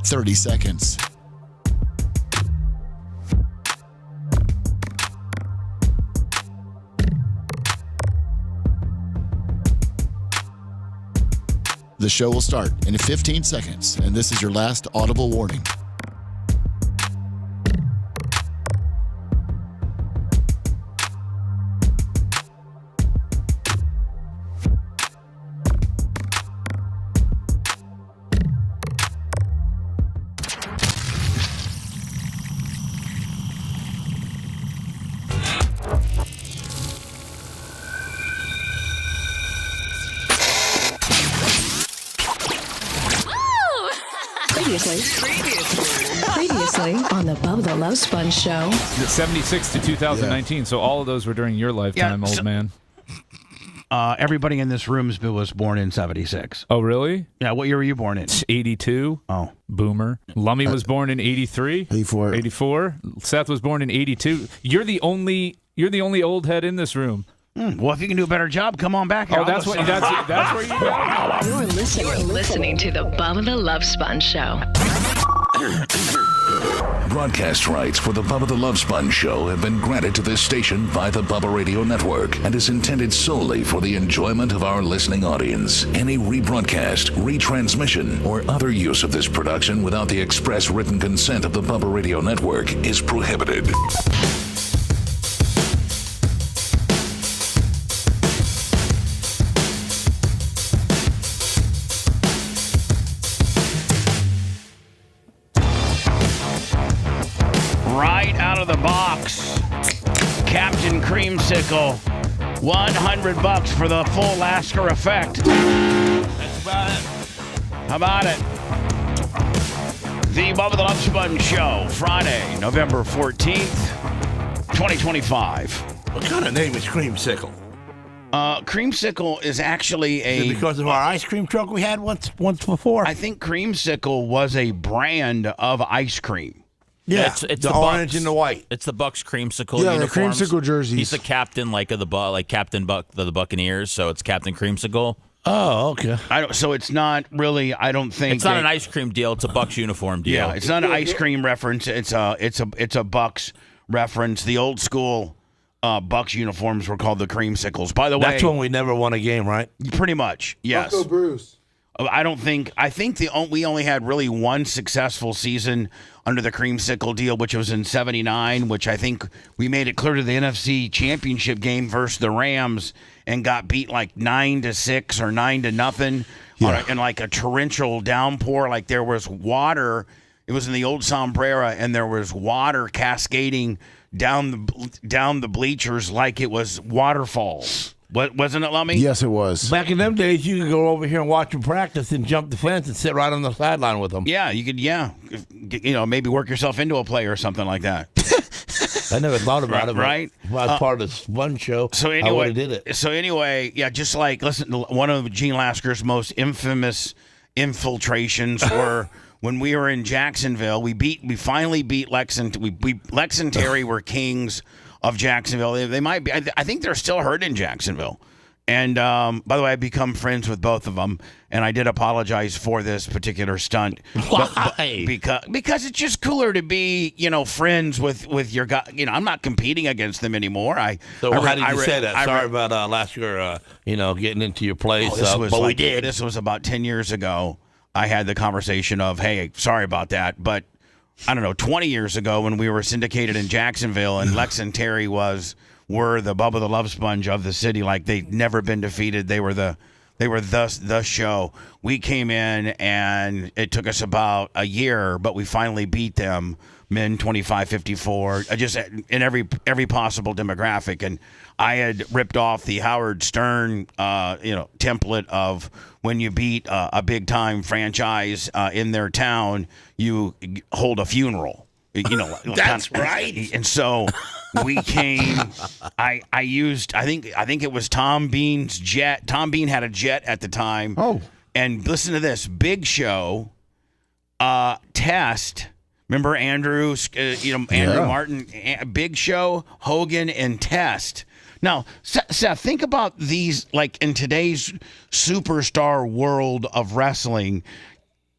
30 seconds. The show will start in 15 seconds, and this is your last audible warning. Previously on the Bubba the Love Sponge Show. 76 to 2019, so all of those were during your lifetime, old man. Everybody in this room was born in 76. Oh, really? Yeah, what year were you born in? 82. Oh. Boomer. Lummy was born in 83. 84. 84. Seth was born in 82. You're the only old head in this room. Well, if you can do a better job, come on back here. Oh, that's where you go. You're listening to the Bubba the Love Sponge Show. Broadcast rights for the Bubba the Love Sponge Show have been granted to this station by the Bubba Radio Network and is intended solely for the enjoyment of our listening audience. Any rebroadcast, retransmission, or other use of this production without the express written consent of the Bubba Radio Network is prohibited. Out of the box, Captain Creamsicle, $100 for the full Lasker effect. That's about it. How about it? The Bubba the Love Sponge Show, Friday, November 14th, 2025. What kind of name is Creamsicle? Creamsicle is actually Is it because of our ice cream truck we had once before? I think Creamsicle was a brand of ice cream. Yeah, it's the orange and the white. It's the Bucks creamsicle. Yeah, uniforms. the creamsicle jerseys. He's the captain, of the Captain Buck, the Buccaneers. So it's Captain Creamsicle. Oh, okay. So it's not really. I don't think it's not an ice cream deal. It's a Bucks uniform deal. Yeah, it's not an ice cream reference. It's a Bucks reference. The old school Bucks uniforms were called the creamsicles. By the way, that's when we never won a game, right? Pretty much. Yes. Bucko Bruce. I think we only had really one successful season under the creamsicle deal, which was in '79, which I think we made it clear to the NFC Championship game versus the Rams and got beat like 9-6 or 9-0 in like a torrential downpour. Like there was water. It was in the old Sombrera, and there was water cascading down the bleachers like it was waterfalls. Wasn't it, Lummy? Yes, it was. Back in them days, you could go over here and watch them practice and jump the fence and sit right on the sideline with them. Yeah, you could. Yeah, maybe work yourself into a play or something like that. I never thought about it. Right? If I was part of this one show, so anyway, I would have did it. So anyway, yeah, just like listen, one of Gene Lasker's most infamous infiltrations were when we were in Jacksonville. We finally beat Lexington. Lex and Terry were kings of Jacksonville. They might be. I think they're still hurt in Jacksonville. And by the way, I've become friends with both of them, and I did apologize for this particular stunt. Why? Because it's just cooler to be, friends with your guy. I'm not competing against them anymore. How did you say that? Sorry about last year, getting into your place. We did. This was about 10 years ago. I had the conversation of, hey, sorry about that, but I don't know, 20 years ago when we were syndicated in Jacksonville and Lex and Terry were the Bubba the Love Sponge of the city. Like they'd never been defeated. They were the show. We came in and it took us about a year, but we finally beat them. Men 25-54, just in every possible demographic. And I had ripped off the Howard Stern, template of when you beat a big time franchise in their town, you hold a funeral. That's right. And so we came. I think it was Tom Bean's jet. Tom Bean had a jet at the time. Oh, and listen to this: Big Show, Test. Remember Andrew? Andrew Martin, Big Show, Hogan, and Test. Now, Seth, think about these. Like in today's superstar world of wrestling,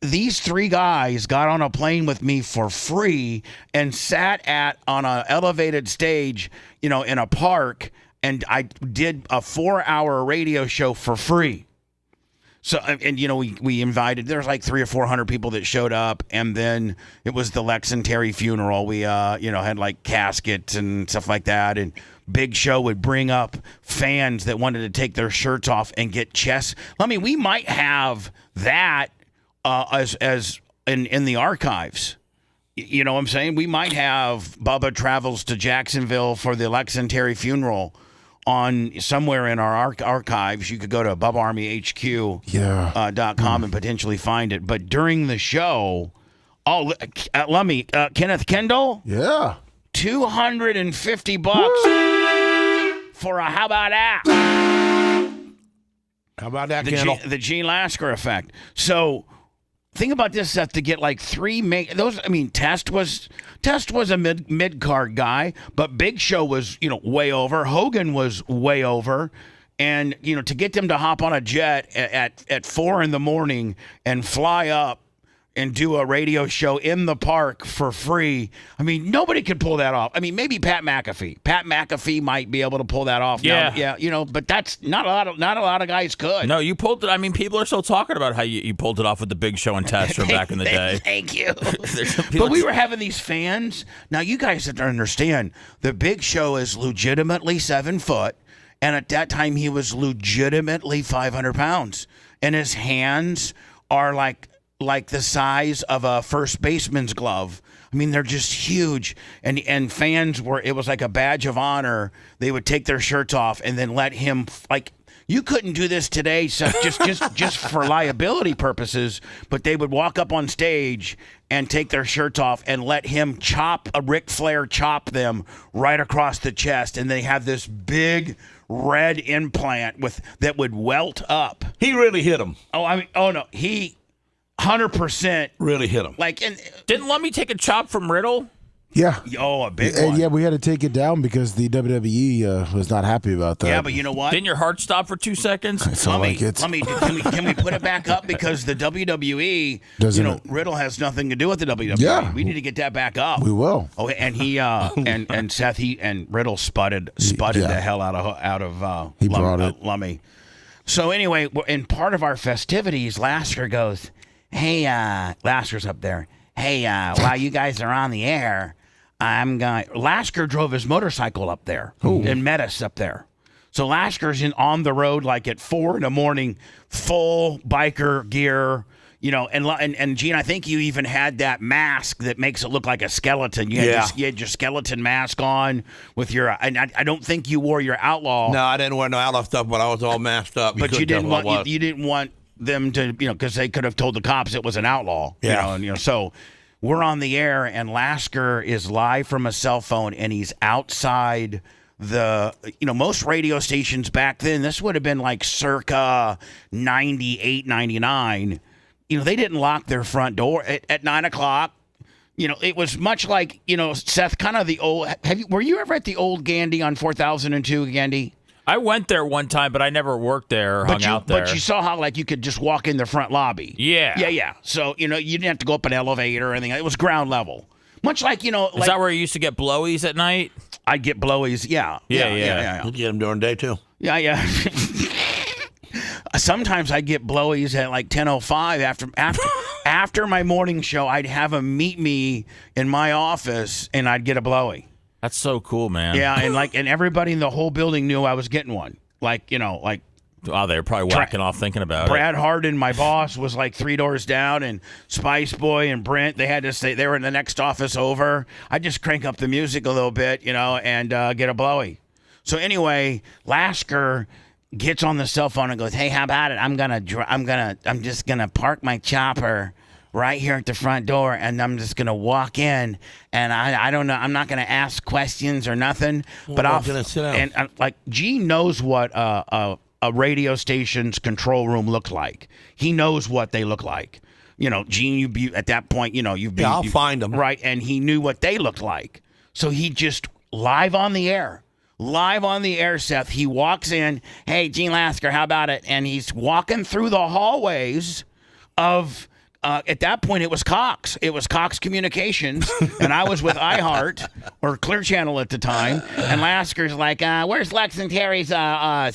these three guys got on a plane with me for free and sat on an elevated stage, in a park, and I did a 4-hour radio show for free. So, and we invited, there's like 300 or 400 people that showed up, and then it was the Lex and Terry funeral. We, had like caskets and stuff like that, and Big Show would bring up fans that wanted to take their shirts off and get chest. I mean, we might have that as in the archives. You know what I'm saying? We might have Bubba travels to Jacksonville for the Lex and Terry funeral on somewhere in our archives. You could go to BubbaArmyHQ.com and potentially find it. But during the show, let me, Kenneth Kendall? Yeah. $250 for a how about that? How about that, Kendall? The Gene Lasker effect. So think about this, Seth, to get like Test was a mid-card guy, but Big Show was, way over. Hogan was way over. And, to get them to hop on a jet at 4 a.m. and fly up and do a radio show in the park for free. I mean, nobody could pull that off. I mean, maybe Pat McAfee. Pat McAfee might be able to pull that off. Yeah. Now, yeah, but that's not a lot of guys could. No, you pulled it. I mean, people are still talking about how you pulled it off with the Big Show and Test from back in the day. Thank you. But we were having these fans. Now, you guys have to understand, the Big Show is legitimately 7 foot, and at that time, he was legitimately 500 pounds, and his hands are like the size of a first baseman's glove. I mean, they're just huge. And fans it was like a badge of honor. They would take their shirts off and then let him, you couldn't do this today, so just for liability purposes, but they would walk up on stage and take their shirts off and let him Ric Flair chop them right across the chest. And they have this big red implant that would welt up. He really hit him. No, he 100% really hit him. Didn't Lummy take a chop from Riddle? Yeah. Oh, a big one. Yeah, we had to take it down because the WWE was not happy about that. Yeah, but you know what? Didn't your heart stop for 2 seconds? I felt like it. Can we put it back up? Because the WWE, Riddle has nothing to do with the WWE. Yeah. We need to get that back up. We will. Oh, and he and Seth and Riddle sputted the hell out of he brought it. Lummy. So anyway, in part of our festivities, Lasker goes, "Hey, Lasker's up there. Hey, while you guys are on the air, Lasker drove his motorcycle up there and met us up there. So Lasker's on the road at 4 a.m, full biker gear, and Gene, I think you even had that mask that makes it look like a skeleton. You had your skeleton mask on with your, and I don't think you wore your outlaw. No, I didn't wear no outlaw stuff, but I was all masked up. But you didn't want them to, because they could have told the cops it was an outlaw. So we're on the air, and Lasker is live from a cell phone, and he's outside the, most radio stations back then, this would have been circa 98, 99. They didn't lock their front door at 9 o'clock. It was much like, Seth, kind of the old, were you ever at the old Gandy on 4002, Gandy? I went there one time, but I never worked there or hung out there. But you saw how you could just walk in the front lobby. Yeah. Yeah. So, you didn't have to go up an elevator or anything. It was ground level. Much like, Is that where you used to get blowies at night? I'd get blowies, yeah. Yeah. You get them during the day, too. Yeah. Sometimes I'd get blowies at 10:05 after my morning show. I'd have them meet me in my office, and I'd get a blowy. That's so cool, man. Yeah, and everybody in the whole building knew I was getting one. Oh, they were probably whacking off thinking about it. Brad Harden, my boss, was 3 doors down, and Spice Boy and Brent, they had to stay. They were in the next office over. I just crank up the music a little bit, and get a blowy. So anyway, Lasker gets on the cell phone and goes, "Hey, how about it? I'm just gonna park my chopper right here at the front door, and I'm just gonna walk in, and I don't know, I'm not gonna ask questions or nothing, but I'm gonna sit down." And Gene knows what a radio station's control room looks like. He knows what they look like. Gene, you at that point, I'll find them, right? And he knew what they looked like, so he just live on the air, Seth. He walks in, "Hey, Gene Lasker, how about it?" And he's walking through the hallways of at that point, it was Cox. It was Cox Communications, and I was with iHeart or Clear Channel at the time. And Lasker's like, "Where's Lex and Terry's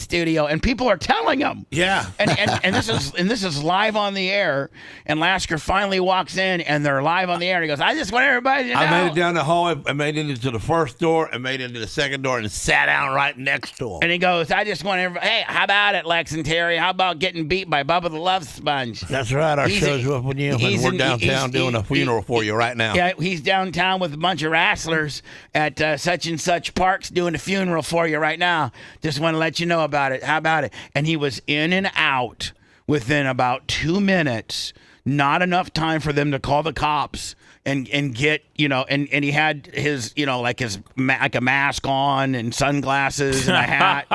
studio?" And people are telling him, Yeah. And this is live on the air. And Lasker finally walks in, and they're live on the air. And he goes, "I just want everybody to know." I made it down the hallway. I made it into the first door. I made it into the second door and sat down right next to him. And he goes, "I just want everybody. Hey, how about it, Lex and Terry? How about getting beat by Bubba the Love Sponge?" That's right. Our show's up with you. We're downtown doing a funeral for you right now. Yeah, he's downtown with a bunch of wrestlers at such and such parks doing a funeral for you right now. Just want to let you know about it. How about it? And he was in and out within about 2 minutes. Not enough time for them to call the cops and get, and he had his, like a mask on and sunglasses and a hat.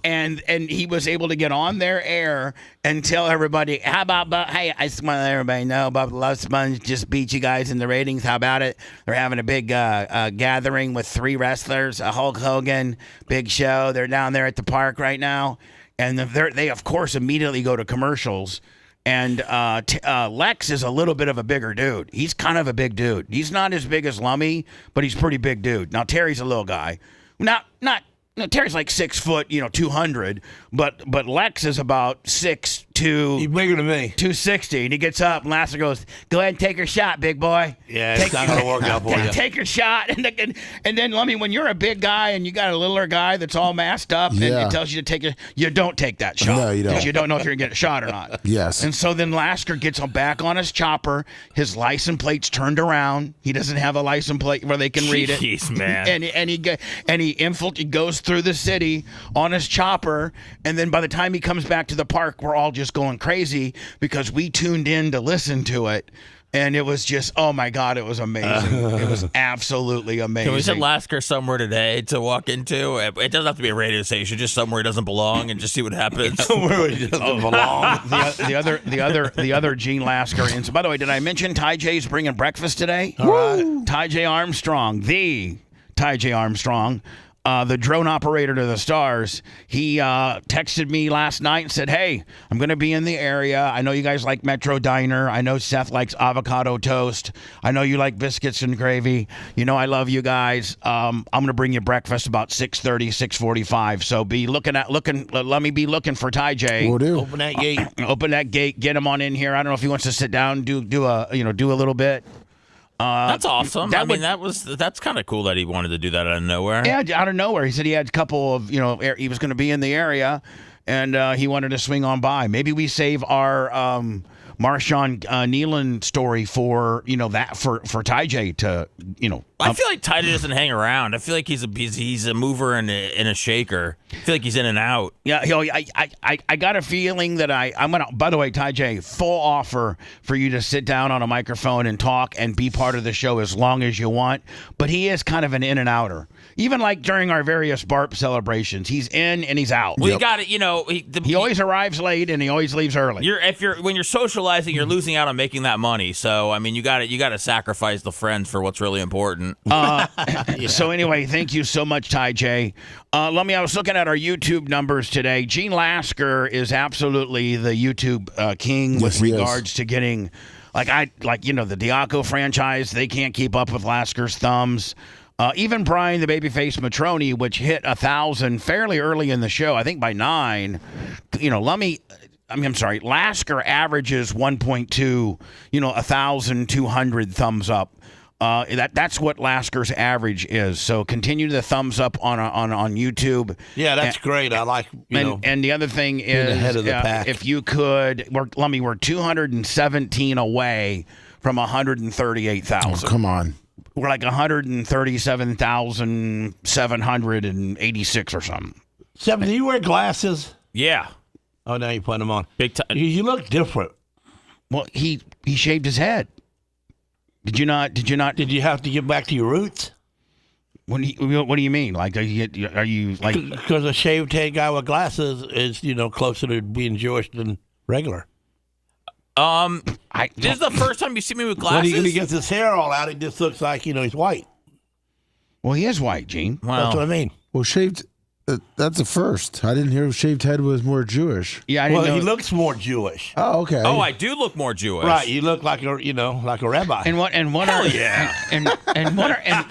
and he was able to get on their air and tell everybody, how about, hey, I just want to let everybody know Bubba the Love Sponge just beat you guys in the ratings. How about it? They're having a big gathering with 3 wrestlers, Hulk Hogan, Big Show. They're down there at the park right now. And they, of course, immediately go to commercials. And Lex is a little bit of a bigger dude. He's kind of a big dude. He's not as big as Lummy, but he's a pretty big dude. Now, Terry's a little guy. Terry's like 6 foot, 200, but Lex is about 6'2". He's bigger than me. 260, and he gets up, and Lasser goes, "Go ahead and take your shot, big boy." Yeah, it's not gonna work out for you. Take your shot, and then Lummy, when you're a big guy and you got a littler guy that's all masked up, and it tells you to take you don't take that shot. No, you don't. Because you don't know if you're gonna get a shot or not. Yes. And so then Lasker gets back on his chopper. His license plate's turned around. He doesn't have a license plate where they can read it. Jeez, man. And he goes through the city on his chopper, and then by the time he comes back to the park, we're all just going crazy because we tuned in to listen to it, and it was just, oh my God, it was amazing. It was absolutely amazing. Can we send Lasker somewhere today to walk into? It doesn't have to be a radio station, just somewhere he doesn't belong, and just see what happens. Somewhere he doesn't belong. The other Gene Lasker. And so, by the way, did I mention Ty J's bringing breakfast today? All right. Ty J Armstrong, the Ty J Armstrong. The drone operator to the stars, he texted me last night and said, "Hey, I'm going to be in the area. I know you guys like Metro Diner. I know Seth likes avocado toast. I know you like biscuits and gravy. I love you guys. I'm going to bring you breakfast about 6:30, 6:45. So let me be looking for Ty J. Will do. Open that gate. Open that gate. Get him on in here. I don't know if he wants to sit down, do a little bit." That's awesome. That's kind of cool that he wanted to do that out of nowhere. Yeah, out of nowhere. He said he had a couple of, he was going to be in the area, and he wanted to swing on by. Maybe we save our Marshawn Kneeland story for for Ty J to I feel like Ty J doesn't hang around. I feel like he's a mover and a shaker. I feel like he's in and out. Yeah, I got a feeling that I'm gonna. By the way, Ty J, full offer for you to sit down on a microphone and talk and be part of the show as long as you want. But he is kind of an in and outer. Even like during our various BARP celebrations, he's in and he's out. Well, you got it. He always arrives late and he always leaves early. When you're socializing, you're losing out on making that money. So I mean, you got to sacrifice the friends for what's really important. So anyway, thank you so much, Ty J. I was looking at our YouTube numbers today. Gene Lasker is absolutely the YouTube king with regards to getting, the Diaco franchise. They can't keep up with Lasker's thumbs. Even Brian, the babyface Matroni, which hit 1,000 fairly early in the show, I think by 9. Lasker averages 1.2, 1,200 thumbs up. That's what Lasker's average is. So continue the thumbs up on YouTube. Yeah, that's great. I like and the other thing is ahead of the pack. If you could, we're 217 away from 138,000. Oh, come on. We're like 137,786 or something. Seven, do you wear glasses? Yeah. Oh, now you're putting them on. Big time. You look different. Well, he shaved his head. Did you not? Did you have to get back to your roots? What do you mean? Like, are you like? Because a shaved head guy with glasses is, closer to being Jewish than regular. This is the first time you see me with glasses. When he gets his hair all out, it just looks like he's white. Well, he is white, Gene. Well, that's what I mean. Well, shaved That's a first. I didn't hear shaved head was more Jewish. Yeah, I didn't know. He looks more Jewish. Oh, okay. Oh, I do look more Jewish. Right, you look like a rabbi. And what Hell are yeah. and what are and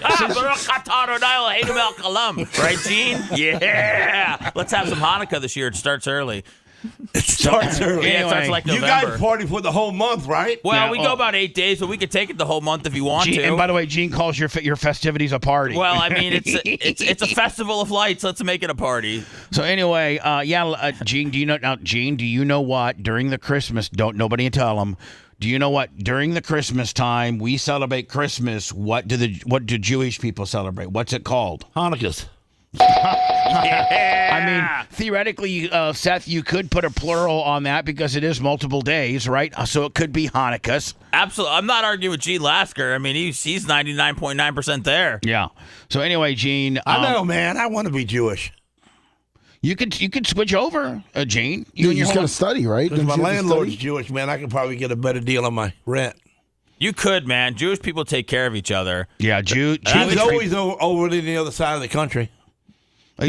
Right, Gene? Yeah. Let's have some Hanukkah this year. It starts early. It starts early. Yeah, it starts like You November. guys party for the whole month, right? Well, Yeah, we go about 8 days, but we could take it the whole month if you want to. And by the way, Gene calls your festivities a party. Well, I mean, it's a festival of lights. Let's make it a party. So anyway, Gene, do you know what during the Christmas? Don't nobody tell them. Do you know what during the Christmas time we celebrate Christmas? What do Jewish people celebrate? What's it called? Hanukkahs. I mean, theoretically, Seth, you could put a plural on that because it is multiple days, right? So it could be Hanukkahs. Absolutely. I'm not arguing with Gene Lasker. I mean, he's 99.9% there. Yeah. So anyway, Gene, I know, man. I want to be Jewish. you could switch over, Gene. You just got to study, right? Because my Don't you have to landlord's study? Jewish, man. I could probably get a better deal on my rent. You could, man. Jewish people take care of each other. Yeah, He's always over to the other side of the country. Now,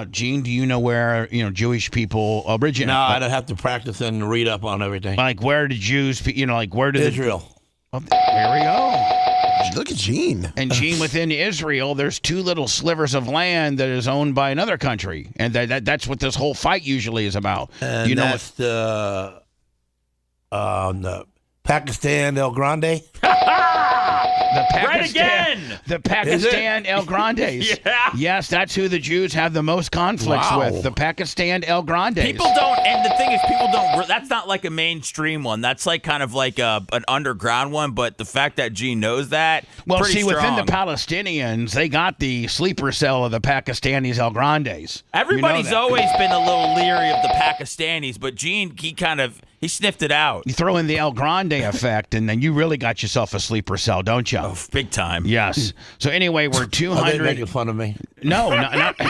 Gene, do you know where Jewish people originate? No, I'd have to practice and read up on everything. Like where did Jews? Where did Israel? There we go. Look at Gene. And Gene, within Israel, there's two little slivers of land that is owned by another country, and that's what this whole fight usually is about. And that's the Pakistan El Grande. Right again! The Pakistan El Grandes. Yeah. Yes, that's who the Jews have the most conflicts with. The Pakistan El Grandes. People don't, and the thing is, people don't, that's not like a mainstream one. That's like kind of like an underground one, but the fact that Gene knows that, Well, pretty see, strong. within the Palestinians, they got the sleeper cell of the Pakistanis El Grandes. Everybody's You know that. always been a little leery of the Pakistanis, but Gene, he sniffed it out. You throw in the El Grande effect, and then you really got yourself a sleeper cell, don't you? Oh, big time. Yes. So anyway, we're Are they 200. making fun of me? No, not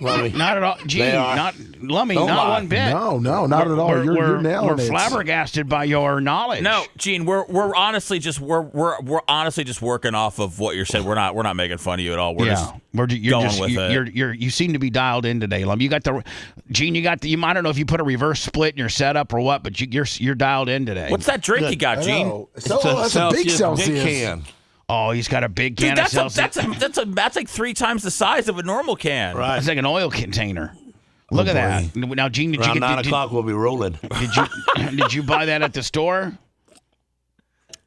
Lummy. at all. Gene, They are. not Lummy, Don't not lie. one bit. No, not at all. You're nailing we're it. flabbergasted by your knowledge. No, Gene, we're honestly just working off of what you're saying. We're not making fun of you at all. You're going with it. You seem to be dialed in today, Lum. You got the Gene. You got the. I don't know if you put a reverse split in your setup or what, but you're dialed in today. What's that drink you got, Gene? That's a big Celsius. Big can. Oh, he's got a big can Dude, of Celsius. that's like 3 times the size of a normal can. Right. It's like an oil container. Look at that. Now, Gene, did Around you 9 o'clock, we'll be rolling. did you buy that at the store?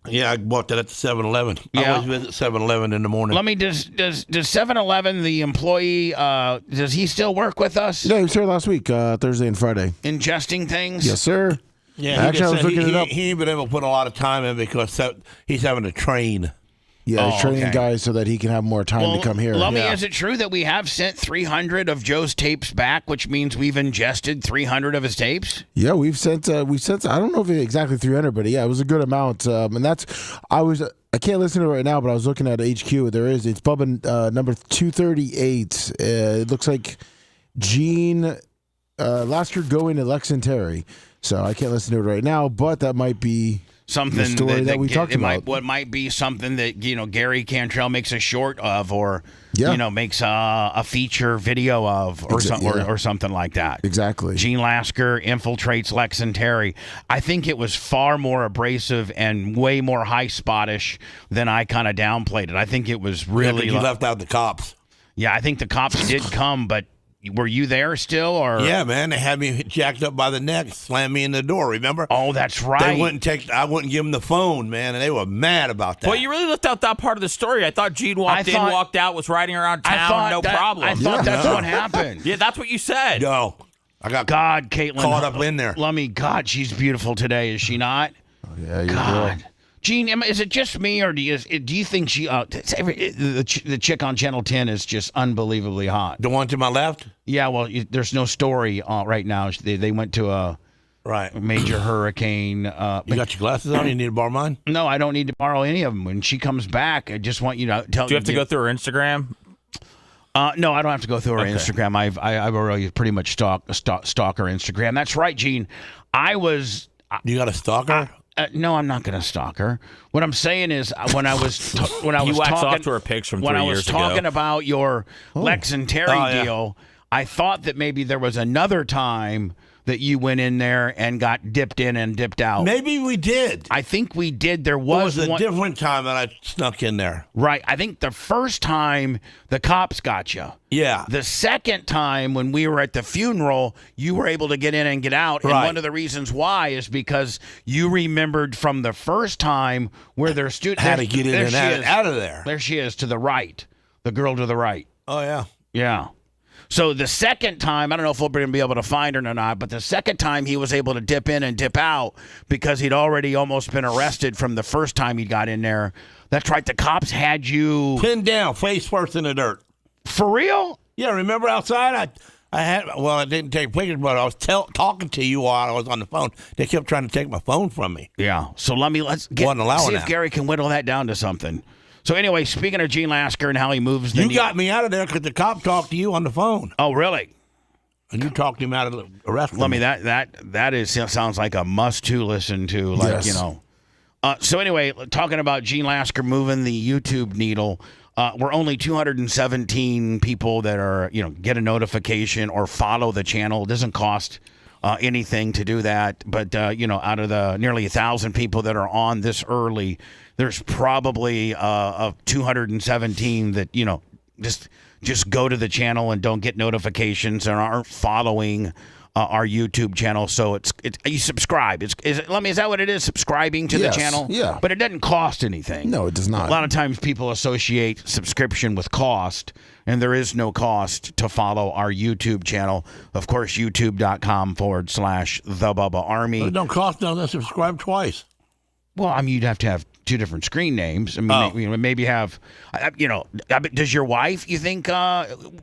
Yeah, I bought that at the 7-Eleven. Yeah. I always visit 7-Eleven in the morning. Let me does 7-Eleven, the employee, does he still work with us? No, he was here last week, Thursday and Friday. Ingesting things? Yes, sir. Yeah, Actually, I was looking it up. He ain't been able to put a lot of time in because he's having to train. Yeah, he's training okay. guys so that he can have more time to come here. Lummy, Yeah. is it true that we have sent 300 of Joe's tapes back, which means we've ingested 300 of his tapes? Yeah, we've sent. I don't know if it's exactly 300, but yeah, it was a good amount. And I can't listen to it right now, but I was looking at HQ. It's Bubba number 238. It looks like Gene last year going to Lex and Terry. So I can't listen to it right now, but that might be Something the story that we talked about. What might be something that Gary Cantrell makes a short of, or makes a feature video of, or something like that. Exactly. Gene Lasker infiltrates Lex and Terry. I think it was far more abrasive and way more high spottish than I kind of downplayed it. I think it was really. You left out the cops. Yeah, I think the cops did come, but. Were you there still, or? Yeah, man, they had me jacked up by the neck, slammed me in the door. Remember? Oh, that's right. I wouldn't give them the phone, man, and they were mad about that. Well, you really left out that part of the story. I thought Gene walked out, was riding around town, no problem. I thought that's what happened. Yeah, that's what you said. No, I got Caitlin caught up in there. Lummy, God, she's beautiful today, is she not? Oh, yeah, God. Gene, is it just me, or do you think she? The chick on Channel 10 is just unbelievably hot. The one to my left? Yeah, well, there's no story right now. They went to a major hurricane. You got your glasses on? You need to borrow mine? No, I don't need to borrow any of them. When she comes back, I just want you to tell. Do you have to go through her Instagram? No, I don't have to go through her Instagram. I've already pretty much stalk her Instagram. That's right, Gene. You got a stalker? No, I'm not going to stalk her. What I'm saying is, when I was off to her pics from 3 years ago. When I was talking about your Lex and Terry deal, I thought that maybe there was another time that you went in there and got dipped in and dipped out. Maybe we did. I think we did. There was a different time that I snuck in there. Right. I think the first time the cops got you. Yeah. The second time when we were at the funeral, you were able to get in and get out. Right. And one of the reasons why is because you remembered from the first time where their student had to get in and out of there. There she is to the right. The girl to the right. Oh, yeah. Yeah. So the second time, I don't know if we're going to be able to find her or not, but the second time he was able to dip in and dip out because he'd already almost been arrested from the first time he got in there. That's right. The cops had you pinned down, face first in the dirt. For real? Yeah. Remember outside? I didn't take pictures, but I was talking to you while I was on the phone. They kept trying to take my phone from me. Yeah. So let's see if Gary can whittle that down to something. So anyway, speaking of Gene Lasker and how he moves you got me out of there because the cop talked to you on the phone. Oh, really? And you talked him out of the arrest. Let me that sounds like a must to listen to, like, you know. So anyway, talking about Gene Lasker moving the YouTube needle, we're only 217 people that are, get a notification or follow the channel. It doesn't cost anything to do that, but out of the nearly 1,000 people that are on this early, there's probably 217 that just go to the channel and don't get notifications and aren't following our YouTube channel. So it's you subscribe. Is that what it is? Subscribing to the channel? Yeah. But it doesn't cost anything. No, it does not. A lot of times people associate subscription with cost, and there is no cost to follow our YouTube channel. Of course, youtube.com/The Bubba Army. But it don't cost nothing to subscribe twice. Well, I mean, you'd have to have two different screen names. I mean, maybe have, does your wife, you think,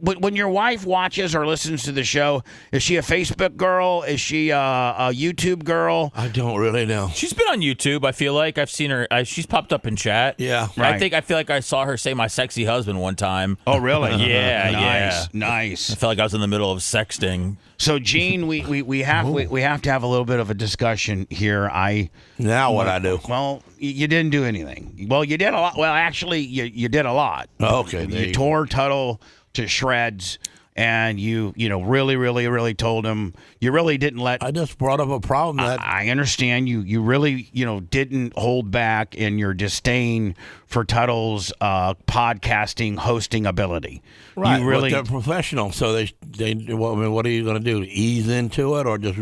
when your wife watches or listens to the show, is she a Facebook girl? Is she a YouTube girl? I don't really know. She's been on YouTube, I feel like. I've seen her. She's popped up in chat. Yeah. Right. I feel like I saw her say my sexy husband one time. Oh, really? Yeah. Nice. I felt like I was in the middle of sexting. So, Gene, we have to have a little bit of a discussion here. Now what I do? Well, you didn't do anything. Well, you did a lot. Well, actually, you did a lot. Okay. You tore Tuttle to shreds, and you really, really, really told him. You really didn't let. I just brought up a problem that I understand. You really didn't hold back in your disdain for Tuttle's podcasting hosting ability. Right. You really, they're professional, so they. What are you going to do? Ease into it, or just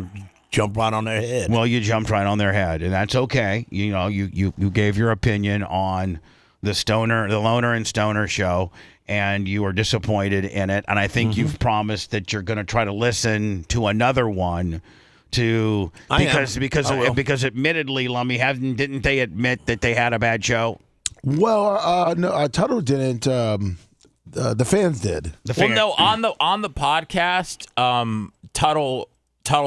jump right on their head? Well, you jumped right on their head, and that's okay. You gave your opinion on the Loner and Stoner show, and you were disappointed in it. And I think you've promised that you're going to try to listen to another one. Because admittedly, Lummy, didn't they admit that they had a bad show? Well, no, Tuttle didn't. The fans did. Well, no, on the podcast, Tuttle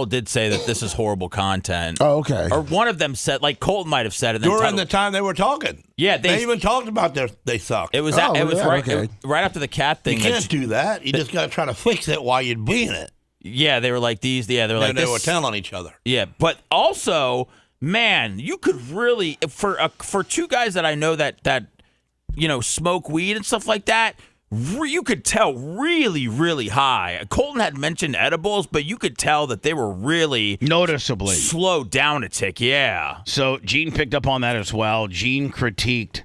did say that this is horrible content. Oh, okay. Or one of them said, like Colton might have said it. During the time they were talking. Yeah, they even talked about they suck. It was right after the cat thing. You can't do that. You just got to try to fix it while you're being it. Yeah, they were like these. Yeah, they were like they were telling each other. Yeah, but also, man, you could really for two guys that I know that smoke weed and stuff like that. You could tell really, really high. Colton had mentioned edibles, but you could tell that they were really noticeably slowed down a tick. Yeah. So Gene picked up on that as well. Gene critiqued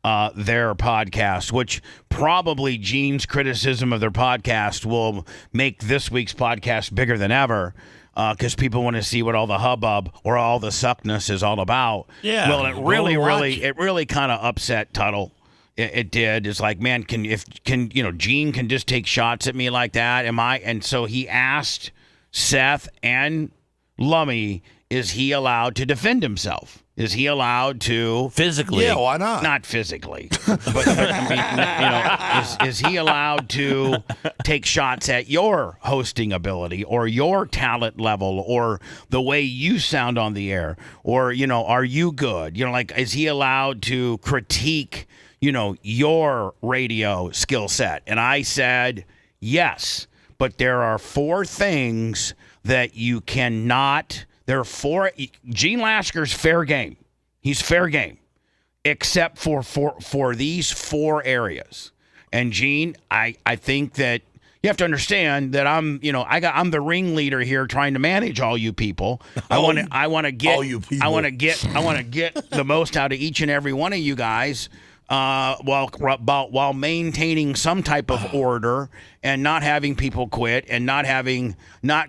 their podcast, which probably Gene's criticism of their podcast will make this week's podcast bigger than ever. Because people want to see what all the hubbub or all the suckness is all about. Yeah. Well, it really kind of upset Tuttle. It did. It's like, man, Gene can just take shots at me like that? And so he asked Seth and Lummy, is he allowed to defend himself? Is he allowed to physically? Yeah, why not? Not physically, but is he allowed to take shots at your hosting ability or your talent level or the way you sound on the air or are you good? Is he allowed to critique your radio skill set? And I said, yes, but there are 4 things that you cannot, There are 4. Gene Lasker's fair game. He's fair game, except for these 4 areas. And Gene, I think that you have to understand that I'm the ringleader here, trying to manage all you people. I want to get the most out of each and every one of you guys, while maintaining some type of order and not having people quit and not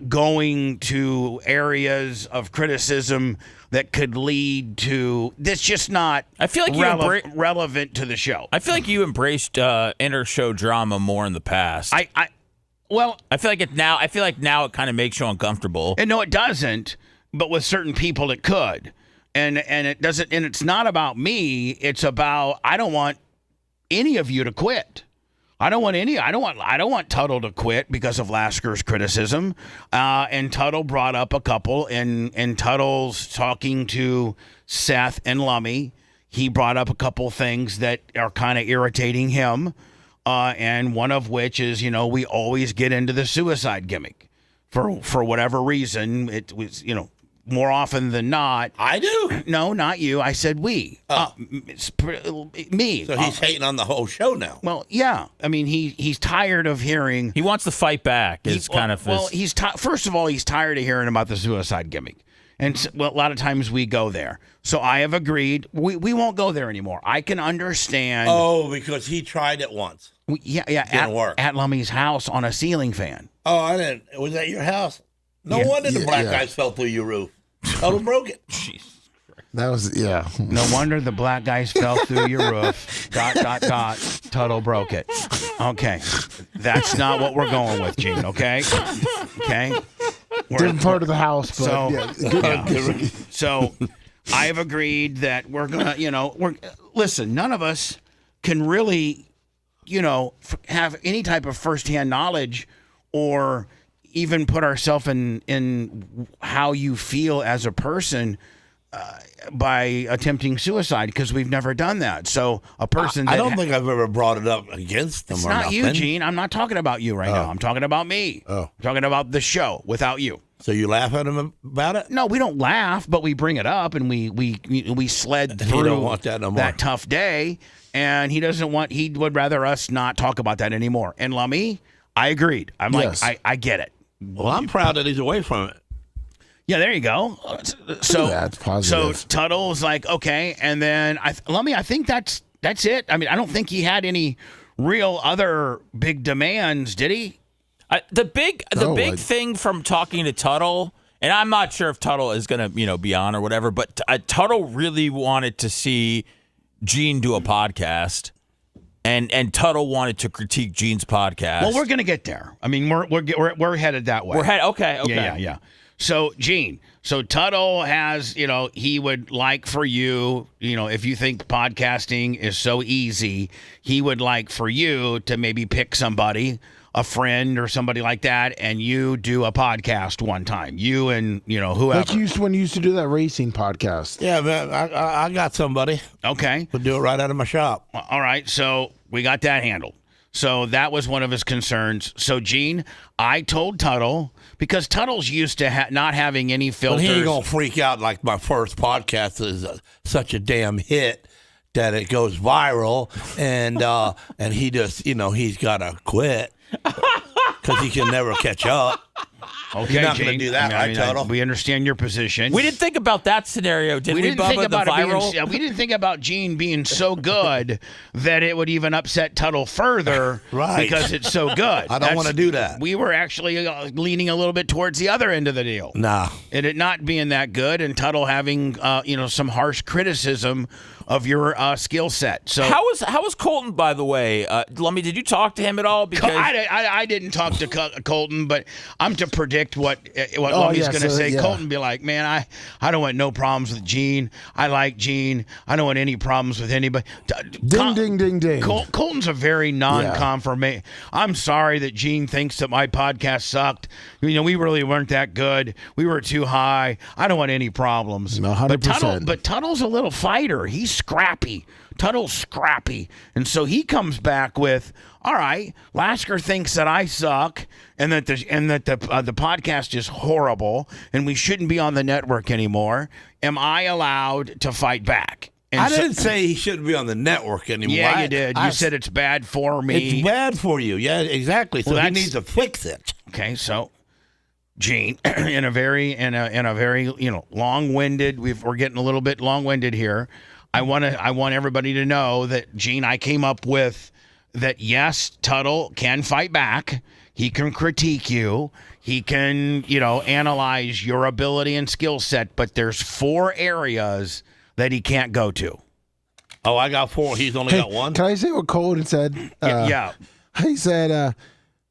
going to areas of criticism that could lead to this. Just not. I feel like relevant to the show. I feel like you embraced inter-show drama more in the past. Well, I feel like now it kind of makes you uncomfortable. And no, it doesn't. But with certain people, it could. And it doesn't. And it's not about me. It's about I don't want any of you to quit. I don't want Tuttle to quit because of Lasker's criticism. And Tuttle brought up a couple. And Tuttle's talking to Seth and Lummy. He brought up a couple things that are kind of irritating him. And one of which is, we always get into the suicide gimmick for whatever reason. It was, more often than not. I do? No, not you. I said we. Me. So he's hating on the whole show now. Well, yeah. I mean, he's tired of hearing. He wants to fight back. First of all, he's tired of hearing about the suicide gimmick. And a lot of times we go there. So I have agreed we won't go there anymore. I can understand. Oh, because he tried it once. Didn't work. At Lummy's house on a ceiling fan. Oh, I didn't. Was that your house? No wonder the black guys fell through your roof. Total broke it. Jeez. That was, yeah. No wonder the black guys fell through your roof. ... Tuttle broke it. Okay. That's not what we're going with, Gene, okay? Okay? Different part of the house, but So I have agreed that we're going to, listen, none of us can really, have any type of firsthand knowledge or even put ourselves in how you feel as a person by attempting suicide, because we've never done that. So a person I don't think I've ever brought it up against them. It's or not nothing. you, Gene. I'm not talking about you right now. I'm talking about me. I'm talking about the show without you. So you laugh at him about it? No, we don't laugh, but we bring it up and we sled through don't want that no more. That tough day. And he would rather us not talk about that anymore. And Lummy, I agreed. I'm Yes. like, I get it. Well, I'm proud that he's away from it. Yeah, there you go. So that's positive. So Tuttle was like, okay, and then Lummy, I think that's it. I mean, I don't think he had any real other big demands, did he? The big thing from talking to Tuttle, and I'm not sure if Tuttle is going to be on or whatever, but Tuttle really wanted to see Gene do a podcast. And Tuttle wanted to critique Gene's podcast. Well, we're going to get there. I mean, we're headed that way. Okay. Yeah. So, Gene, Tuttle has, he would like for you, if you think podcasting is so easy, he would like for you to maybe pick somebody, a friend or somebody like that, and you do a podcast one time. You and, whoever. Like when you used to do that racing podcast. Yeah, man, I got somebody. Okay. To do it right out of my shop. All right, so we got that handled. So that was one of his concerns. So, Gene, I told Tuttle, because Tuttle's used to not having any filters. But he ain't going to freak out like my first podcast is such a damn hit that it goes viral. And he just, he's got to quit because he can never catch up. Okay, you're not Gene. going to do that, right, Tuttle? We understand your position. We didn't think about that scenario, did we, didn't Bubba? think about the it viral? we didn't think about Gene being so good that it would even upset Tuttle further, right? Because it's so good. I don't want to do that. We were actually leaning a little bit towards the other end of the deal. Nah, it not being that good, and Tuttle having some harsh criticism of your skill set. So how was Colton, by the way? Lummy, did you talk to him at all? Because I didn't talk to Colton, but I'm to predict what Lummy's going to say. Yeah. Colton be like, man, I don't want no problems with Gene. I like Gene. I don't want any problems with anybody. Ding. Colton's a very non-conformation. I'm sorry that Gene thinks that my podcast sucked. We really weren't that good. We were too high. I don't want any problems. No, 100%. But Tuttle's a little fighter. He's scrappy. Tuttle's scrappy. And so he comes back with all right, Lasker thinks that I suck and that the podcast is horrible and we shouldn't be on the network anymore. Am I allowed to fight back? And I didn't say he shouldn't be on the network anymore. Yeah, you did. You said it's bad for me. It's bad for you. Yeah, exactly. So he needs to fix it. Okay, so Gene, in a very long-winded. We're getting a little bit long-winded here. I want everybody to know that, Gene, I came up with that. Yes, Tuttle can fight back. He can critique you. He can, analyze your ability and skill set. But there's 4 areas that he can't go to. Oh, I got 4. He's only got 1. Can I say what Colin said? Yeah. He said,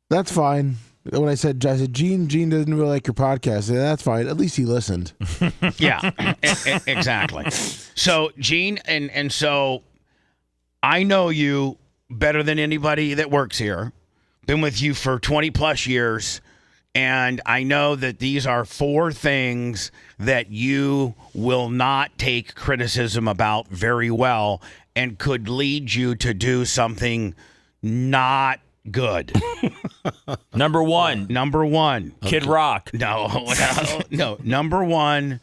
that's fine. When I said, Gene doesn't really like your podcast. I said, that's fine. At least he listened. Yeah, exactly. So, Gene, and so I know you better than anybody that works here. Been with you for 20 plus years. And I know that these are 4 things that you will not take criticism about very well and could lead you to do something not good. Number 1. Kid Rock. No. Number 1,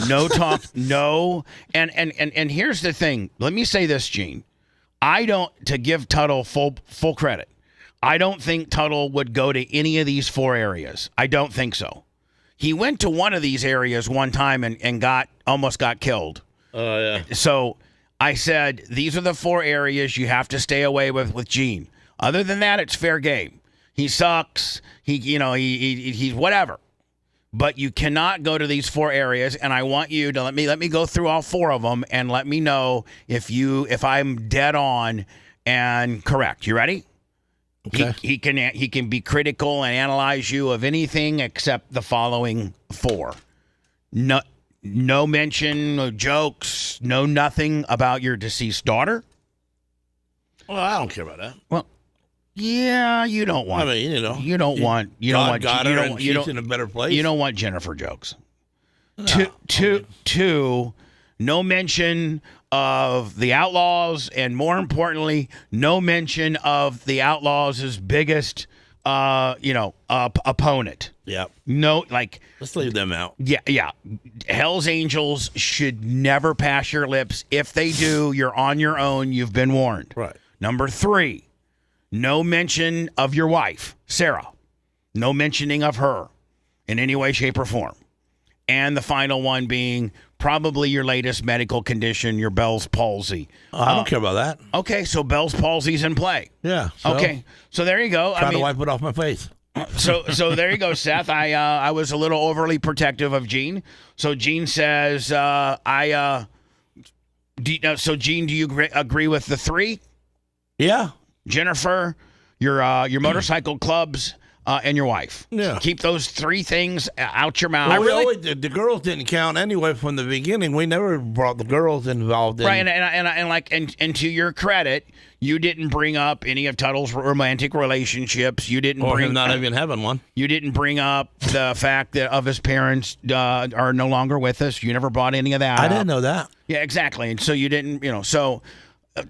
no talk, no. And here's the thing. Let me say this, Gene. To give Tuttle full credit, I don't think Tuttle would go to any of these 4 areas. I don't think so. He went to one of these areas one time and almost got killed. Oh, yeah. So I said, these are the 4 areas you have to stay away with Gene. Other than that, it's fair game. He sucks. He's whatever. But you cannot go to these 4 areas, and I want you to let me go through all 4 of them and let me know if I'm dead on and correct. You ready? Okay. He can be critical and analyze you of anything except the following 4. No mention, no jokes, no nothing about your deceased daughter. Well, I don't care about that. Well, yeah, you don't want. I mean, you don't want. She's in a better place. You don't want Jennifer jokes. No, two, no mention of the Outlaws, and more importantly, no mention of the Outlaws' biggest, opponent. Yeah. No, let's leave them out. Yeah. Hell's Angels should never pass your lips. If they do, you're on your own. You've been warned. Right. Number 3, no mention of your wife, Sarah. No mentioning of her in any way, shape, or form. And the final one being probably your latest medical condition, your Bell's palsy. I don't care about that. Okay, so Bell's palsy's in play. Yeah. Okay, so there you go. Try to wipe it off my face. So there you go, Seth. I was a little overly protective of Gene. So Gene says, so Gene, do you agree with the 3? Yeah. Jennifer, your motorcycle clubs, and your wife. Yeah. Keep those 3 things out your mouth. Well, the girls didn't count anyway from the beginning. We never brought the girls involved in. Right, and to your credit, you didn't bring up any of Tuttle's romantic relationships. You didn't or bring him not even having one. You didn't bring up the fact that of his parents are no longer with us. You never brought any of that I up. didn't know that. Yeah, exactly. And so you didn't, so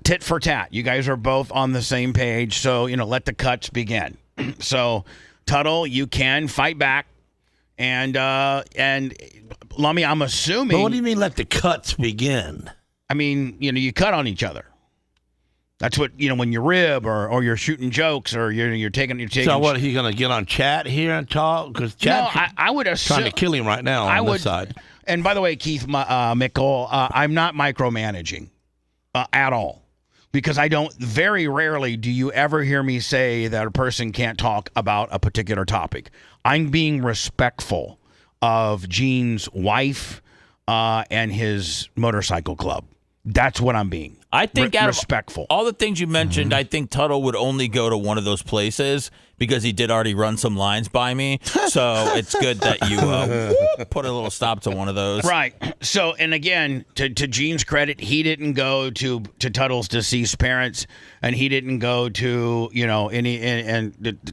tit for tat. You guys are both on the same page. So, let the cuts begin. So, Tuttle, you can fight back. And Lummy, I'm assuming. But what do you mean let the cuts begin? I mean, you cut on each other. That's what, when you rib or you're shooting jokes or you're taking. So what, he going to get on chat here and talk? Because chat, no, I would assume, trying to kill him right now on this side. And by the way, Keith Mickle, I'm not micromanaging at all. Because very rarely do you ever hear me say that a person can't talk about a particular topic. I'm being respectful of Gene's wife and his motorcycle club. That's what I'm being. I think respectful. All the things you mentioned, I think Tuttle would only go to one of those places because he did already run some lines by me. So it's good that you put a little stop to one of those. Right. So, and again, to Gene's credit, he didn't go to Tuttle's deceased parents, and he didn't go to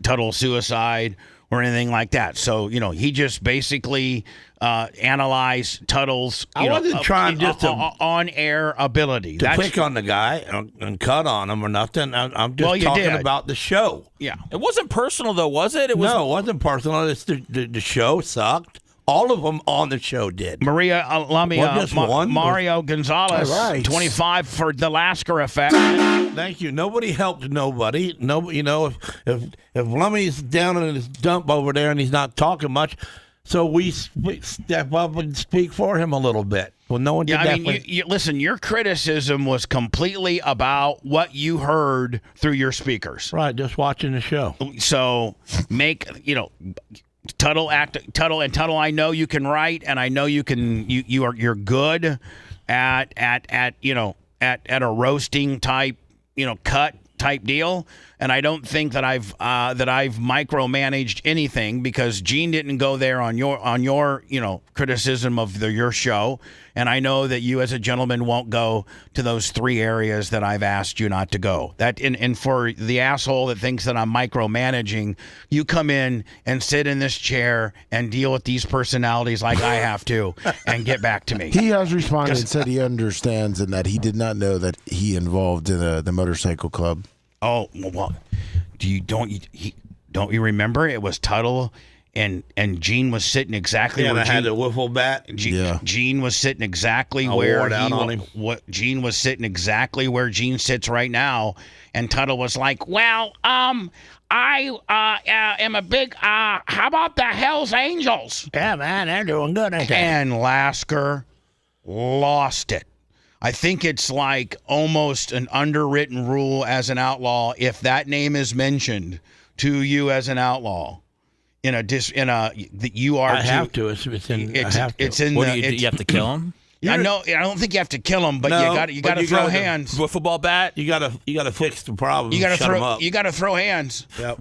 Tuttle's suicide or anything like that. So, he just basically analyzed Tuttle's I wasn't trying just to on-air ability. to pick on the guy and cut on him or nothing. I'm just talking about the show. Yeah. It wasn't personal, though, was it? No, it wasn't personal. It's the show sucked. All of them on the show did. Maria Lamia, Mario Gonzalez, right. 25 for the Lasker effect. Thank you. Nobody helped nobody. Nobody, if Lummy's down in his dump over there and he's not talking much, so we step up and speak for him a little bit. Well, no one did that. Listen, your criticism was completely about what you heard through your speakers. Right, just watching the show. So Tuttle, I know you can write, and I know you can. You're good at a roasting type, cut type deal. And I don't think that I've micromanaged anything, because Gene didn't go there on your criticism of your show, and I know that you as a gentleman won't go to those 3 areas that I've asked you not to go. And for the asshole that thinks that I'm micromanaging, you come in and sit in this chair and deal with these personalities like I have to, and get back to me. He has responded and said he understands, and that he did not know that he involved in the motorcycle club. Oh, well, don't you remember? It was Tuttle and Gene was sitting exactly where I had the wiffle bat. Gene was sitting exactly Gene was sitting exactly where Gene sits right now, and Tuttle was like, "Well, I am a big how about the Hells Angels?" Yeah, man, they're doing good, ain't they? And Lasker lost it. I think it's like almost an underwritten rule as an outlaw. If that name is mentioned to you as an outlaw, that you are. I have to. It's in. It's in. What do you have to kill him? I know. I don't think you have to kill him, but you got to throw hands. Wiffle ball bat. You got to fix the problem. You got to shut throw. him up. You got to throw hands. Yep.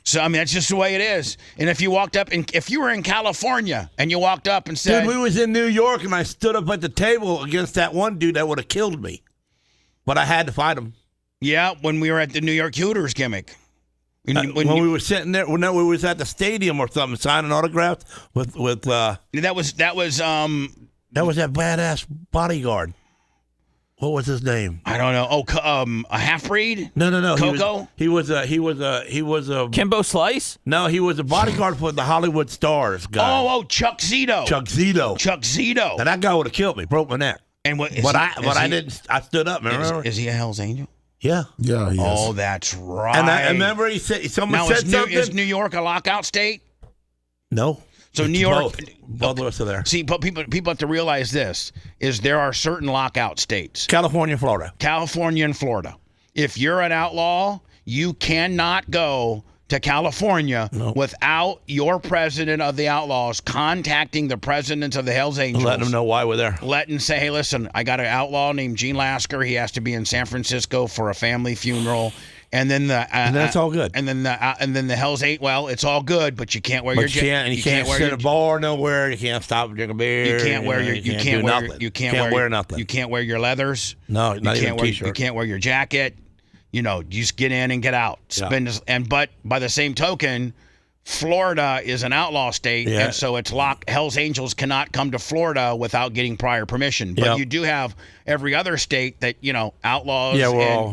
So, I mean, that's just the way it is. And if you walked up, and if you were in California and you walked up and said... Dude, we was in New York, and I stood up at the table against that one dude that would have killed me. But I had to fight him. Yeah, when we were at the New York Hooters gimmick. When we were sitting there, we was at the stadium or something, signing autographs with That was that badass bodyguard. What was his name? I don't know. Oh, a half-breed? No. Coco? He was a Kimbo Slice? No, he was a bodyguard for the Hollywood Stars guy. Oh, Chuck Zito. Chuck Zito. And that guy would have killed me, broke my neck. And I didn't. I stood up. Remember? Is he a Hell's Angel? Yeah. Yeah. He is. Oh, that's right. And I remember he said someone said something. Is New York a lockout state? No. So New York, both of us are there. See, but people have to realize this: is there are certain lockout states, California and Florida. If you're an outlaw, you cannot go to California without your president of the Outlaws contacting the presidents of the Hells Angels, letting them know why we're there. Letting them say, "Hey, listen, I got an outlaw named Gene Lasker. He has to be in San Francisco for a family funeral." And then and that's all good. And then the Hells Angels. Well, it's all good, but you can't wear you can't sit at a bar nowhere. You can't stop and drink a beer. You can't wear your. You can't wear nothing. You can't wear nothing. You can't wear your leathers. No, not even a t-shirt. You can't wear your jacket. You just get in and get out. But by the same token, Florida is an outlaw state, and so it's locked. Hells Angels cannot come to Florida without getting prior permission. But you do have every other state that outlaws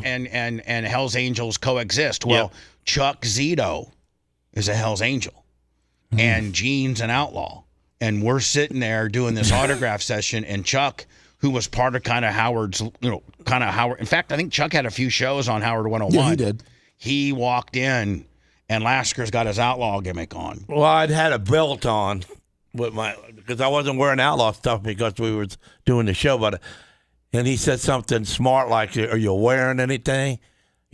and Hells Angels coexist. Well, Chuck Zito is a Hells Angel, and Gene's an outlaw, and we're sitting there doing this autograph session, and Chuck, who was part of kind of Howard's, Howard. In fact, I think Chuck had a few shows on Howard 101. Yeah, he did. He walked in. And Lasker's got his outlaw gimmick on. Well, I'd had a belt on because I wasn't wearing outlaw stuff because we were doing the show. And he said something smart like, "Are you wearing anything?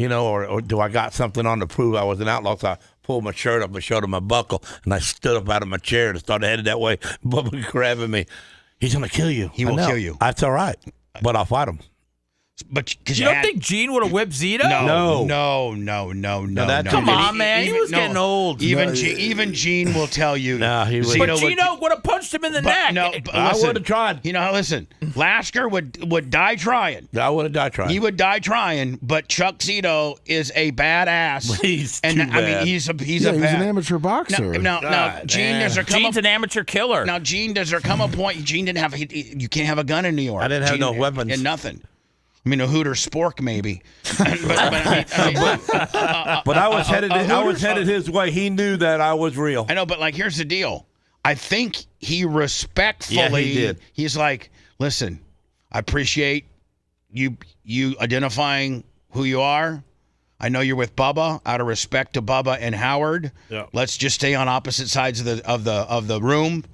Or do I got something on to prove I was an outlaw?" So I pulled my shirt up and showed him my buckle, and I stood up out of my chair and started headed that way. Bubba grabbing me. "He's gonna kill you. He will kill you." That's all right, but I'll fight him. But you don't think Gene would have whipped Zito? No. Come on, man. He was getting old. Even Gene will tell you. But Gino would have punched him in the neck. I would have tried. Listen. Lasker would die trying. I would have died trying. He would die trying, but Chuck Zito is a badass. He's and too I mean, bad. he's Yeah, an he's an amateur boxer. Now, Gene, man. does there come Gene's an amateur killer. Now, Gene, does there come a point? Gene didn't have. You can't have a gun in New York. I didn't have Gene, no weapons. and nothing. I mean, a Hooter spork maybe. But I was headed. I was headed his way. He knew that I was real. I know, but like, here's the deal. I think he respectfully. Yeah, he did. He's like, listen, I appreciate you identifying who you are. I know you're with Bubba. Out of respect to Bubba and Howard, let's just stay on opposite sides of the room,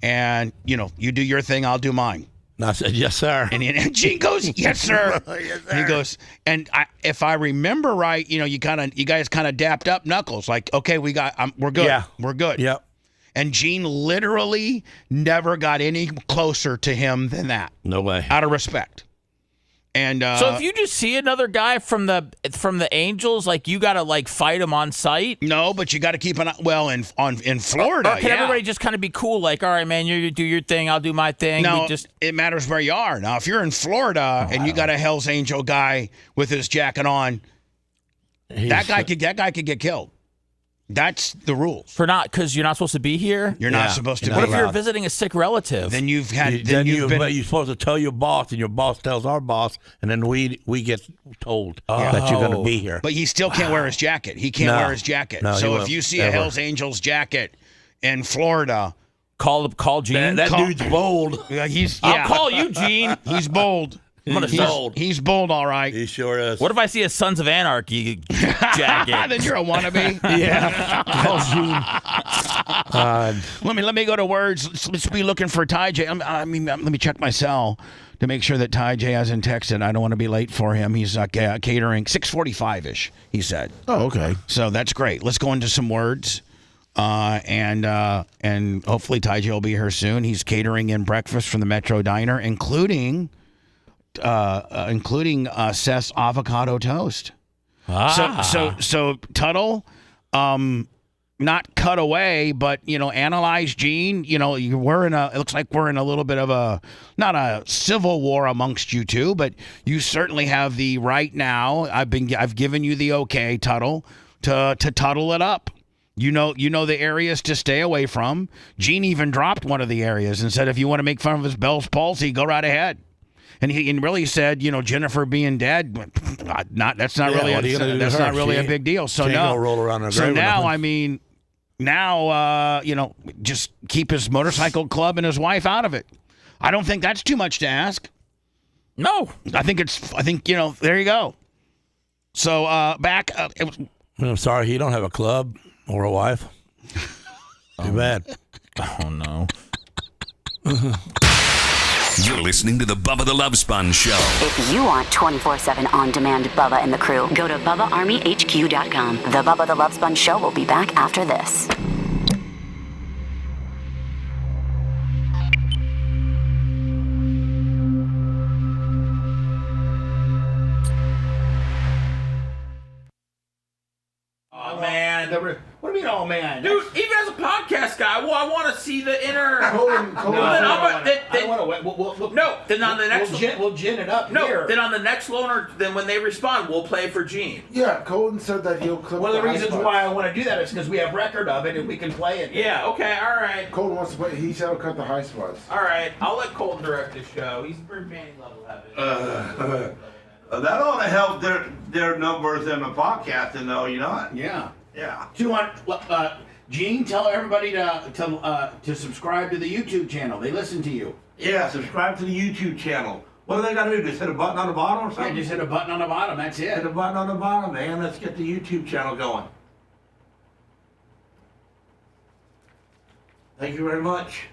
and you do your thing, I'll do mine. And I said, yes, sir. And Gene goes, yes, sir. Yes, sir. And he goes, and if I remember right, you guys kind of dapped up Knuckles, like, okay, we're good. Yeah. We're good. Yep. And Gene literally never got any closer to him than that. No way. Out of respect. And So if you just see another guy from the Angels, like you got to like fight him on sight. no, but you got to keep an eye. Well, in Florida, Or can yeah. everybody just kind of be cool? Like, all right, man, you do your thing, I'll do my thing. No, We just it matters where you are. Now, if you're in Florida and you got a Hell's Angel guy with his jacket on, that guy could get killed. That's the rules. because you're not supposed to be here. You're not supposed to. you're What be if you're allowed. visiting a sick relative? Then you've had. But you're supposed to tell your boss, and your boss tells our boss, and then we get told that you're going to be here. But he still can't wear his jacket. He can't No. wear his jacket. No, he So if won't, you see a ever. Hell's Angels jacket in Florida, Call Gene. that dude's bold. I'll call you, Gene. He's bold. He's bold, all right. He sure is. What if I see a Sons of Anarchy jacket? Then you're a wannabe. Yeah. Let me go to words. Let's be looking for Ty J. Let me check my cell to make sure that Ty J hasn't texted. I don't want to be late for him. He's catering 6:45ish. He said. Oh, okay. So that's great. Let's go into some words. And hopefully Ty J will be here soon. He's catering in breakfast from the Metro Diner, including Seth's avocado toast. So Tuttle, not cut away, but analyze Gene. It looks like we're in a little bit of not a civil war amongst you two, but you certainly have the right now. I've given you the okay, Tuttle, to tuttle it up. You know the areas to stay away from. Gene even dropped one of the areas and said, if you want to make fun of his Bell's palsy, go right ahead. And he really said, Jennifer being dead, that's not really a big deal. So She ain't no, gonna roll around in her so grave or now nothing. just keep his motorcycle club and his wife out of it. I don't think that's too much to ask. No. I think there you go. So back. I'm sorry, you don't have a club or a wife. Too bad. Oh no. You're listening to the Bubba the Love Sponge Show. If you want 24/7 on-demand Bubba and the crew, go to BubbaArmyHQ.com. The Bubba the Love Sponge Show will be back after this. Oh man. What do you mean, oh man? Dude, even as a podcast guy, I want to see the inner. Then on the next. We'll gin it up here. Then on the next loaner, then when they respond, we'll play for Gene. Yeah, Colton said that he'll clip One of the high reasons spots. why I want to do that is because we have record of it and we can play it. Yeah. Okay. All right. Colton wants to play. He said he'll cut the high spots. All right. I'll let Colton direct the show. He's pretty manning level heavy. That ought to help their numbers in the podcasting, though, Yeah. Yeah. 200. Gene, tell everybody to subscribe to the YouTube channel. They listen to you. Yeah, subscribe to the YouTube channel. What do they got to do? Just hit a button on the bottom or Yeah, something? just hit a button on the bottom. That's it. Hit a button on the bottom, man. Let's get the YouTube channel going. Thank you very much.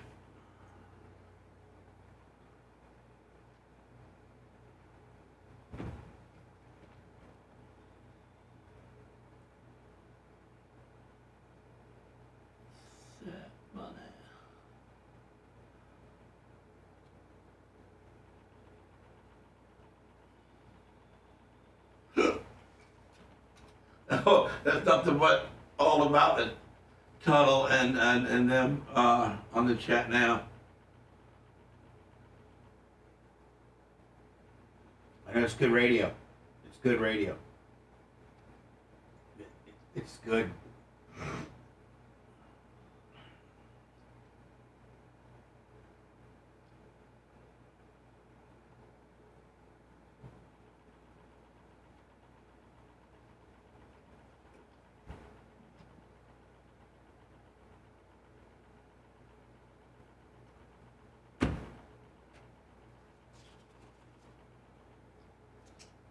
Oh, that's nothing but all about it. Tuttle and them on the chat now. And it's good radio. It's good radio. It's good.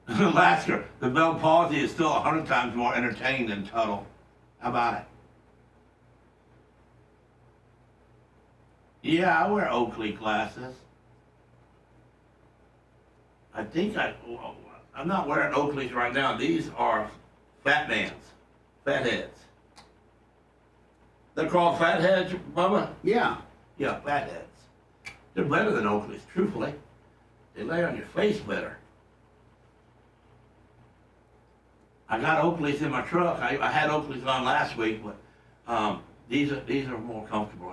Lasker, the Bell Palsy is still 100 times more entertaining than Tuttle. How about it? Yeah, I wear Oakley glasses. I'm not wearing Oakleys right now. These are fat man's, fat heads. They're called fat heads, Bubba? Yeah, fat heads. They're better than Oakleys, truthfully. They lay on your face better. I got Oakleys in my truck. I had Oakleys on last week, but these are more comfortable.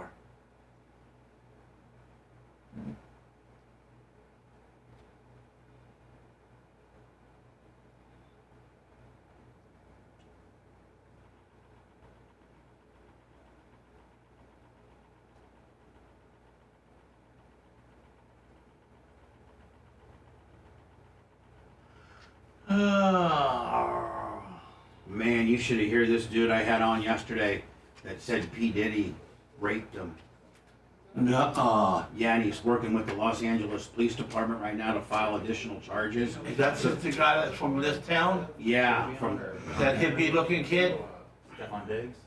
Man, you should have heard this dude I had on yesterday that said P. Diddy raped him. Nuh-uh. Yeah, and he's working with the Los Angeles Police Department right now to file additional charges. Is that the guy that's from this town? Yeah, from that hippie-looking kid? Stefan Diggs?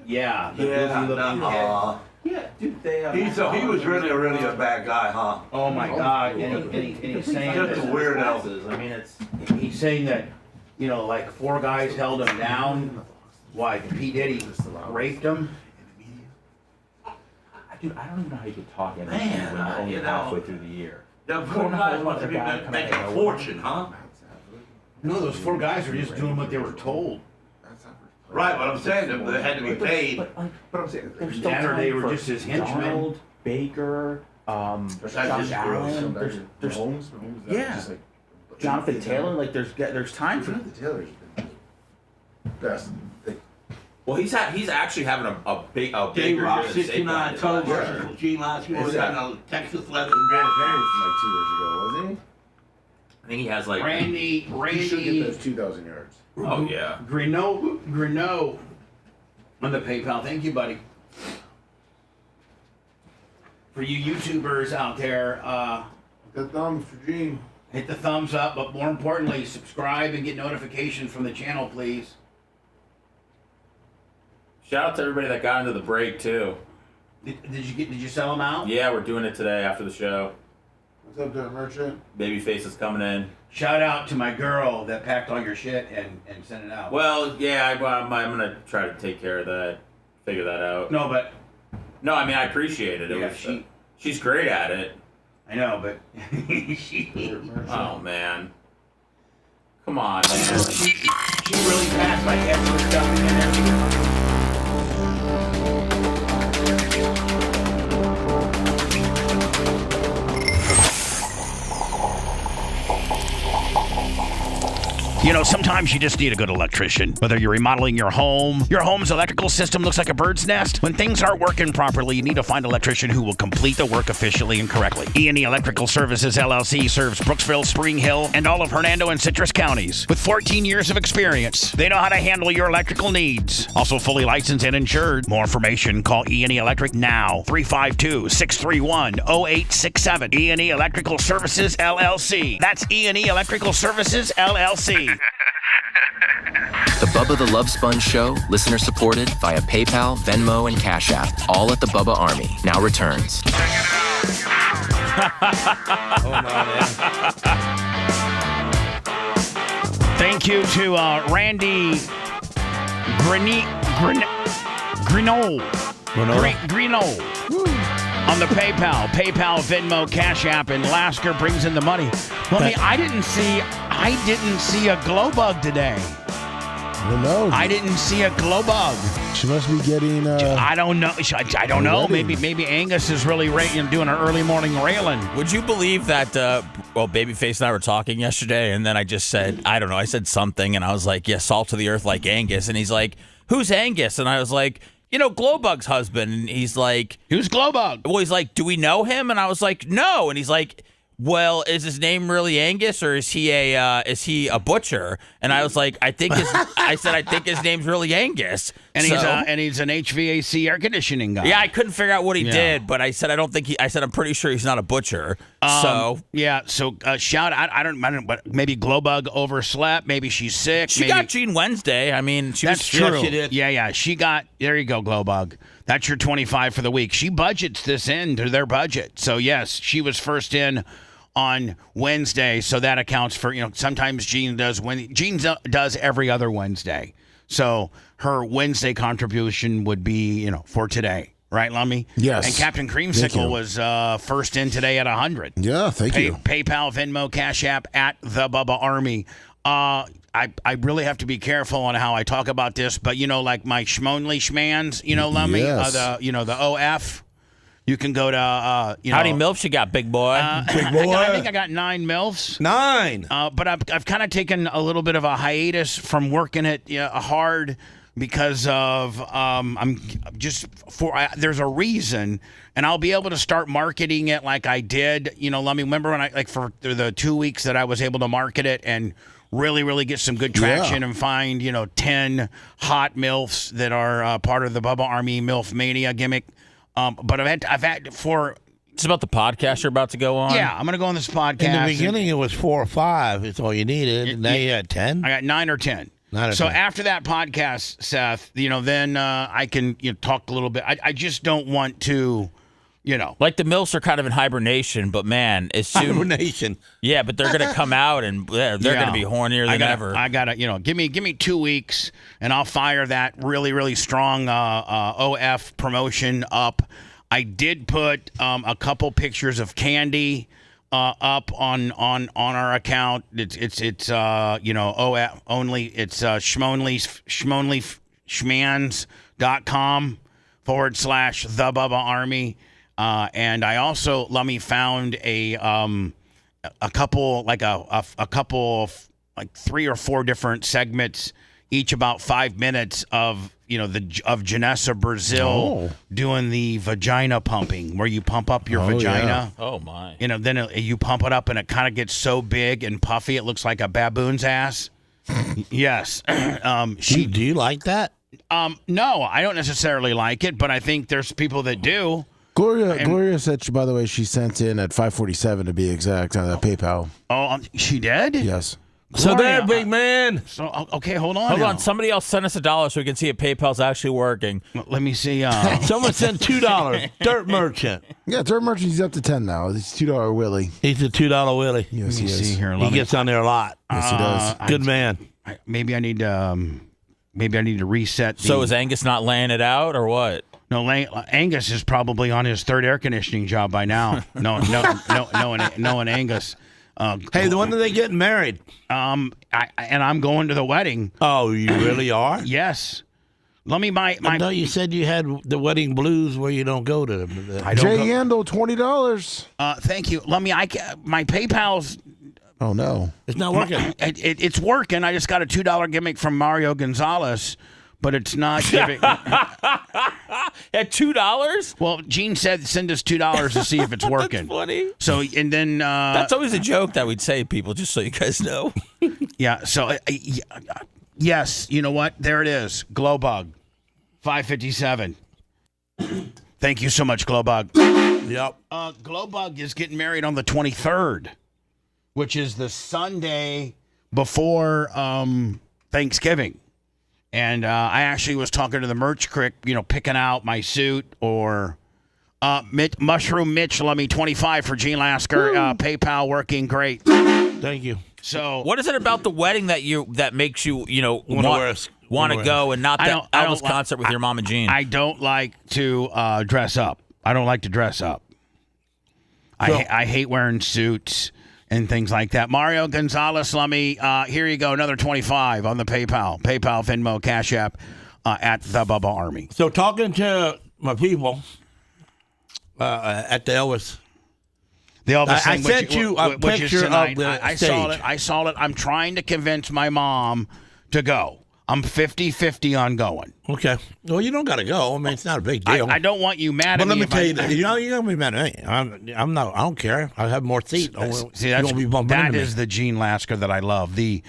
Yeah, the hippie-looking kid. Yeah, dude, He was really a bad guy, huh? Oh my God! And he's saying just a weirdo. I mean, it's he's saying that, you know, like 4 guys held him down. Why? P. Diddy raped him. dude, I don't even know how you could talk in Man, when you're only you know, halfway through the year. The 4 guys must have been making a fortune, huh? No, those 4 guys were just doing what they were told. Right, but I'm saying that they had to be paid. But I'm saying, there's That or they were just his henchmen. Donald, Baker, Josh Allen, there's yeah, Jonathan Taylor. Like there's time for Taylor's best. Well, he's actually having a bigger J-Rock year than 69 Saquon tons did. versus G last year. Was that a Texas leather Brad grab? Perry from like 2 years ago, wasn't he? I think he has like Randy. He should get those 2,000 yards. Oh yeah. Greeno on the PayPal. Thank you, buddy. For you YouTubers out there, The thumbs for Gene. hit the thumbs up, but more importantly, subscribe and get notifications from the channel, please. Shout out to everybody that got into the break too. Did you sell them out? Yeah, we're doing it today after the show. What's up there, merchant? Babyface is coming in. Shout out to my girl that packed all your shit and sent it out. Well, yeah, I'm gonna try to take care of that, figure that out. No, but No, I mean I appreciate it. Yeah, She's great at it. I know, but Oh man, come on, man. she really passed like extra stuff in there. You know, sometimes you just need a good electrician. Whether you're remodeling your home's electrical system looks like a bird's nest. When things aren't working properly, you need to find an electrician who will complete the work efficiently and correctly. E&E Electrical Services LLC serves Brooksville, Spring Hill, and all of Hernando and Citrus counties. With 14 years of experience, they know how to handle your electrical needs. Also fully licensed and insured. More information, call E&E Electric now. 352-631-0867. E&E Electrical Services LLC. That's E&E Electrical Services LLC. The Bubba the Love Sponge Show, listener supported via PayPal, Venmo, and Cash App. All at the Bubba Army. Now returns. Thank you to Randy Greeno on the PayPal, Venmo, Cash App, and Lasker brings in the money. Well, I didn't see a glow bug today. Well, no, I didn't see a glow bug. She must be getting. I don't know. I don't know. Maybe Angus is really doing an early morning railing. Would you believe that Babyface and I were talking yesterday, and then I just said, I don't know, I said something, and I was like, yeah, salt to the earth like Angus. And he's like, who's Angus? And I was like, Glowbug's husband. And he's like, who's Glowbug? Well, he's like, do we know him? And I was like, no. And he's like, well, is his name really Angus, or is he a butcher? And I was like, I think his name's really Angus. And he's an HVAC air conditioning guy. Yeah, I couldn't figure out what he did, but I said I'm pretty sure he's not a butcher. So shout out. I don't. But maybe Glowbug overslept. Maybe she's sick. She got Gene Wednesday. I mean, that's true. Yeah, she did. Yeah. She got. There you go, Glowbug. That's your 25 for the week. She budgets this into their budget. So yes, she was first in on Wednesday, so that accounts for, sometimes Gene does every other Wednesday. So her Wednesday contribution would be, for today. Right, Lummy? Yes. And Captain Creamsicle was first in today at 100. Yeah, thank you. PayPal, Venmo, Cash App at the Bubba Army. I really have to be careful on how I talk about this, but like my schmonly schmans, Lummy, yes. The OF. You can go to, How many MILFs you got, big boy? Big boy. I think I got 9 MILFs. 9. But I've kind of taken a little bit of a hiatus from working it hard because of there's a reason, and I'll be able to start marketing it like I did. Let me remember when for the 2 weeks that I was able to market it and really, really get some good traction and find 10 hot MILFs that are part of the Bubba Army MILF Mania gimmick. But I've had for. It's about the podcast you're about to go on. Yeah, I'm going to go on this podcast. In the beginning, it was 4 or 5. It's all you needed. Now you had 10. I got 9 or 10. So after that podcast, Seth, then I can talk a little bit. I just don't want to, like the MILFs are kind of in hibernation, but man, as soon hibernation. Yeah, but they're going to come out and they're going to be hornier than ever. I gotta, give me 2 weeks and I'll fire that really, really strong OF promotion up. I did put a couple pictures of candy up on our account. It's OF only. It's schmonlyschmans.com /the Bubba Army. And I also, Lummy, found a couple like 3 or 4 different segments, each about 5 minutes of Janessa Brazil doing the vagina pumping, where you pump up your vagina. Yeah. Oh my! Then you pump it up and it kind of gets so big and puffy it looks like a baboon's ass. Yes. Do you like that? No, I don't necessarily like it, but I think there's people that do. Gloria said, by the way, she sent in at 5:47 to be exact on PayPal. Oh, she did? Yes. So there, big man. So okay, hold on. Hold on. Somebody else sent us $1 so we can see if PayPal's actually working. Let me see. Someone sent $2. Dirt Merchant. Yeah, Dirt Merchant. He's up to 10 now. He's $2 Willie. He's a $2 Willie. Yes, he is. See here. He gets on there a lot. Yes, he does. Good man. Maybe I need to reset. So is Angus not laying it out or what? No, Angus is probably on his 3rd air conditioning job by now. No, and Angus. Hey, when are they getting married? I'm going to the wedding. Oh, you really are? Yes. Let me my. I know you said you had the wedding blues where you don't go to them. Jay Yandel, $20. Thank you. Let me. My PayPal's. Oh no, it's not working. It's working. I just got a $2 gimmick from Mario Gonzalez, but it's not giving. At $2? Well, Gene said send us $2 to see if it's working. That's funny. So and then that's always a joke that we'd say, people, just so you guys know. Yeah. So yes, you know what? There it is. Glowbug, 557. Thank you so much, Glowbug. Yep. Glowbug is getting married on the 23rd, which is the Sunday before Thanksgiving. And I actually was talking to the merch crick, picking out my suit or Mushroom Mitch, let me 25 for Gene Lasker. PayPal working great. Thank you. So what is it about the wedding that makes you want to go and not that Elvis concert with your mom and Gene? I don't like to dress up. I don't like to dress up. I hate wearing suits and things like that. Mario Gonzalez, let me, here you go, another 25 on the PayPal, Venmo, Cash App at the Bubba Army. So talking to my people at the Elvis. The Elvis I thing, sent you a which is picture tonight. of the I stage. saw it. I saw it. I'm trying to convince my mom to go. I'm 50-50 on going. Okay. Well, you don't got to go. I mean, it's not a big deal. I don't want you mad at But me. let me tell you, you're going to be mad at me. I'm not. I don't care. I have more seats. See, you won't be bumping that into is me. the Gene Lasker that I love. The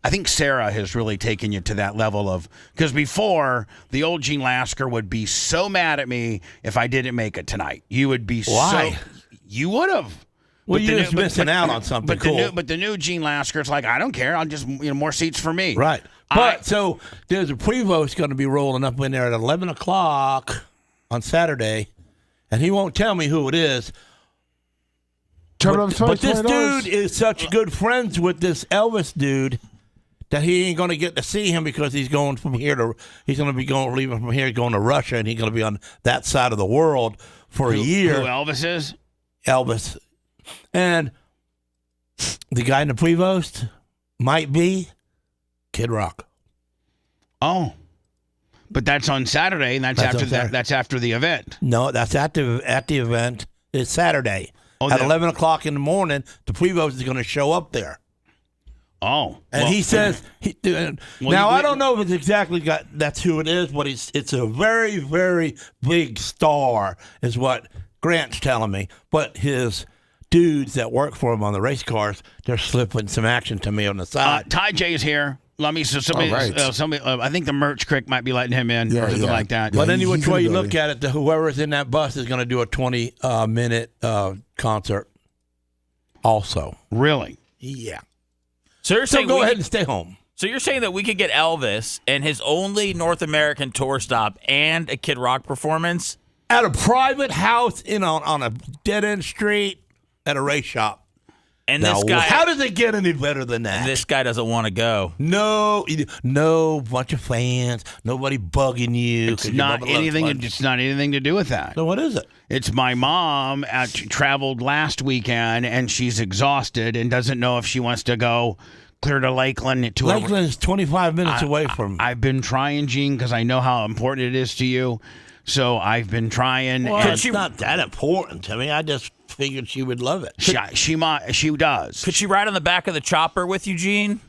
I think Sarah has really taken you to that level of, because before the old Gene Lasker would be so mad at me if I didn't make it tonight. You would be Why? You would have. Well, you're just missing out on something cool. But the new Gene Lasker, it's like, I don't care. I'll just, more seats for me. Right. But so there's a Prevost going to be rolling up in there at 11 o'clock on Saturday, and he won't tell me who it is. But this dude is such good friends with this Elvis dude that he ain't going to get to see him because he's going from here to, he's going to be leaving from here, going to Russia, and he's going to be on that side of the world for a year. Who Elvis is? Elvis. And the guy in the Prevost might be Kid Rock. Oh. But that's on Saturday, and that's after that. That's after the event. No, that's at the event. It's Saturday. At 11 o'clock in the morning, the Prevost is going to show up there. Oh. And he says, now I don't know if it's exactly that's who it is, but it's a very, very big star is what Grant's telling me. But his dudes that work for him on the race cars, they're slipping some action to me on the side. Ty J is here. Let me. So somebody. I think the merch crick might be letting him in or something like that. But any which way you look at it, whoever's in that bus is going to do a 20-minute concert. Also, really? Yeah. So you're saying go ahead and stay home. So you're saying that we could get Elvis and his only North American tour stop and a Kid Rock performance at a private house on a dead end street at a race shop. And now, this guy, how does it get any better than that? This guy doesn't want to go. No bunch of fans, nobody bugging you. It's not anything. It's not anything to do with that. So what is it? It's my mom traveled last weekend, and she's exhausted and doesn't know if she wants to go clear to Lakeland. Lakeland is 25 minutes away from. I've been trying, Gene, because I know how important it is to you. So I've been trying. Well, it's not that important to me. I just figured she would love it. She does. Could she ride on the back of the chopper with you, Gene?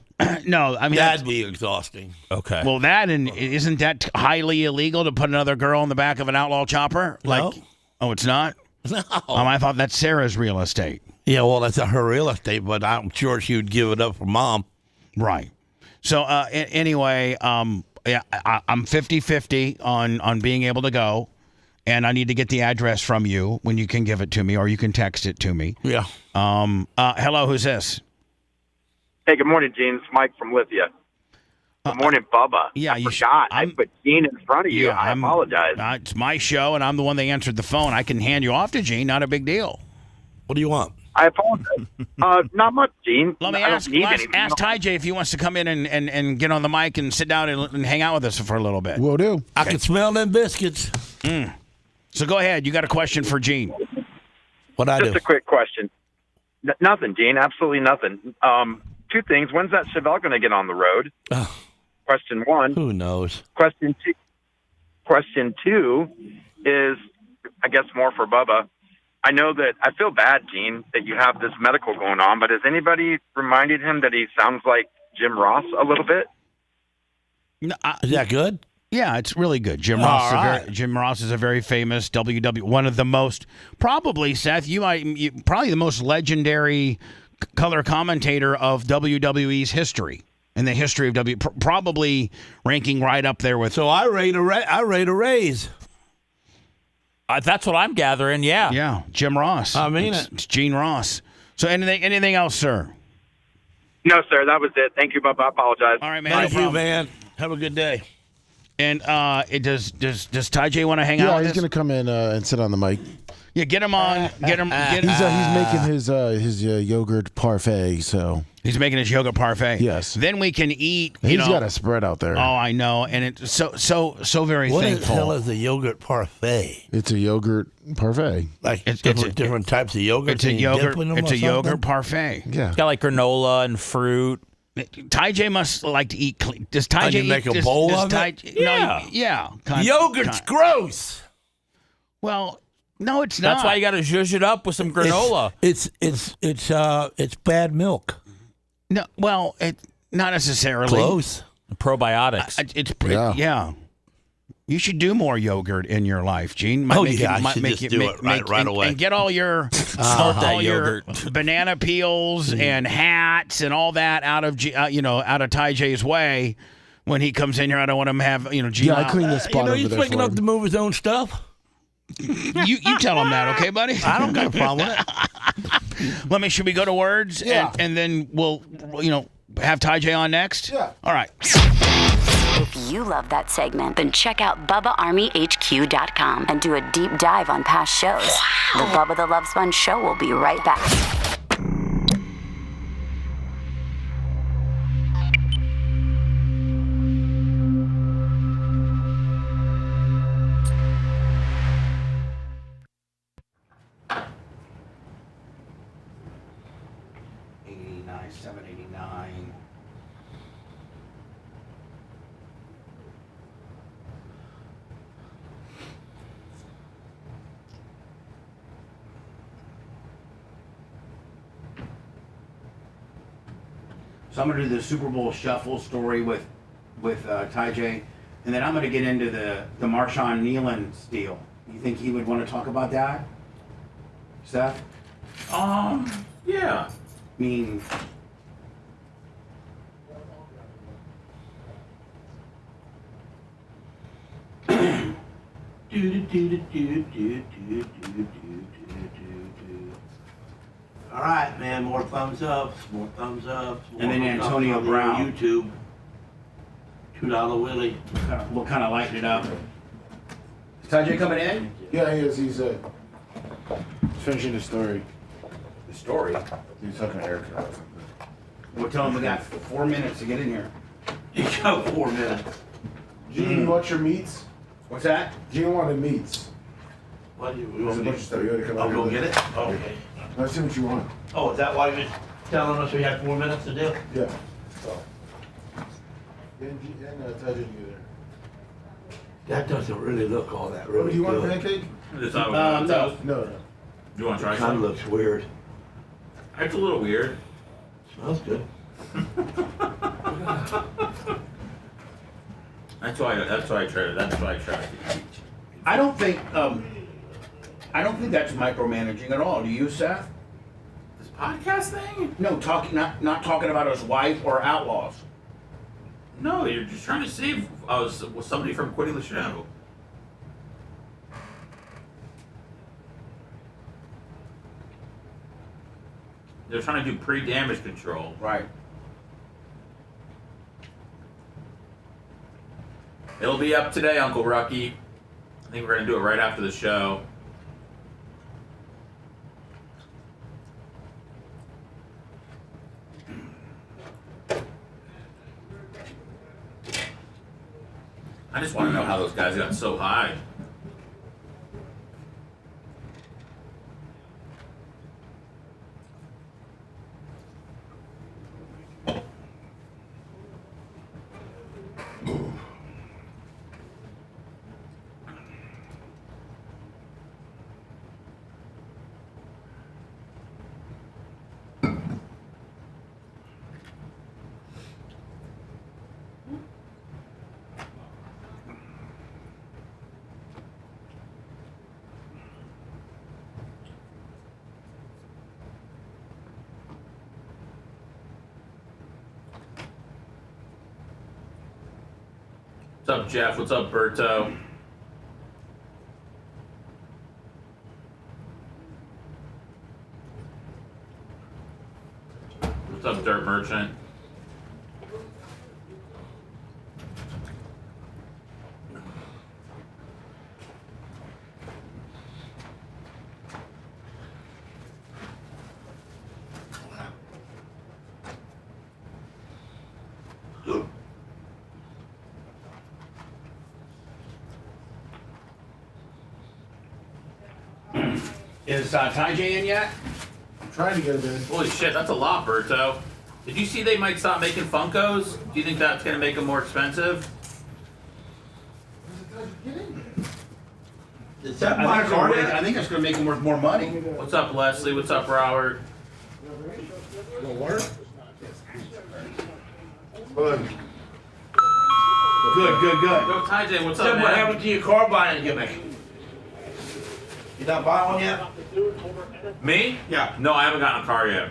No, I mean that'd be exhausting. Okay. Well, isn't that highly illegal to put another girl in the back of an outlaw chopper? No. Oh, it's not. No. I thought that's Sarah's real estate. Yeah, well, that's her real estate, but I'm sure she would give it up for Mom. Right. So anyway, I'm 50-50 on being able to go. And I need to get the address from you when you can give it to me, or you can text it to me. Yeah. Hello, who's this? Hey, good morning, Gene. It's Mike from Lithia. Good morning, Bubba. Yeah, I forgot. I put Gene in front of you. Yeah, I apologize. It's my show, and I'm the one that answered the phone. I can hand you off to Gene. Not a big deal. What do you want? I apologize. Not much, Gene. Let me I ask don't need anything. Ty J if he wants to come in and get on the mic and sit down and hang out with us for a little bit. Will do. I can smell them biscuits. So go ahead. You got a question for Gene. What I do? Just a quick question. Nothing, Gene. Absolutely nothing. Two things. When's that Chevelle going to get on the road? Question one. Who knows? Question two is, I guess, more for Bubba. I know that I feel bad, Gene, that you have this medical going on, but has anybody reminded him that he sounds like Jim Ross a little bit? No, is that good? Yeah, it's really good. Jim Ross is a very famous one of the most, probably, Seth, probably the most legendary color commentator of WWE's history. In the history of probably ranking right up there with. So I rate a raise. That's what I'm gathering. Yeah. Yeah, Jim Ross. I mean it's Gene Ross. So anything else, sir? No, sir. That was it. Thank you, Bubba. I apologize. All right, man. Thank you, man. Have a good day. And does Ty J want to hang out? Yeah, he's going to come in and sit on the mic. Yeah, get him on. He's making his yogurt parfait. So he's making his yogurt parfait. Yes. Then we can eat. He's got a spread out there. Oh, I know, and it's so very What thankful. the hell is a yogurt parfait? It's a yogurt parfait. Like different types of yogurt. It's a yogurt parfait. Yeah. It's got like granola and fruit. Ty J must like to eat clean. Does Ty J make a bowl of it? Yeah. Yogurt's gross. Well, No, it's not. That's why you got to zhuzh it up with some granola. It's bad milk. No, well, not necessarily. Close. Probiotics. Yeah. You should do more yogurt in your life, Gene. I should just do it right away. And get all your your banana peels and hats and all that out of Ty J's way when he comes in here. I don't want him to have Gene. I clean the spot over he's there waking for up him. to move his own stuff. You tell him that, okay, buddy? I don't got a problem with it. Should we go to words? Yeah. And then we'll have Ty J on next? Yeah. All right. If you love that segment, then check out BubbaArmyHQ.com and do a deep dive on past shows. The Bubba the Love Sponge Show will be right back. $789. So I'm going to do the Super Bowl Shuffle story with Ty J, and then I'm going to get into the Marshawn Kneeland steal. You think he would want to talk about that, Seth? Yeah. I mean, All right, man. More thumbs ups. More thumbs ups. And then Antonio Brown. YouTube. $2 Willie. We'll kind of lighten it up. Is Ty J coming in? Yeah, he is. He's finishing the story. The story? He's talking to Eric about something. We'll tell him we got 4 minutes to get in here. You got 4 minutes. Gene, you want your meats? What's that? Gene wanted meats. What do you There's a want? bunch of stuff. You gotta come I'll over go here. get it. Okay. Let's see what you want. Oh, is that why you was telling us we had 4 minutes to do? Yeah. So. And Ty J together. That doesn't really look all that Oh, really do you want a good. pancake? No. No. You want to try Kind some? of looks weird. It's a little weird. Smells good. That's why I try to eat. I don't think that's micromanaging at all. Do you, Seth? This podcast thing? No, not talking about his wife or outlaws. No, you're just trying to save somebody from quitting the show. They're trying to do pre-damage control. Right. It'll be up today, Uncle Rucky. I think we're going to do it right after the show. I just want to know how those guys got so high. What's up, Jeff? What's up, Berto? What's up, Dirt Merchant? Is Ty J in yet? I'm trying to get him in. Holy shit, that's a lot, Berto. Did you see they might stop making Funkos? Do you think that's going to make them more expensive? Is that my car? I think it's going to make him worth more money. What's up, Leslie? What's up, Robert? Good. Yo, Ty J, what's up, man? What happened to your car buying gimmick? You not buying one yet? Me? Yeah. No, I haven't gotten a car yet.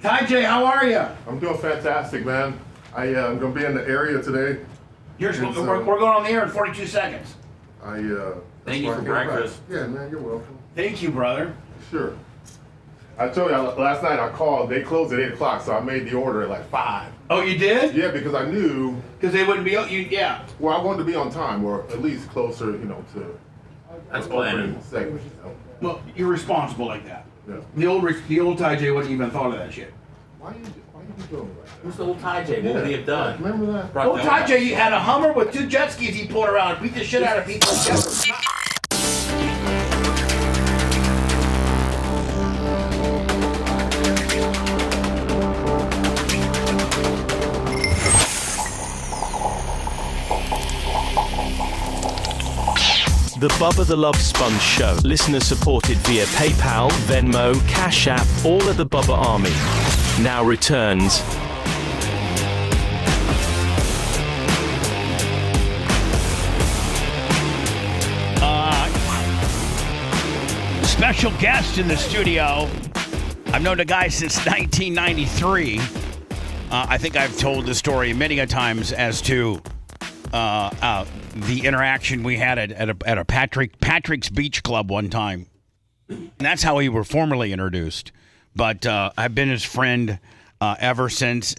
Ty J, how are you? I'm doing fantastic, man. I'm going to be in the area today. We're going on the air in 42 seconds. Thank you for breakfast. Yeah, man, you're welcome. Thank you, brother. Sure. I told you last night I called. They closed at 8 o'clock, so I made the order at like 5. Oh, you did? Yeah, because I knew. Because they wouldn't be. Yeah. Well, I wanted to be on time, or at least closer, to. That's planning. Segment, Well, you're responsible like that. Yeah. The old Ty J wouldn't even thought of that shit. Why you doing like that? Who's the old Ty J? What would he have done? Remember that? Old Ty J, you had a Hummer with 2 jet skis he pulled around and beat the shit out of people. The Bubba the Love Sponge Show. Listener supported via PayPal, Venmo, Cash App, all of the Bubba Army. Now returns. Special guest in the studio. I've known the guy since 1993. I think I've told the story many a times as to the interaction we had at a Patrick's Beach Club one time. And that's how we were formally introduced. But I've been his friend ever since,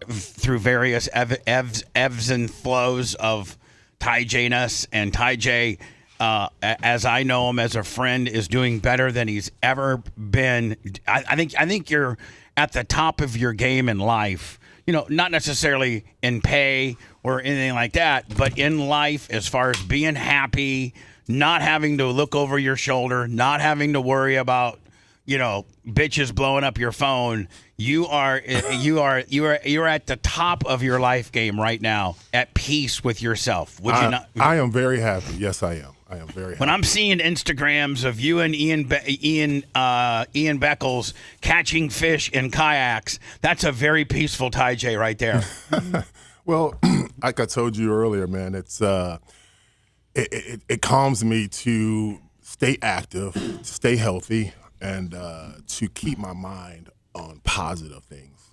through various ebbs and flows of Ty J-ness. And Ty J, as I know him as a friend, is doing better than he's ever been. I think you're at the top of your game in life. Not necessarily in pay or anything like that, but in life, as far as being happy, not having to look over your shoulder, not having to worry about, bitches blowing up your phone. You are at the top of your life game right now, at peace with yourself. Would you not? I am very happy. Yes, I am. I am very happy. When I'm seeing Instagrams of you and Ian Beckles catching fish in kayaks, that's a very peaceful Ty J right there. Well, like I told you earlier, man, it's it calms me to stay active, stay healthy, and to keep my mind on positive things.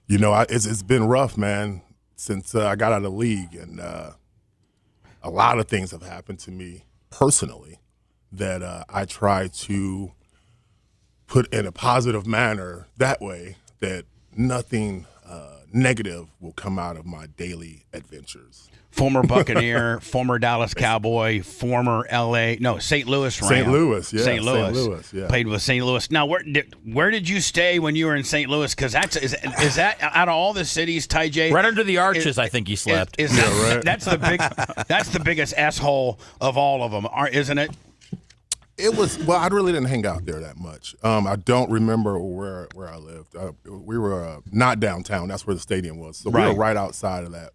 It's been rough, man, since I got out of the league, and a lot of things have happened to me personally that I try to put in a positive manner that way that nothing negative will come out of my daily adventures. Former Buccaneer, former Dallas Cowboy, former St. Louis Ram. St. Louis, yeah. St. Louis. St. Louis, yeah. Played with St. Louis. Now, where did you stay when you were in St. Louis? Because is that out of all the cities, Ty J? Right under the arches, I think he slept. Right. That's the biggest asshole of all of them, isn't it? It was. Well, I really didn't hang out there that much. I don't remember where I lived. We were not downtown. That's where the stadium was. So we were right outside of that.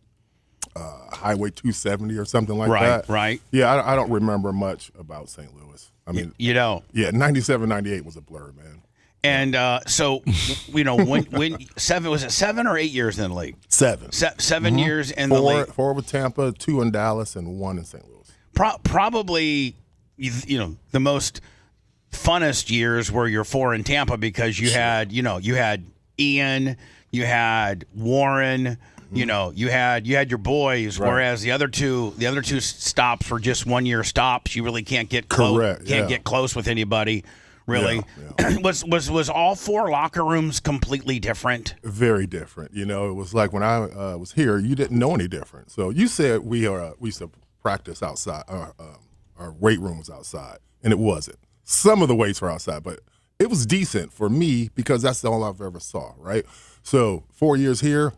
Highway 270 or something like that. Right. Yeah, I don't remember much about St. Louis. I mean, you don't. Yeah, 97, 98 was a blur, man. And so, when 7 or 8 years in the league? 7. 7 years in the league. 4 with Tampa, 2 in Dallas, and 1 in St. Louis. Probably, the most funnest years were your 4 in Tampa because you had Ian, you had Warren. You had your boys, right. Whereas the other two stops were just 1 year stops. You really can't get close. Correct. Get close with anybody. Really, yeah. was all 4 locker rooms completely different? Very different. It was like when I was here, you didn't know any different. So you said we used to practice outside. Our weight room was outside, and it wasn't. Some of the weights were outside, but it was decent for me because that's all I've ever saw. Right. So 4 years here.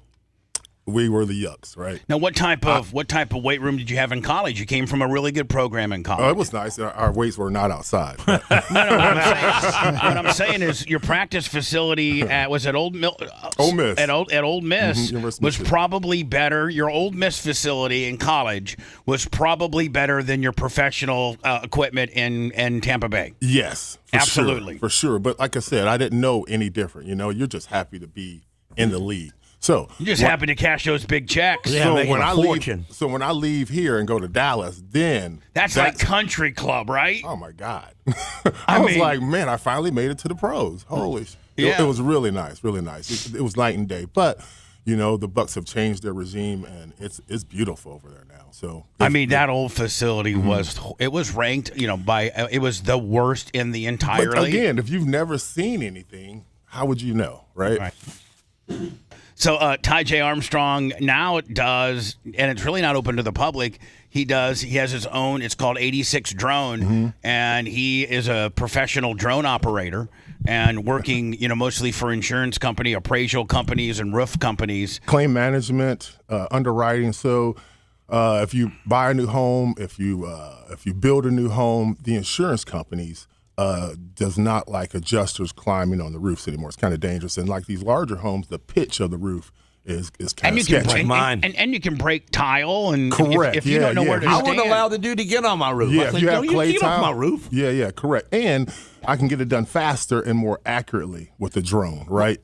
we were the yucks, right? Now, what type of weight room did you have in college? You came from a really good program in college. Oh, it was nice. Our weights were not outside. No, what I'm saying is your practice facility was at Ole Miss. At Ole Miss was probably better. Your Ole Miss facility in college was probably better than your professional equipment in Tampa Bay. Yes, absolutely, for sure. But like I said, I didn't know any different. You know, you're just happy to be in the league. So you're just happy to cash those big checks. Yeah, so when I leave here and go to Dallas, then that's like country club, right? Oh my God! I was like, man, I finally made it to the pros. Holy! Yeah. It was really nice, really nice. It was night and day. But you know, the Bucks have changed their regime, and it's beautiful over there now. So that old facility was ranked, it was the worst in the entire league. Again, if you've never seen anything, how would you know, right? So Ty J. Armstrong now does, and it's really not open to the public. He has his own. It's called 86 Drone, and he is a professional drone operator and working, mostly for insurance company, appraisal companies, and roof companies. Claim management, underwriting. So if you buy a new home, if you build a new home, the insurance companies does not like adjusters climbing on the roofs anymore. It's kind of dangerous. And like these larger homes, the pitch of the roof is kind of sketchy. And you can break tile. And correct. If you don't know where to I stand. wouldn't allow the dude to get on my roof. Yeah, if you have clay get tile, off my roof. Yeah, correct. And I can get it done faster and more accurately with the drone, right?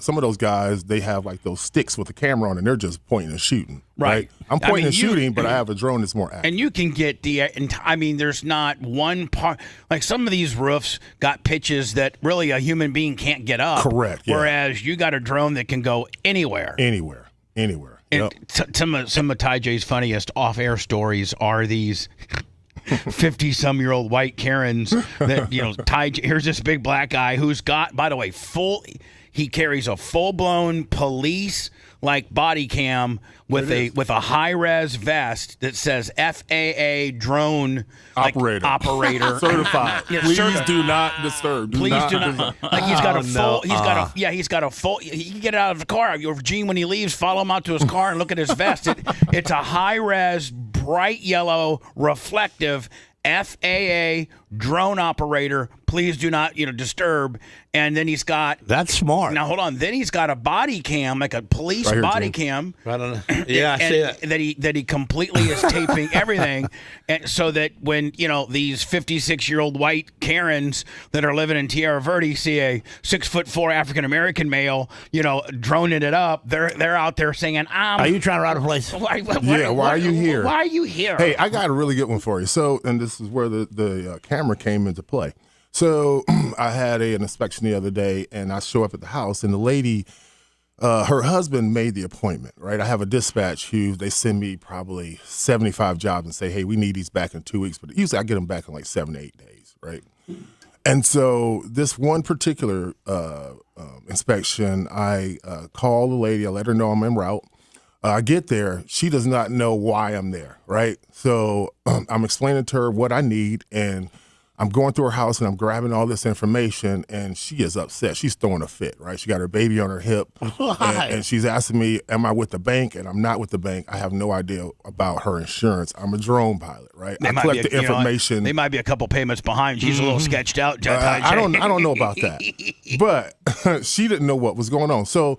Some of those guys, they have like those sticks with the camera on, and they're just pointing and shooting. Right. I'm pointing and shooting, but I have a drone that's more accurate. And you can get there's not one part. Like some of these roofs got pitches that really a human being can't get up. Correct. Yeah. Whereas you got a drone that can go anywhere. Anywhere. And some of Ty J's funniest off-air stories are these 50-some-year-old white Karens that, Ty J, here's this big black guy who's got, by the way, he carries a full-blown police body cam with a high-res vest that says FAA drone operator certified. Please do not disturb. Please do not. Like he's got a full. He can get out of the car. Gene, when he leaves, follow him out to his car and look at his vest. It's a high-res, bright yellow, reflective FAA drone operator. Please do not, disturb. And then he's got. That's smart. Now hold on. Then he's got a body cam, like a police body cam. Right on. Yeah, I see that. That he completely is taping everything, and so that when these 56-year-old white Karens that are living in Tierra Verde see a 6'4" African American male, droning it up, they're out there singing, "Are you trying to rob a place? Why are you here? Why are you here?" Hey, I got a really good one for you. So, and this is where the camera came into play. So I had an inspection the other day, and I show up at the house, and the lady, her husband made the appointment, right? I have a dispatch who they send me probably 75 jobs and say, hey, we need these back in 2 weeks. But usually I get them back in like 7 to 8 days, right? And so this one particular inspection, I call the lady, I let her know I'm en route. I get there, she does not know why I'm there, right? So I'm explaining to her what I need, and I'm going through her house and I'm grabbing all this information, and she is upset. She's throwing a fit, right? She got her baby on her hip, and she's asking me, am I with the bank? And I'm not with the bank. I have no idea about her insurance. I'm a drone pilot, right? I collect the information. They might be a couple payments behind. She's a little sketched out. I don't know about that, but she didn't know what was going on. So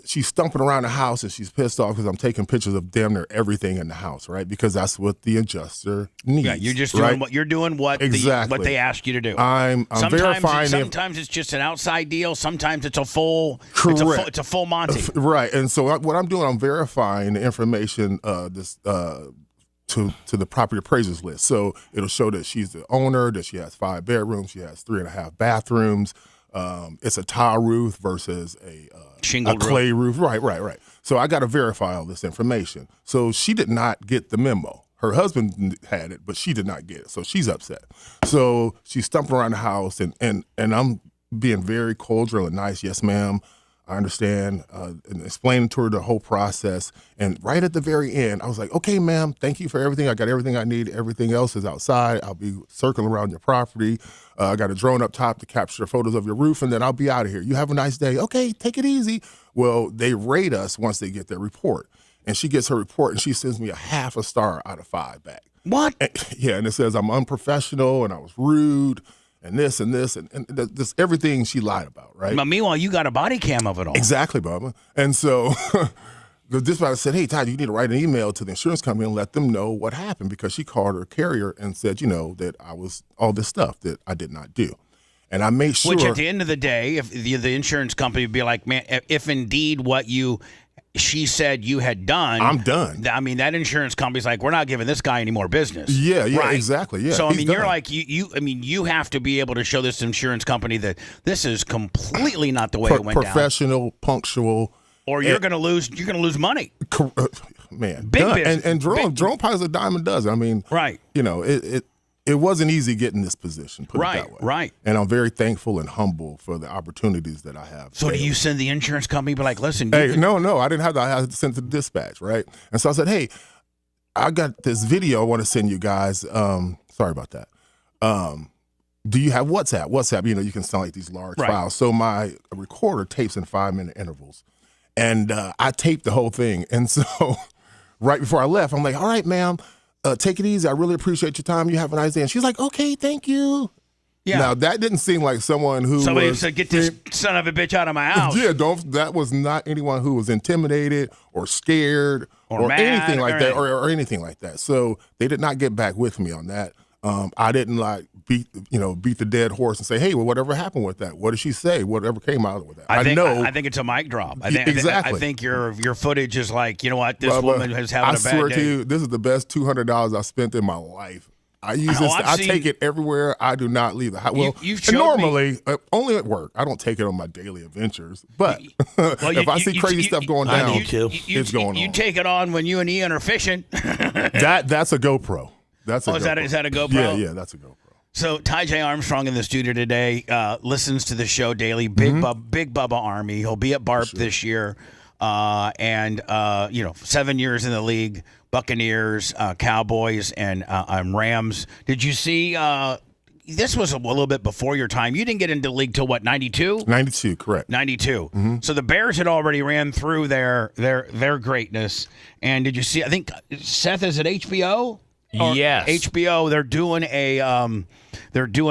she's stumping around the house, and she's pissed off because I'm taking pictures of damn near everything in the house, right? Because that's what the adjuster needs. Yeah, you're just doing what exactly what they ask you to do. I'm verifying. Sometimes it's just an outside deal. Sometimes it's a full. Correct. It's a full Monty. Right, and so what I'm doing, I'm verifying the information. To the property appraisers list. So it'll show that she's the owner, that she has 5 bedrooms, she has 3.5 bathrooms. It's a tile roof versus a clay roof. Right. So I got to verify all this information. So she did not get the memo. Her husband had it, but she did not get it. So she's upset. So she's stumping around the house, and I'm being very cordial and nice. Yes, ma'am. I understand, and explaining to her the whole process. And right at the very end, I was like, okay, ma'am, thank you for everything. I got everything I need. Everything else is outside. I'll be circling around your property. I got a drone up top to capture photos of your roof, and then I'll be out of here. You have a nice day. Okay, take it easy. Well, they rate us once they get their report. And she gets her report, and she sends me a 0.5 star out of 5 back. What? And it says I'm unprofessional, and I was rude, and this, and this everything she lied about, right? But meanwhile, you got a body cam of it all. Exactly, Bubba. And so the dispatcher said, hey, Todd, you need to write an email to the insurance company and let them know what happened, because she called her carrier and said, that I was all this stuff that I did not do. And I made sure. Which at the end of the day, if the insurance company would be like, man, if indeed what she said you had done, I'm done. I mean, that insurance company's like, we're not giving this guy any more business. Yeah, right? Exactly. Yeah. So I mean, done. you're like you have to be able to show this insurance company that this is completely not the way it went professional, punctual, or you're going to lose money. Man, big done. business. And Jerome Pies a dime a dozen. I mean, right. It wasn't easy getting this position, put it that way. Right. And I'm very thankful and humble for the opportunities that I have. So do you send the insurance company, be like, listen. No, I didn't have that. I had to send to the dispatch, right? And so I said, hey, I got this video I want to send you guys. Sorry about that. Do you have WhatsApp? WhatsApp, you can send like these large files. So my recorder tapes in 5-minute intervals. And I taped the whole thing. And so right before I left, I'm like, all right, ma'am. Take it easy. I really appreciate your time. You have a nice day. And she's like, okay, thank you. Yeah. Now, that didn't seem like somebody said, get this son of a bitch out of my house. Yeah, that was not anyone who was intimidated or scared or mad, anything like that or anything like that. So they did not get back with me on that. I didn't beat the dead horse and say, hey, well, whatever happened with that? What did she say? Whatever came out with that? I think it's a mic drop. Exactly. I think your footage is like, you know what, this woman is having a bad day. I swear to you, this is the best $200 I've spent in my life. I use this. I take it everywhere. I do not leave the house. Well, normally, only at work. I don't take it on my daily adventures. But if I see crazy stuff going down, it's going on. You take it on when you and Ian are fishing. That's a GoPro. Is that a GoPro? Yeah, that's a GoPro. So Ty J. Armstrong in the studio today listens to the show daily. Big Bubba Army. He'll be at BARP this year, and 7 years in the league. Buccaneers, Cowboys, and Rams. Did you see? This was a little bit before your time. You didn't get into the league till what? 92. 92, correct. 92. Mm-hmm. So the Bears had already ran through their greatness. And did you see? I think Seth is at HBO. Yes, HBO. They're doing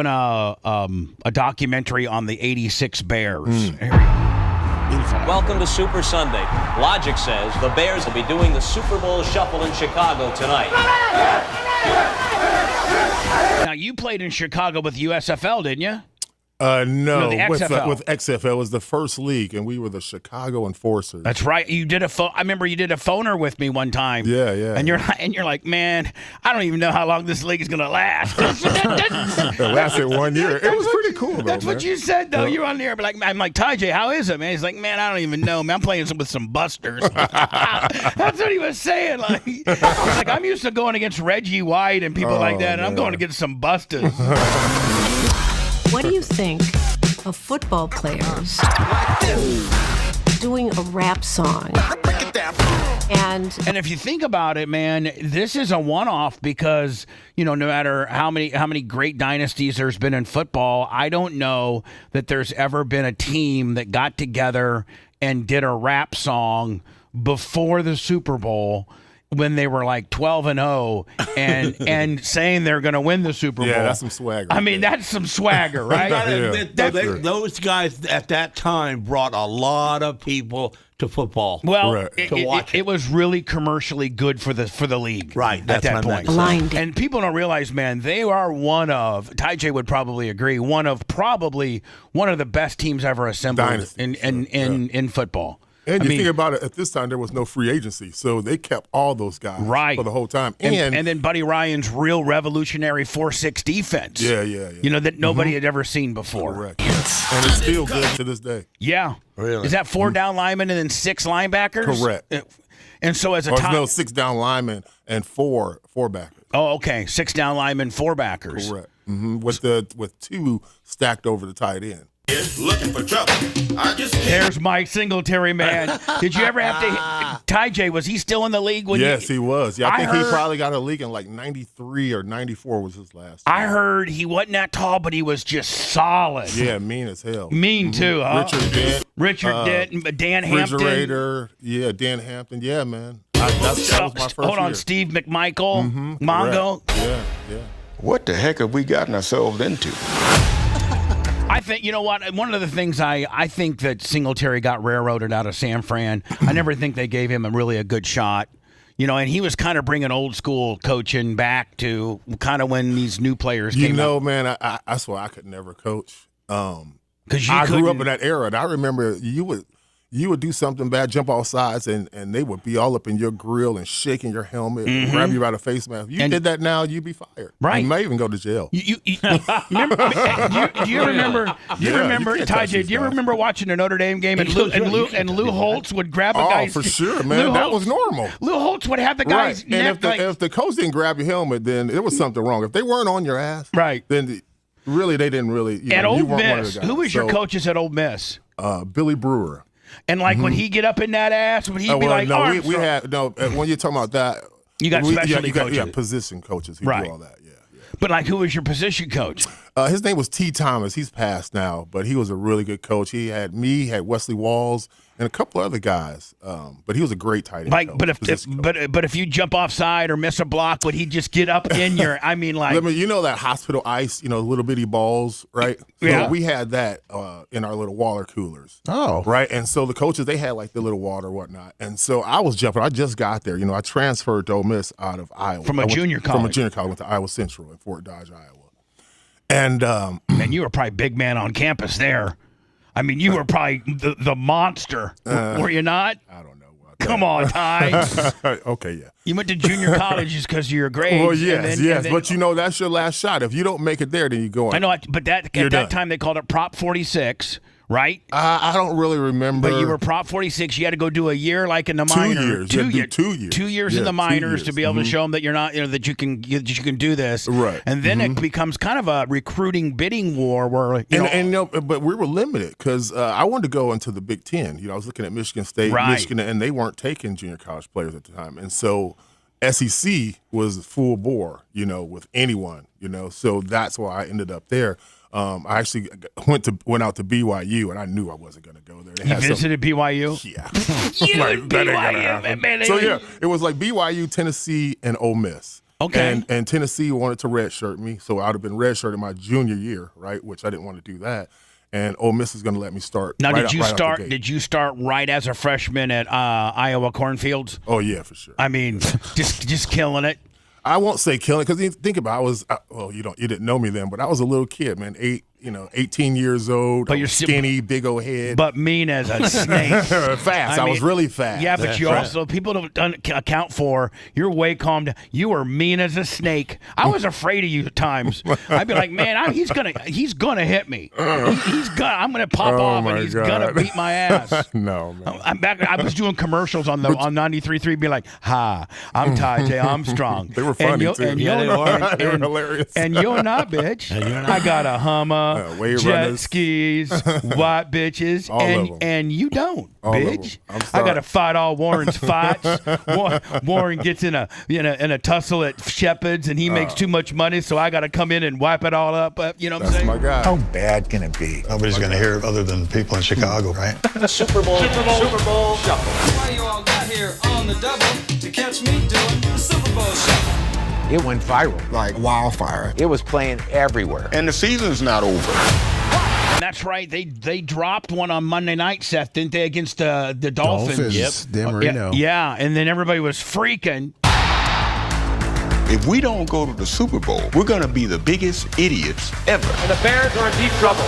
a documentary on the '86 Bears. Welcome to Super Sunday. Logic says the Bears will be doing the Super Bowl shuffle in Chicago tonight. Now, you played in Chicago with USFL, didn't you? No, the XFL. With XFL. It was the first league, and we were the Chicago Enforcers. That's right. You did I remember you did a phoner with me one time. Yeah. And you're like, man, I don't even know how long this league is going to last. It lasted 1 year. It was pretty cool, though. That's what you said, though. You were on the air, but I'm like, Ty J, how is it, man? He's like, man, I don't even know, man. I'm playing with some busters. That's what he was saying. Like, I'm used to going against Reggie White and people like that, and I'm going against some busters. What do you think of football players doing a rap song? And if you think about it, man, this is a one-off because, no matter how many great dynasties there's been in football, I don't know that there's ever been a team that got together and did a rap song before the Super Bowl when they were like 12-0 and saying they're going to win the Super Bowl. Yeah, that's some swagger. I mean, that's some swagger, right? Those guys at that time brought a lot of people to football. Well, it was really commercially good for the league, right? At that point, and people don't realize, man, they are one of. Ty J would probably agree. One of the best teams ever assembled in football. And think about it, at this time, there was no free agency, so they kept all those guys for the whole time. And then Buddy Ryan's real revolutionary 4-6 defense. Yeah. That nobody had ever seen before. Correct. And it's still good to this day. Yeah. Really? Is that 4 down linemen and then 6 linebackers? Correct. And so as a no, 6 down linemen and 4 backers. Oh, okay. 6 down linemen, 4 backers. Correct. Mm-hmm. With 2 stacked over the tight end. Looking for trouble. There's Mike Singletary, man. Did you ever have to? Ty J, was he still in the league when? Yes, he was. Yeah, I think he probably got a league in like '93 or '94 was his last time. I heard he wasn't that tall, but he was just solid. Yeah, mean as hell. Mean too, huh? Richard Dent. Richard Dan Hampton. Refrigerator. Yeah, Dan Hampton. Yeah, man. That was my first Hold on, year. Steve McMichael, Mongo. Yeah. What the heck have we gotten ourselves into? I think, you know what, one of the things I think that Singletary got railroaded out of San Fran. I never think they gave him a good shot. You know, and he was kind of bringing old school coaching back to kind of when these new players came out. Man, I swear I could never coach. Because I grew up in that era, and I remember you would do something bad, jump off sides, and they would be all up in your grill and shaking your helmet, and grab you by the face mask. If you did that now, you'd be fired. Right. You may even go to jail. Do you remember, Ty J, do you remember watching a Notre Dame game and Lou Holtz would grab a guy's... Oh, for sure, man. That was normal. Lou Holtz would have the guy's right. And if the coach didn't grab your helmet, then there was something wrong. If they weren't on your ass, then really they didn't really... At Ole Miss, who was your coaches at Ole Miss? Billy Brewer. And would he get up in that ass? Would he be like, no, we had when you're talking about that, you got specialty coaches. You got position coaches who do all that. Yeah. But who was your position coach? His name was T. Thomas. He's passed now, but he was a really good coach. He had me, had Wesley Walls, and a couple other guys. But he was a great tight end coach. But if you jump offside or miss a block, would he just get up in your? I mean, you know that hospital ice, little bitty balls, right? So we had that in our little water coolers. Oh, right. And so the coaches, they had the little water, whatnot. And so I was jumping. I just got there. I transferred to Ole Miss out of Iowa from a junior college. Went to Iowa Central in Fort Dodge, Iowa. And man, you were probably big man on campus there. I mean, you were probably the monster, were you not? I don't know. Come on, Ty. Okay, yeah. You went to junior college just because of your grades. Well, yes. But that's your last shot. If you don't make it there, then you go on. I know, but at that time they called it Prop 46. Right? I don't really remember. But you were Prop 46. You had to go do a year in the minors. 2 years. 2 years. 2 years in the minors to be able to show them that you're not, that you can do this. Right. And then it becomes kind of a recruiting bidding war where but we were limited because I wanted to go into the Big Ten. I was looking at Michigan State, Michigan, and they weren't taking junior college players at the time, and so SEC was full bore, with anyone, So that's why I ended up there. I actually went out to BYU, and I knew I wasn't going to go there. You visited BYU? Yeah. BYU, man. So, it was BYU, Tennessee, and Ole Miss. Okay. And Tennessee wanted to redshirt me, so I would have been redshirted my junior year, right, which I didn't want to do that. And Ole Miss is going to let me start. Now, Did you start right as a freshman at Iowa Cornfields? Oh, yeah, for sure. I mean, just killing it. I won't say killing because think about you didn't know me then, but I was a little kid, man, 18 years old, but you're skinny, big old head, but mean as a snake. Fast. I was really fast. Yeah, but you also people don't account for you're way calmed. You were mean as a snake. I was afraid of you at times. I'd be like, man, he's gonna hit me. I'm gonna pop off and he's gonna beat my ass. No, man. I was doing commercials on 93.3, being like, "Hi, I'm Ty J. Armstrong." They were funny too. They were hilarious. And you're not, bitch. I got a Hummer. Jet runners. Skis, white bitches, and you don't, all bitch. I got to fight all Warren's fights. Warren gets in a tussle at Shepard's, and he makes too much money, so I got to come in and wipe it all up. You know what I'm saying? My guy. How bad can it be? Nobody's going to hear it other than people in Chicago, right? Super Bowl Shuffle. Why you all got here on the double to catch me doing the Super Bowl Shuffle? It went viral like wildfire. It was playing everywhere. And the season's not over. And that's right. They dropped one on Monday night, Seth, didn't they, against the Dolphins? Yep. Dan Marino. Yeah, and then everybody was freaking. If we don't go to the Super Bowl, we're going to be the biggest idiots ever. And the Bears are in deep trouble.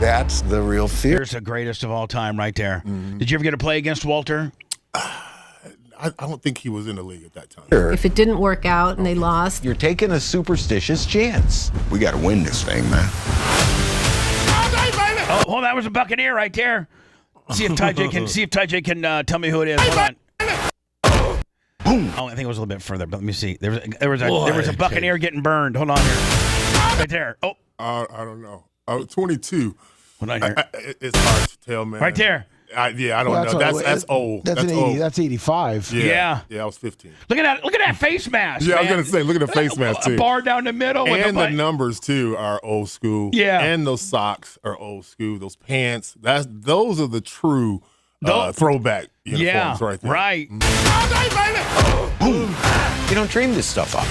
That's the real fear. There's the greatest of all time right there. Did you ever get to play against Walter? I don't think he was in the league at that time. If it didn't work out and they lost, You're taking a superstitious chance. We got to win this thing, man. Oh, that was a Buccaneer right there. See if Ty J can tell me who it is. Hold on. Boom. Oh, I think it was a little bit further, but let me see. There was a Buccaneer getting burned. Hold on here. Right there. I don't know. 22. Hold on here. It's hard to tell, man. Right there. I don't know. That's old. That's old. That's 85. Yeah. I was 15. Look at that face mask. Yeah, man. I was gonna say, look at the face mask too. A bar down the middle, and the numbers too are old school. Yeah, and those socks are old school. Those pants, those are the true throwback uniforms right there. Right. Boom. You don't dream this stuff up.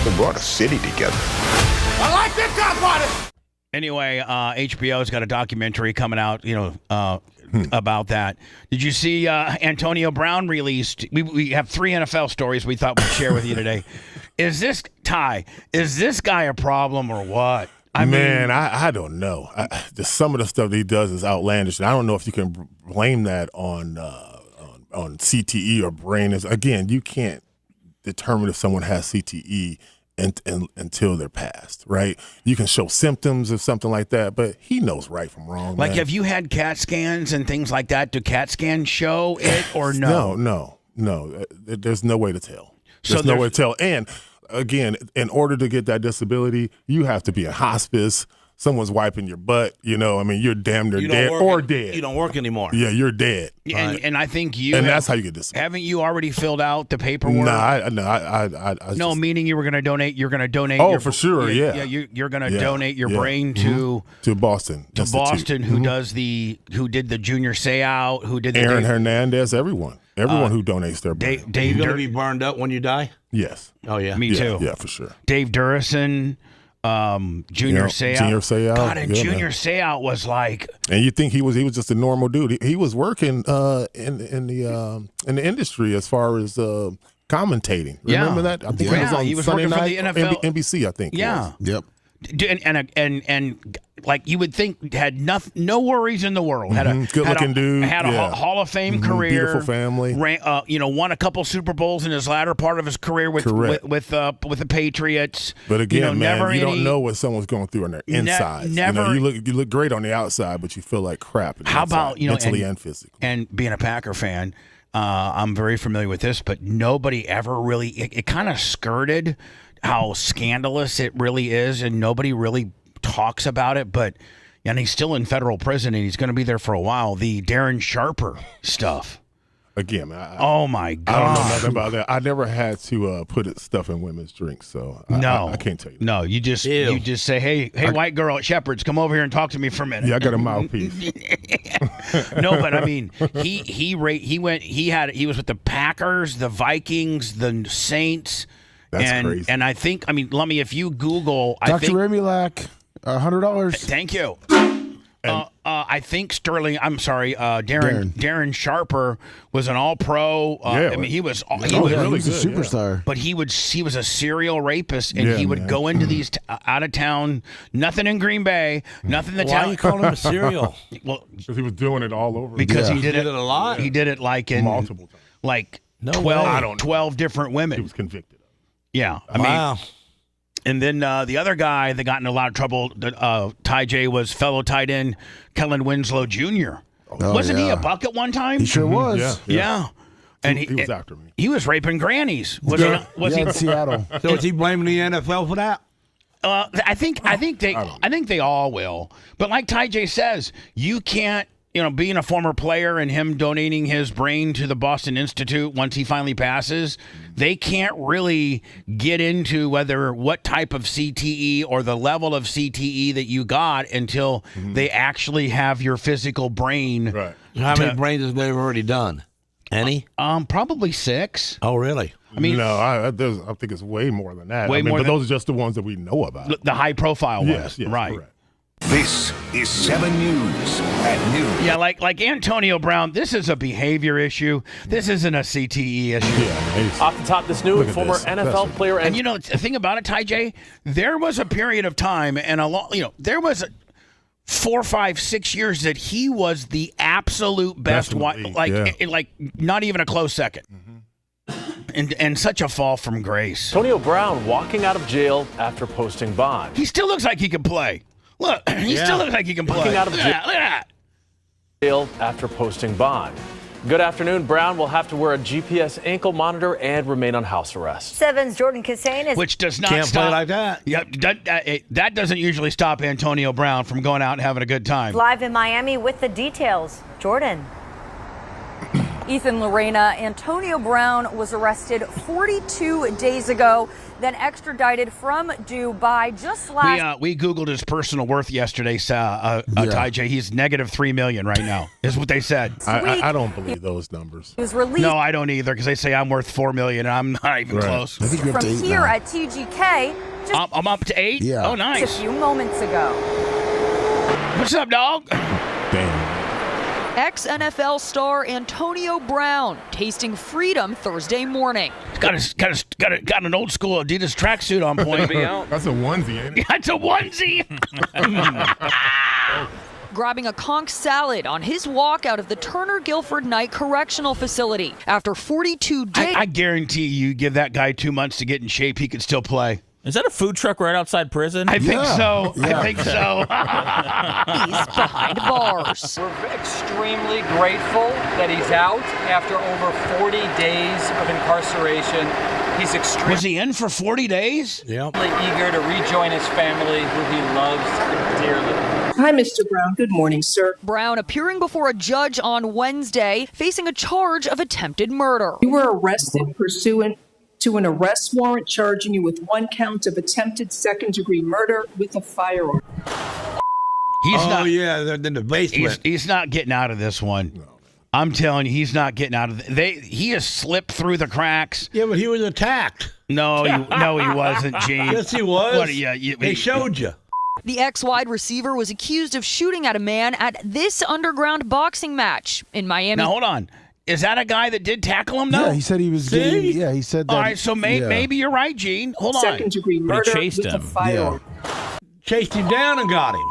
They brought a city together. I like this guy party. Anyway, HBO's got a documentary coming out, about that. Did you see Antonio Brown released? We have 3 NFL stories we thought we'd share with you today. Is this guy a problem or what? I don't know. Just some of the stuff that he does is outlandish, and I don't know if you can blame that on CTE or brain. Again, you can't determine if someone has CTE until they're past, right? You can show symptoms of something like that, but he knows right from wrong. Like, man. have you had CAT scans and things like that? Do CAT scans show it or no? No. There's no way to tell. There's no way to tell. And again, in order to get that disability, you have to be in hospice. Someone's wiping your butt. You're damn near dead or dead. You don't work anymore. Yeah, you're dead. And I think that's how you get disability. Haven't you already filled out the paperwork? No, meaning you were going to donate. You're going to donate. Oh, for sure. Yeah. You're going to donate your brain to Boston. To Boston, who did the Junior Seau, who did the Aaron Hernandez. Everyone who donates their brain. Dave, you're going to be burned up when you die. Yes. Oh yeah. Me too. Yeah, for sure. Dave Durison. Junior Seau. Junior Seau. God, and Junior Seau was like. And you think he was just a normal dude? He was working in the industry as far as commentating. Remember that? I think he was Sunday working night, for the NFL, NBC. I think. Yeah. Yep. And like you would think had no worries in the world. Had a good-looking dude. Had a Hall of Fame career. Beautiful family. Won a couple Super Bowls in his latter part of his career with the Patriots. But again, man, you don't know what someone's going through on their inside. You look great on the outside, but you feel like crap. How about mentally and physically? And being a Packer fan, I'm very familiar with this, but nobody ever really. It kind of skirted how scandalous it really is, and nobody really talks about it, and he's still in federal prison, and he's going to be there for a while. The Darren Sharper stuff. Again, oh my God! I don't know nothing about that. I never had to put stuff in women's drinks, so I can't tell you. No, you just say, hey, white girl at Shepherd's, come over here and talk to me for a minute. Yeah, I got a mouthpiece. No, but I mean, he was with the Packers, the Vikings, the Saints. That's crazy. And I think, Lummy, if you Google, Dr. Remulak, $100. Thank you. I think Darren Sharper was an All-Pro. He was really good, a superstar. But he was a serial rapist, and he would go into these out of town. Nothing in Green Bay. Nothing. Why you call him a serial? Well, because he was doing it all over. Because he did it a lot. He did it like in multiple times. Like 12 different women. He was convicted. Yeah, I mean, and then the other guy that got in a lot of trouble, Ty J, was fellow tight end Kellen Winslow Jr. Wasn't he a buck at one time? He sure was. Yeah. And he was after me. He was raping grannies. Was he in Seattle? So is he blaming the NFL for that? I think they all will. But like Ty J says, you can't. Being a former player and him donating his brain to the Boston Institute once he finally passes, they can't really get into what type of CTE or the level of CTE that you got until they actually have your physical brain. Right. How many brains have they already done? Any? Probably 6. Oh, really? I mean, no, I think it's way more than that. Those are just the ones that we know about. The high-profile ones, yes, right? Correct. This is 7 News at noon. Yeah, like Antonio Brown, this is a behavior issue. This isn't a CTE issue. Yeah, off the top, this new former NFL player. And the thing about it, Ty J, there was a period of time, and there was 4, 5, 6 years that he was the absolute best one, like not even a close second. And such a fall from grace. Antonio Brown walking out of jail after posting bond. He still looks like he can play. Look, he still looks like he can play. Walking out of look at that. Jail after posting bond. Good afternoon. Brown will have to wear a GPS ankle monitor and remain on house arrest. 7's Jordan Cassane is... Which does not Can't stop. play like that. Yep, that doesn't usually stop Antonio Brown from going out and having a good time. Live in Miami with the details. Jordan. Ethan, Lorena, Antonio Brown was arrested 42 days ago, then extradited from Dubai just last. We Googled his personal worth yesterday, Ty J. He's negative $3 million right now, is what they said. I don't believe those numbers. He was released. No, I don't either, because they say I'm worth $4 million, and I'm not even close. I think you're up to 8 From here now. at TGK. I'm up to 8? Yeah. Oh, nice. Just a few moments ago. What's up, dog? Damn. Ex-NFL star Antonio Brown tasting freedom Thursday morning. Got an old school Adidas tracksuit on point. That's a onesie, ain't it? That's a onesie. Grabbing a conch salad on his walk out of the Turner Guilford Knight Correctional Facility after 42 days. I guarantee you give that guy 2 months to get in shape, he could still play. Is that a food truck right outside prison? I think so. Yeah. I think so. He's behind bars. We're extremely grateful that he's out after over 40 days of incarceration. He's extremely Was he in for 40 days? Yeah. eager to rejoin his family, who he loves dearly. Hi, Mr. Brown. Good morning, sir. Brown appearing before a judge on Wednesday, facing a charge of attempted murder. You were arrested pursuant to an arrest warrant charging you with 1 count of attempted second-degree murder with a firearm. They're in the basement. He's not getting out of this one. No. I'm telling you, he's not getting out of he has slipped through the cracks. Yeah, but he was attacked. No, he wasn't, Gene. Yes, he was. What, they showed you. The ex-wide receiver was accused of shooting at a man at this underground boxing match in Miami. Now, hold on. Is that a guy that did tackle him, though? Yeah, he said he was getting. Yeah, he said that. All right, so maybe you're right, Gene. Hold on. Second-degree murder chased with him. a firearm. Chased him down and got him.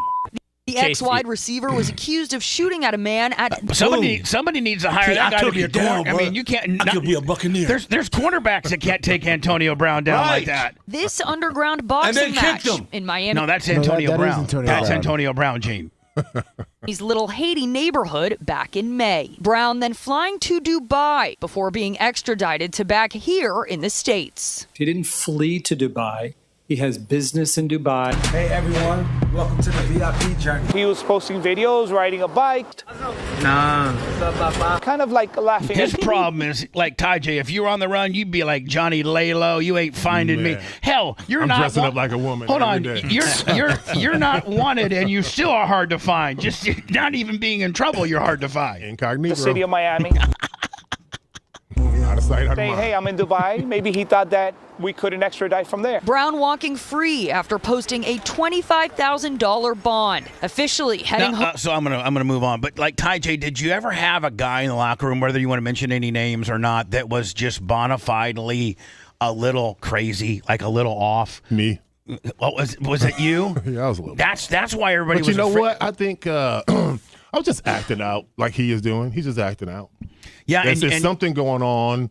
The ex-wide receiver was accused of shooting at a man at. Somebody needs to hire that guy to be a corner. I mean, you can't. I could be a Buccaneer. There's cornerbacks that can't take Antonio Brown down like that. This underground boxing match in Miami. No, that's Antonio Brown. That's Brown. Antonio Brown, Gene. His little Haiti neighborhood back in May. Brown then flying to Dubai before being extradited to back here in the States. He didn't flee to Dubai. He has business in Dubai. Hey everyone, welcome to the VIP journey. He was posting videos, riding a bike. Kind of like laughing. His problem is, like Ty J, if you were on the run, you'd be like Johnny Lalo. You ain't finding me. Hell, I'm dressing up like a woman. Hold on, every day. you're not wanted, and you still are hard to find. Just not even being in trouble, you're hard to find. Incognito. The city of Miami. Out of sight, out of Saying, mind. hey, I'm in Dubai. Maybe he thought that we couldn't extradite from there. Brown walking free after posting a $25,000 bond. Officially heading home. So I'm gonna move on. But like Ty J, did you ever have a guy in the locker room, whether you want to mention any names or not, that was just bona fidely a little crazy, like a little off? Me. Was it you? Yeah, I was a little. That's why everybody But was. you know afraid. what? I think I was just acting out like he is doing. He's just acting out. Yeah, there's something going on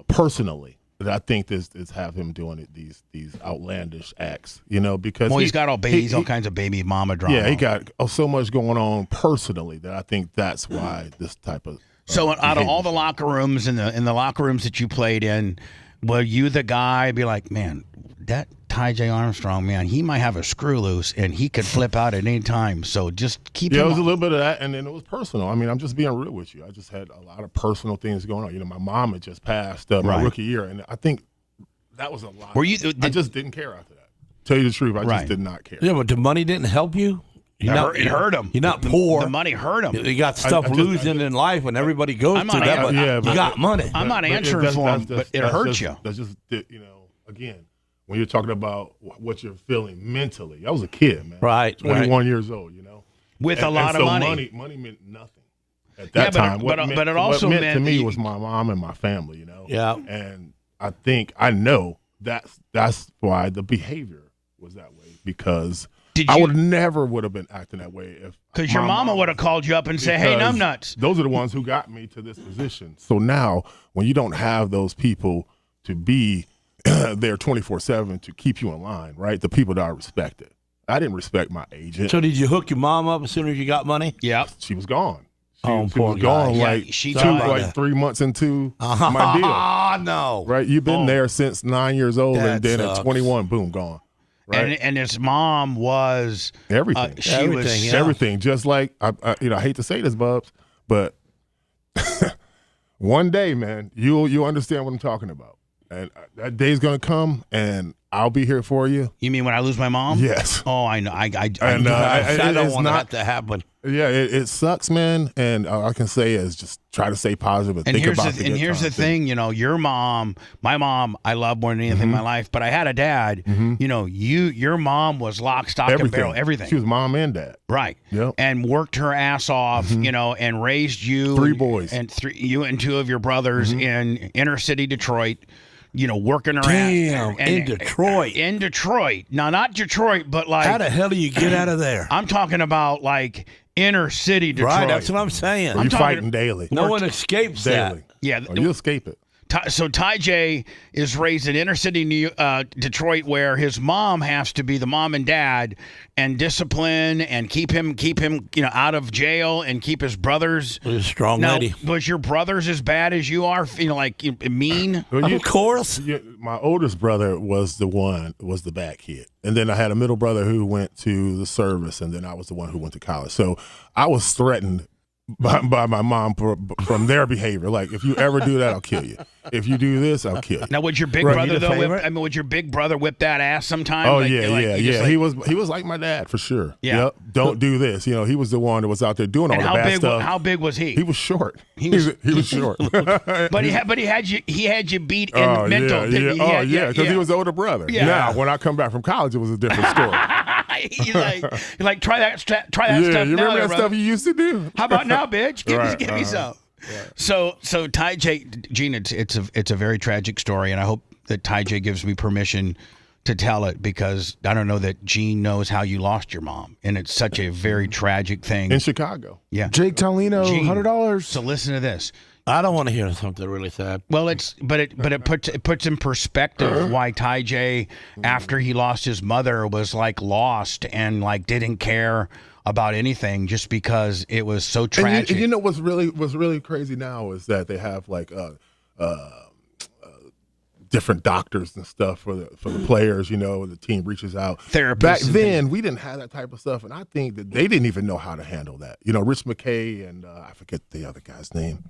personally that I think is have him doing these outlandish acts. You know, because he's got all kinds of baby mama drama. Yeah, he got so much going on personally that I think that's why this type of. So out of all the locker rooms in the locker rooms that you played in, were you the guy be like, man, that Ty J Armstrong, man, he might have a screw loose and he could flip out at any time. So just keep. Yeah, it was a little bit of that, and then it was personal. I mean, I'm just being real with you. I just had a lot of personal things going on. You know, my mom had just passed my rookie year, and I think that was a lot. Were you? I just didn't care after that. Tell you the truth, I just did not care. Yeah, but the money didn't help you. It hurt him. You're not poor. The money hurt him. You got stuff losing in life when everybody goes to that. But you got money. I'm not answering for him, but it hurts you. That's just again. When you're talking about what you're feeling mentally, I was a kid, man. Right. 21 years old, you know. With a lot of money. Money meant nothing at that time. But it also meant meant to me was my mom and my family, you know. Yeah. And I know that's why the behavior was that way, because I would have been acting that way if. Because your mama would have called you up and said, hey, numbnuts. Those are the ones who got me to this position. So now when you don't have those people to be there 24/7 to keep you in line, right? The people that I respected. I didn't respect my agent. So did you hook your mom up as soon as you got money? Yeah. She was gone. She poor was gone guy. like 3 months into my deal. Oh, no. Right? You've been there since 9 years old, and then sucks. at 21, boom, gone. Right? And his mom was everything. Everything. Just like I hate to say this, Bubs, but One day, man, you'll understand what I'm talking about. And that day's going to come, and I'll be here for you. You mean when I lose my mom? Yes. Oh, I know. I don't want that to happen. Yeah, it sucks, man. And all I can say is just try to stay positive and think about it. And here's the thing, your mom, my mom, I love more than anything in my life. But I had a dad. Your mom was lock, stock, and barrel, everything. She was mom and dad, right? Yep. And worked her ass off, and raised you, 3 boys, and you and 2 of your brothers in inner city Detroit. Working around. Damn, in Detroit. In Detroit. Now, not Detroit, but like. How the hell do you get out of there? I'm talking about like inner city Detroit. Right, that's what I'm saying. You're fighting daily. No one escapes daily. that. Yeah. You escape it. So Ty J is raised in inner city Detroit, where his mom has to be the mom and dad and discipline and keep him out of jail and keep his brothers. He's a strong lady. Was your brothers as bad as you are? Mean? Of course. My oldest brother was the bad kid, and then I had a middle brother who went to the service, and then I was the one who went to college. So I was threatened by my mom from their behavior. Like, if you ever do that, I'll kill you. If you do this, I'll kill you. Now, would your big brother would your big brother whip that ass sometime? Oh, yeah. He was like my dad for sure. Yeah. Yep. Don't do this. He was the one that was out there doing all the bad stuff. How big was he? He was short. He was short. But he had you beat in mental. Because he was the older brother. Yeah. Now, when I come back from college, it was a different story. You're like, try that stuff. You remember that brother. stuff you used to do? How about now, bitch? Give me some. Right. So Ty J, Gene, it's a very tragic story, and I hope that Ty J gives me permission to tell it, because I don't know that Gene knows how you lost your mom, and it's such a very tragic thing in Chicago. Yeah, Jake Tolino, $100. So listen to this. I don't want to hear something really sad. Well, it puts in perspective why Ty J, after he lost his mother, was like lost and like didn't care about anything, just because it was so tragic. And you know what's really crazy now is that they have like different doctors and stuff for the players. The team reaches out. Therapists. Back then, we didn't have that type of stuff, and I think that they didn't even know how to handle that. Rich McKay and I forget the other guy's name.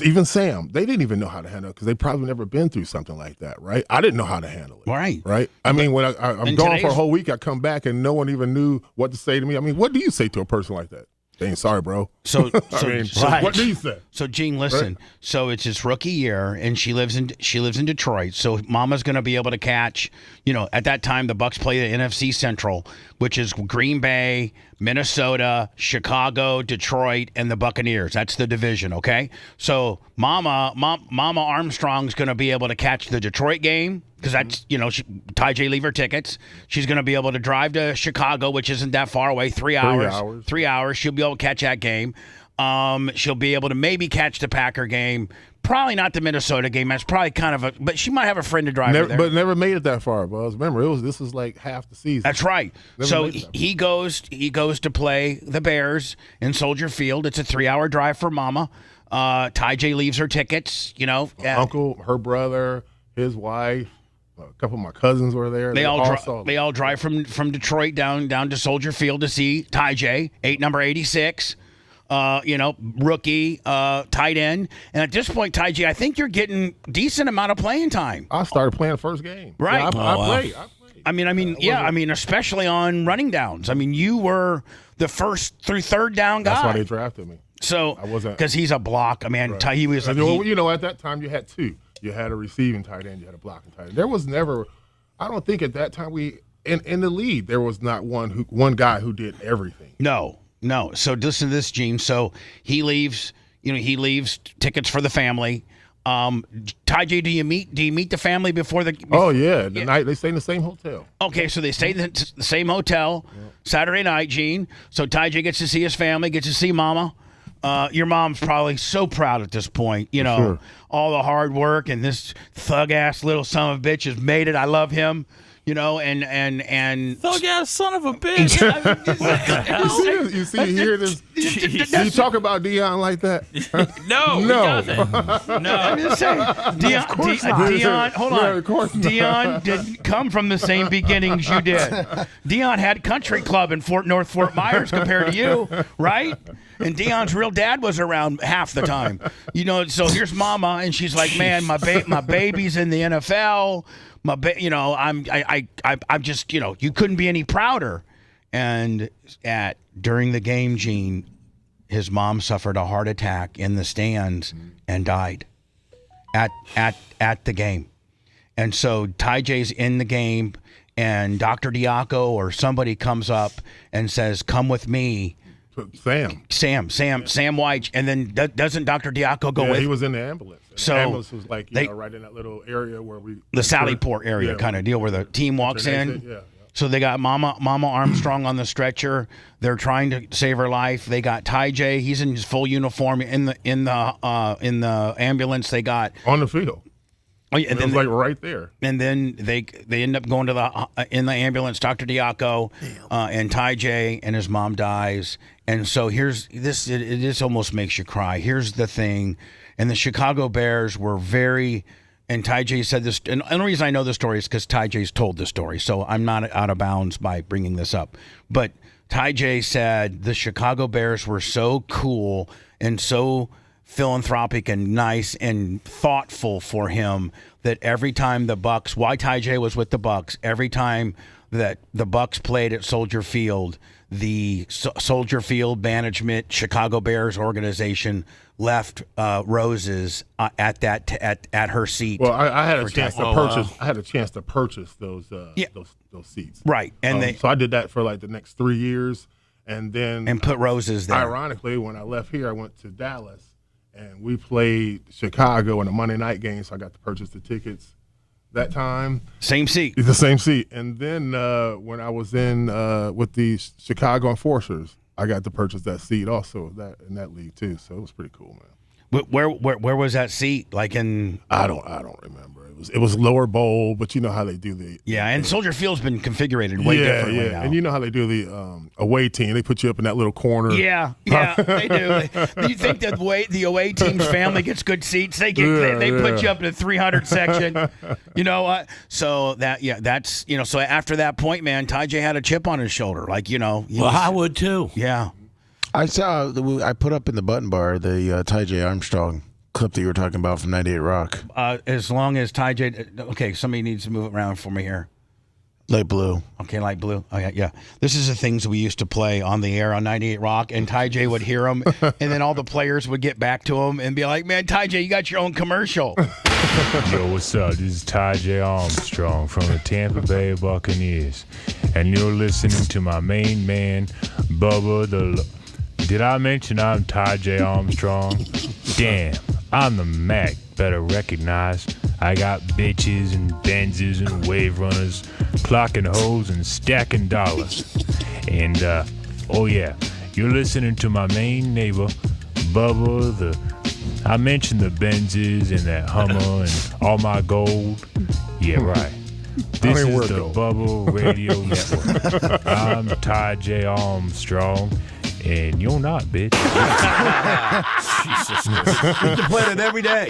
Even Sam, they didn't even know how to handle it, because they probably never been through something like that, right? I didn't know how to handle it. Right. I mean, when I'm gone for a whole week, I come back and no one even knew what to say to me. I mean, what do you say to a person like that? Dang, sorry, bro. So what do you say? So, Gene, listen. Right? So it's his rookie year, and she lives in Detroit. So Mama's going to be able to catch. At that time, the Bucs play the NFC Central, which is Green Bay, Minnesota, Chicago, Detroit, and the Buccaneers. That's the division. Okay. So Mama Armstrong's going to be able to catch the Detroit game, because that's Ty J leave her tickets. She's going to be able to drive to Chicago, which isn't that far away. 3 hours. 3 hours. She'll be able to catch that game. She'll be able to maybe catch the Packer game. Probably not the Minnesota game. That's probably kind of but she might have a friend to drive her there. But never made it that far, Buzz. Remember, this was like half the season. That's right. So he goes to play the Bears in Soldier Field. It's a 3-hour drive for Mama. Ty J leaves her tickets. Uncle, her brother, his wife. A couple of my cousins were there. They all drive from Detroit down to Soldier Field to see Ty J, number 86. Rookie, tight end. And at this point, Ty J, I think you're getting decent amount of playing time. I started playing the first game. Right. Yeah, I played. I mean, especially on running downs. I mean, you were the first through third down guy. That's why they drafted me. So, because he's a block. I mean, right. He was. At that time you had 2. You had a receiving tight end. You had a blocking tight end. There was never. I don't think at that time in the league there was not one guy who did everything. No. So listen to this, Gene. So he leaves. He leaves tickets for the family. Ty J, do you meet the family before the? Oh yeah, night they stay in the same hotel. Okay, so they stay in the same hotel Saturday night, Gene. So Ty J gets to see his family, gets to see Mama. Your mom's probably so proud at this point. All the hard work, and this thug ass little son of a bitch has made it. I love him. You know, and Thug ass son of a bitch. You hear this? You talk about Deion like that? No, he doesn't. No, I'm just saying. Deion, hold on. of course not. Deion didn't come from the same beginnings you did. Deion had country club in North Fort Myers compared to you, right? And Deion's real dad was around half the time. You know, so here's Mama, and she's like, "Man, my baby's in the NFL. I'm just, you know, you couldn't be any prouder." And during the game, Gene, his mom suffered a heart attack in the stands and died at the game. And so Ty J's in the game, and Dr. Diaco or somebody comes up and says, "Come with me." Sam White, and then doesn't Dr. Diaco go with? He was in the ambulance. So the ambulance was like right in that little area where the Sallyport area kind of deal where the team walks in. Yeah. So they got Mama Armstrong on the stretcher. They're trying to save her life. They got Ty J. He's in his full uniform in the ambulance. They got on the field. Oh yeah, and then like right there. And then they end up going to in the ambulance. Dr. Diaco and Ty J and his mom dies. And so here's this. It almost makes you cry. Here's the thing, and the Chicago Bears were very. And Ty J said this. And the only reason I know the story is because Ty J's told the story. So I'm not out of bounds by bringing this up. But Ty J said the Chicago Bears were so cool and so philanthropic and nice and thoughtful for him that every time the Bucks, why Ty J was with the Bucks, every time that the Bucks played at Soldier Field, the Soldier Field management, Chicago Bears organization left roses at her seat. Well, I had a chance to purchase. I had a chance to purchase those seats. Right, and so I did that for like the next 3 years, and put roses there. Ironically, when I left here, I went to Dallas. And we played Chicago in a Monday night game, so I got to purchase the tickets that time. Same seat. The same seat. And then when I was in with the Chicago Enforcers, I got to purchase that seat also in that league too. So it was pretty cool, man. But where was that seat? Like in I don't remember. It was lower bowl, but you know how they do the and Soldier Field's been configured way differently now. And you know how they do the away team. They put you up in that little corner. Yeah, they do. You think that the away team's family gets good seats? They put you up in the 300 section. You know what? So that's So after that point, man, Ty J had a chip on his shoulder. Like I would too. Yeah. I put up in the button bar the Ty J Armstrong clip that you were talking about from 98 Rock. As long as Ty J, okay, somebody needs to move it around for me here. Light blue. Okay, light blue. Oh yeah. This is the things we used to play on the air on 98 Rock, and Ty J would hear them, and then all the players would get back to him and be like, "Man, Ty J, you got your own commercial." Yo, what's up? This is Ty J Armstrong from the Tampa Bay Buccaneers, and you're listening to my main man, Bubba. Did I mention I'm Ty J Armstrong? Damn, I'm the Mac. Better recognize. I got bitches and Benzes and wave runners, clocking hoes and stacking dollars. And, you're listening to my main neighbor, Bubba. I mentioned the Benzes and that Hummer and all my gold. Yeah, right. This is the Bubba Radio Network. I'm Ty J Armstrong. And you're not, bitch. Jesus. We used to play it every day.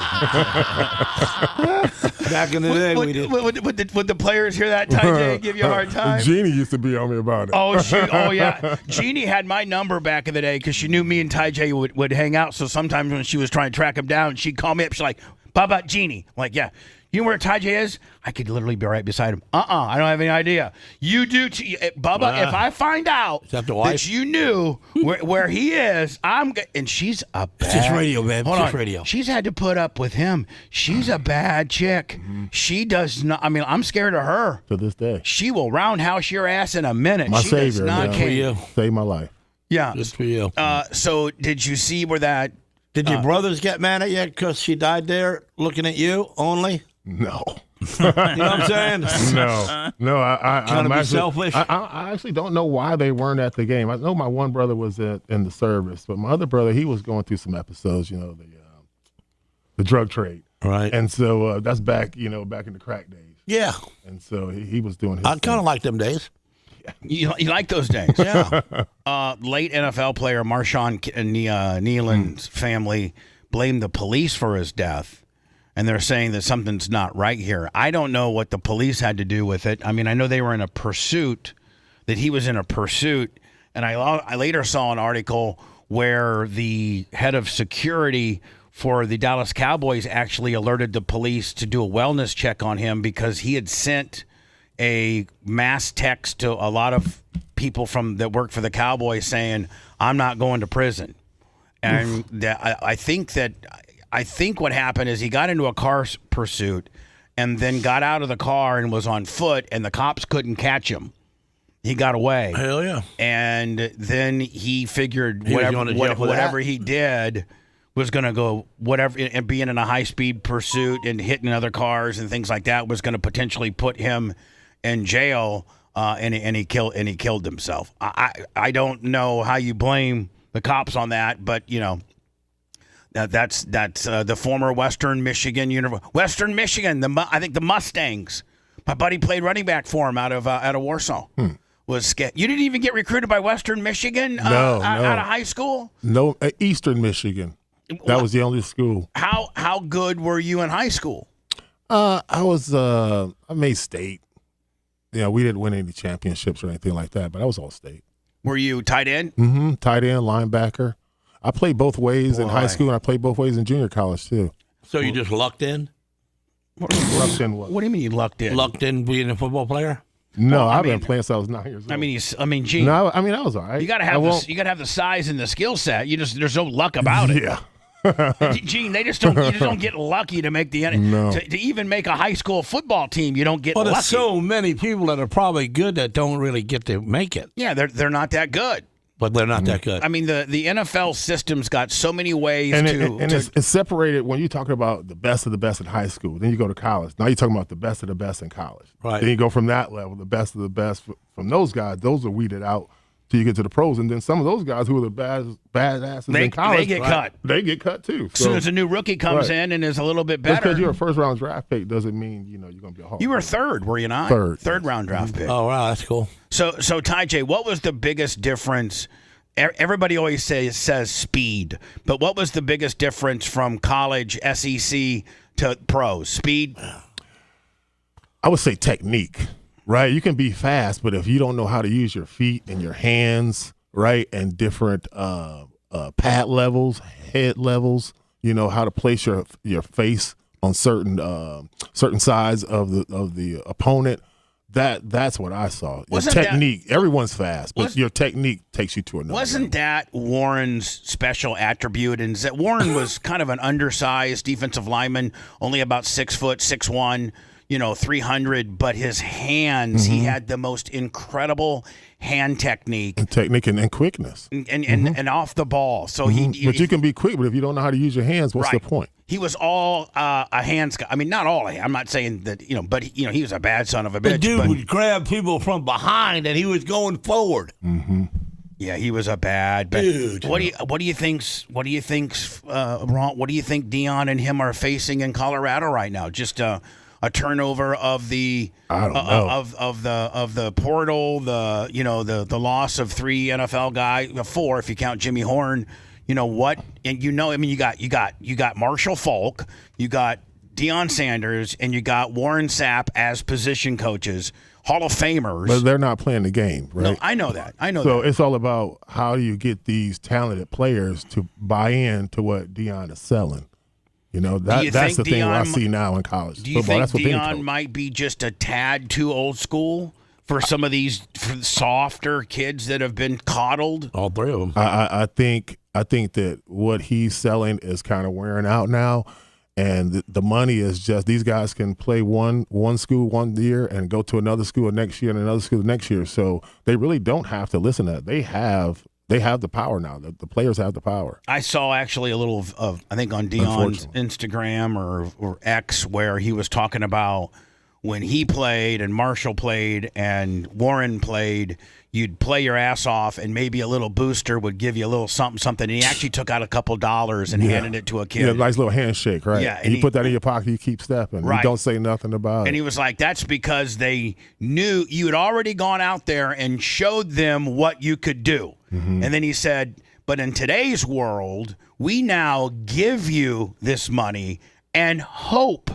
Back in the day, we did. Would the players hear that, Ty J, give you a hard time? Jeannie used to be on me about it. Oh, yeah. Jeannie had my number back in the day because she knew me and Ty J would hang out. So sometimes when she was trying to track him down, she'd call me up. She's like, Bubba, Jeannie. I'm like, yeah. You know where Ty J is? I could literally be right beside him. I don't have any idea. You do, Bubba. If I find out that you knew where he is, and she's a bad. It's just radio, man. Hold just on. Radio. She's had to put up with him. She's a bad chick. She does not. I mean, I'm scared of her to this day. She will roundhouse your ass in a minute. My she savior, does not care. Saved my life. Yeah, just for you. So did you see where that? Did your brothers get mad at you because she died there looking at you only? No. You know what I'm saying? No. I'm be actually selfish. I actually don't know why they weren't at the game. I know my one brother was in the service, but my other brother, he was going through some episodes. The drug trade, right? And so that's back in the crack days. Yeah. And so he was doing his I kind of like them days. You like those days? Yeah. Late NFL player Marshawn Kneeland's family blamed the police for his death, and they're saying that something's not right here. I don't know what the police had to do with it. I mean, I know they were in a pursuit, that he was in a pursuit, and I later saw an article where the head of security for the Dallas Cowboys actually alerted the police to do a wellness check on him because he had sent a mass text to a lot of people that work for the Cowboys saying, "I'm not going to prison." And I think what happened is he got into a car pursuit and then got out of the car and was on foot, and the cops couldn't catch him. He got away. Hell yeah! And then he figured whatever he did was going to go whatever, and being in a high-speed pursuit and hitting other cars and things like that was going to potentially put him in jail, and he killed himself. I don't know how you blame the cops on that, but you know that's the former Western Michigan I think the Mustangs. My buddy played running back for him out of Warsaw. You didn't even get recruited by Western Michigan out of high school? No, Eastern Michigan. That was the only school. How good were you in high school? I made state. We didn't win any championships or anything like that, but I was all state. Were you tight end? Mm-hmm. Tight end, linebacker. I played both ways in high school, and I played both ways in junior college too. So you just lucked in? Lucked in what? What do you mean you lucked in? Lucked in being a football player? No, I've been playing since I was 9 years old. Gene. No, I was all right. You got to have the size and the skill set. There's no luck about it. Yeah. Gene, you just don't get lucky to make to even make a high school football team. You don't get lucky. There's so many people that are probably good that don't really get to make it. Yeah, they're not that good. But they're not that good. I mean, the NFL system's got so many ways it's separated when you're talking about the best of the best in high school. Then you go to college. Now you're talking about the best of the best in college. Right. Then you go from that level, the best of the best from those guys. Those are weeded out till you get to the pros. And then some of those guys who are the badasses in college, they get cut. They get cut too. As soon as a new rookie comes in and is a little bit better. Just because you're a first-round draft pick doesn't mean you're going to be a Hall. You were third, were you not? Third-round draft pick. Oh, wow, that's cool. So Ty J, what was the biggest difference? Everybody always says speed, but what was the biggest difference from college, SEC to pros? Speed? I would say technique, right? You can be fast, but if you don't know how to use your feet and your hands, right, and different pad levels, head levels, how to place your face on certain sides of the opponent. That's what I saw. Your technique. Everyone's fast, but your technique takes you to another Wasn't that Warren's special attribute? And that Warren was kind of an undersized defensive lineman, only about 6 foot, 6'1", 300. But his hands, he had the most incredible hand technique. And technique and quickness. And off the ball. So but you can be quick, but if you don't know how to use your hands, what's the point? He was all a hands guy. I mean, not all. I'm not saying that, but he was a bad son of a bitch. The dude would grab people from behind, and he was going forward. Mm-hmm. Yeah, he was a bad dude. What do you think's wrong? What do you think Deion and him are facing in Colorado right now? Just a turnover of the of the portal, the loss of 3 NFL guys, 4 if you count Jimmy Horn. You know what? And you got Marshall Falk, you got Deion Sanders, and you got Warren Sapp as position coaches, Hall of Famers. But they're not playing the game, right? No, I know that. So it's all about how do you get these talented players to buy in to what Deion is selling. That's the thing I see now in college football. Do you think Deion might be just a tad too old school for some of these softer kids that have been coddled? All 3 of them. I think that what he's selling is kind of wearing out now, and the money is just these guys can play one school one year and go to another school next year and another school next year. So they really don't have to listen to that. They have the power now. The players have the power. I saw actually a little of I think on Deion's Instagram or X where he was talking about when he played and Marshall played and Warren played, you'd play your ass off and maybe a little booster would give you a little something. And he actually took out a couple dollars and handed it to a kid. Yeah, nice little handshake, right? Yeah. And you put that in your pocket, you keep stepping. Right. You don't say nothing about it. And he was like, that's because they knew you had already gone out there and showed them what you could do. Mm-hmm. And then he said, but in today's world, we now give you this money and hope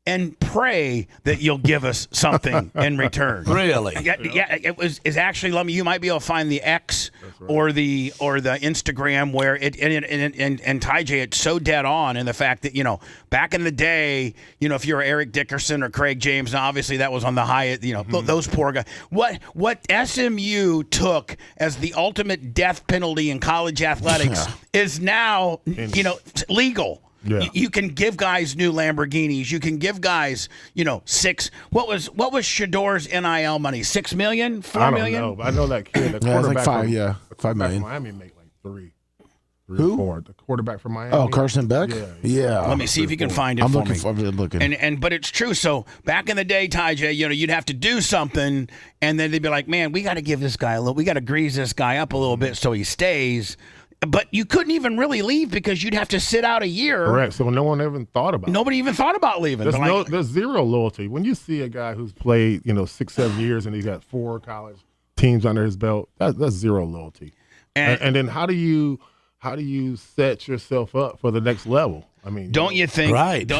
and pray that you'll give us something in return. Really? Yeah, it's actually, let me, you might be able to find the X or the Instagram where and Ty J, it's so dead on in the fact that, back in the day, if you're Eric Dickerson or Craig James, now obviously that was on the high, those poor guys. What SMU took as the ultimate death penalty in college athletics is now, legal. Yeah. You can give guys new Lamborghinis. You can give guys, six. What was Shador's NIL money? $6 million? $4 million? I don't know. But I know that kid. The Yeah, it's like quarterback $5 from million. Miami make like three Who? or four. The quarterback from Miami. Oh, Carson Beck? Yeah. Let me see if you can find it I'm for looking. me. I'm looking. But it's true. So back in the day, Ty J, you'd have to do something, and then they'd be like, "Man, we got to give this guy a little. We got to grease this guy up a little bit so he stays." But you couldn't even really leave because you'd have to sit out a year. Correct. So no one even thought about it. Nobody even thought about leaving. There's zero loyalty. When you see a guy who's played, 6-7 years and he's got 4 college teams under his belt, that's zero loyalty. And then how do you set yourself up for the next level? I mean, don't you think? Right.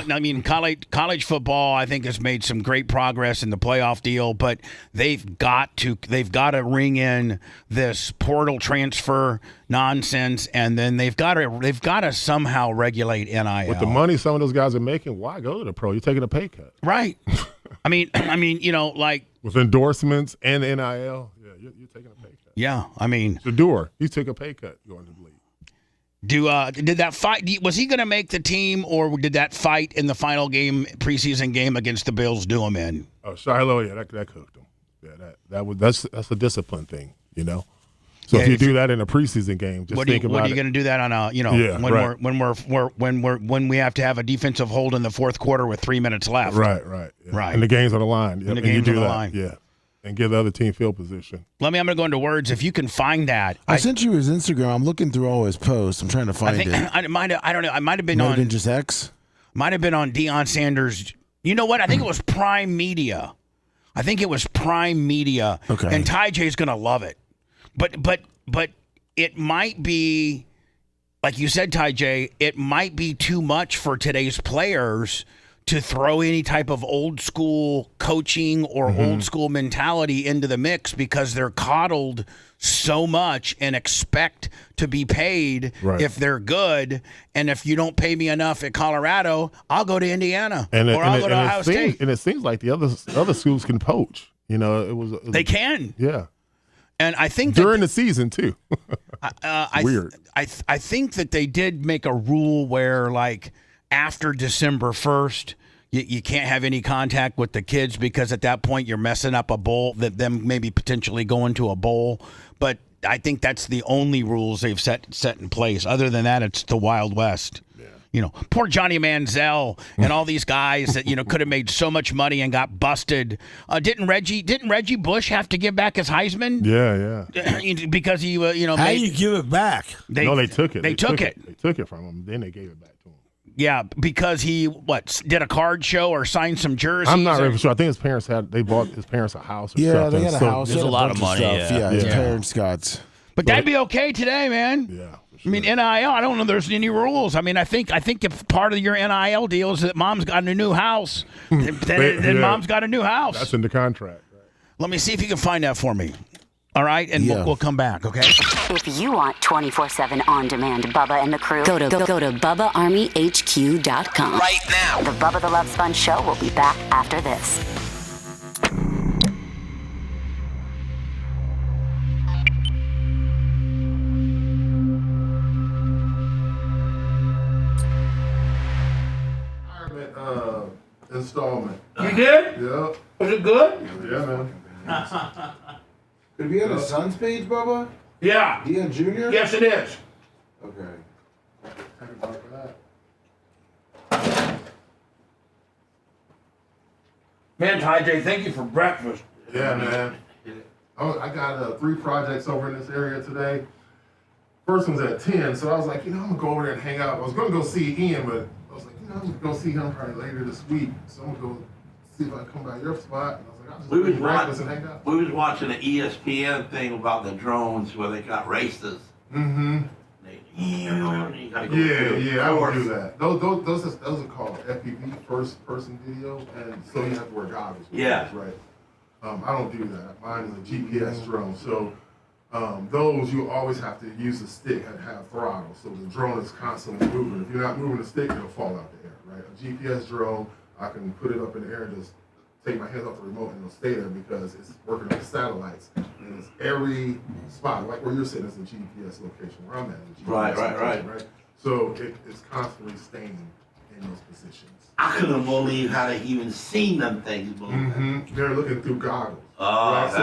College football, I think, has made some great progress in the playoff deal, but they've got to ring in this portal transfer nonsense, and then they've got to somehow regulate NIL. With the money some of those guys are making, why go to the pro? You're taking a pay cut, right? I mean, like with endorsements and NIL, you're taking a pay cut. Yeah, I mean, Shador, he took a pay cut going to the league. Did that fight? Was he going to make the team, or did that fight in the final game, preseason game against the Bills, do him in? Oh, Shiloh, that cooked him. Yeah, that's a discipline thing, So if you do that in a preseason game, just think about it. What are you going to do that on when we have to have a defensive hold in the fourth quarter with 3 minutes left? Right. Yeah. Right. And the game's on the line. And the game's on the line. Yeah. And give the other team field position. I'm going to go into words. If you can find that. I sent you his Instagram. I'm looking through all his posts. I'm trying to find it. I don't know. I might have been on just X. Might have been on Deion Sanders. You know what? I think it was Prime Media. Okay. And Ty J's going to love it. But it might be, like you said, Ty J, it might be too much for today's players to throw any type of old school coaching or old school mentality into the mix because they're coddled so much and expect to be paid if they're good. And if you don't pay me enough at Colorado, I'll go to Indiana or I'll go to Ohio State. And it seems like the other schools can poach. They can. Yeah. And I think during the season too. Weird. I think that they did make a rule where, like, after December 1st, you can't have any contact with the kids because at that point you're messing up a bowl, that them maybe potentially going to a bowl. But I think that's the only rules they've set in place. Other than that, it's the Wild West. Yeah. Poor Johnny Manziel and all these guys that could have made so much money and got busted. Didn't Reggie Bush have to give back his Heisman? Yeah. Because he how do you give it back? They took it. They took it. They took it from him. Then they gave it back to him. Yeah, because he did a card show or signed some jerseys. I'm not really sure. I think they bought his parents a house. Or something. They had a house. There's a lot of money. His parents got. But that'd be okay today, man. Yeah. I mean, NIL, I don't know there's any rules. I mean, I think if part of your NIL deal is that mom's got a new house, then mom's got a new house. That's in the contract. Right. Let me see if you can find that for me. All right, and we'll come back, okay? If you want 24/7 on-demand Bubba and the crew, go to BubbaArmyHQ.com. Right now. The Bubba the Love Sponge Show will be back after this. Installment. You did? Yeah. Was it good? Yeah, man. Could it be on his son's page, Bubba? Yeah. Deion Jr.? Yes, it is. Okay. Man, Ty, thank you for breakfast. Yeah, man. I got 3 projects over in this area today. First one's at 10, so I was like, I'm going to go over there and hang out. I was going to go see Ian, but I was like, I'm going to go see him probably later this week. So I'm going to go see if I can come by your spot. And I was like, I'll just bring breakfast and hang out. We was watching an ESPN thing about the drones where they got races. Mm-hmm. Yeah, I would do that. Those are called FPV, first person video, and so you have to wear goggles. Yeah. Those, right. I don't do that. Mine is a GPS drone, so those you always have to use a stick and have throttle, so the drone is constantly moving. If you're not moving the stick, it'll fall out the air, right? A GPS drone, I can put it up in the air and just take my hands off the remote and it'll stay there because it's working with satellites. And it's every spot, like where you're sitting is a GPS location, where I'm at is a GPS location, right? So it's constantly staying in those positions. I couldn't believe how they even seen them things moving. Mm-hmm. They're looking through goggles. Oh, right? So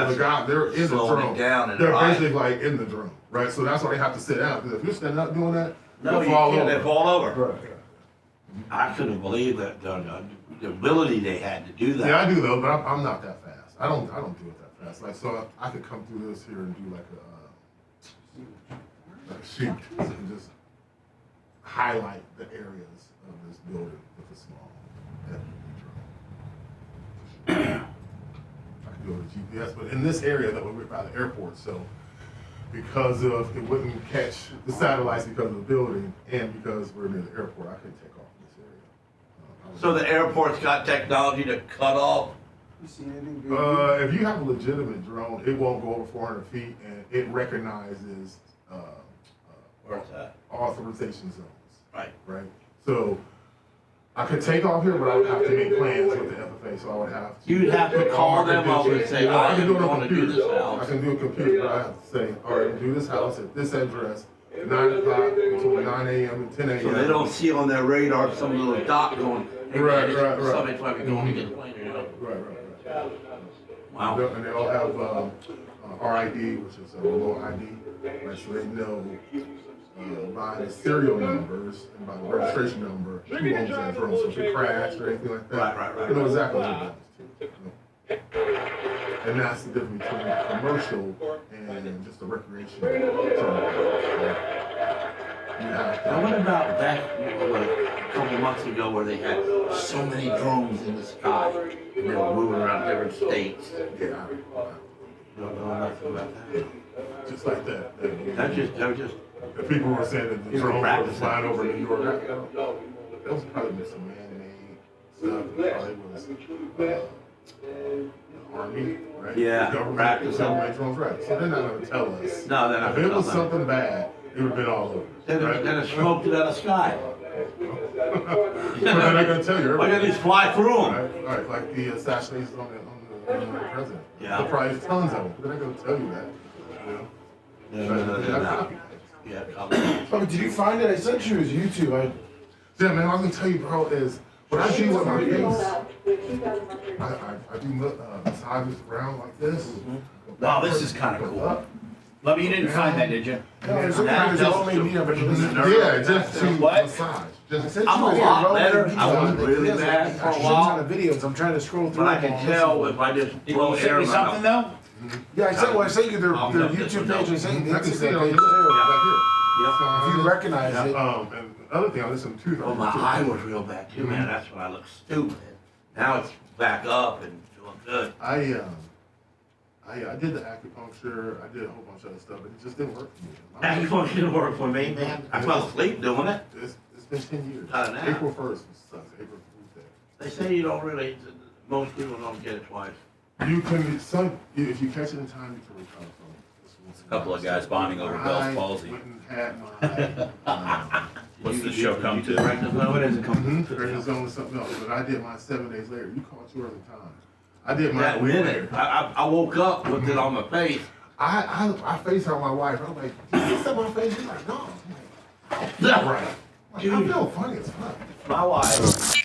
they're in the drone. They're basically like in the drone, right? So that's why they have to sit down. Because if you're standing up doing that, no, you can't. They fall over. Right. I couldn't believe that the ability they had to do that. Yeah, I do though, but I'm not that fast. I don't do it that fast. Like so, I could come through this here and do like a shoot and just highlight the areas of this building with a small FPV drone. I could do it with GPS, but in this area that we're by the airport, so because of it wouldn't catch the satellites because of the building, and because we're near the airport, I couldn't take off in this area. So the airport's got technology to cut off? If you have a legitimate drone, it won't go over 400 feet, and it recognizes authorization zones. Right. So I could take off here, but I would have to make plans with the FFA. So I would have to. You'd have to call them up and say, I can do it on to do this house. I can do a computer, but I have to say, all right, do this house at this address, 9 o'clock between 9 a.m. and 10 a.m. So they don't see on their radar some little dot going, hey, right. Somebody's probably going to get a plane, you know? Right. Wow. And they all have RID, which is a remote ID, right? So they know by the serial numbers and by the registration number who owns that drone. So if it crashed or anything like that, they know exactly what it belongs to. And that's the difference between commercial and just a recreation drone. Now what about back a couple months ago where they had so many drones in the sky and they were moving around different states? Yeah. You don't know nothing about that? Just like that. That was just. The people were saying that the drone was flying over New York. That was probably some man-made stuff. It probably was Army, right? Yeah, government drones, right? So they're not going to tell us. No, they're not. If it was something bad, it would have been all over. They'd have smoked it out of the sky. But they're not going to tell you. Why can't they fly through them? Right, like the assassinations on the president. Yeah. There'll probably be tons of them, but they're not going to tell you that. No. Oh, did you find it? I sent you his YouTube. Yeah, man, I was going to tell you, bro, is what I do with my face, I do massages around like this. Wow, this is kind of cool. Love, you didn't find that, did you? No, it's just to massage. I'm a lot better. I was really bad for a while. Videos. I'm trying to scroll through. But I can tell if I just blow air in my mouth. Something though? Yeah, I sent you their YouTube page. I sent you the Instagram page too. If you recognize it. And the other thing, I listened to. Oh, my eye was real bad too, man. That's when I looked stupid. Now it's back up and feeling good. I did the acupuncture. I did a whole bunch of other stuff, but it just didn't work for me. Acupuncture didn't work for me, man. I fell asleep doing it. It's been 10 years. Not an hour. April 1st was April Fool's Day. They say you don't really. Most people don't get it twice. You can if you catch it in time, you can recover from it. A couple of guys bonding over Bell's palsy. What's the show come to? What is it come to? Prednisone is something else, but I did mine 7 days later. You caught yours in time. I did mine That a week minute, later. I woke up with it on my face. I FaceTimed my wife. I'm like, did you see something on my face? She's like, no. I'm like, yeah, right. Like, I feel funny as fuck. My wife.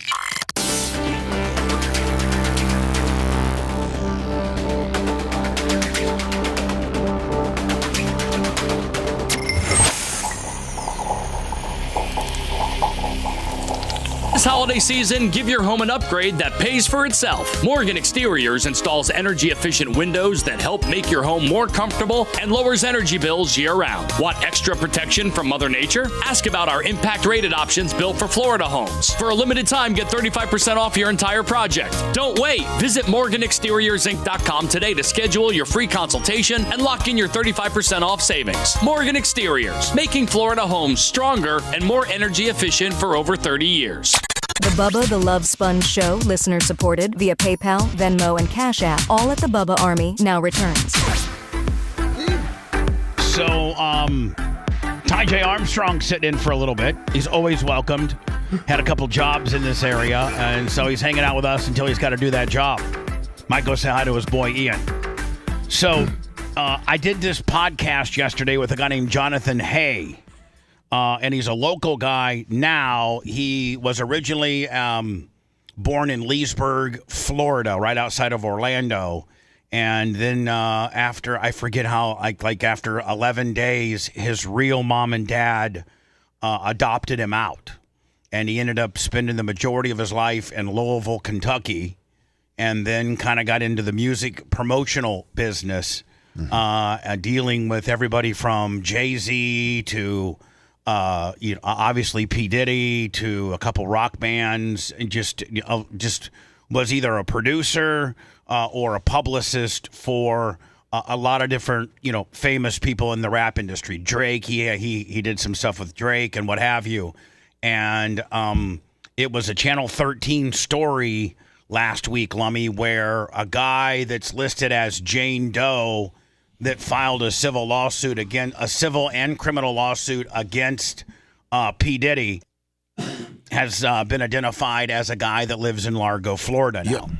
This holiday season, give your home an upgrade that pays for itself. Morgan Exteriors installs energy-efficient windows that help make your home more comfortable and lowers energy bills year-round. Want extra protection from Mother Nature? Ask about our impact-rated options built for Florida homes. For a limited time, get 35% off your entire project. Don't wait. Visit MorganExteriorsInc.com today to schedule your free consultation and lock in your 35% off savings. Morgan Exteriors, making Florida homes stronger and more energy efficient for over 30 years. The Bubba the Love Sponge Show, listener supported via PayPal, Venmo, and Cash App, all at the Bubba Army, now returns. So, Ty J. Armstrong sitting in for a little bit. He's always welcomed. Had a couple jobs in this area, and so he's hanging out with us until he's got to do that job. Might go say hi to his boy Ian. So, I did this podcast yesterday with a guy named Jonathan Hay. And he's a local guy now. He was originally born in Leesburg, Florida, right outside of Orlando. And then after, I forget how, like after 11 days, his real mom and dad adopted him out. And he ended up spending the majority of his life in Louisville, Kentucky, and then kind of got into the music promotional business, dealing with everybody from Jay-Z to... obviously P. Diddy, to a couple rock bands, and just was either a producer or a publicist for a lot of different, famous people in the rap industry. Drake, he did some stuff with Drake and what have you. And it was a Channel 13 story last week, Lummy, where a guy that's listed as Jane Doe that filed a civil and criminal lawsuit against P. Diddy has been identified as a guy that lives in Largo, Florida now. Yep.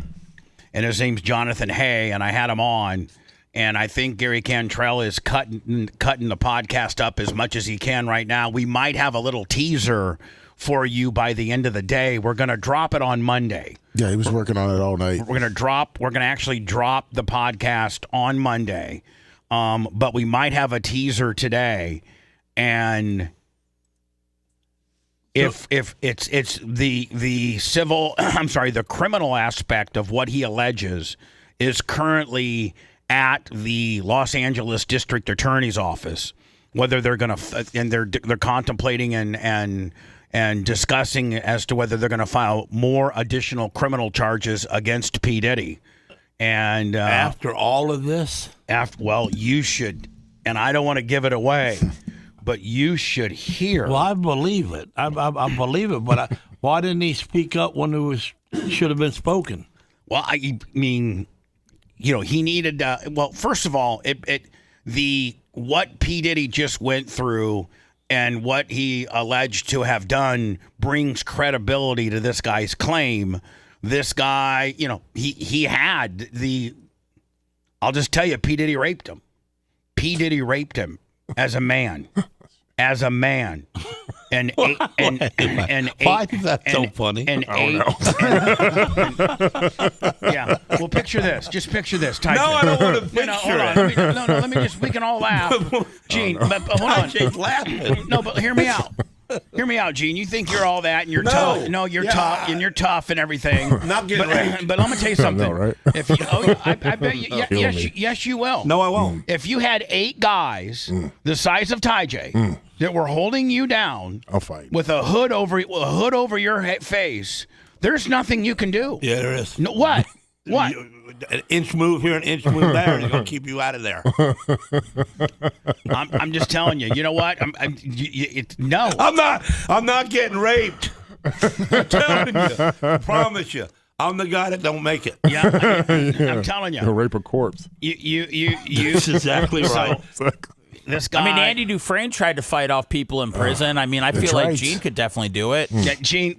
And his name's Jonathan Hay, and I had him on. And I think Gary Cantrell is cutting the podcast up as much as he can right now. We might have a little teaser for you by the end of the day. We're going to drop it on Monday. Yeah, he was working on it all night. We're going to actually drop the podcast on Monday. But we might have a teaser today, and if it's the civil, the criminal aspect of what he alleges is currently at the Los Angeles District Attorney's office, whether they're going to and they're contemplating and discussing as to whether they're going to file more additional criminal charges against P. Diddy. And after all of this, you should, and I don't want to give it away, but you should hear. Well, I believe it. I believe it, but why didn't he speak up when it should have been spoken? Well, I mean, he needed. First of all, what P. Diddy just went through and what he alleged to have done brings credibility to this guy's claim. This guy, he had the. I'll just tell you, P. Diddy raped him. P. Diddy raped him as a man, and why is that so funny? Yeah. Well, picture this. Just picture this. Type no, it. I don't want to picture hold on. Let me just. We can all laugh. Gene, but hold on. Jake's laughing. No, but hear me out. Hear me out, Gene. You think you're all that, and you're tough. No, you're tough, and you're tough and everything. Not getting raped. But let me tell you something. I know, right? If you, I bet you. Yes, you will. No, I won't. If you had 8 guys the size of Ty J that were holding you down, I'll fight with a hood over your face. There's nothing you can do. Yeah, there is. No, what? What? An inch move here, an inch move there, and it's gonna keep you out of there. I'm just telling you. You know what? No. I'm not getting raped. I'm telling you. I promise you. I'm the guy that don't make it. Yeah, I'm telling you. He'll rape a corpse. You. That's exactly right. This guy. I mean, Andy Dufresne tried to fight off people in prison. I mean, I feel like Gene could definitely do it. Yeah, Gene,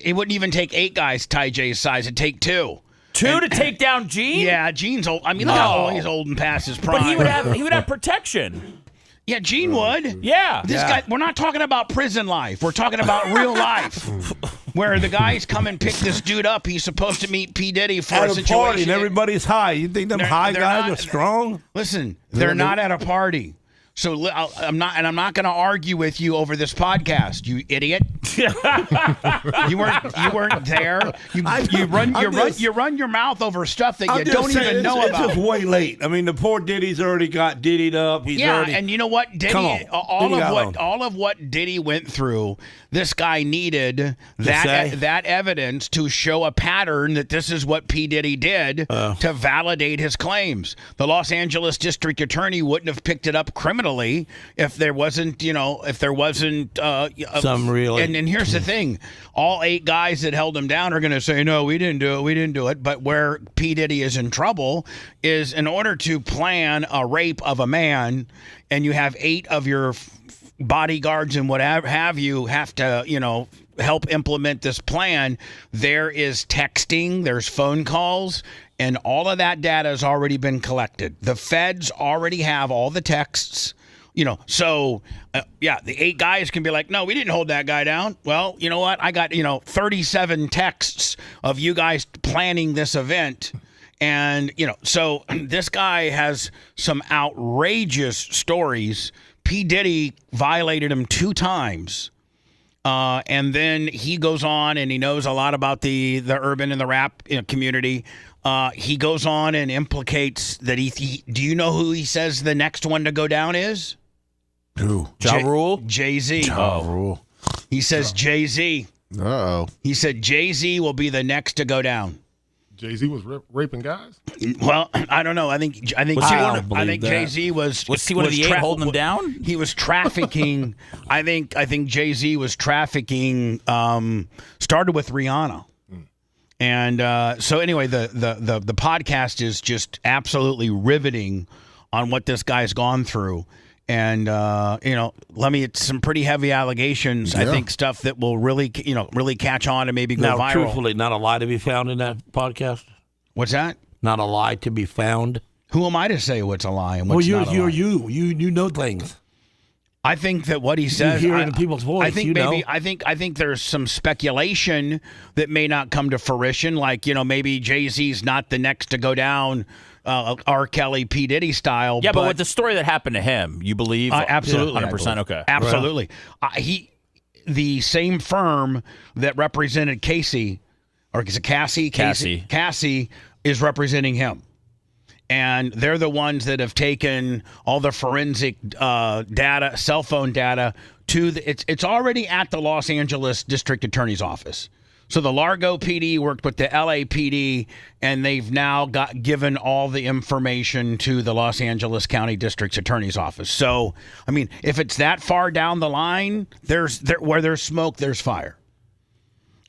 it wouldn't even take 8 guys Ty J's size. It'd take 2. To take down Gene? Yeah, Gene's old. I mean, look how old he's old and past his prime. But he would have protection. Yeah, Gene would. Yeah. This guy. We're not talking about prison life. We're talking about real life, where the guys come and pick this dude up. He's supposed to meet P. Diddy for at a situation. Party and everybody's high. You think them high guys are strong? Listen, they're not at a party. So I'm not going to argue with you over this podcast, you idiot. you weren't there. You run your mouth over stuff that you don't even know about. It's just way late. I mean, the poor Diddy's already got Diddy'd up. And you know what, Diddy? All of what Diddy went through, this guy needed that evidence to show a pattern that this is what P. Diddy did to validate his claims. The Los Angeles District Attorney wouldn't have picked it up criminally if there wasn't some real. And here's the thing: all 8 guys that held him down are going to say, "No, we didn't do it." But where P. Diddy is in trouble is in order to plan a rape of a man, and you have 8 of your bodyguards and whatever have to help implement this plan. There is texting, there's phone calls. And all of that data has already been collected. The feds already have all the texts, So, the 8 guys can be like, no, we didn't hold that guy down. Well, you know what? I got, 37 texts of you guys planning this event. And, so this guy has some outrageous stories. P. Diddy violated him 2 times. And then he goes on and he knows a lot about the urban and the rap community. He goes on and implicates that do you know who he says the next one to go down is? Who? Ja Rule? Jay-Z. Ja Rule. He says Jay-Z. Uh-oh. He said Jay-Z will be the next to go down. Jay-Z was raping guys? Well, I don't know. I think Jay-Z was he one of the 8 holding him down? He was trafficking. I think Jay-Z was trafficking. Started with Rihanna. And so anyway, the podcast is just absolutely riveting on what this guy's gone through. And, it's some pretty heavy allegations. Yeah. I think stuff that will really catch on and maybe go viral. Truthfully, not a lie to be found in that podcast? What's that? Not a lie to be found? Who am I to say what's a lie and what's not a lie? You know things. I think that what he says, you hear it in people's voice. I think there's some speculation that may not come to fruition. Like maybe Jay-Z's not the next to go down, R. Kelly, P. Diddy style. Yeah, but with the story that happened to him, you believe? Absolutely, 100%. Okay, absolutely. The same firm that represented Casey, or is it Cassie? Cassie is representing him. And they're the ones that have taken all the forensic data, cell phone data, it's already at the Los Angeles District Attorney's office. So the Largo PD worked with the LAPD, and they've now given all the information to the Los Angeles County District Attorney's office. So, I mean, if it's that far down the line, where there's smoke, there's fire.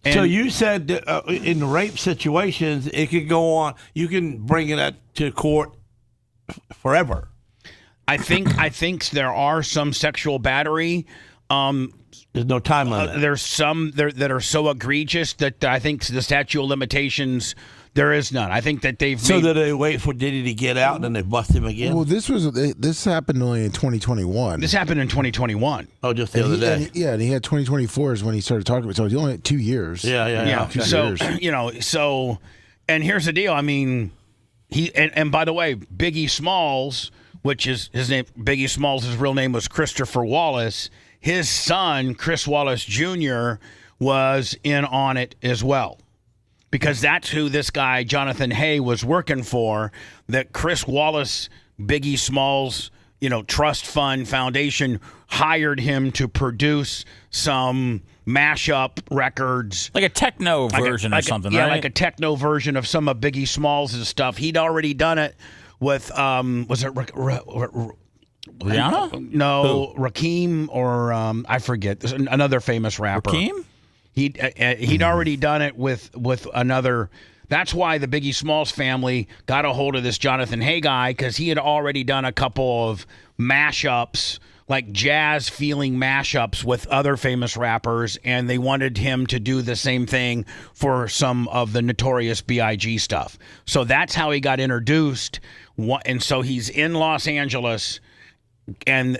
And so you said in rape situations, it could go on. You can bring it to court forever. I think there are some sexual battery. There's no time limit. There's some that are so egregious that I think the statute of limitations, there is none. I think that they've So did they wait for Diddy to get out and then they bust him again? Well, this happened only in 2021. This happened in 2021. Oh, just the other day. And he had 2024 is when he started talking about it. So he only had 2 years. Yeah. 2 years. And here's the deal. I mean, and by the way, Biggie Smalls, which is his name, Biggie Smalls' real name was Christopher Wallace. His son, Chris Wallace Jr., was in on it as well. Because that's who this guy, Jonathan Hay, was working for, that Chris Wallace, Biggie Smalls, Trust Fund Foundation hired him to produce some mashup records. Like a techno version or something, right? Yeah, like a techno version of some of Biggie Smalls' stuff. He'd already done it with, was it Rihanna? No, who? Rakim or I forget. There's another famous rapper. Rakim? He'd already done it with another. That's why the Biggie Smalls family got a hold of this Jonathan Hay guy, because he had already done a couple of mashups, like jazz feeling mashups with other famous rappers, and they wanted him to do the same thing for some of the Notorious B.I.G. stuff. So that's how he got introduced. And so he's in Los Angeles, and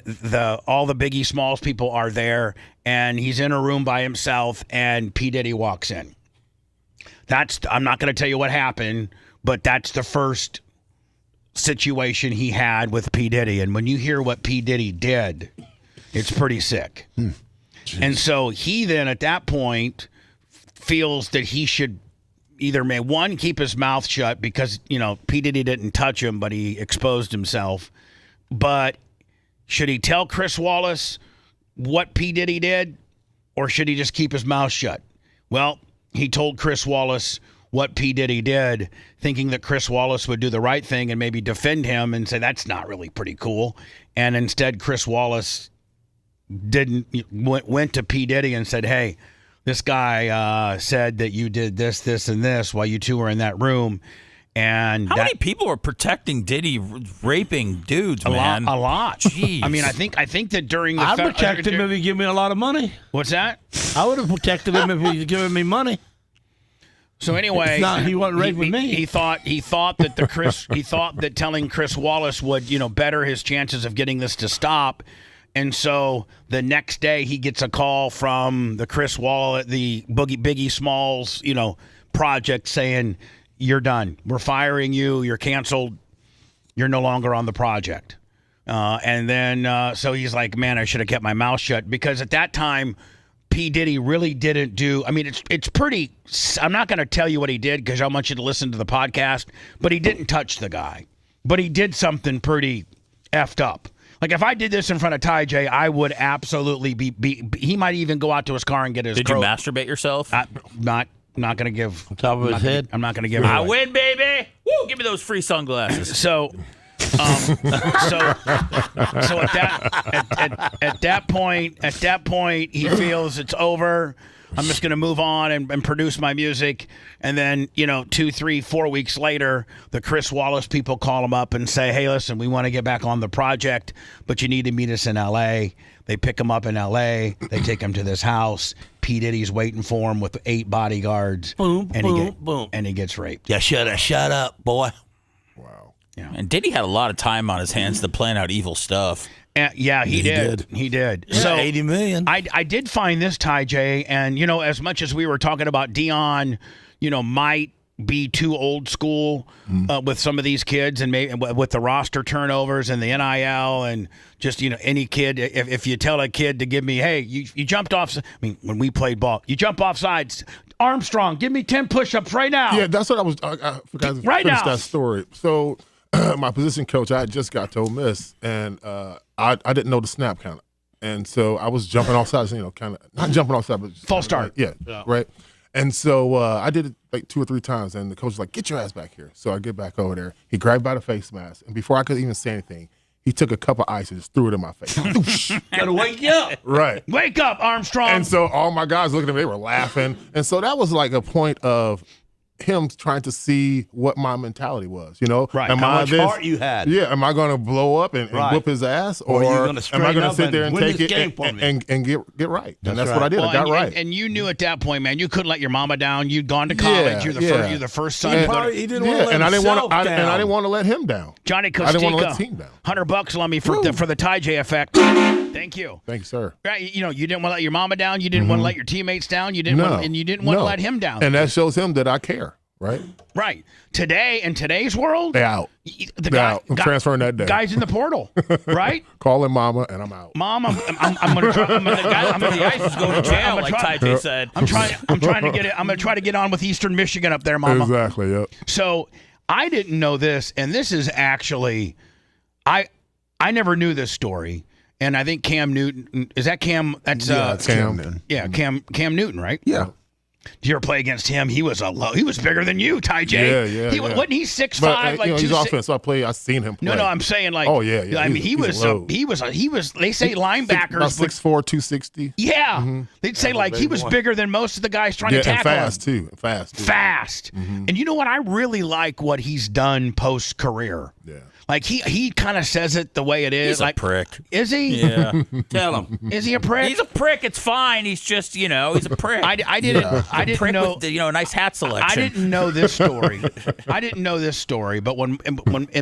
all the Biggie Smalls people are there, and he's in a room by himself, and P. Diddy walks in. I'm not going to tell you what happened, but that's the first situation he had with P. Diddy. And when you hear what P. Diddy did, it's pretty sick. And so he then at that point feels that he should either keep his mouth shut because, P. Diddy didn't touch him, but he exposed himself. But should he tell Chris Wallace what P. Diddy did, or should he just keep his mouth shut? Well, he told Chris Wallace what P. Diddy did, thinking that Chris Wallace would do the right thing and maybe defend him and say, that's not really pretty cool. And instead, Chris Wallace went to P. Diddy and said, hey, this guy said that you did this, this, and this while you two were in that room. And how many people are protecting Diddy raping dudes, man? A lot. Jeez. I mean, I think that during the I'd protect him if he gave me a lot of money. What's that? I would have protected him if he was giving me money. So anyway, he wasn't raping me. He thought that telling Chris Wallace would better his chances of getting this to stop. And so the next day he gets a call from the Chris Wallace, the Biggie Smalls, project saying, you're done. We're firing you. You're canceled. You're no longer on the project. And then so he's like, man, I should have kept my mouth shut, because at that time, P. Diddy really didn't do. I mean, it's pretty. I'm not going to tell you what he did because I want you to listen to the podcast. But he didn't touch the guy. But he did something pretty effed up. Like if I did this in front of Ty J, I would absolutely be. He might even go out to his car and get his. Did you masturbate yourself? I'm not going to give. On top of his head? I'm not going to give. I win, baby. Woo! Give me those free sunglasses. So at that point, he feels it's over. I'm just going to move on and produce my music. And then, 2, 3, 4 weeks later, the Chris Wallace people call him up and say, hey, listen, we want to get back on the project, but you need to meet us in L.A. They pick him up in L.A. They take him to this house. P. Diddy's waiting for him with 8 bodyguards. Boom, and boom. And he gets raped. Yeah, shut up, boy. Yeah. And Diddy had a lot of time on his hands to plan out evil stuff. Yeah, he did. He did. Yeah, so $80 million. I did find this, Ty J, and as much as we were talking about Dion, might be too old school with some of these kids, and maybe with the roster turnovers and the NIL, and just any kid. If you tell a kid to give me, hey, you jumped off. I mean, when we played ball, you jump off sides. Armstrong, give me 10 push-ups right now. Yeah, that's what I forgot to right finish now. that story. So my position coach, I had just got to Ole Miss, and I didn't know the snap counter. And so I was jumping off sides, kind of, not jumping off sides, but false start. Yeah, right. And so I did it like 2 or 3 times, and the coach was like, get your ass back here. So I get back over there. He grabbed by the face mask, and before I could even say anything, he took a cup of ice and just threw it in my face. Gotta wake you up. Right. Wake up, Armstrong. And so all my guys looking at me, they were laughing. And so that was like a point of him trying to see what my mentality was, Right. Am How I much heart you had. Yeah, am I going to blow up and Right. whoop his ass, or you gonna am I going to up sit there and and win take this it game for me? and get right? And that's right. what I did. I got right. And you knew at that point, man, you couldn't let your mama down. You'd gone to college. You're the first son. He didn't want to let and I didn't himself down. And I didn't want to let him down. Johnny I didn't want to let the Kostika, team down. $100 on me for the Ty J effect. Thank you. Thank you, sir. Right, you didn't want to let your mama down. You didn't want to let your teammates down. You didn't want to let him down. And that shows him that I care. Right. Right. Today, in today's world, They out. the out. I'm transferring that day. Guy's in the portal, right? Calling mama, and I'm out. Mom, I'm going to try. The guy on the ice is going to jail, like Ty J said. I'm trying to get it. I'm going to try to get on with Eastern Michigan up there, Mama. Exactly. Yep. So I didn't know this, and this is actually, I never knew this story, and I think Cam Newton is that Cam? That's Cam Newton. Yeah, Cam Newton, right? Yeah. Did you ever play against him? He was bigger than you, Ty J. Yeah. Wasn't he 6'5", But, like he's 2'6"? offense. So I seen him play. No, I'm saying like. Oh yeah. I mean, he was. They say linebackers. About 6'4", 260. Yeah, they'd say like he was bigger than most of the guys trying to tackle and fast him. too. Fast. And you know what? I really like what he's done post career. Yeah. Like he kind of says it the way it is. He's like a prick. Is he? Yeah. Tell him. Is he a prick? He's a prick. It's fine. He's just, he's a prick. I didn't know. With the, nice hat selection. I didn't know this story. But when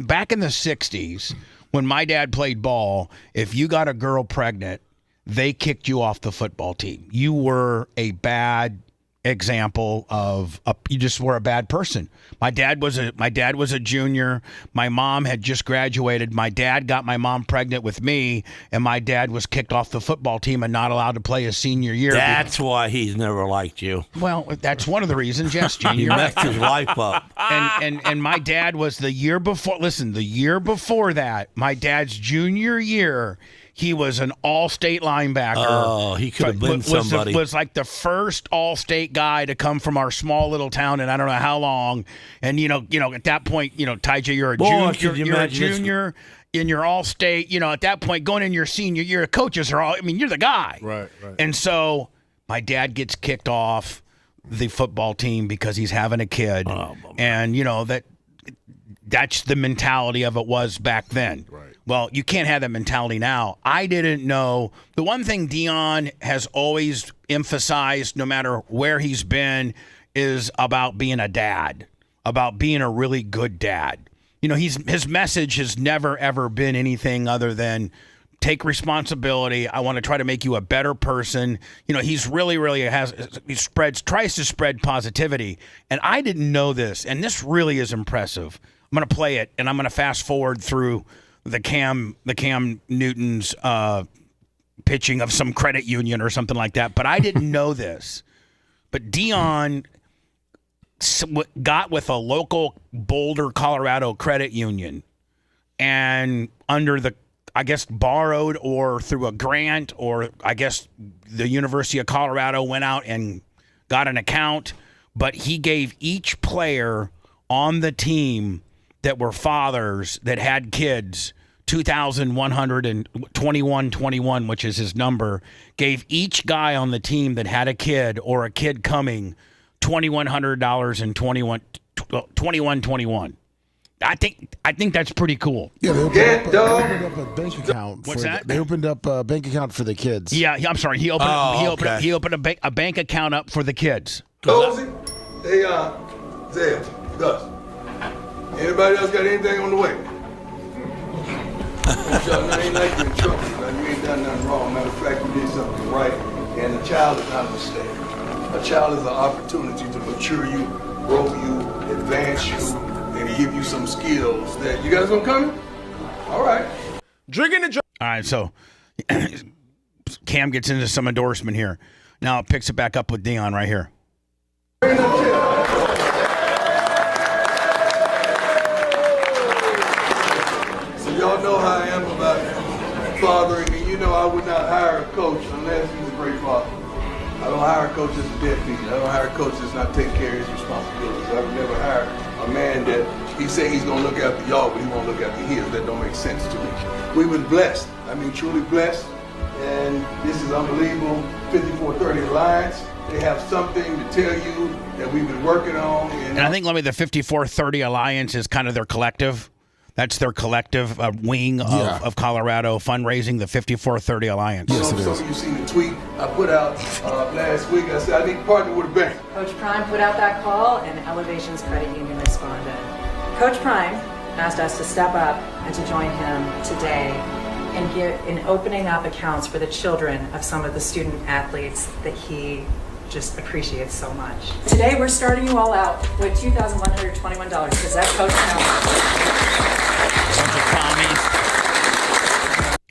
back in the 60s, when my dad played ball, if you got a girl pregnant, they kicked you off the football team. You were a bad example of you just were a bad person. My dad was a junior. My mom had just graduated. My dad got my mom pregnant with me, and my dad was kicked off the football team and not allowed to play his senior year. That's why he's never liked you. Well, that's one of the reasons. Yes, Gene, you you're messed right. his life up. And my dad was the year before. Listen, the year before that, my dad's junior year, he was an all-state linebacker. Oh, he could have been somebody. Was like the first all-state guy to come from our small little town, and I don't know how long. And at that point, Ty J, you're a junior, and you're all-state. At that point, going in your senior year, coaches are all. I mean, you're the guy. Right. And so my dad gets kicked off the football team because he's having a kid, and that's the mentality of it was back then. Right. Well, you can't have that mentality now. I didn't know. The one thing Dion has always emphasized, no matter where he's been, is about being a dad, about being a really good dad. His message has never, ever been anything other than take responsibility. I want to try to make you a better person. He's really tries to spread positivity. And I didn't know this, and this really is impressive. I'm going to play it, and I'm going to fast forward through the Cam Newton's pitching of some credit union or something like that. But I didn't know this. But Dion got with a local Boulder, Colorado credit union, and under borrowed or through a grant, or I guess the University of Colorado went out and got an account. But he gave each player on the team that were fathers that had kids, 2,121, which is his number, gave each guy on the team that had a kid or a kid coming $2,100 and 21. I think that's pretty cool. Yeah, they opened up a bank account. What's that? They opened up a bank account for the kids. Yeah, I'm sorry. He opened a bank account up for the kids. Cozy, hey, Zeb, Gus. Anybody else got anything on the way? Y'all ain't like you in trouble. You ain't done nothing wrong. Matter of fact, you did something right, and a child is not a mistake. A child is an opportunity to mature you, grow you, advance you, and give you some skills that you guys gonna come? All right. Drinking the. All right, so Cam gets into some endorsement here. Now it picks it back up with Dion right here. Y'all know how I am about fathering, and I would not hire a coach unless he's a great father. I don't hire a coach that's a deadbeat. I don't hire a coach that's not taking care of his responsibilities. I would never hire a man that he say he's going to look after y'all, but he won't look after his. That don't make sense to me. We've been blessed. I mean, truly blessed. And this is unbelievable. 5430 Alliance. They have something to tell you that we've been working on. And I think, the 5430 Alliance is kind of their collective. That's their collective wing of Colorado fundraising, the 5430 Alliance. Yes, some of you seen the tweet I put out last week. I said I need to partner with a bank. Coach Prime put out that call, and Elevations Credit Union responded. Coach Prime asked us to step up and to join him today in opening up accounts for the children of some of the student athletes that he just appreciates so much. Today we're starting you all out with $2,121 because that Coach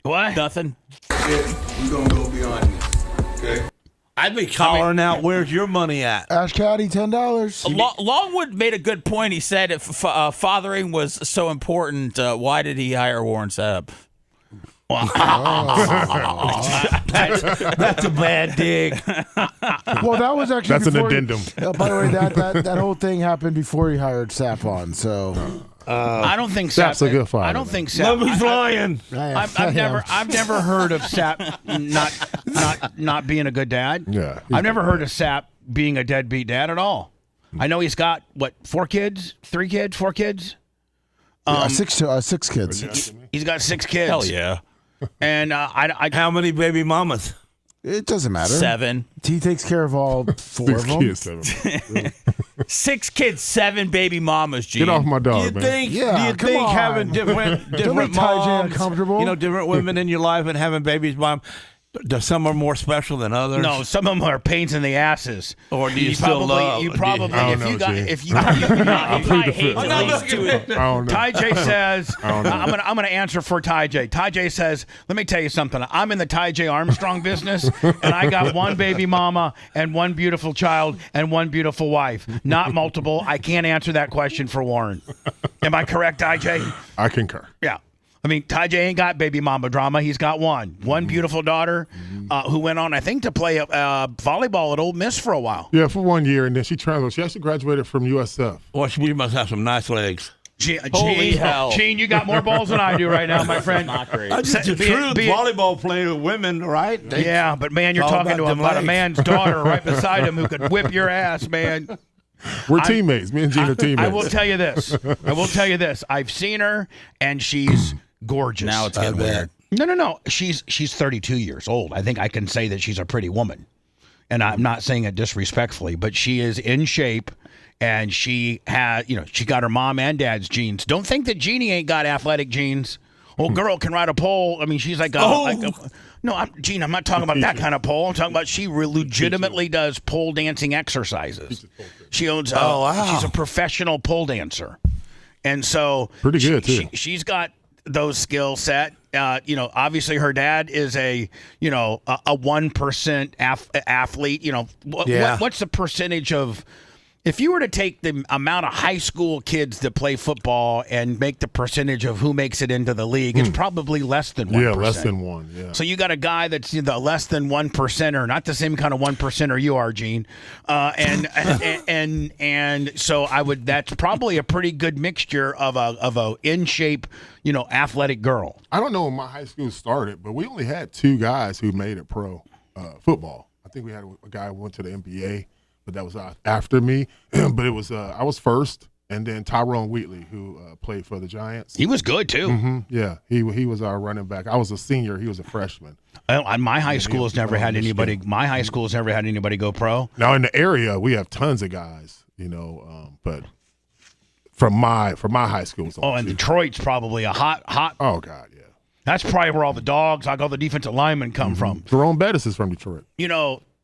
What? Nothing. We're going to go beyond this, okay? I'd be calling out, where's your money at? Ash Caddy, $10. Longwood made a good point. He said if fathering was so important, why did he hire Warren Sapp? That's a bad dig. Well, that was actually that's an addendum. By the way, that whole thing happened before he hired Sapp on. So I don't think Sapp's a good father. I don't think Sapp. He's lying. I've never heard of Sapp not being a good dad. Yeah, I've never heard of Sapp being a deadbeat dad at all. I know he's got 4 kids, 3 kids, 4 kids. 6 kids. He's got 6 kids. Hell yeah. And how many baby mamas? It doesn't matter. 7. He takes care of all 4 of them. Kids, 7. 6 kids, 7 baby mamas, Gene. Get off my dog, man. Do you think having different Don't make Ty J moms, uncomfortable. different women in your life and having babies, mom, Some are more special than others. No, some of them are pains in the asses. Or do you still love? You probably, I if don't you know, got, Jay. if you, Ty J says, I'm gonna answer for Ty J. Ty J says, let me tell you something. I'm in the Ty J Armstrong business, and I got one baby mama and one beautiful child and one beautiful wife, not multiple. I can't answer that question for Warren. Am I correct, Ty J? I concur. Yeah. I mean, Ty J ain't got baby mama drama. He's got one beautiful daughter who went on, I think, to play volleyball at Ole Miss for a while. Yeah, for 1 year, and then she transferred. She actually graduated from USF. Well, she must have some nice legs. Holy hell. Gene, you got more balls than I do right now, my friend. Not great. Just a true volleyball player, women, right? Yeah, but, man, you're talking to about a man's daughter right beside him who could whip your ass, man. We're teammates. Me and Gene are teammates. I will tell you this. I've seen her, and she's gorgeous. Now it's getting weird. No. She's 32 years old. I think I can say that she's a pretty woman. And I'm not saying it disrespectfully, but she is in shape, and she has, she got her mom and dad's genes. Don't think that Jeannie ain't got athletic genes. Old girl can ride a pole. I mean, she's like Gene, I'm not talking about that kind of pole. I'm talking about she legitimately does pole dancing exercises. She owns she's a professional pole dancer. And so pretty good too. She's got those skill set. Obviously her dad is a 1% athlete. What's the percentage of, if you were to take the amount of high school kids that play football and make the percentage of who makes it into the league, it's probably less than 1%. Yeah, less than 1. Yeah. So you got a guy that's the less than 1%er, not the same kind of 1%er you are, Gene. And so that's probably a pretty good mixture of a in shape, athletic girl. I don't know when my high school started, but we only had 2 guys who made it pro football. I think we had a guy who went to the NBA. But that was after me. But it was I was first, and then Tyrone Wheatley, who played for the Giants. He was good too. Mm-hmm. Yeah, he was our running back. I was a senior. He was a freshman. My high school has never had anybody. My high school has never had anybody go pro. Now in the area, we have tons of guys. But from my high school. And Detroit's probably a hot. Oh God, yeah. That's probably where all the dogs, like all the defensive linemen, come from. Jerome Bettis is from Detroit.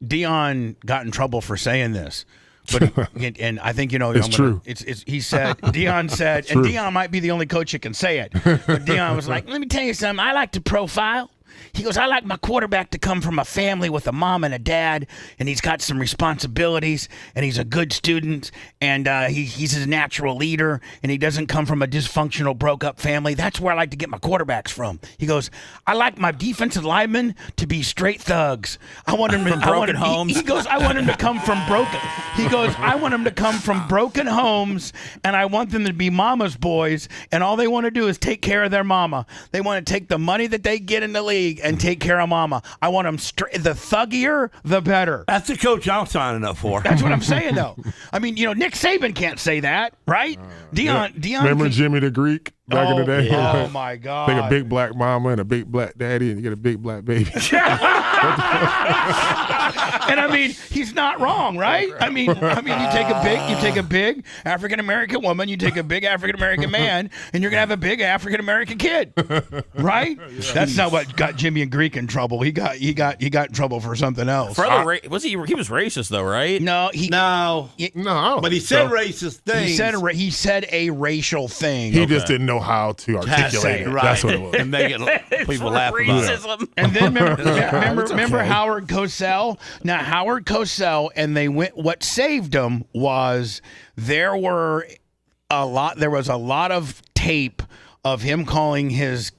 Dion got in trouble for saying this, but and I think it's true. He said Dion said, and Dion might be the only coach that can say it. But Dion was like, "Let me tell you something. I like to profile." He goes, I like my quarterback to come from a family with a mom and a dad, and he's got some responsibilities, and he's a good student, and he's a natural leader, and he doesn't come from a dysfunctional, broke-up family. That's where I like to get my quarterbacks from. He goes, I like my defensive linemen to be straight thugs. I want him from broken homes. He goes, I want him to come from broken. He goes, I want him to come from broken homes, and I want them to be mama's boys, and all they want to do is take care of their mama. They want to take the money that they get in the league and take care of mama. I want them the thuggier, the better. That's the coach I'm signing up for. That's what I'm saying, though. I mean, Nick Saban can't say that, right? Dion. Remember Jimmy the Greek back in the day? Yeah. Oh, my God. Take a big black mama and a big black daddy, and you get a big black baby. And I mean, he's not wrong, right? I mean, you take a big African American woman, you take a big African American man, and you're gonna have a big African American kid, right? Yeah. That's not what got Jimmy and Greek in trouble. He got in trouble for something else. He was racist though, right? No, no. But he said racist things. He said a racial thing. He just didn't know how to articulate it. Right. That's what it was. And make it people laugh about it. And then remember Howard Cosell? Now Howard Cosell, and they went. What saved him was there was a lot of tape of him calling his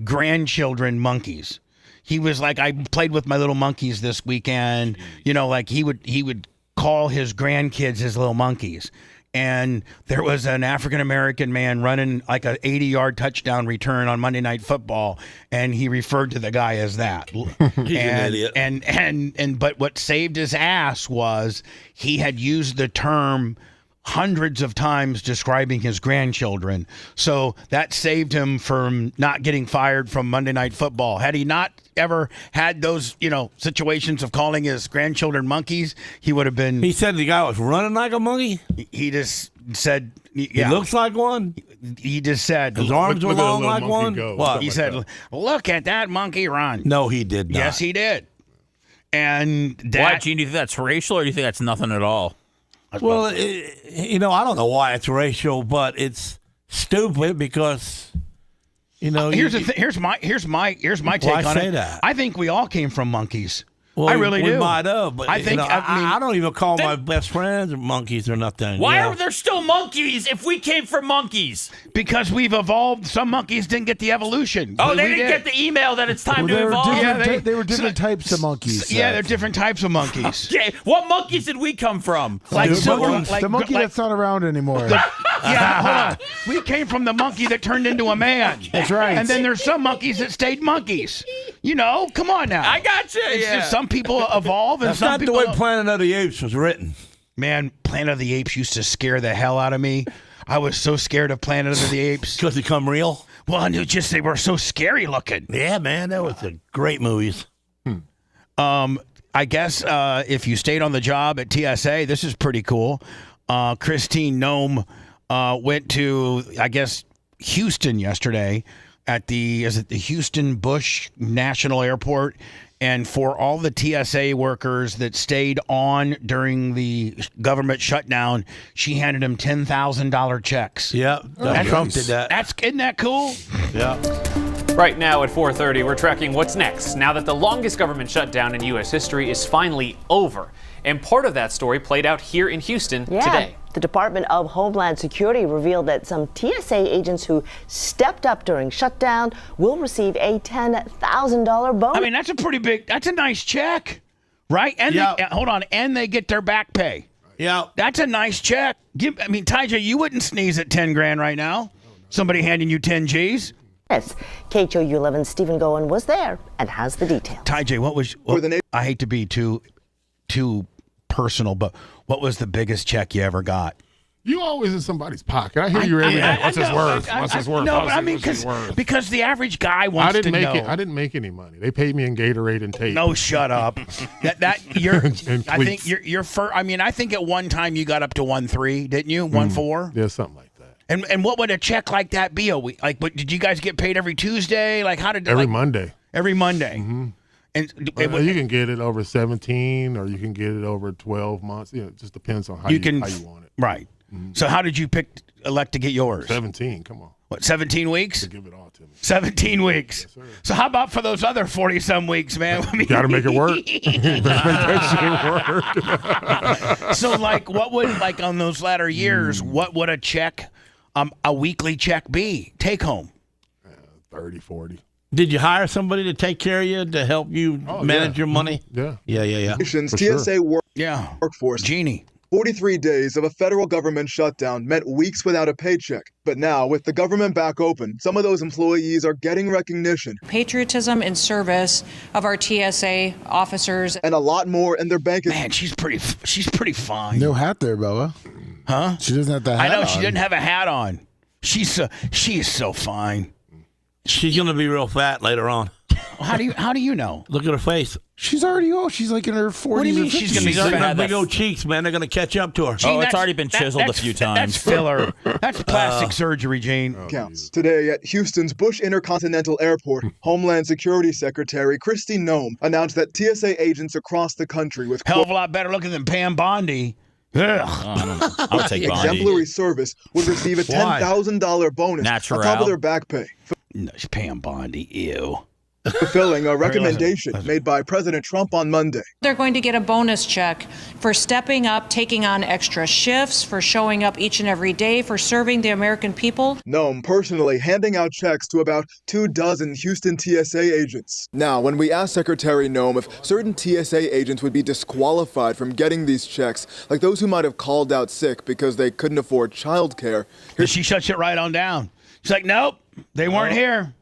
grandchildren monkeys. He was like, I played with my little monkeys this weekend. Like he would call his grandkids his little monkeys. And there was an African-American man running like an 80-yard touchdown return on Monday Night Football, and he referred to the guy as that. He's an idiot. But what saved his ass was he had used the term hundreds of times describing his grandchildren. So that saved him from not getting fired from Monday Night Football. Had he not ever had those, situations of calling his grandchildren monkeys, he would have been... He said the guy was running like a monkey? He just... said, He looks like one? He just said. His arms are long like one? What? He said, look at that monkey run. No, he did not. Yes, he did. And why, Gene, do you think that's racial or do you think that's nothing at all? Well, I don't know why it's racial, but it's stupid because, here's my take on it. That? I think we all came from monkeys. Well, I really do. We might have, but I think I don't even call my best friends monkeys or nothing. Why are there still monkeys if we came from monkeys? Because we've evolved. Some monkeys didn't get the evolution. Oh, they didn't get the email that it's time to evolve? They were different types of monkeys. Yeah, they're different types of monkeys. Okay, what monkeys did we come from? The monkey that's not around anymore. Hold on. We came from the monkey that turned into a man. That's right. And then there's some monkeys that stayed monkeys. Come on now. I got you. It's just some people evolve and That's some not people the way Planet of the Apes was written. Man, Planet of the Apes used to scare the hell out of me. I was so scared of Planet of the Apes. Because they come real? Well, they were so scary looking. Yeah, man, that was a great movies. I guess if you stayed on the job at TSA, this is pretty cool. Christine Nome went to, I guess, Houston yesterday at the Houston Bush National Airport. And for all the TSA workers that stayed on during the government shutdown, she handed them $10,000 checks. Yeah, Trump did that. Isn't that cool? Yeah. Right now at 4:30, we're tracking what's next now that the longest government shutdown in U.S. history is finally over. And part of that story played out here in Houston today. The Department of Homeland Security revealed that some TSA agents who stepped up during shutdown will receive a $10,000 bonus. I mean, that's a nice check, right? And and they get their back pay. Yeah. That's a nice check. Tyja, you wouldn't sneeze at 10 grand right now. Somebody handing you 10 G's. Yes. KHOU 11's Stephen Goen was there and has the details. Tyja, I hate to be too personal, but what was the biggest check you ever got? You always in somebody's pocket. I hear you every day. What's his worth? What's his worth? No, but I mean, because the average guy wants to know. I didn't make any money. They paid me in Gatorade and tape. No, shut up. I think you're first. I mean, I think at one time you got up to 1.3, didn't you? 1.4. Yeah, something like that. And what would a check like that be a week? Like, but did you guys get paid every Tuesday? Like, how did every Monday? Every Monday. Mm-hmm. And you can get it over 17, or you can get it over 12 months. It just depends on how you want it. Right. Mm-hmm. So how did you elect to get yours? 17. Come on. What, 17 weeks? To give it all to me. 17 weeks. Yes, sir. So how about for those other 40-some weeks, man? You got to make it work. You better make that shit work. So, what would, on those latter years, what would a weekly check be? Take home? 30, 40. Did you hire somebody to take care of you, to help you manage your money? Yeah. Nation's TSA workforce. Genie. 43 days of a federal government shutdown meant weeks without a paycheck. But now, with the government back open, some of those employees are getting recognition. Patriotism and service of our TSA officers. And a lot more in their bank account. Man, she's pretty fine. No hat there, Bubba. Huh? She doesn't have the hat on. I know, she didn't have a hat on. She is so fine. She's going to be real fat later on. How do you know? Look at her face. She's already old. She's like in her 40s. What do you mean she's going to be fat? Big old cheeks, man. They're going to catch up to her. It's already been chiseled a few times. That's filler. That's plastic surgery, Gene. Counts. Today at Houston's Bush Intercontinental Airport, Homeland Security Secretary Christine Nome announced that TSA agents across the country with hell of a lot better looking than Pam Bondi. I would take Bondi. Exemplary service would receive a $10,000 bonus on top of their back pay. No, Pam Bondi, ew. Fulfilling a recommendation made by President Trump on Monday. They're going to get a bonus check for stepping up, taking on extra shifts, for showing up each and every day, for serving the American people. Nome personally handing out checks to about 24 Houston TSA agents. Now, when we asked Secretary Nome if certain TSA agents would be disqualified from getting these checks, like those who might have called out sick because they couldn't afford childcare. She shuts it right on down. She's like, nope, they weren't here.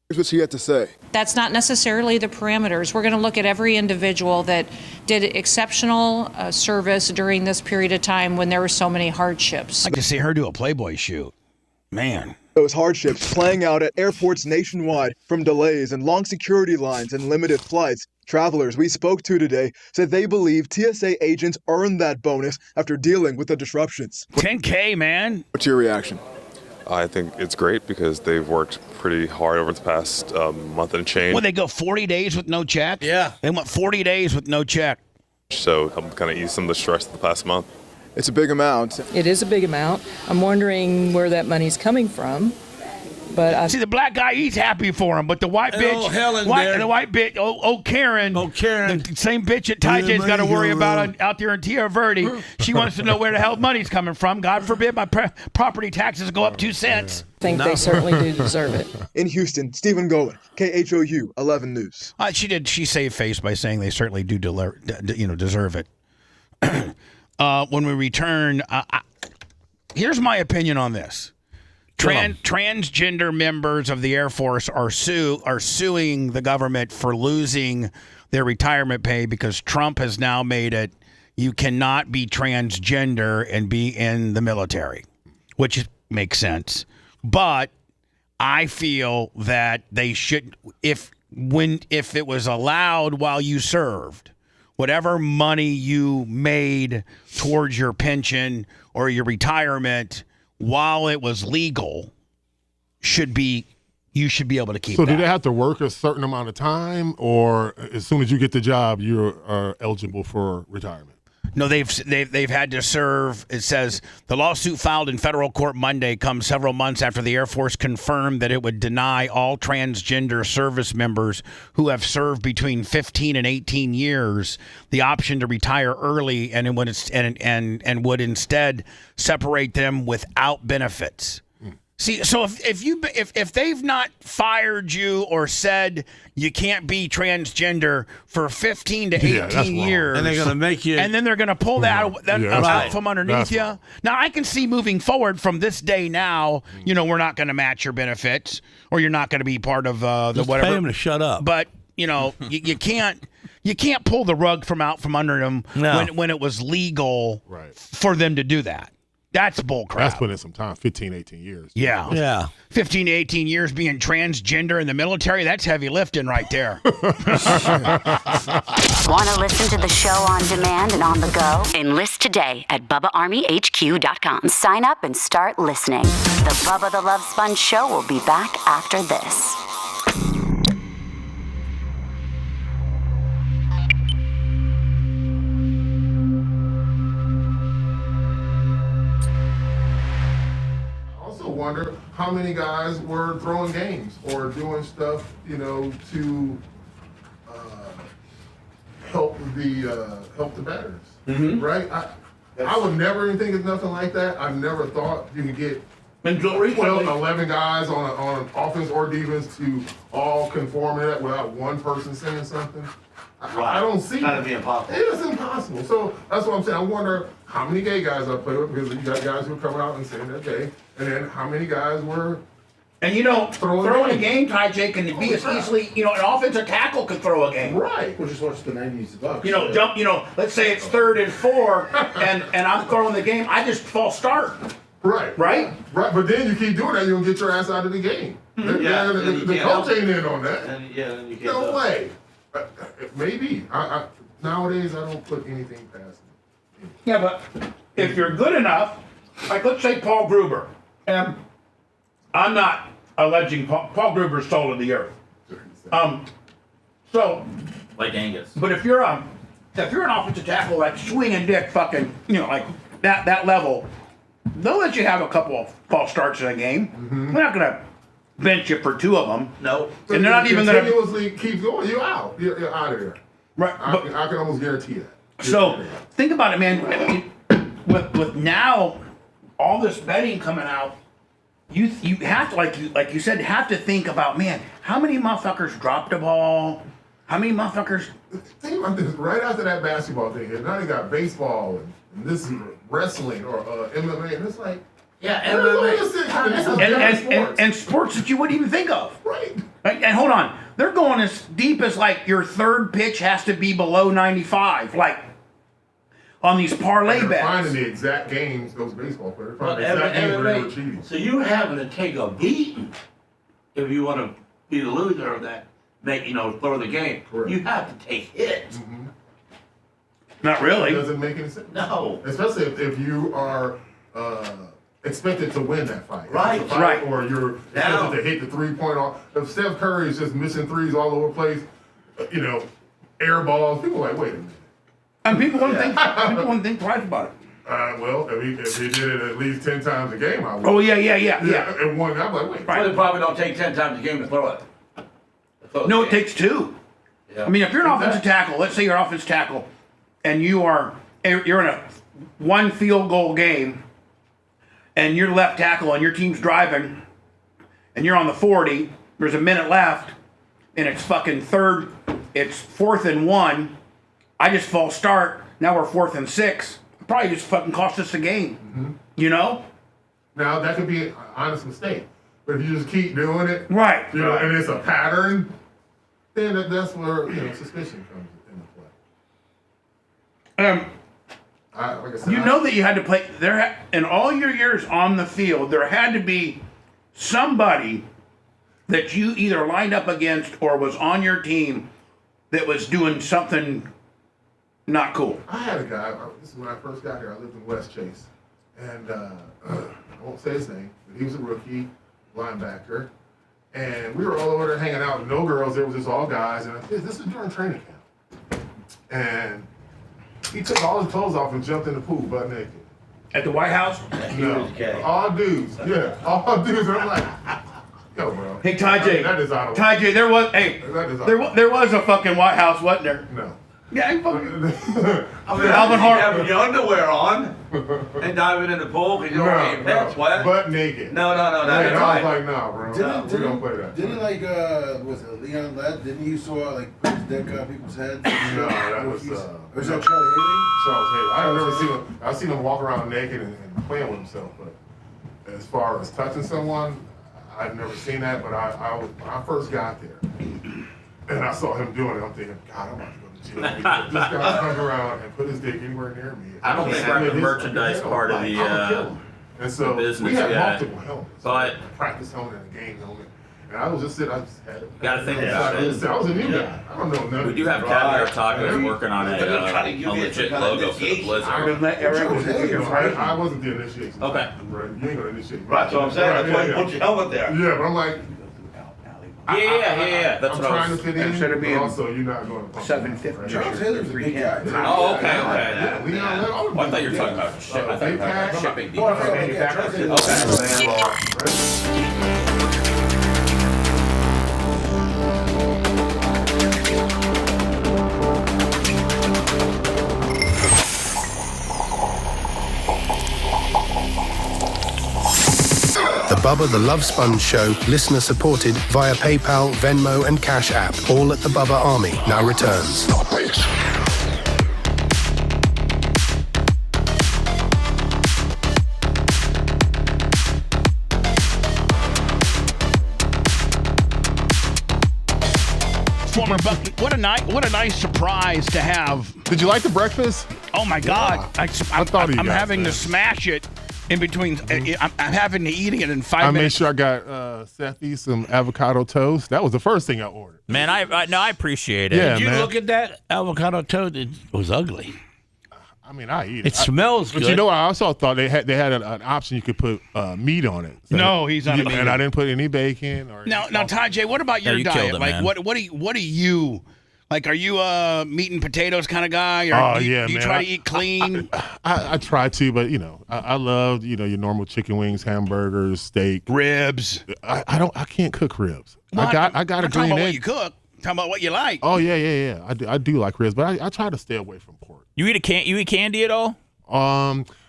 Here's what she had to say. That's not necessarily the parameters. We're going to look at every individual that did exceptional service during this period of time when there were so many hardships. I like to see her do a Playboy shoot. Man. Those hardships playing out at airports nationwide, from delays and long security lines and limited flights. Travelers we spoke to today said they believe TSA agents earned that bonus after dealing with the disruptions. $10K, man. What's your reaction? I think it's great because they've worked pretty hard over the past month and change. Well, they go 40 days with no check? Yeah. They went 40 days with no check. So help kind of ease some of the stress of the past month. It's a big amount. It is a big amount. I'm wondering where that money's coming from. But see, the black guy, he's happy for him, but the white bitch, the white bitch, Karen, the same bitch that Ty J's got to worry about out there in Tierra Verde. She wants to know where the hell money's coming from. God forbid my property taxes go up 2 cents. I think they certainly do deserve it. In Houston, Stephen Golan, KHOU 11 News. She saved face by saying they certainly do deserve it. When we return, here's my opinion on this. Transgender members of the Air Force are suing the government for losing their retirement pay because Trump has now made it you cannot be transgender and be in the military, which makes sense. But I feel that they should, if it was allowed while you served, whatever money you made towards your pension or your retirement while it was legal, you should be able to keep So that. do they have to work a certain amount of time, or as soon as you get the job, you're eligible for retirement? No, they've had to serve. It says the lawsuit filed in federal court Monday comes several months after the Air Force confirmed that it would deny all transgender service members who have served between 15 and 18 years the option to retire early, and would instead separate them without benefits. See, so if they've not fired you or said you can't be transgender for 15 to 18 years, and they're going to make you, and then they're going to pull that out from underneath you. Wrong. Now, I can see moving forward from this day now, we're not going to match your benefits, or you're not going to be part of the Just whatever. pay them to shut up. But you can't pull the rug from out from under them when it was legal for them to do that. That's bullcrap. That's putting in some time, 15, 18 years. Yeah. 15 to 18 years being transgender in the military, that's heavy lifting right there. Want to listen to the show on demand and on the go? Enlist today at BubbaArmyHQ.com. Sign up and start listening. The Bubba the Love Sponge Show will be back after this. Wonder how many guys were throwing games or doing stuff, to help the veterans, right? I would never even think of nothing like that. I never thought you could get 12, 11 guys on an offense or defense to all conform to that without one person saying something. I don't see That'd be impossible. It's impossible. So that's what I'm saying. I wonder how many gay guys I play with, because you got guys who come out and say they're gay, and then how many guys were. And throwing a game, Ty J, can be as easily, an offensive tackle could throw a game. Right. We'll just watch the 90s Bucks. Jump, let's say it's 3rd and 4, and I'm throwing the game, I just false start. Right. But then you keep doing that, you'll get your ass out of the game. The coach ain't in on that. And you can't No way. Maybe. Nowadays, I don't put anything past me. Yeah, but if you're good enough, like let's say Paul Gruber, and I'm not alleging Paul Gruber's soul of the earth. So like Angus. But if you're an offensive tackle like swinging dick, fucking, like that level, they'll let you have a couple of false starts in a game. Mm-hmm. They're not gonna bench you for 2 of them. No. So and they're not even gonna continuously keep going. You're out. You're out of there. Right. I can almost guarantee that. So think about it, man. I mean, with now all this betting coming out, you have to, like you said, have to think about, man, how many motherfuckers dropped the ball? How many motherfuckers? Think about this. Right after that basketball thing, and now you got baseball and this wrestling or MMA, and it's like. Yeah, MMA. And sports that you wouldn't even think of. Right. And hold on, they're going as deep as like your third pitch has to be below 95. Like on these parlay They're bets. finding the exact games, those baseball players. But Finding the exact games where they were cheating. so you're having to take a beating if you want to be the loser of that, throw the game. Correct. You have to take hits. Not really. It doesn't make any sense. No. Especially if you are expected to win that fight. Right. If it's a fight, or you're expected to hit the 3-point off. If Steph Curry is just missing threes all over the place, air balls, people are like, wait a minute. And people wouldn't think twice about it. Well, if he did it at least 10 times a game, I would. Oh, yeah. And one, I'm like, wait. Well, they probably don't take 10 times a game to throw it. No, it takes 2. Yeah. I mean, if you're an offensive tackle, let's say you're an offensive tackle, and you're in a 1 field goal game, and you're left tackle, and your team's driving, and you're on the 40, there's a minute left, and it's fucking it's 4th and 1, I just false start, now we're 4th and 6, it probably just fucking cost us the game, Now, that could be an honest mistake, but if you just keep doing it, right, and it's a pattern, then that's where, suspicion comes into play. Like I said, that you had to play in all your years on the field, there had to be somebody that you either lined up against or was on your team that was doing something not cool. I had a guy, this is when I first got here, I lived in West Chase, and I won't say his name, but he was a rookie linebacker, and we were all over there hanging out, no girls, there was just all guys, and this is during training camp. And he took all his clothes off and jumped in the pool butt naked. At the White House? No, all dudes, all dudes, and I'm like, yo, bro. Hey, Ty that is out of J, there was a fucking White House, wasn't there? No. Yeah, I mean, Alvin you Hart. have your underwear on and diving in the pool because you don't want your pants wet. Butt naked. No, that's I right. was like, nah, bro. We don't play that. Didn't was it Leon Lett? Didn't you saw put his dick on people's heads? No, that was was that Charlie Haley? Charles Haley. I've never seen him. I've seen him walk around naked and playing with himself, but as far as touching someone, I've never seen that. But when I first got there, and I saw him doing it, I'm thinking, God, I'm about to go to jail. This guy hung around and put his dick anywhere near me. I don't think we're in the merchandise part of the and so business we had yet. multiple helmets, But practice helmet and a game helmet. And I was just sitting, I just had it. Gotta think about it. I was a new guy. I don't know nothing. We do have Caviar Tacos working on a legit logo for the Blizzard. I wasn't the initiation. Okay. Right. You ain't gonna initiate. That's what I'm saying. That's why you put your helmet there. Yeah, but I'm like, Yeah. That's I'm what I trying was. to fit in, Instead of but being also you're not going to 750. Charles Haley's a big guy. Oh, okay. Yeah, Leon Lett, all of Well, I thought you were them. talking about ship. I thought you were talking about shipping. Oh, I forgot The Bubba the Love Sponge Show, listener supported via PayPal, Venmo, and Cash App. All at the Bubba Army now returns. Former Bucky, what a nice surprise to have. Did you like the breakfast? Oh my God! I thought I'm having to smash it in between. I'm having to eating it in 5 I made minutes. sure I got Sethy some avocado toast. That was the first thing I ordered. Man, I appreciate it. Yeah, Did you man. look at that avocado toast? It was ugly. I mean, I eat it. It smells But good. you know, I also thought they had an option you could put meat on it. So No, he's not a meat. And I didn't put any bacon or. Now, Ty J, what about your you diet? killed it, Like, man. what do you like? Are you a meat and potatoes kind of guy? Or do you man. try to eat clean? I try to, but I love your normal chicken wings, hamburgers, steak, ribs. I can't cook ribs. Well, I got a I'm talking green about egg. what you cook. I'm talking about what you like. Oh yeah. I do like ribs, but I try to stay away from pork. You eat candy at all?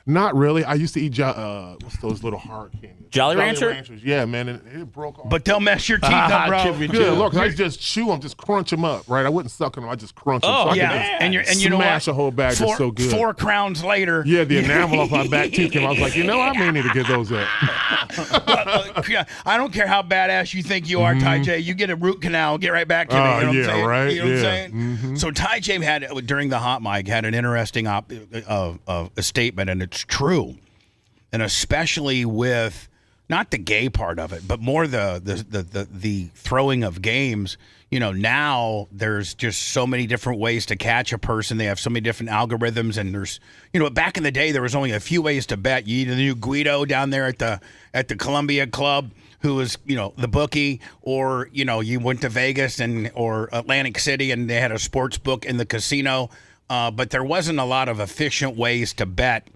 Not really. I used to eat what's those little hard candies? Jolly Rancher? Ranchers. Yeah, man, and it broke off. But they'll mess your teeth up, bro. Good. Look, I just chew them, just crunch them up, right? I wouldn't suck them. I just crunch them. Oh, so yeah. And you know what? Smash a whole bag. It's so good. 4 crowns later. Yeah, the enamel off my back teeth came. I was like, I may need to get those up. I don't care how badass you think you are, Ty J. You get a root canal, get right back to me. You know what I'm saying? Right? You know what I'm saying? So Ty J had, during the hot mic, had an interesting a statement, and it's true. And especially with not the gay part of it, but more the throwing of games. Now there's just so many different ways to catch a person. They have so many different algorithms, and there's back in the day there was only a few ways to bet. You either knew Guido down there at the Columbia Club, who was the bookie, or you went to Vegas or Atlantic City and they had a sports book in the casino. But there wasn't a lot of efficient ways to bet.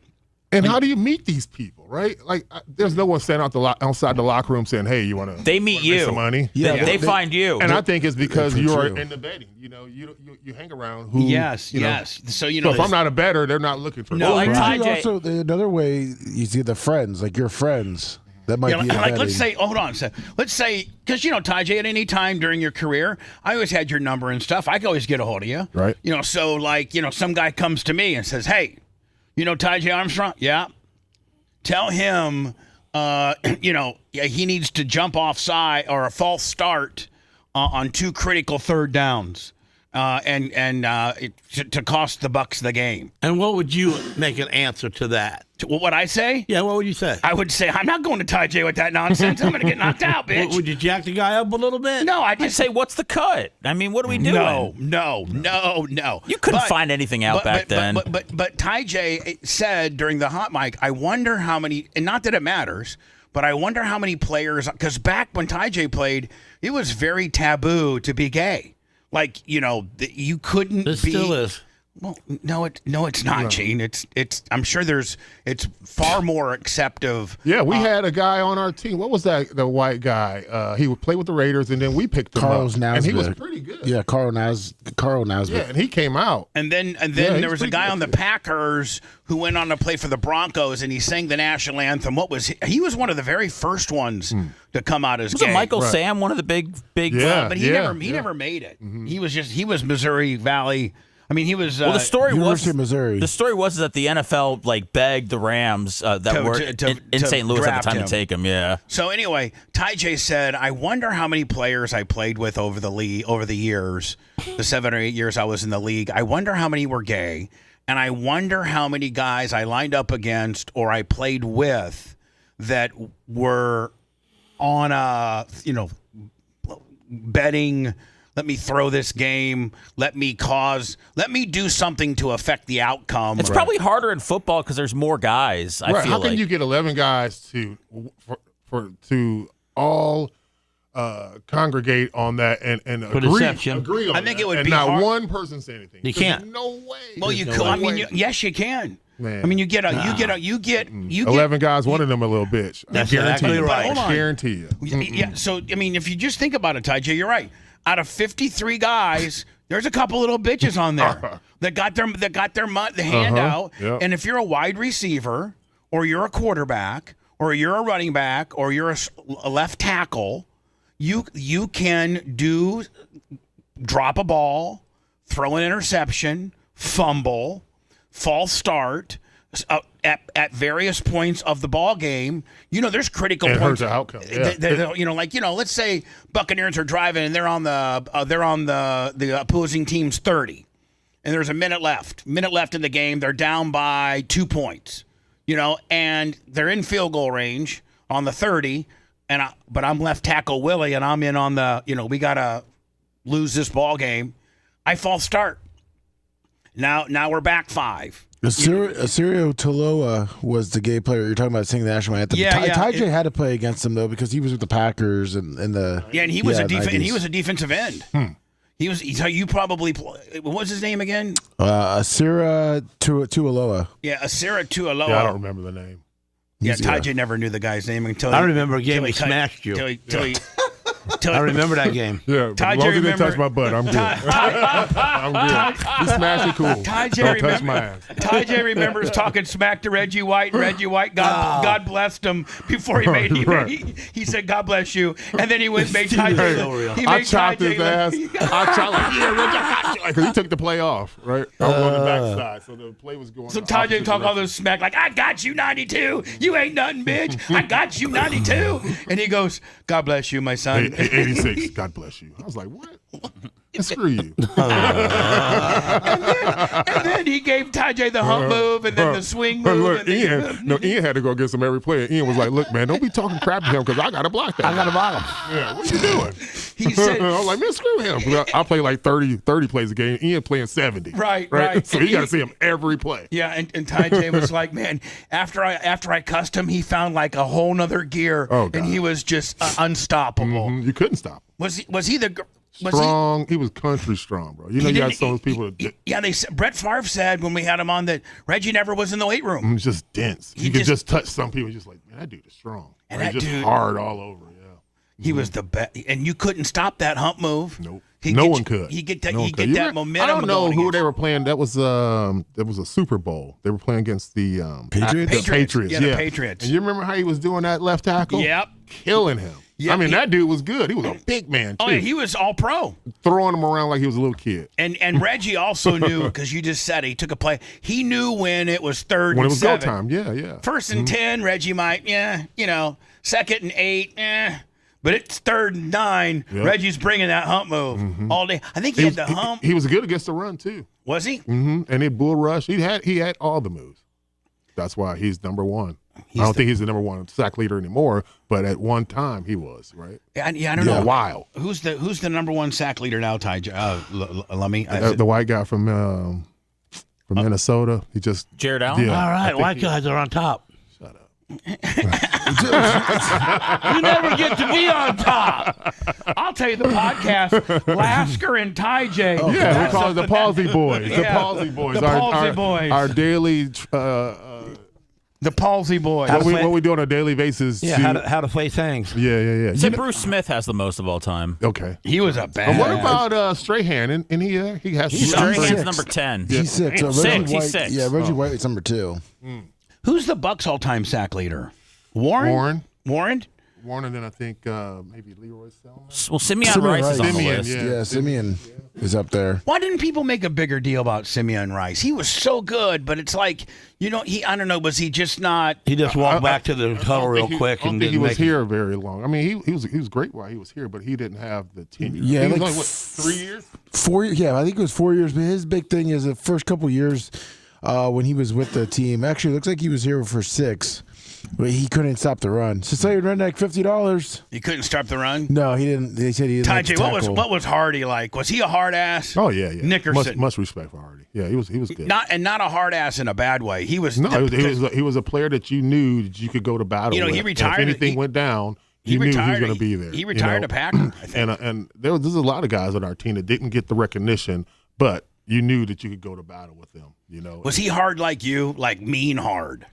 And how do you meet these people, right? Like, there's no one standing outside the locker room saying, "Hey, you want to?" They meet you. Some money. Yeah, they find you. And I think it's because you're in the betting. You hang around. Yes. So if I'm not a bettor, they're not looking for. No, me. also another way you see the friends, like your friends. That might be like let's say, hold on. Let's say, because Ty J, at any time during your career, I always had your number and stuff. I could always get a hold of you. Right. So like, some guy comes to me and says, "Hey, Ty J Armstrong? Yeah. Tell him, he needs to jump offside or a false start on 2 critical third downs, to cost the Bucs the game." And what would you make an answer to that? What would I say? Yeah, what would you say? I would say, I'm not going to Ty J with that nonsense. I'm going to get knocked out, bitch. Would you jack the guy up a little bit? No, I'd say, what's the cut? I mean, what are we doing? No. You couldn't find anything out back then. But Ty J said during the hot mic, I wonder how many, and not that it matters, but I wonder how many players, because back when Ty J played, it was very taboo to be gay. Like, you couldn't be. It still is. Well, no, it's not, Gene. It's. I'm sure it's far more acceptive. Yeah, we had a guy on our team. What was that? The white guy. He would play with the Raiders, and then we picked him up. And he was pretty good. Yeah, Carl Nasbitt. Yeah, and he came out. And then there was a guy on the Packers who went on to play for the Broncos, and he sang the national anthem. He was one of the very first ones to come out as gay. Was Michael Sam one of the big? Yeah, but he never made it. Mm-hmm. He was Missouri Valley. I mean, he was. Well, the story University of Missouri. The story was that the NFL begged the Rams that were in St. Louis at the time to take him. Yeah. So anyway, Ty J said, "I wonder how many players I played with over the years, the 7 or 8 years I was in the league. I wonder how many were gay, and I wonder how many guys I lined up against or I played with that were on betting." Let me throw this game. Let me do something to affect the outcome. It's probably harder in football because there's more guys. I feel How can like you get 11 guys to all congregate on that and agree on I think that, it would and be not hard. one person say anything? You can't. No way. Well, you could. I mean, yes, you can. Man. I mean, you get 11 guys. One of them a little bitch. That's exactly right. I guarantee you. Yeah. So I mean, if you just think about it, Ty J, you're right. Out of 53 guys, there's a couple little bitches on there that got their hand out. Yep. And if you're a wide receiver, or you're a quarterback, or you're a running back, or you're a left tackle, you can drop a ball, throw an interception, fumble, false start at various points of the ball game. There's critical points. Hurts the outcome. Yeah. Let's say Buccaneers are driving and they're on the opposing team's 30, and there's a minute left in the game. They're down by 2 points, and they're in field goal range on the 30, but I'm left tackle Willie, and I'm in on the we gotta lose this ball game. I false start. Now we're back 5. Asirio Toloa was the gay player you're talking about singing the national anthem. Ty J had to play against him though because he was with the Packers and the and he was a defensive end. He was. You probably what was his name again? Asira Tualoa. Yeah, Asira Tualoa. Yeah, I don't remember the name. Yeah, Ty J never knew the guy's name until I remember a game he smashed you. I remember that game. Yeah, Ty as long as he didn't remember- touch my butt, I'm good. I'm good. He smashed it cool. Don't touch my ass. Ty J remembers talking smack to Reggie White, and Reggie White, God blessed him before he made he said, God bless you. And then he went and made Ty J. He I made chopped Ty J his ass. I chopped like, yeah, Reggie, I got you. Because he took the play off, right? I was on the backside, so the play was going. So Ty J talk all this smack like, I got you 92. You ain't nothing, bitch. I got you 92. And he goes, God bless you, my son. 86. God bless you. I was like, what? Screw you. And then he gave Ty J the hump move and then the swing move. Look, and then Ian had to go against him every play. And Ian was like, look, man, don't be talking crap to him because I got to block that. I got to block him. Yeah, what are you doing? He said, I was like, man, screw him. I play like 30 plays a game. Ian playing 70. Right. So you got to see him every play. Yeah, and Ty J was like, man, after I cussed him, he found like a whole nother gear, and he was just unstoppable. You couldn't stop him. Was he the strong? He was country strong, bro. You know, you got some people. Brett Favre said when we had him on that Reggie never was in the weight room. He was just dense. You could just touch some people. Just like, man, that dude is strong. And that that just dude, hard all over. Yeah, he was the best, and you couldn't stop that hump move. Nope. No one could. He get that. No He get that momentum. I don't know going who against. they were playing. That was a Super Bowl. They were playing against the Patriots? The Patriots. Yeah, the Patriots. And you remember how he was doing that left tackle? Yep. Killing him. Yeah, I mean, that dude was good. He was a big man, too. Oh, yeah, he was all pro. Throwing him around like he was a little kid. And Reggie also knew, because you just said he took a play. He knew when it was third When and it was go 7. time. Yeah. First and 10, Reggie might, second and 8, But it's third and 9. Yep. Reggie's bringing that hump move all day. I think he had the hump. He was good against the run, too. Was he? Mm-hmm. And he bull rush. He had all the moves. That's why he's number one. I don't think he's the number one sack leader anymore, but at one time he was, right? I don't know. A while. Who's the number one sack leader now, Ty? Lummy? The white guy from Minnesota. He just Jared Allen. Yeah, All right, white guys are on top. Shut up. You never get to be on top. I'll tell you the podcast, Lasker and Ty J. Yeah, we call it the Palsy Boys. The Yeah. Palsy Boys. The Palsy Boys. Our daily. The Palsy Boys. What we do on a daily basis. Yeah, how to play things. Yeah. So Bruce Smith has the most of all time. Okay. He was a bad. What about Strahan? And he has. Strahan's number 10. He's 6. He's Reggie White, 6. Yeah, Reggie White is number 2. Who's the Bucks all-time sack leader? Warren. Warren, and then I think maybe Leroy Selma. Well, Simeon Rice is on the list. Yeah, Simeon is up there. Why didn't people make a bigger deal about Simeon Rice? He was so good, but it's like, I don't know, was he just not? He just walked back to the tunnel real quick I don't and think he didn't was make it. here very long. I mean, he was great while he was here, but he didn't have the tenure. Yeah, he was like only, 3 years? 4 years. Yeah, I think it was 4 years. But his big thing is the first couple years when he was with the team. Actually, it looks like he was here for 6. But he couldn't stop the run. Society redneck, $50. He couldn't stop the run? No, he didn't. They said he didn't. Ty like J, to what was tackle. Hardy like? Was he a hard ass? Oh yeah. Nickerson. Much respect for Hardy. Yeah, he was good. Not a hard ass in a bad way. He was. He was a player that you knew that you could go to battle. He with. retired. And if anything went down, you knew he was going to be there. He retired a Packer. I think. And there's a lot of guys on our team that didn't get the recognition, but you knew that you could go to battle with them. Was he hard like you? Like mean hard?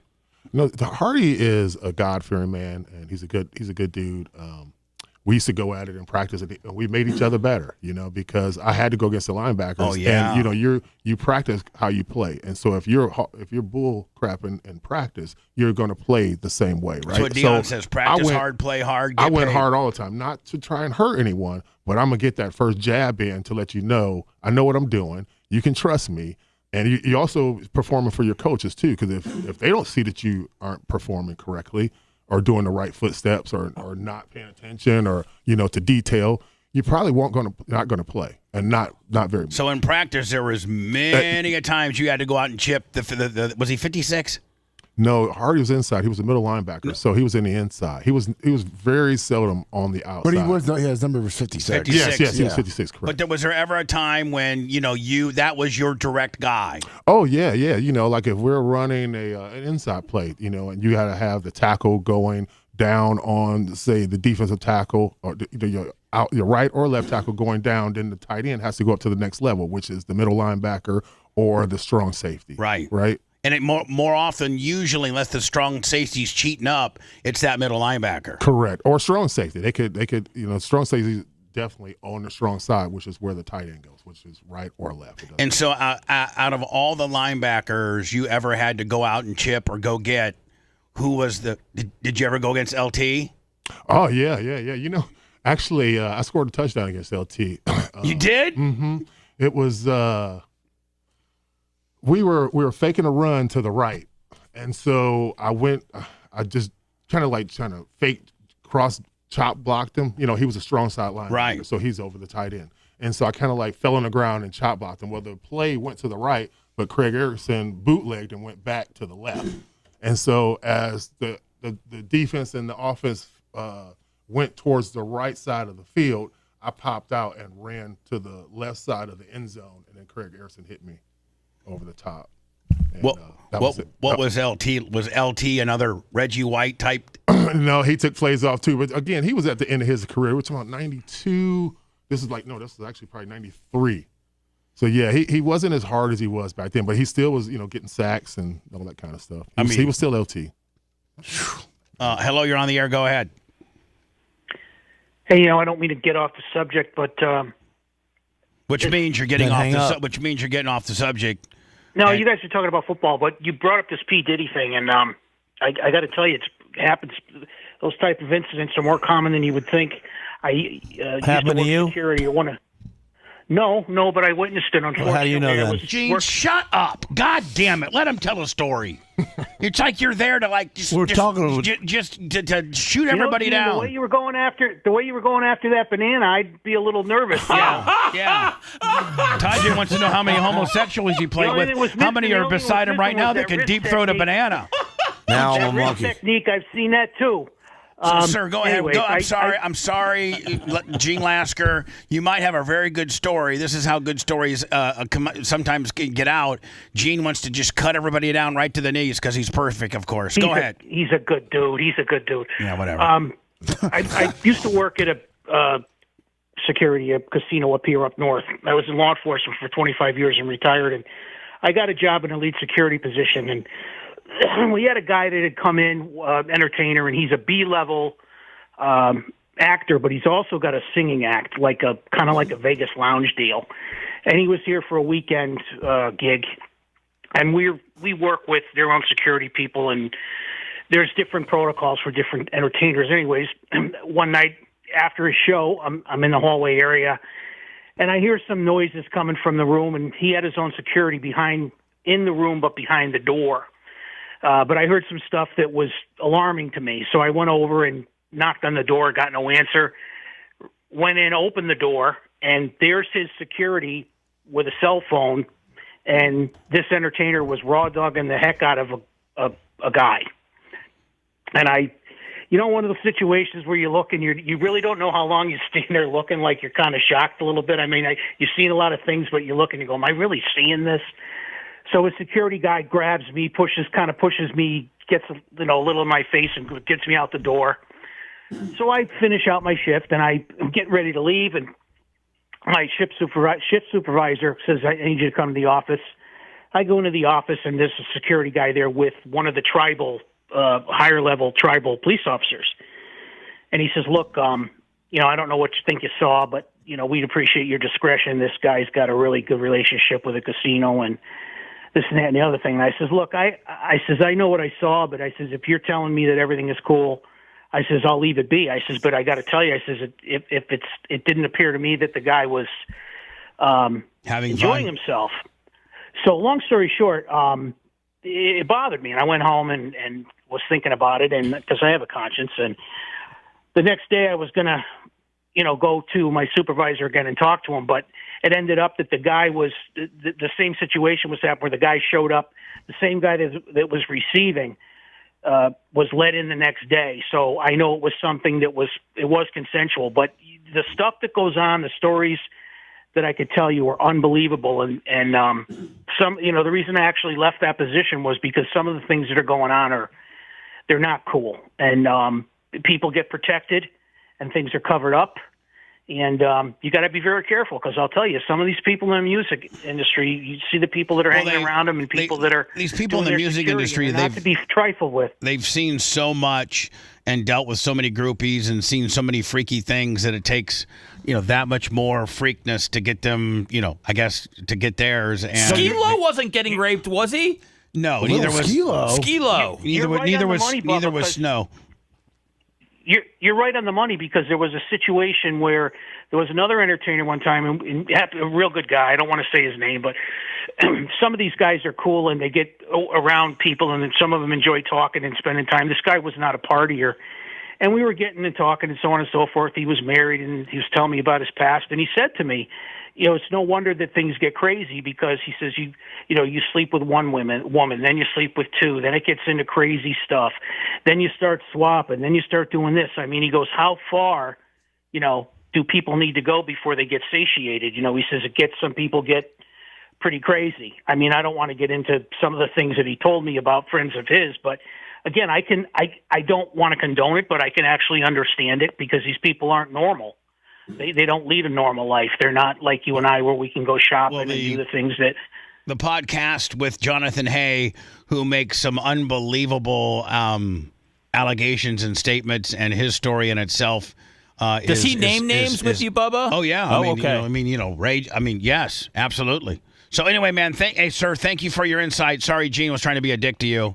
No, Hardy is a God-fearing man, and he's a good dude. We used to go at it in practice, and we made each other better, because I had to go against the linebackers. Oh, yeah. And you practice how you play, and so if you're bull crapping in practice, you're going to play the same way, right? That's what Deion says. Practice hard, play hard. I went hard all the time, not to try and hurt anyone, but I'm gonna get that first jab in to let you know I know what I'm doing. You can trust me. And you also performing for your coaches too, because if they don't see that you aren't performing correctly or doing the right footsteps or not paying attention or to detail, you probably not gonna play and not very much. So in practice, there was many a times you had to go out and chip the was he 56? No, Hardy was inside. He was a middle linebacker, so he was in the inside. He was very seldom on the outside. But he was. His number was 56. Yes, he was 56. Correct. But was there ever a time when that was your direct guy? Oh yeah. Like if we're running an inside play, and you got to have the tackle going down on, say, the defensive tackle, or your right or left tackle going down, then the tight end has to go up to the next level, which is the middle linebacker or the strong safety. Right. And it more often, usually, unless the strong safety's cheating up, it's that middle linebacker. Correct. Or strong safety. They could, strong safety definitely on the strong side, which is where the tight end goes, which is right or left. And so out of all the linebackers you ever had to go out and chip or go get, who was did you ever go against LT? Oh, yeah. Actually, I scored a touchdown against LT. You did? Mm-hmm. It was we were faking a run to the right, and so I just kind of like trying to fake cross chop blocked him. He was a strong side linebacker, right? So he's over the tight end, and so I kind of like fell on the ground and chop blocked him. Well, the play went to the right, but Craig Erickson bootlegged and went back to the left, and so as the defense and the offense went towards the right side of the field, I popped out and ran to the left side of the end zone, and then Craig Erickson hit me over the top. And, what was LT? Was LT another Reggie White type? No, he took plays off too. But again, he was at the end of his career. We're talking about 92. This is actually probably 93. So yeah, he wasn't as hard as he was back then, but he still was, getting sacks and all that kind of stuff. He was still LT. Hello, you're on the air. Go ahead. Hey, I don't mean to get off the subject, but which means you're getting off the subject. No, you guys are talking about football, but you brought up this P. Diddy thing, and I got to tell you, it happens. Those type of incidents are more common than you would think. Happened to you? Security, No, but I witnessed it. Unfortunately, how do you know that? Gene, shut up! God damn it! Let him tell a story. It's like you're there to to shoot everybody down. The way you were going after that banana, I'd be a little nervous. Yeah. Tajay wants to know how many homosexuals you play with. How many are beside him right now that can deep throat a banana? Now I'm a that wrist monkey. technique, I've seen that too. Sir, go ahead. I'm sorry, Gene Lasker. You might have a very good story. This is how good stories sometimes get out. Gene wants to just cut everybody down right to the knees because he's perfect, of course. Go ahead. He's a good dude. Yeah, whatever. I used to work at a security, a casino up here up north. I was in law enforcement for 25 years and retired, and I got a job in a lead security position, and we had a guy that had come in, entertainer, and he's a B-level actor, but he's also got a singing act, kind of like a Vegas lounge deal. And he was here for a weekend gig, and we work with their own security people, and there's different protocols for different entertainers. Anyways, one night after a show, I'm in the hallway area, and I hear some noises coming from the room, and he had his own security in the room, but behind the door. But I heard some stuff that was alarming to me. So I went over and knocked on the door, got no answer, went in, opened the door, and there's his security with a cell phone, and this entertainer was raw dogging the heck out of a guy. And one of those situations where you look and you really don't know how long you stand there looking, like you're kind of shocked a little bit. I mean, you've seen a lot of things, but you look and you go, am I really seeing this? So a security guy grabs me, pushes me, gets a little in my face and gets me out the door. So I finish out my shift and I get ready to leave, and my shift supervisor says, I need you to come to the office. I go into the office and there's a security guy there with one of the higher level tribal police officers. And he says, look, I don't know what you think you saw, but, we'd appreciate your discretion. This guy's got a really good relationship with a casino and this and that and the other thing. And I says, look, I know what I saw, but I says, if you're telling me that everything is cool, I says, I'll leave it be. I says, but I got to tell you, I says, it didn't appear to me that the guy was enjoying himself. So long story short, it bothered me, and I went home and was thinking about it, and because I have a conscience. And the next day I was going to, go to my supervisor again and talk to him, but it ended up that the guy was the same situation was happening where the guy showed up, the same guy that was receiving was let in the next day. So I know it was something that was consensual, but the stuff that goes on, the stories that I could tell you are unbelievable. And some, the reason I actually left that position was because some of the things that are going on they're not cool. And people get protected and things are covered up. And you got to be very careful because I'll tell you, some of these people in the music industry, you see the people that are hanging around them and people that are these people in the doing their music security, industry. and they're not to be trifled with. They've seen so much and dealt with so many groupies and seen so many freaky things that it takes, that much more freakness to get them, I guess, to get theirs. And Skee-Lo wasn't getting raped, was he? No, neither was Skee-Lo. Skee-Lo. Neither was Snow. You're right on the money because there was a situation where there was another entertainer one time, and a real good guy. I don't want to say his name, but some of these guys are cool and they get around people, and then some of them enjoy talking and spending time. This guy was not a partier, and we were getting and talking and so on and so forth. He was married, and he was telling me about his past, and he said to me, it's no wonder that things get crazy because he says you sleep with one woman, then you sleep with two, then it gets into crazy stuff, then you start swapping, then you start doing this. I mean, he goes, how far, do people need to go before they get satiated? He says some people get pretty crazy. I mean, I don't want to get into some of the things that he told me about friends of his, but again, I don't want to condone it, but I can actually understand it because these people aren't normal. They don't lead a normal life. They're not like you and I where we can go shopping and do the things that... The podcast with Jonathan Hay, who makes some unbelievable allegations and statements, and his story in itself Does he name names with you, Bubba? Oh, yeah. Okay. Rage. Yes, absolutely. So anyway, man, sir, thank you for your insight. Sorry, Gene was trying to be a dick to you.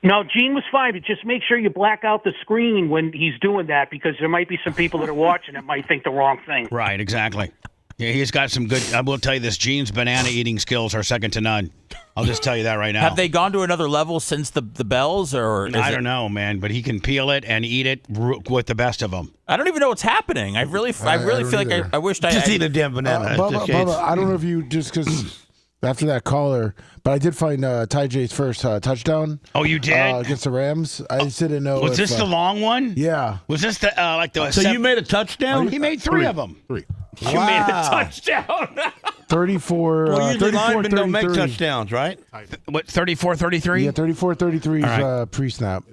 No, Gene was fine, but just make sure you black out the screen when he's doing that because there might be some people that are watching that might think the wrong thing. Right, exactly. Yeah, he's got some good. I will tell you this: Gene's banana eating skills are second to none. I'll just tell you that right now. Have they gone to another level since the bells, or I don't know, man? But he can peel it and eat it with the best of them. I don't even know what's happening. I really feel like I wished I just eat a damn banana. Bubba, I don't know if you just because after that caller, but I did find Ty J's first touchdown. Oh, you did against the Rams. I just didn't know. Was this the long one? Yeah. Was this the like the? So you made a touchdown? He made three of them. Three. You made a touchdown. 34. Well, usually 34, linemen don't make 33. touchdowns, right? What, 34-33? Yeah, 34-33 is pre-snap.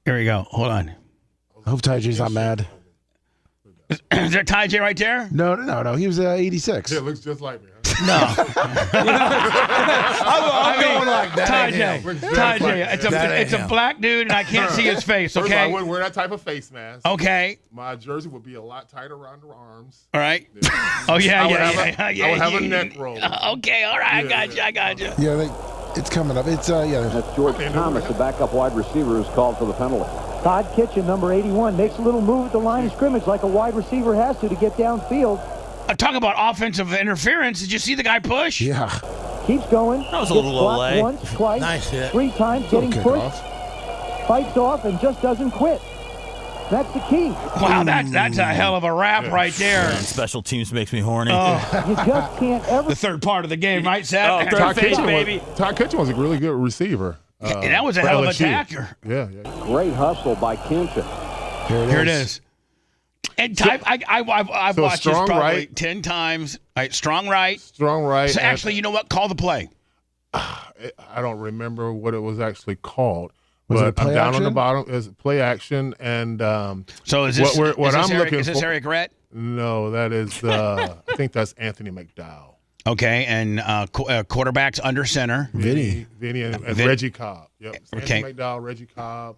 Here we go. Hold on. I hope Ty J's not mad. Is there Ty J right there? No. He was 86. Yeah, it looks just like me. No. I'm going like that. Ty J. It's a black dude, and I can't see his face, First of all, I okay? wouldn't wear that type of face mask. Okay. My jersey would be a lot tighter around the arms. All right. Yeah. Oh, yeah. I would have a neck roll. Okay, all right. I got you. Yeah, it's coming up. It's, That's George Thomas, the backup wide receiver, who's called for the penalty. Todd Kitchen, number 81, makes a little move at the line of scrimmage like a wide receiver has to get downfield. Talk about offensive interference. Did you see the guy push? Yeah. Keeps going. That was a little blocked late. Once, twice, Nice hit. 3 times, getting pushed. Fights off and just doesn't quit. That's the key. Wow, that's a hell of a rap right there. Man, special teams makes me horny. You just can't ever. The third part of the game, right, Seth? Third phase, baby. Todd Kitchen was a really good receiver. And that was a for hell of a LSU. tackler. Yeah. Great hustle by Kitchen. Here it is. And I've So watched this strong probably right. 10 times. All right, strong right. Strong right. So actually, you know what? Call the play. I don't remember what it was actually called. Was it But I'm play down on action? the bottom. Is play action, and So is this what I'm looking is this for? Eric Rett? No, that is. I think that's Anthony McDowell. Okay, and quarterbacks under center. Vinny and Reggie Cobb. Yep. Okay. Anthony McDowell, Reggie Cobb,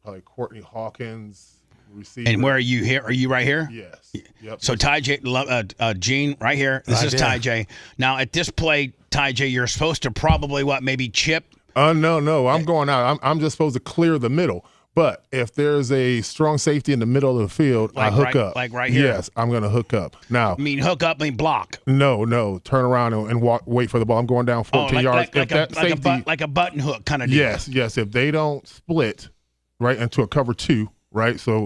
probably Courtney Hawkins. Receiver. And where are you here? Are you right here? Yes. Yep. So Ty J, Gene, right here. This is Ty J. Now at this play, Ty J, you're supposed to probably maybe chip. No. I'm going out. I'm just supposed to clear the middle. But if there's a strong safety in the middle of the field, I hook up. Like right here. Yes, I'm going to hook up. Now, I mean, hook up, block. No. Turn around and walk. Wait for the ball. I'm going down 14 yards. Like a button hook kind of deal. Yes. If they don't split right into a cover 2. Right, so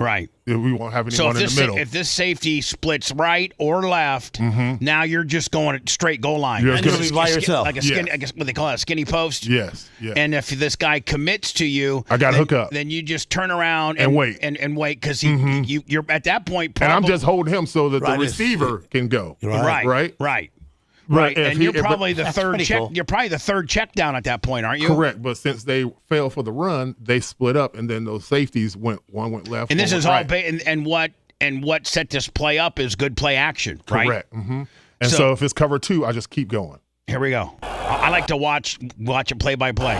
we won't have anyone in the middle. If this safety splits right or left, now you're just going straight goal line. You're And gonna this be is by yourself. like a skinny, I guess what they call it, a skinny post. Yes. And if this guy commits to you, I got to hook up. Then you just turn around and wait and wait because you're at that point. And I'm just holding him so that the receiver can go. Right. And you're probably the third check. Cool. You're probably the third check down at that point, aren't you? Correct. But since they failed for the run, they split up, and then those safeties one went left. And this is right. all and what and what set this play up is good play action, right? Correct. Mm-hmm. And so if it's cover 2, I just keep going. Here we go. I like to watch it play by play.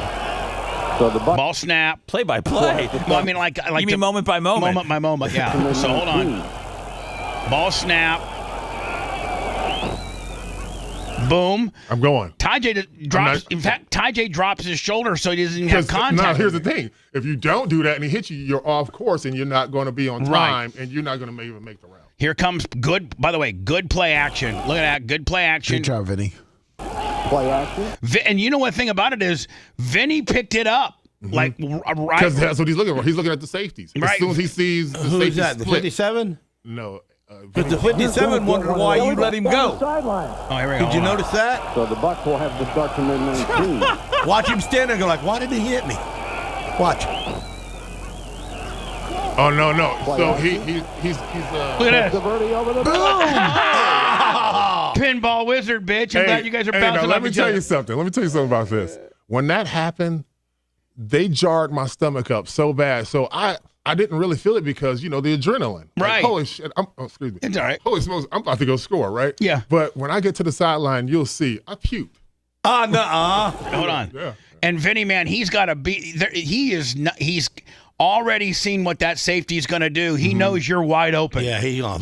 So the ball snap, play by play. Well, I mean, like you mean moment by moment? Moment by moment, yeah. So hold on. Ball snap. Boom. I'm going. TyJ drops. In fact, TyJ drops his shoulder so he doesn't even have contact. Now, here's the thing. If you don't do that and he hits you, you're off course and you're not going to be on time and you're not going to even make the round. Here comes good, by the way, good play action. Look at that. Good play action. Good job, Vinny. Play action. And you know what thing about it is, Vinny picked it up. Like, right. Because that's what he's looking for. He's looking at the safeties. Right. As soon as he sees the Who's safety that, the split. 57? No. But the 57 wondered why you let him go. Oh, here we go. Did you notice that? So the Bucs will have to start from the 19. Watch him stand there and go like, why did he hit me? Watch. Oh, no. So he's Look at this. Over the Pinball wizard, bitch. I'm glad you guys are bouncing now, off let me each tell other. you something. Let me tell you something about this. When that happened, they jarred my stomach up so bad. So I didn't really feel it because, the adrenaline. Right. Like, holy shit. Excuse me. It's all right. Holy smokes, I'm about to go score, right? Yeah. But when I get to the sideline, you'll see I puked. Hold on. Yeah. And Vinny, man, he's got to be. He's already seen what that safety's going to do. He knows you're wide open. Yeah, he knows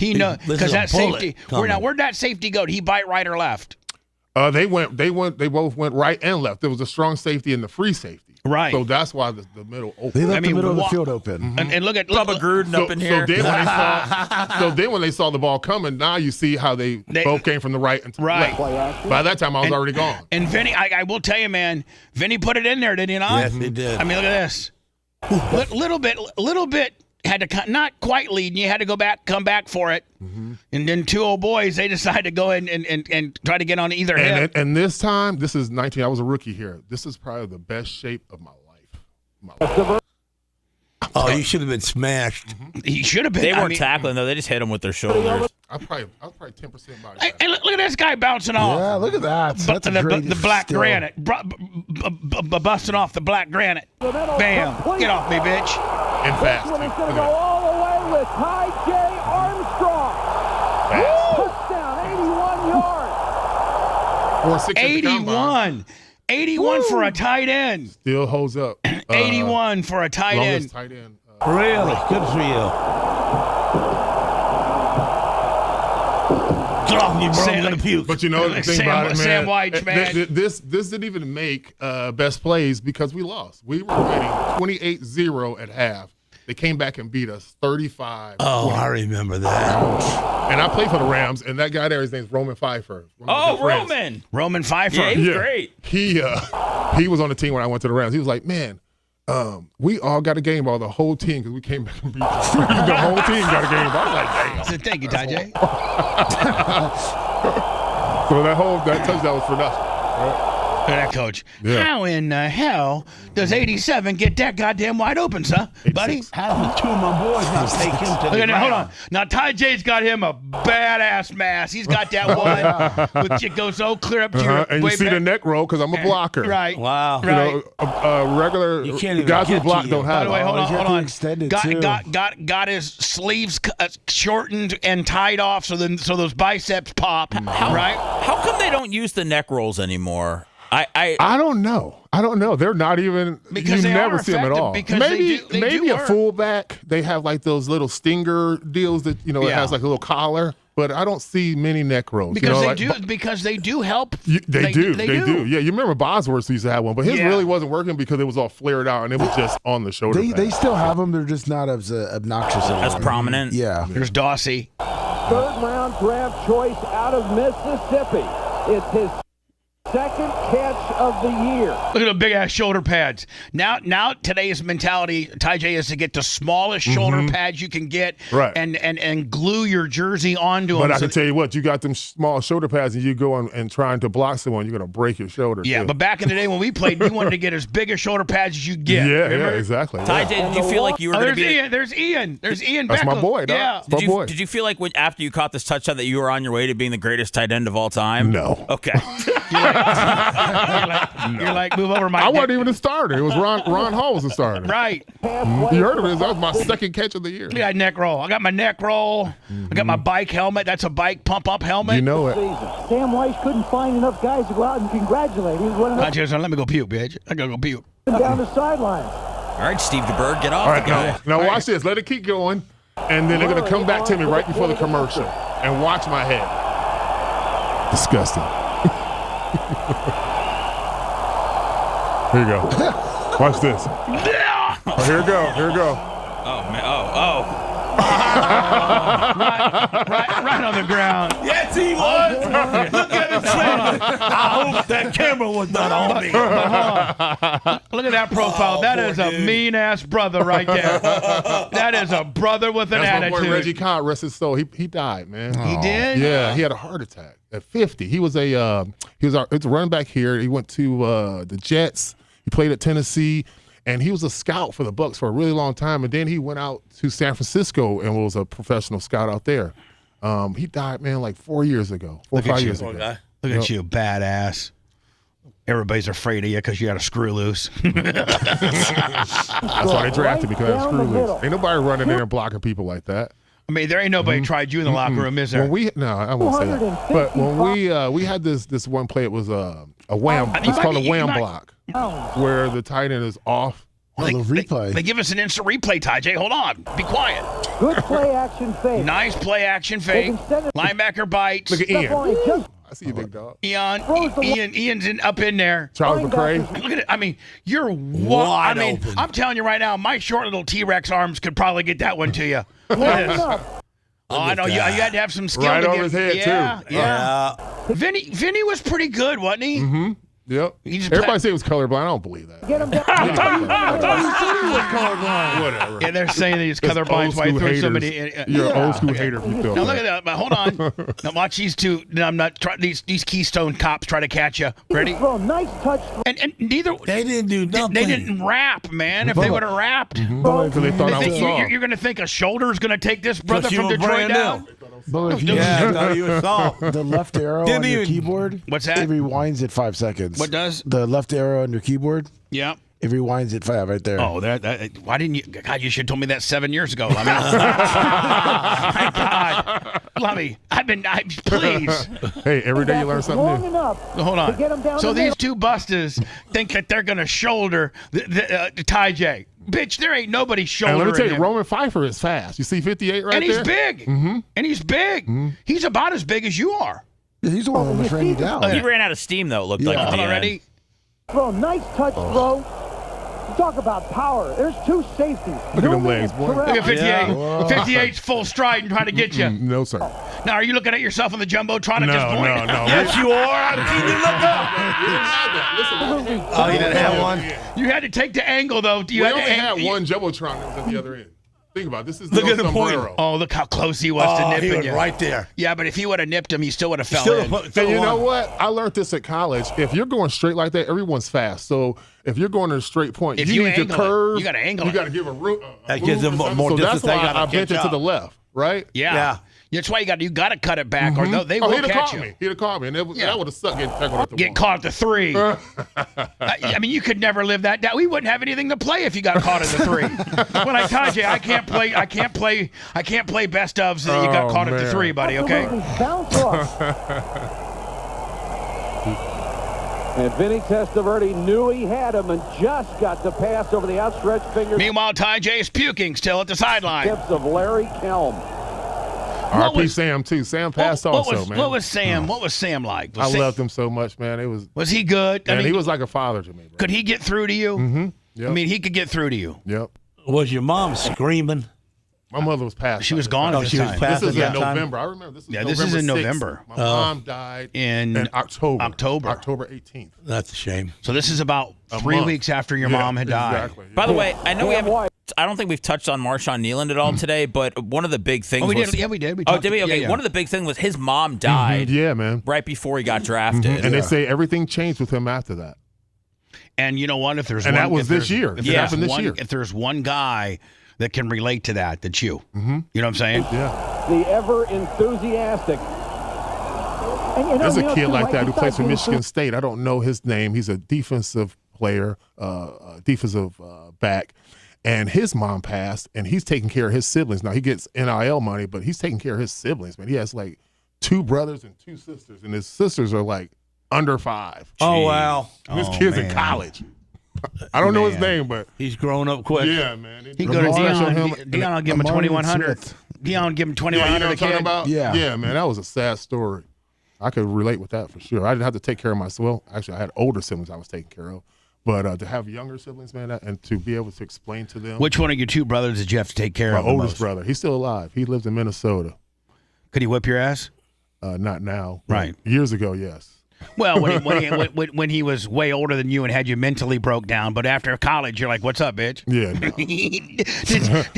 because that safety. Where'd that safety go? Did he bite right or left? They both went right and left. There was a strong safety and the free safety. Right. So that's why the middle open. They left the middle of the field open. And look at Bubba Gruden up in here. So then when they saw the ball coming, now you see how they both came from the right and to the left. By that time, I was already gone. And Vinny, I will tell you, man, Vinny put it in there, did he not? Yes, he did. I mean, look at this. Little bit had to not quite lead, and you had to come back for it. And then two old boys, they decided to go in and try to get on either hip. And this time, this is 19. I was a rookie here. This is probably the best shape of my life. Oh, you should have been smashed. He should have been. They weren't tackling though; they just hit him with their shoulders. I was probably 10% body. Hey, look at this guy bouncing off. Yeah, look at that. That's a great the black still. granite, busting off the black granite. Bam! Get off me, bitch. And fast. This one is going to go all the way with TyJ Armstrong. Touchdown, 81 yards. 81 for a tight end. Still holds up. 81 for a tight end. Tight end. Really? Good for you. Get off me, bro. I'm going to puke. But you know the thing about it, man. Sam White, man. This didn't even make best plays because we lost. We were winning 28-0 at half. They came back and beat us 35. Oh, I remember that. And I played for the Rams, and that guy there, his name's Roman Pfeiffer. Roman Pfeiffer. Yeah, he's great. He was on the team when I went to the Rams. He was like, man, we all got a game ball, the whole team, because we came back and beat you. The whole team got a game ball. I was like, damn. So thank you, TyJ. So that touchdown was for nothing. Right? Look at that, Coach. Yeah. How in the hell does 87 get that goddamn wide open, son? Buddy? How did two of my boys not take him to the Look at that. Hold ground? on. Now, TyJ's got him a badass mask. He's got that one which it goes so clear up to your And you way see back. the neck roll because I'm a blocker. Right. Wow. You know, regular You can't even guys who get block to you. don't By have the way, it. hold on. Extended Got his sleeves shortened and tied off so those biceps pop. Right? How come they don't use the neck rolls anymore? I don't know. They're not even. Because you they never are see them at all. because Maybe they do a work. fullback. They have like those little stinger deals that it Yeah. has like a little collar. But I don't see many neck rolls. Because they do help. They do. Yeah, you remember Bosworth used to have one, but his really wasn't working because it was all flared out and it was just on the shoulder. They still have them. They're just not as obnoxious anymore. As prominent. Yeah. There's Dawsey. Third-round draft choice out of Mississippi. It's his second catch of the year. Look at the big ass shoulder pads. Now today's mentality, TyJ, is to get the smallest shoulder pads you can get, Right. and glue your jersey onto them. But I can tell you what, you got them small shoulder pads and you go on and trying to block someone, you're going to break your shoulder. Yeah, too. but back in the day when we played, you wanted to get as big a shoulder pads as you get. Yeah, remember? exactly. TyJ, did you feel like you were going to be? There's Ian. There's Ian. That's my Beckham. boy, dog. Yeah. That's my boy. Did you feel like after you caught this touchdown that you were on your way to being the greatest tight end of all time? No. Okay. You're like, move over my I wasn't even a starter. It was Ron Hall was a starter. Right. You heard of it. That was my second catch of the year. I got neck roll. I got my neck roll. I got my bike helmet. That's a bike pump-up helmet. You know it. Sam Weiss couldn't find enough guys to go out and congratulate. He was one of the Let me go puke, bitch. I gotta go puke. down the sidelines. All right, Steve DeBerg, get off All right, the guy. now watch this. Let it keep going, and then they're gonna come back to me right before the commercial and watch my head. Disgusting. Here you go. Watch this. Oh, here we go. Here we go. Oh, man. Oh. right on the ground. Yes, he was. Look at the trailer. I hope that camera was not on me. Look at that profile. That is a mean-ass brother right there. That is a brother with an That's attitude. my boy Reggie Cobb, rest his soul. He died, man. He did? Yeah, he had a heart attack at 50. He was a running back here. He went to the Jets. He played at Tennessee. And he was a scout for the Bucs for a really long time. And then he went out to San Francisco and was a professional scout out there. He died, man, like 4 years ago. 4 or 5 years ago. Look at you, badass. Everybody's afraid of you because you got a screw loose. That's why they drafted me, because I had a screw loose. Ain't nobody running in and blocking people like that. I mean, there ain't nobody tried you in the locker room, is there? No, I won't say that. But when we had this one play, it was a wham. It's called a wham block, where the tight end is off. They give us an instant replay, Ty J. Hold on. Be quiet. Good play action fake. Nice play action fake. Linebacker bites. Look at Ian. I see you, big dog. Ian's up in there. Charles McCray. Look at it. I mean, you're wide open. I'm telling you right now, my short little T-Rex arms could probably get that one to you. Look at this. Oh, I know. You had to have some skill. Right to over get, his head, too. Yeah. Vinny was pretty good, wasn't he? Mm-hmm. Yep. Everybody say he was colorblind. I don't believe that. Get him down. Whatever. Yeah, they're saying that he's colorblind. Why he threw somebody. You're an old school hater if you feel Now that. look at that. But hold on. Now watch these two. No, I'm not. These Keystone cops try to catch you. Ready? Nice touch. And neither. They didn't do nothing. They didn't rap, man. If they would have rapped, Because they thought I was soft. you're going to think a shoulder's going to take this brother from Detroit down. But if you you were soft. the left arrow on your keyboard, What's that? It rewinds at 5 seconds. What does? The left arrow on your keyboard, Yeah. it rewinds at 5 right there. Oh, that why didn't you? God, you should have told me that 7 years ago. I mean, my God, Lummy, please. Hey, every day you learn something new. Hold on. So these two busters think that they're going to shoulder the Ty J. Bitch, there ain't nobody shouldering And let me tell you, him. Roman Pfeiffer is fast. You see 58 right there? And he's big. Mm-hmm. And he's big. He's about as big as you are. Yeah, he's the one that ran you down. He ran out of steam, though, it looked like. Hold on, ready? Throw, nice touch throw. Talk about power. There's two safeties. Look at them legs, boy. Look at 58. Yeah. 58's full stride and trying to get you. No, sir. Now, are you looking at yourself on the Jumbotron at this point? No. Yes, you are. I've seen you look up. Oh, you didn't have one? You had to take the angle, though. We only had one Jumbotron that was at the other end. Think about it. This is Look no at the point. sombrero. Oh, look how close he was to nipping he was you. right there. Yeah, but if he would have nipped him, he still would have fell in. And you know what? I learned this at college. If you're going straight like that, everyone's fast. So if you're going to a straight point, If you you need to angle it, curve. you gotta angle You it. got to give a root. That gives them more So that's distance. They why gotta I bent catch it to up. the left, right? Yeah. That's why you got to cut it back, or they will he'd have catch caught you. me. He'd have caught me, and that would have sucked getting tackled at the Get one. caught at the 3. I mean, you could never live that down. We wouldn't have anything to play if you got caught at the 3. When I told you, I can't play best ofs that you got caught at the 3, buddy. Okay. Bounce off. And Vinny Testaverde knew he had him and just got the pass over the outstretched fingers. Meanwhile, Ty J is puking still at the sideline. Tips of Larry Kelm. R.P. Sam too. Sam passed also, man. What was Sam? What was Sam like? I loved him so much, man. It was. Was he good? And he was like a father to me. Bro. Could he get through to you? Mm-hmm. Yep. I mean, he could get through to you. Yep. Was your mom screaming? My mother was passed. She was gone at the time. This is in November. I remember this. This is in November. My mom died in October. October 18th. That's a shame. So this is about 3 weeks after your mom had died. Exactly. By the way, I know we haven't. I don't think we've touched on Marshawn Kneeland at all today, but one of the big things. We was, did. Yeah, we did. Did we? Okay. Yeah. One of the big things was his mom died. Yeah, man. Right before he got drafted. And they say everything changed with him after that. And you know what? If there's and one, that was this year. It happened this year. If there's one guy that can relate to that's you. Mm-hmm. You know what I'm saying? Yeah. The ever enthusiastic There's a kid like that who plays for Michigan State. I don't know his name. He's a defensive player, defensive back. And his mom passed, and he's taking care of his siblings. Now, he gets NIL money, but he's taking care of his siblings, man. He has, like, 2 brothers and 2 sisters, and his sisters are, like, under 5. Oh, wow. This kid's in college. I don't know his name, but he's grown up quick. Yeah, man. He go to Deion will give him 2,100. Deion will give him 2,100 you know what I'm a kid. talking about? Yeah, man. That was a sad story. I could relate with that for sure. I didn't have to take care of myself. Well, actually, I had older siblings I was taking care of. But to have younger siblings, man, and to be able to explain to them. Which one of your 2 brothers did you have to take care of? My oldest brother. He's still alive. He lives in Minnesota. Could he whip your ass? Not now. Right. Years ago, yes. Well, when he was way older than you and had you mentally broke down, but after college, you're like, "What's up, bitch?" Yeah. No.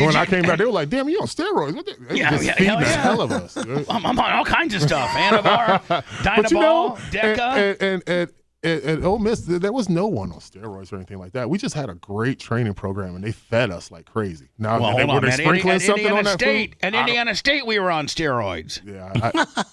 When I came back, they were like, "Damn, you on steroids?" What they just feeding the hell of us. I'm on all kinds of stuff. Anavar, Dynaball, Deca. At Ole Miss, there was no one on steroids or anything like that. We just had a great training program, and they fed us like crazy. Now, well, hold on, man. At Indiana State, we were on steroids. Yeah,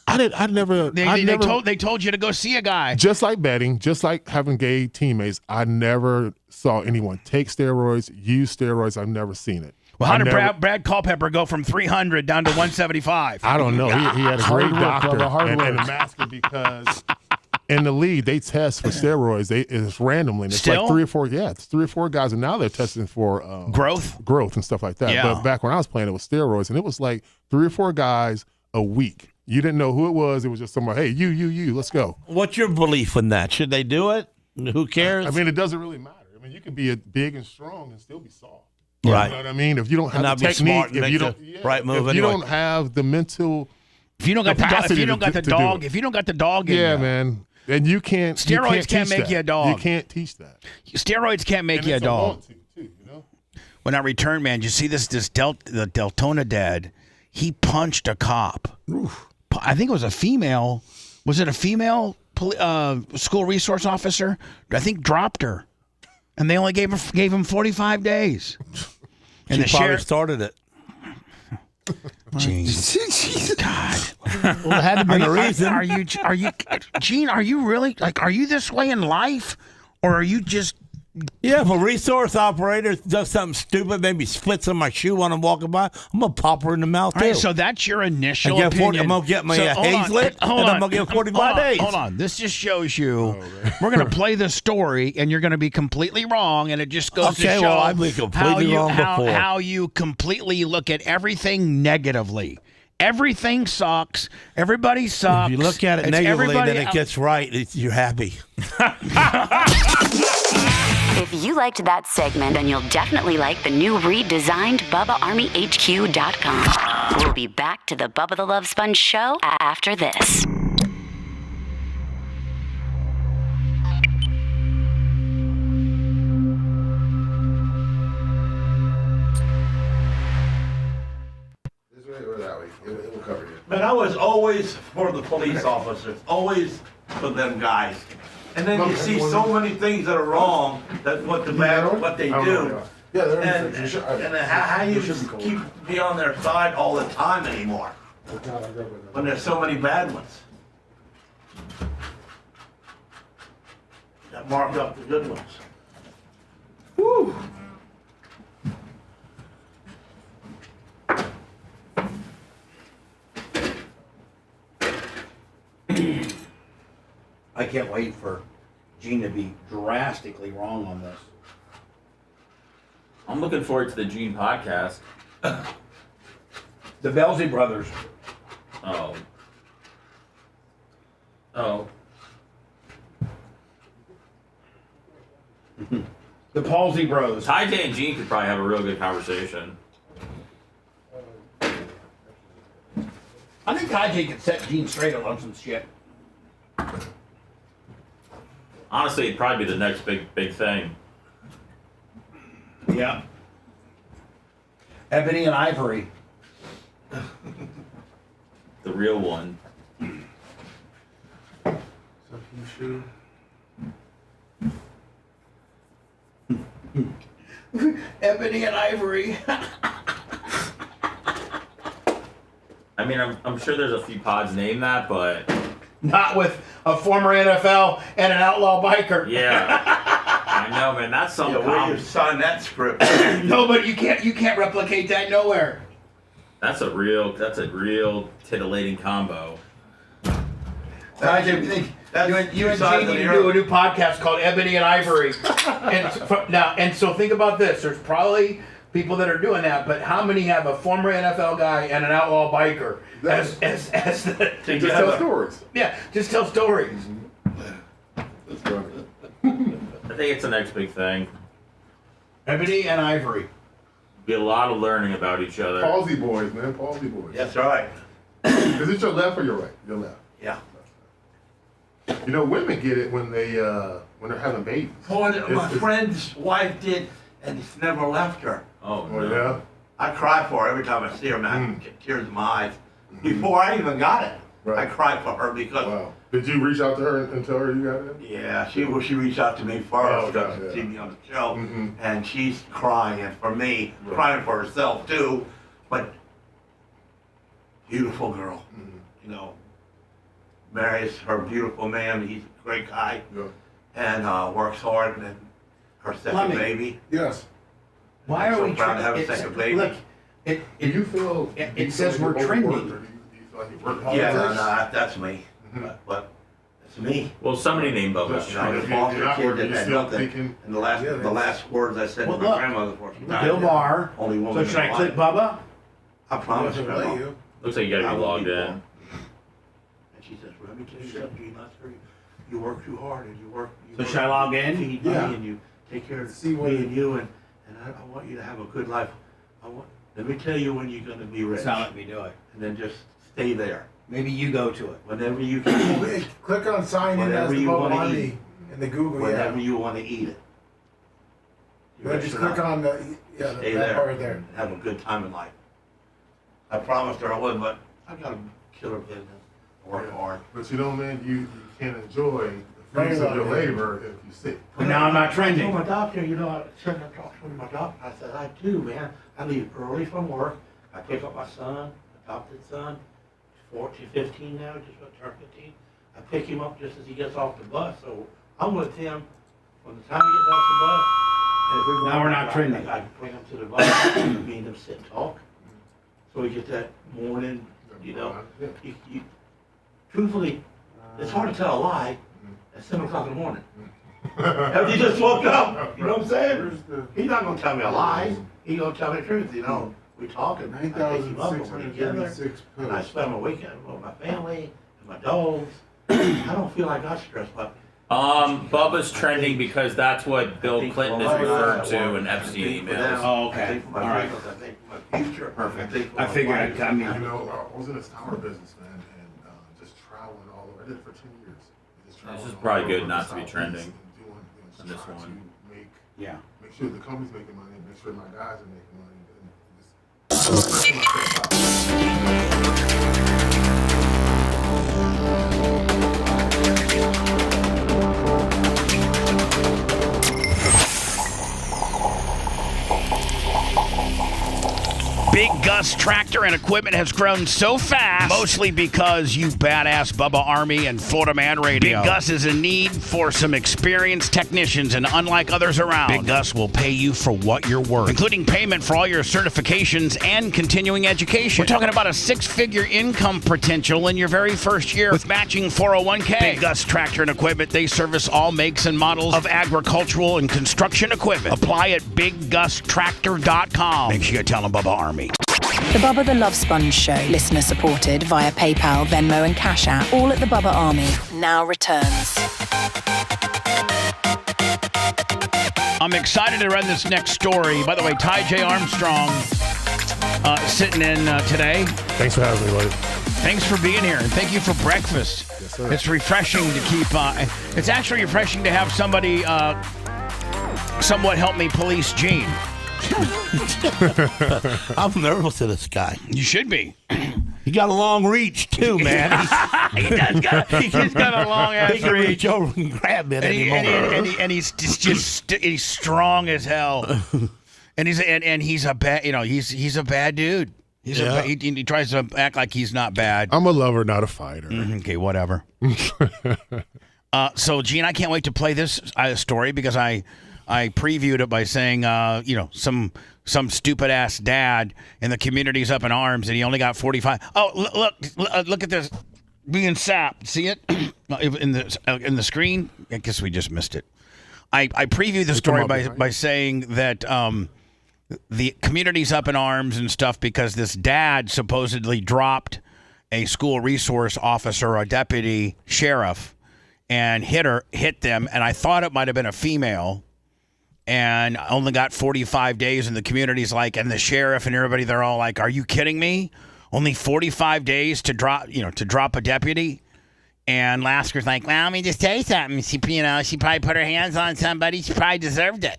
I never. They told you to go see a guy. Just like betting, just like having gay teammates, I never saw anyone take steroids, use steroids. I've never seen it. Well, how did Brad Culpepper go from 300 down to 175? I don't know. He had a great doctor and a master because in the league they test for steroids. It's randomly. And it's Still? like 3 or 4. Yeah, it's 3 or 4 guys, and now they're testing for growth and stuff like that. Yeah. But back when I was playing, it was steroids, and it was like 3 or 4 guys a week. You didn't know who it was. It was just somebody. Hey, you, let's go. What's your belief in that? Should they do it? Who cares? I mean, it doesn't really matter. I mean, you can be big and strong and still be soft. Right. You know what I mean? If you don't have not the be technique, smart and if you make don't, the right move if you anyway. don't have the mental, if you don't got the capacity dog, to do it. if you don't got the dog in yeah, you, man, and you can't. Steroids can't teach make that. you a dog. You can't teach that. Steroids can't make you a dog. When I returned, man, you see the Deltona dad? He punched a cop. I think it was a female. Was it a female school resource officer? I think dropped her, and they only gave him 45 days. And she probably started it. Jeez. God. Well, it had to be a reason. Are you, Gene? Are you really are you this way in life, or are you just? Yeah, if a resource operator does something stupid, maybe splits on my shoe when I'm walking by, I'm going to pop her in the mouth, too. All right, so that's your initial I'm opinion. going to get my Hazlet, and I'm going to get 45 days. Hold on. This just shows you we're going to play the story, and you're going to be completely wrong, and it just goes to show I've been completely wrong before. How you completely look at everything negatively. Everything sucks. Everybody sucks. If you look at it negatively, then it gets right. You're happy. If you liked that segment, then you'll definitely like the new redesigned BubbaArmyHQ.com. We'll be back to the Bubba the Love Sponge show after this. Man, I was always for the police officers, always for them guys. And then you see so many things that are wrong, that what they do. And how you keep me on their side all the time anymore when there's so many bad ones that mark up the good ones. Woo! I can't wait for Gene to be drastically wrong on this. I'm looking forward to the Gene podcast. The Belsey brothers. Oh. The Palsy Bros. Ty J and Gene could probably have a real good conversation. I think Ty could set Gene straight on some shit. Honestly, it'd probably be the next big thing. Yeah. Ebony and Ivory. The real one. Ebony and Ivory. I mean, I'm sure there's a few pods named that, but Not with a former NFL and an outlaw biker. Yeah. I know, man. That's something. Where you sign that script? No, but you can't replicate that nowhere. That's a real titillating combo. Tajay, you think you and Gene need to do a new podcast called Ebony and Ivory? and so think about this. There's probably people that are doing that, but how many have a former NFL guy and an outlaw biker as the just tell stories? Yeah, just tell stories. That's funny. I think it's the next big thing. Ebony and Ivory. Be a lot of learning about each other. Palsy boys, man. Palsy boys. That's right. Is it your left or your right? Your left. Yeah. You know, women get it when they're having babies. My friend's wife did, and it's never left her. Oh, no. Yeah. I cry for her every time I see her, man. I get tears in my eyes. Before I even got it, I cried for her because. Wow. Did you reach out to her and tell her you got it? Yeah, she reached out to me first to see me on the show, and she's crying for me, crying for herself too. But beautiful girl, you know, marries her beautiful man. He's a great guy, and works hard. And then her second baby. Yes. Why are we proud to have a second baby? Look, Do you feel? It says we're trending. Yeah, no, that's me. But it's me. Well, somebody named Bubba's trying to foster kid that had nothing. And the last words I said to my grandmother before she died. Bill Maher. Only woman. So should I click Bubba? I promise you. Looks like you gotta be logged in. And she says, "Let me tell you something, Gene. You work too hard, and you work. So should I log in? Feed me, and you take care of me and you, and I want you to have a good life. Let me tell you when you're going to be rich. It's not letting me do it. And then just stay there. Maybe you go to it. Whenever you can. Click on sign in as the Bubba Army in the Google. Whenever you want to eat it. Just click on stay that there. part there. And have a good time in life. I promised her I would, but I got to kill her business. Work hard. But you know, man, you can enjoy the fruits of your labor if you sit. But now I'm not trending. I told my doctor, I said I talked to my doctor. I said, I do, man. I leave early from work. I pick up my son, adopted son, 14, 15 now, just about to turn 15. I pick him up just as he gets off the bus. So I'm with him from the time he gets off the bus. And if we're Now we're not trending. I bring him to the bus, me and him sit and talk. So we get that morning, truthfully, it's hard to tell a lie at 7 o'clock in the morning. After he just woke up, you know what I'm saying? He's not going to tell me a lie. He's going to tell me the truth, We talk and I take him up and we're together. And I spend my weekend with my family and my dogs. I don't feel like I stress, but Bubba's trending because that's what Bill Clinton is referred to in Epstein emails. Oh, okay. All right. I think for my future. Perfect. I figured I mean, I was in this tower business, man, and just traveling all over. I did it for 10 years. This is probably good not to be trending on this one. Make sure the company's making money, make sure my guys are making money. Big Gus tractor and equipment has grown so fast, mostly because you badass Bubba Army and Florida Man Radio. Big Gus is in need for some experienced technicians, and unlike others around, Big Gus will pay you for what you're worth, including payment for all your certifications and continuing education. We're talking about a 6-figure income potential in your very first year with matching 401k. Big Gus tractor and equipment, they service all makes and models of agricultural and construction equipment. Apply at BigGusTractor.com. Make sure you tell them Bubba Army. The Bubba the Love Sponge Show, listener supported via PayPal, Venmo and Cash App, all at the Bubba Army, now returns. I'm excited to run this next story. By the way, Tajay Armstrong sitting in today. Thanks for having me, buddy. Thanks for being here, and thank you for breakfast. Yes, sir. It's refreshing to keep. It's actually refreshing to have somebody somewhat help me police Gene. I'm nervous of this guy. You should be. He got a long reach too, man. He's got a long ass He can reach over and grab it anymore. And he's just he's strong as hell. And he's a bad, he's a bad dude. He tries to act like he's not bad. I'm a lover, not a fighter. Okay, whatever. So, Gene, I can't wait to play this story because I previewed it by saying, some stupid ass dad in the community's up in arms and he only got 45. Oh, look at this being sapped. See it in the screen? I guess we just missed it. I previewed the story by saying that the community's up in arms and stuff because this dad supposedly dropped a school resource officer, a deputy sheriff, and hit them. And I thought it might have been a female, and only got 45 days. And the community's like, and the sheriff and everybody, they're all like, "Are you kidding me? Only 45 days to drop a deputy?" And Lasker's like, "Well, let me just tell you something. She probably put her hands on somebody. She probably deserved it."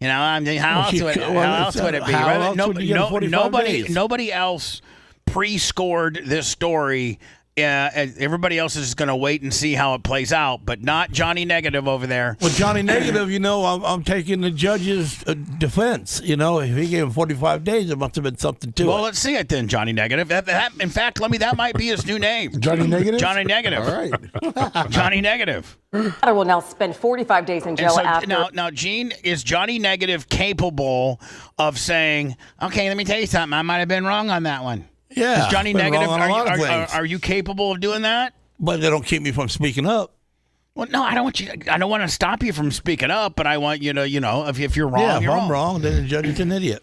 How else would it be? Nobody else pre-scored this story. And everybody else is going to wait and see how it plays out, but not Johnny Negative over there. Well, Johnny Negative, I'm taking the judge's defense. If he gave him 45 days, it must have been something to it. Well, let's see it then, Johnny Negative. In fact, that might be his new name. Johnny Negative? Johnny Negative. All right. Johnny Negative. Will now spend 45 days in jail after. Now, Gene, is Johnny Negative capable of saying, "Okay, let me tell you something. I might have been wrong on that one"? Yeah. Is Johnny Negative? Are you capable of doing that? But they don't keep me from speaking up. Well, no, I don't want to stop you from speaking up, but I want you to, if you're wrong, if I'm wrong, then the judge is an idiot.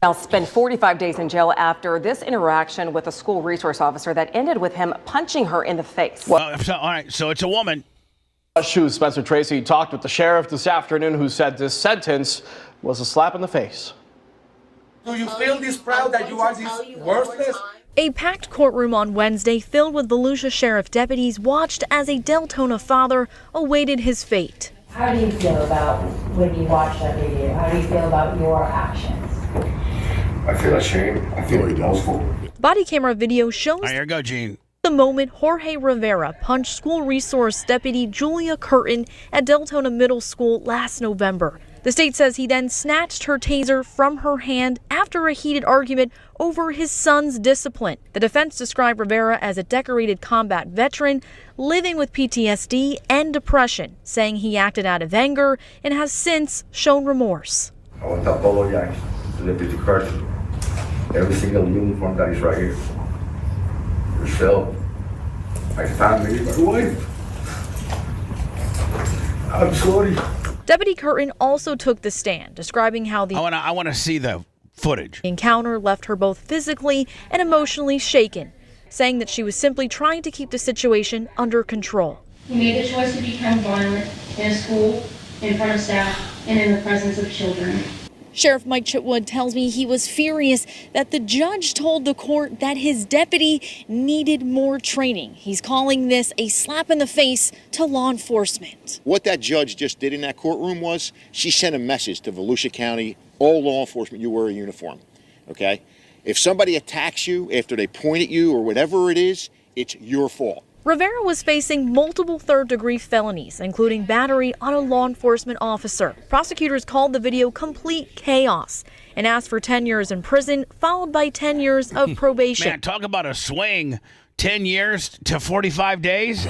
Now spend 45 days in jail after this interaction with a school resource officer that ended with him punching her in the face. All right, so it's a woman. Shoes Spencer Tracy talked with the sheriff this afternoon, who said this sentence was a slap in the face. Do you feel this proud that you are this worthless? A packed courtroom on Wednesday filled with Volusia Sheriff deputies watched as a Deltona father awaited his fate. How do you feel about when you watch that video? How do you feel about your actions? I feel ashamed. I feel remorseful. Body camera video shows Here you go, Gene. The moment Jorge Rivera punched school resource deputy Julia Curtin at Deltona Middle School last November. The state says he then snatched her taser from her hand after a heated argument over his son's discipline. The defense described Rivera as a decorated combat veteran living with PTSD and depression, saying he acted out of anger and has since shown remorse. I want to apologize to Deputy Curtin. Every single uniform that is right here. Yourself, my family, my wife. I'm sorry. Deputy Curtin also took the stand, describing how the I want to see the footage. Encounter left her both physically and emotionally shaken, saying that she was simply trying to keep the situation under control. He made the choice to become violent in a school, in front of staff, and in the presence of children. Sheriff Mike Chitwood tells me he was furious that the judge told the court that his deputy needed more training. He's calling this a slap in the face to law enforcement. What that judge just did in that courtroom was she sent a message to Volusia County, all law enforcement, you wear a uniform, okay? If somebody attacks you after they point at you or whatever it is, it's your fault. Rivera was facing multiple third-degree felonies, including battery on a law enforcement officer. Prosecutors called the video complete chaos and asked for 10 years in prison, followed by 10 years of probation. Man, talk about a swing. 10 years to 45 days?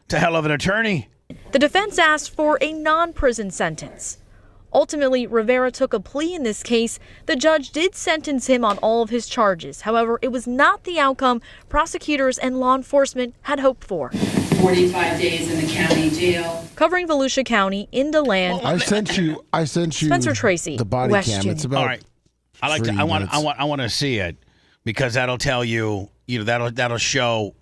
It's a hell of an attorney. The defense asked for a non-prison sentence. Ultimately, Rivera took a plea in this case. The judge did sentence him on all of his charges. However, it was not the outcome prosecutors and law enforcement had hoped for. 45 days in the county jail. Covering Volusia County in DeLand. I sent you Spencer Tracy, the body West cam. It's Junior. about All right. I want to see it because that'll tell you, that'll show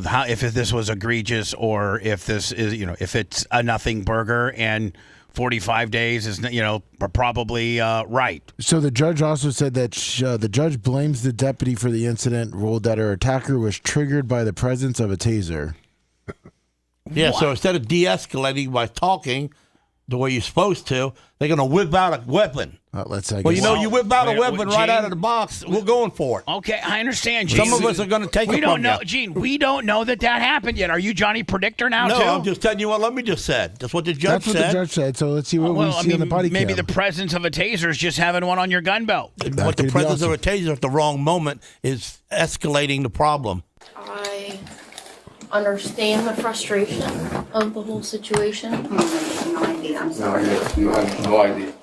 how if this was egregious or if this is, if it's a nothing burger and 45 days is, probably right. So the judge also said that the judge blames the deputy for the incident, ruled that her attacker was triggered by the presence of a taser. Yeah, so instead of de-escalating by talking, the way you're supposed to, they're going to whip out a weapon. Let's say. Well, you whip out a weapon right out of the box. We're going for it. Okay, I understand, Gene. Some of us are going to take it from you. Gene, we don't know that happened yet. Are you Johnny Predictor now, no, too? I'm just telling you what Let me just said. That's what the judge said. That's what the judge said. So let's see what we see on the body cam. Maybe the presence of a taser is just having one on your gun belt. But the presence of a taser at the wrong moment is escalating the problem. I understand the frustration of the whole situation. No idea. I'm sorry. You have no idea.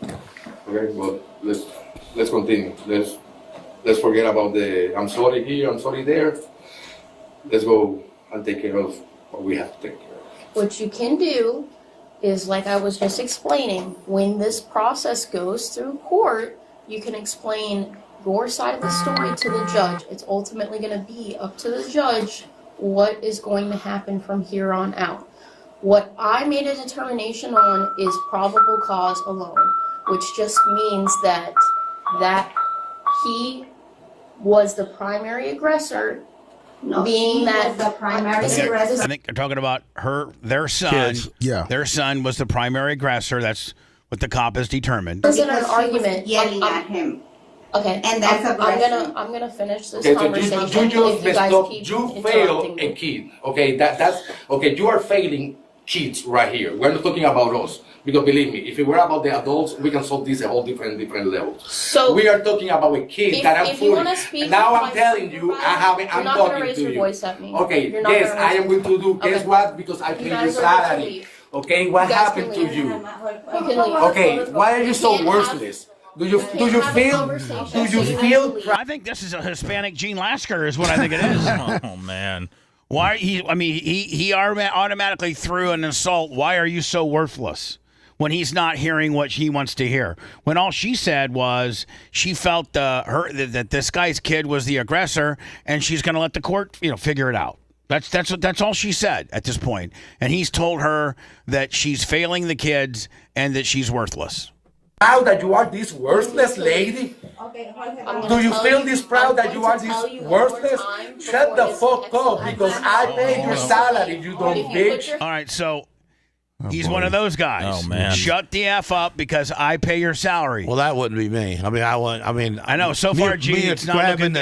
Okay, well, let's continue. Let's forget about the I'm sorry here, I'm sorry there. Let's go and take care of what we have to take care of. What you can do is, like I was just explaining, when this process goes through court, you can explain your side of the story to the judge. It's ultimately going to be up to the judge what is going to happen from here on out. What I made a determination on is probable cause alone, which just means that he was the primary aggressor, being that the primary aggressor. I think they're talking about their son. Kids. Yeah. Their son was the primary aggressor. That's what the cop has determined. It wasn't an argument. Yelling at him. Okay, And that's I'm gonna finish this Okay, so conversation. you fail a kid. Okay, that's okay. You are failing kids right here. We're not talking about us, because believe me, if it were about the adults, we can solve this at all different levels. So we are talking about a kid that I'm if you wanna fooling. speak Now with I'm my telling you, I'm you're not talking gonna raise to your you. voice at me. Okay, You're not yes, gonna I raise am going to do. Guess Okay. what? Because I You pay you guys are going to salary. leave. Okay, what You guys happened can to leave. you? You can leave. Okay, why are you so can't have- worthless? Do you have a feel? conversation, Do you so you have feel? to leave. I think this is a Hispanic Gene Lasker is what I think it is. Oh man. Why he automatically threw an assault. Why are you so worthless? When he's not hearing what she wants to hear. When all she said was she felt that this guy's kid was the aggressor, and she's going to let the court figure it out. That's all she said at this point. And he's told her that she's failing the kids and that she's worthless. Proud that you are this worthless lady? Do you feel this proud that you are this worthless? Shut the fuck up, because I paid your salary, you dumb bitch. All right, so he's one of those guys. Oh, man. Shut the F up because I pay your salary. Well, that wouldn't be me. I know. So far, Gene, it's not looking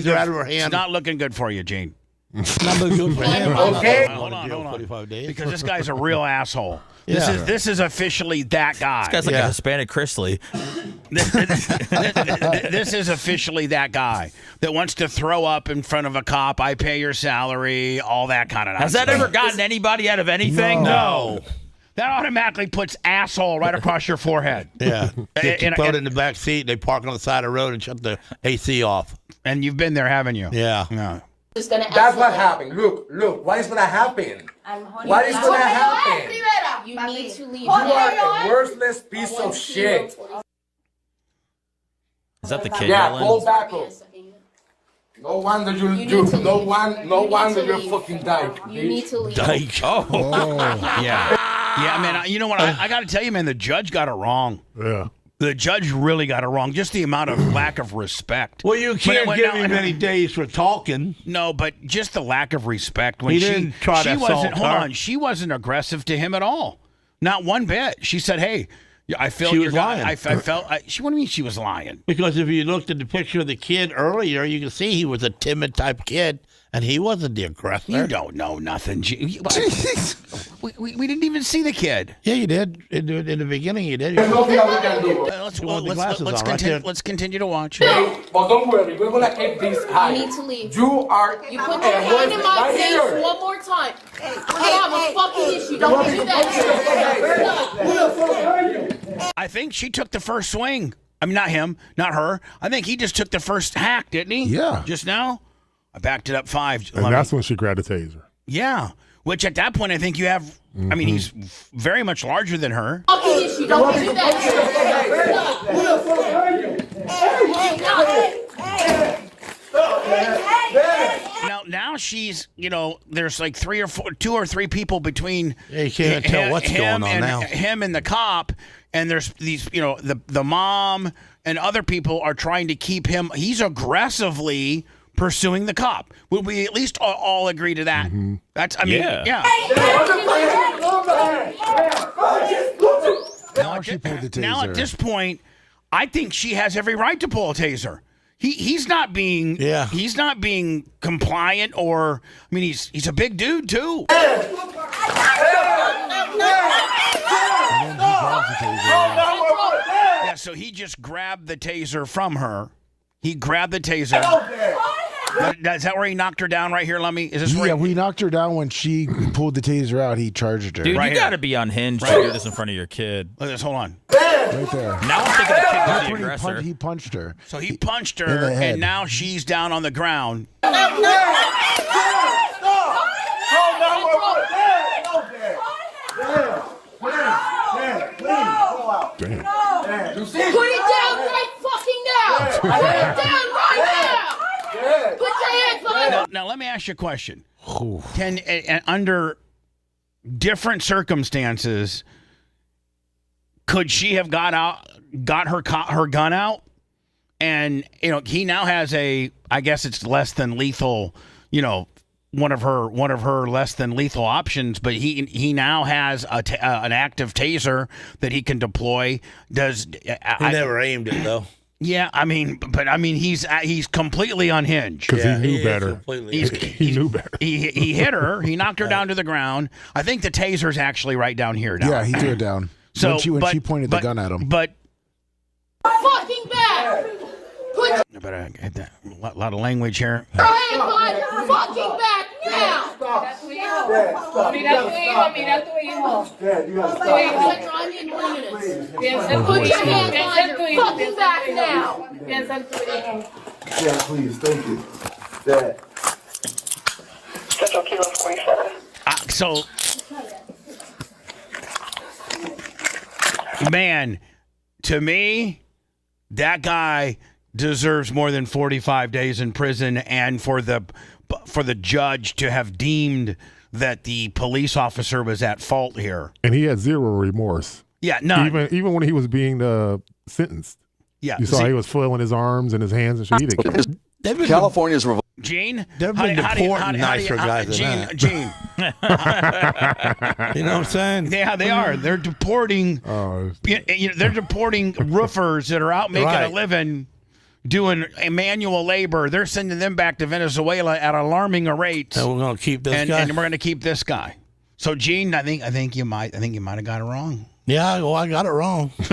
good. Out of her hand. It's not looking good for you, Gene. Not looking good for him. Okay. Hold on. 45 days. Because this guy's a real asshole. Yeah. This is officially that guy. This guy's like a Hispanic Chrisley. This is officially that guy that wants to throw up in front of a cop. I pay your salary, all that kind of Has nonsense. that ever gotten anybody out of anything? No. That automatically puts asshole right across your forehead. Yeah. They And- put it in the back seat. They park on the side of the road and shut the AC off. And you've been there, haven't you? Yeah. No. That's what happened. Look, what is gonna happen? What is gonna happen? You need to leave. You are a worthless piece of shit. Is that the kid Yeah, yelling? go back up. No wonder no wonder you're fucking dyke. You need to leave. Dyke. Oh. Yeah, man. You know what? I got to tell you, man, the judge got it wrong. Yeah. The judge really got it wrong. Just the amount of lack of respect. Well, you can't But- give no, him any days for talking. No, but just the lack of respect when He didn't try to assault wasn't. Hold her. on, she wasn't aggressive to him at all. Not one bit. She said, "Hey, I felt She your was guy. lying. I felt." What do you mean she was lying? Because if you looked at the picture of the kid earlier, you can see he was a timid type kid, and he wasn't the aggressor. You don't know nothing. We didn't even see the kid. Yeah, you did. In the beginning, you did. There's nothing that we can do. Let's continue to watch. But don't worry, we're gonna keep this high. You need to leave. You are. You put your hand in my right face here. one more time. I have a fucking issue. Don't do that. I think she took the first swing. I mean, not him, not her. I think he just took the first hack, didn't he? Yeah. Just now? I backed it up 5. And that's when she grabbed a taser. Yeah. Which at that point, I think you have, I mean, he's very much larger than her. Fucking issue. Don't do that. Now she's, there's like 2 or 3 people between Yeah, you can't tell what's going on now. Him and the cop, and there's these, the mom and other people are trying to keep him. He's aggressively pursuing the cop. Would we at least all agree to that? Mm-hmm. That's, I mean, yeah. Now she pulled the taser. Now at this point, I think she has every right to pull a taser. He's not being compliant, or I mean he's a big dude too. Yeah, so he just grabbed the taser from her. He grabbed the taser. Is that where he knocked her down right here, Lummy? Is this where? Yeah, we knocked her down when she pulled the taser out. He charged her. Dude, Right you got to be unhinged to do this in front of your kid. Look at this. Hold on. Right there. Now I'm thinking the kid was the He aggressor. he punched her. So he punched her, and now she's down on the ground. Put it down right fucking now! Put it down right now! Put your hands on it! Now let me ask you a question. Can under different circumstances, could she have got her gun out? And he now has I guess it's less than lethal, one of her less than lethal options, but he now has an active taser that he can deploy. He never aimed it though. Yeah, he's completely unhinged because he knew better. He knew better. He hit her. He knocked her down to the ground. I think the taser's actually right down here now. Yeah, he threw it down. So when she pointed the gun at him. But Fucking back! Put I better get that. A lot of language here. your hands on it! Fucking back now! Put your hands on it! Fucking back now! Yeah, please, thank you. Dad. Central Kilo 47. So, man, to me, that guy deserves more than 45 days in prison, and for the judge to have deemed that the police officer was at fault here. And he had zero remorse. Yeah, none. Even when he was being sentenced. Yeah, you saw he was flailing his arms and his hands and shit. California's Gene, they've been deporting nicer guys than that. Gene. You know what I'm saying? Yeah, they are. They're deporting. They're deporting roofers that are out making a living, doing manual labor. They're sending them back to Venezuela at alarming rates. And we're going to keep this guy. And we're going to keep this guy. So, Gene, I think you might have got it wrong. Yeah, well, I got it wrong. If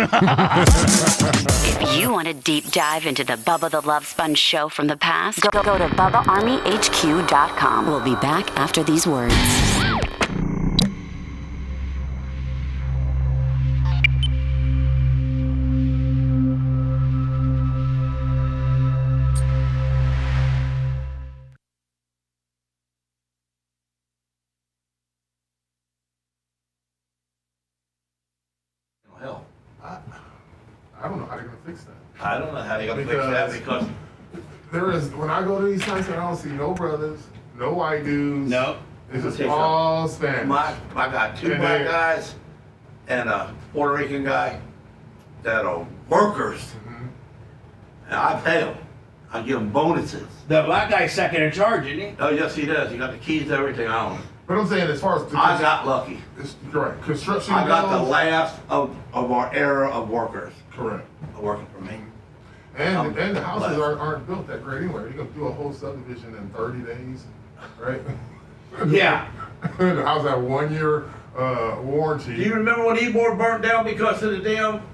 you want a deep dive into the Bubba the Love Sponge show from the past, go to BubbaArmyHQ.com. We'll be back after these words. Hell, I don't know how they're gonna fix that. I don't know how they're gonna fix that because there is, when I go to these sites, I don't see no brothers, no white dudes. No. It's just all Spanish. I got two black guys and a Puerto Rican guy that are workers. And I pay them. I give them bonuses. The black guy's second in charge, isn't he? Oh, yes, he does. He got the keys to everything I own. But I'm saying, as far as I got lucky. Right, construction. I got the goes, last of our era of workers. Correct. Working for me. And the houses aren't built that great anyway. You're gonna do a whole subdivision in 30 days, right? Yeah. The house had 1 year warranty. Do you remember when Ybor burnt down because of the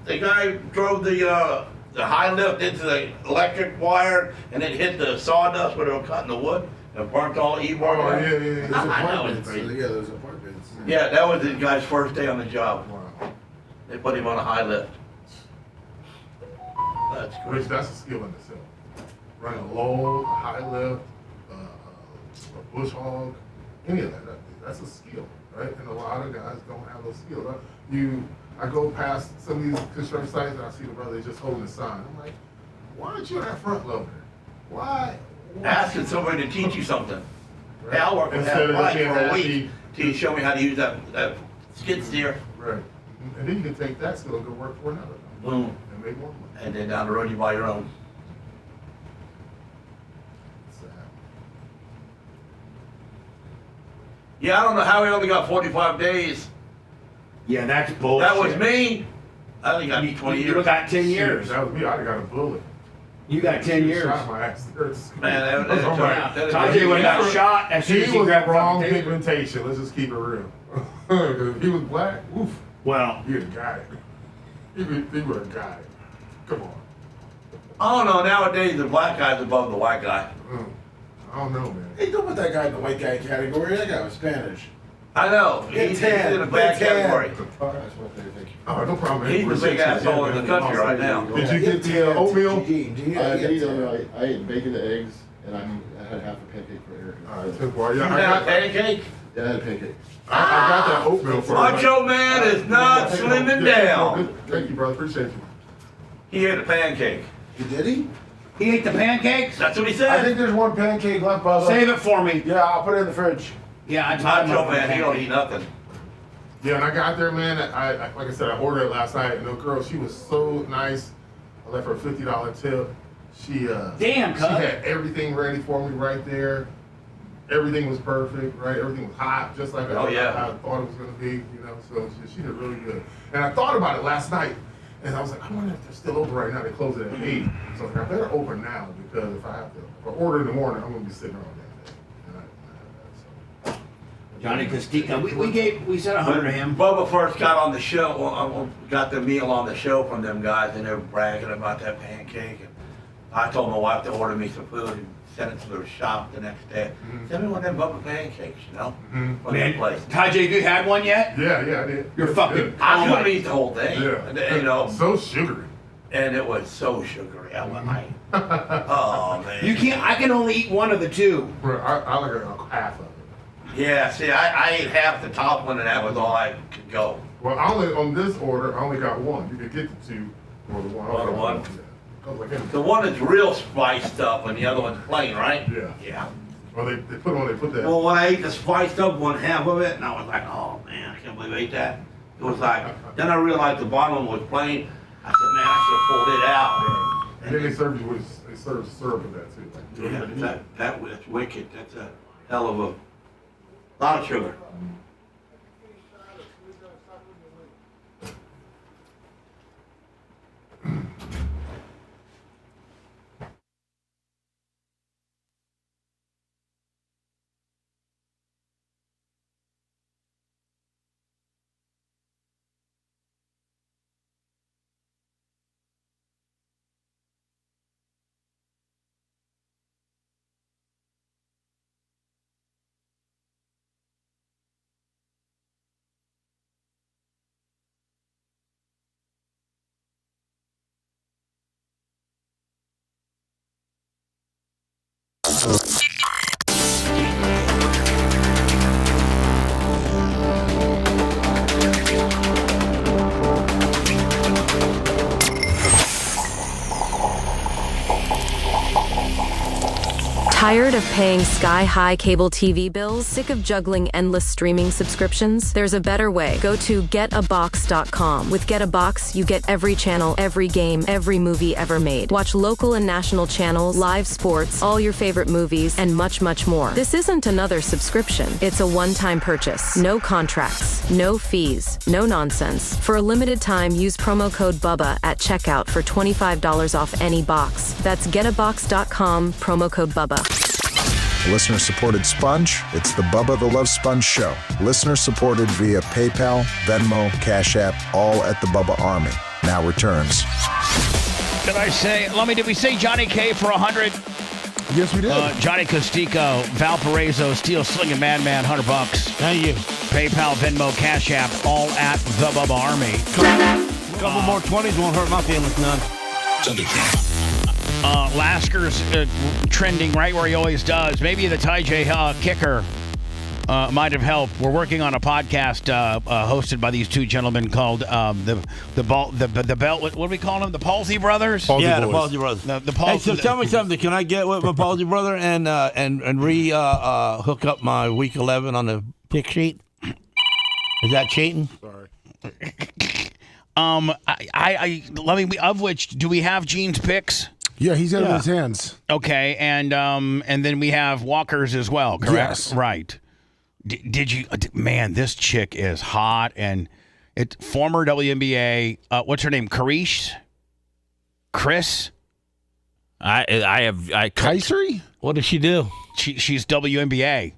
guy drove the high lift into the electric wire and it hit the sawdust where they were cutting the wood and burnt all Ybor down? Oh, yeah. I know. Those apartments. Yeah, that was the guy's first day on the job. Wow. They put him on a high lift. That's Which that's a skill in itself. Running a low, high lift, a bush hog, any of that. That's a skill, right? And a lot of guys don't have those skills. I go past some of these construction sites and I see the brother just holding a sign. I'm like, why aren't you on that front loader? Why? asking somebody to teach you something. Right. Hey, I'll work with Instead that of bike looking for a at week till you show me how to use that skid steer. Right. And then you can take that skill and go work for another. Boom. And make more money. And then down the road you buy your own. Yeah, I don't know how he only got 45 days. Yeah, that's bullshit. That was me. I only got 20 years. You got 10 years. That was me. I'd have got a bullet. You got 10 years. Shot my ass. Man, Tajay would have got shot as soon as he was grabbed wrong the taser. pigmentation. Let's just keep it real. If he was black, oof. Well, You'd have got it. He would have got it. Come on. I don't know. Nowadays, the black guy's above the white guy. I don't know, man. Hey, don't put that guy in the white guy category. That guy was Spanish. I know. He's in a bad category. Oh, no problem. He's the big asshole in the country right now. Did you get the oatmeal? I ate bacon and eggs, and I had half a pancake for Eric. All right, well, You yeah, had a pancake? Yeah, I had a pancake. I got that oatmeal for Macho Man is not slimming down. Thank you, brother. Appreciate you. He ate a pancake. Did he? he ate the pancakes? That's what he I said. think there's one pancake left, Bubba. Save it for me. Yeah, I'll put it in the fridge. Yeah, I tried Macho Man, he don't eat nothing. Yeah, and I got there, man. I like I said, I ordered it last night, and the girl, she was so nice. I left her a $50 tip. She Damn, she cuz. had everything ready for me right there. Everything was perfect, right? Everything was hot, just like I thought it was gonna be, you know. So she did really good. And I thought about it last night, and I was like, I wonder if they're still open right now. They close it at 8, so I was like, I better open now because if I order in the morning, I'm gonna be sitting around that day. Johnny Castica, we said 100 to him. Bubba first got on the show, got the meal on the show from them guys, and they were bragging about that pancake. And I told my wife to order me some food and send it to their shop the next day. Send me one of them Bubba pancakes, you know? From that place. Tajay, have you had one yet? Yeah, I did. You're fucking. I couldn't eat the whole thing. Yeah. You know. So sugary. And it was so sugary. Oh, man. You can't. I can only eat one of the two. Bro, I like half of it. Yeah, see, I ate half the top one, and that was all I could go. Well, on this order, I only got one. You could get the two or the one. Or the one. Yeah. The one that's real spiced up, and the other one's plain, right? Yeah. Yeah. Well, they put that. Well, when I ate the spiced up one, half of it, and I was like, oh man, I can't believe I ate that. It was like, then I realized the bottom was plain. I said, man, I should have pulled it out. Right. And then they serve syrup with that too. Yeah, that's wicked. That's a hell of a lot of sugar. Tired of paying sky-high cable TV bills? Sick of juggling endless streaming subscriptions? There's a better way. Go to getabox.com. With Get a Box, you get every channel, every game, every movie ever made. Watch local and national channels, live sports, all your favorite movies, and much, much more. This isn't another subscription. It's a one-time purchase. No contracts, no fees, no nonsense. For a limited time, use promo code BUBBA at checkout for $25 off any box. That's getabox.com, promo code BUBBA. Listener-supported Sponge, it's the Bubba the Love Sponge Show. Listener-supported via PayPal, Venmo, Cash App, all at the Bubba Army. Now returns. Did we say Johnny K for 100? Yes, we did. Johnny Costico, Valparaiso, Steel Slinging Madman, $100. Thank you. PayPal, Venmo, Cash App, all at the Bubba Army. A couple more 20s won't hurt my feelings none. Lasker's trending right where he always does. Maybe the Tajay kicker might have helped. We're working on a podcast hosted by these two gentlemen called the Belt. What do we call them? The Palsy Brothers. The Palsy Brothers. The Palsy. Hey, so tell me something. Can I get with my Palsy brother and hook up my week 11 on the pick sheet? Is that cheating? Sorry. Of which do we have Gene's picks? Yeah, he's got it in his hands. Okay, and then we have Walker's as well, correct? Yes. Right. Did you? Man, this chick is hot, and It's former WNBA. What's her name? Chris. Kaiseri? What does she do? She's WNBA.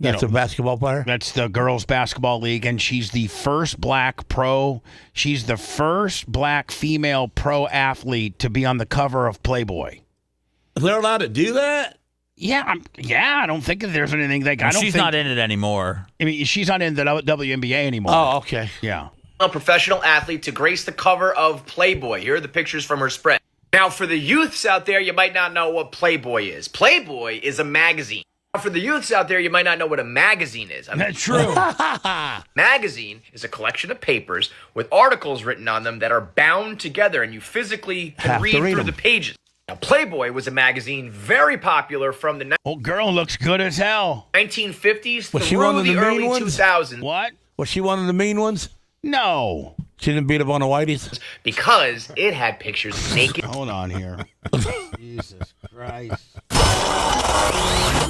That's a basketball player? That's the girls' basketball league, and she's the first black pro. She's the first black female pro athlete to be on the cover of Playboy. They're allowed to do that? Yeah, I don't think that there's anything like. She's not in it anymore. I mean, she's not in the WNBA anymore. Oh, okay. Yeah. A professional athlete to grace the cover of Playboy. Here are the pictures from her spread. Now, for the youths out there, you might not know what Playboy is. Playboy is a magazine. Now, for the youths out there, you might not know what a magazine is. That's true. Magazine is a collection of papers with articles written on them that are bound together, and you physically can read through the pages. Now, Playboy was a magazine very popular from the girl looks good as hell. 1950s Was through she one of the the early mean ones? 2000s. What? Was she one of the mean ones? No. She didn't beat up on the whiteys? Because it had pictures of naked. Hold on here. Jesus Christ.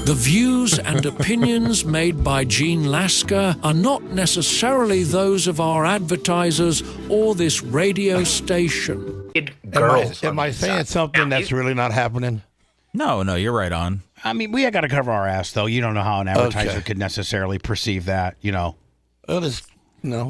The views and opinions made by Gene Lasker are not necessarily those of our advertisers or this radio station. Am I saying something that's really not happening? No, you're right on. I mean, we got to cover our ass, though. You don't know how an advertiser could necessarily perceive that, No.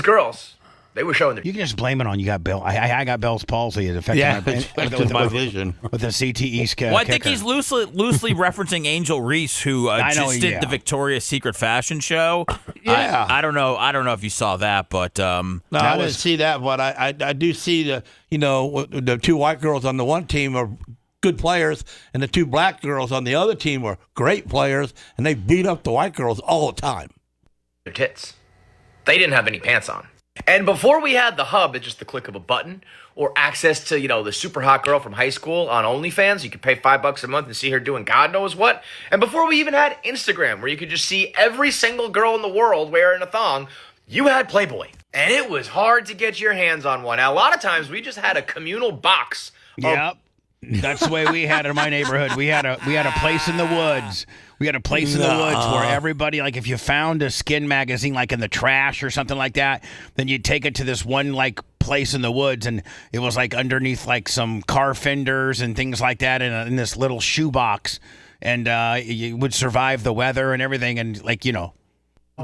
Girls, they were showing their. You can just blame it on you got Bell. I got Bell's palsy. It affected my vision with the CTE scale. Well, I think he's loosely referencing Angel Reese, who just did the Victoria's Secret fashion show. Yeah, I don't know if you saw that, but no, I didn't see that. But I do see the two white girls on the one team are good players, and the two black girls on the other team were great players, and they beat up the white girls all the time. Their tits. They didn't have any pants on. And before we had the hub, it's just the click of a button, or access to, the super hot girl from high school on OnlyFans. You could pay $5 a month and see her doing God knows what. And before we even had Instagram, where you could just see every single girl in the world wearing a thong, you had Playboy. And it was hard to get your hands on one. Now, a lot of times we just had a communal box. Yep. That's the way we had it in my neighborhood. We had a place in the woods. We had a place in the woods where everybody, like, if you found a skin magazine, like in the trash or something like that, then you'd take it to this one, like, place in the woods, and it was, like, underneath, like, some car fenders and things like that in this little shoebox, and you would survive the weather and everything, and, like,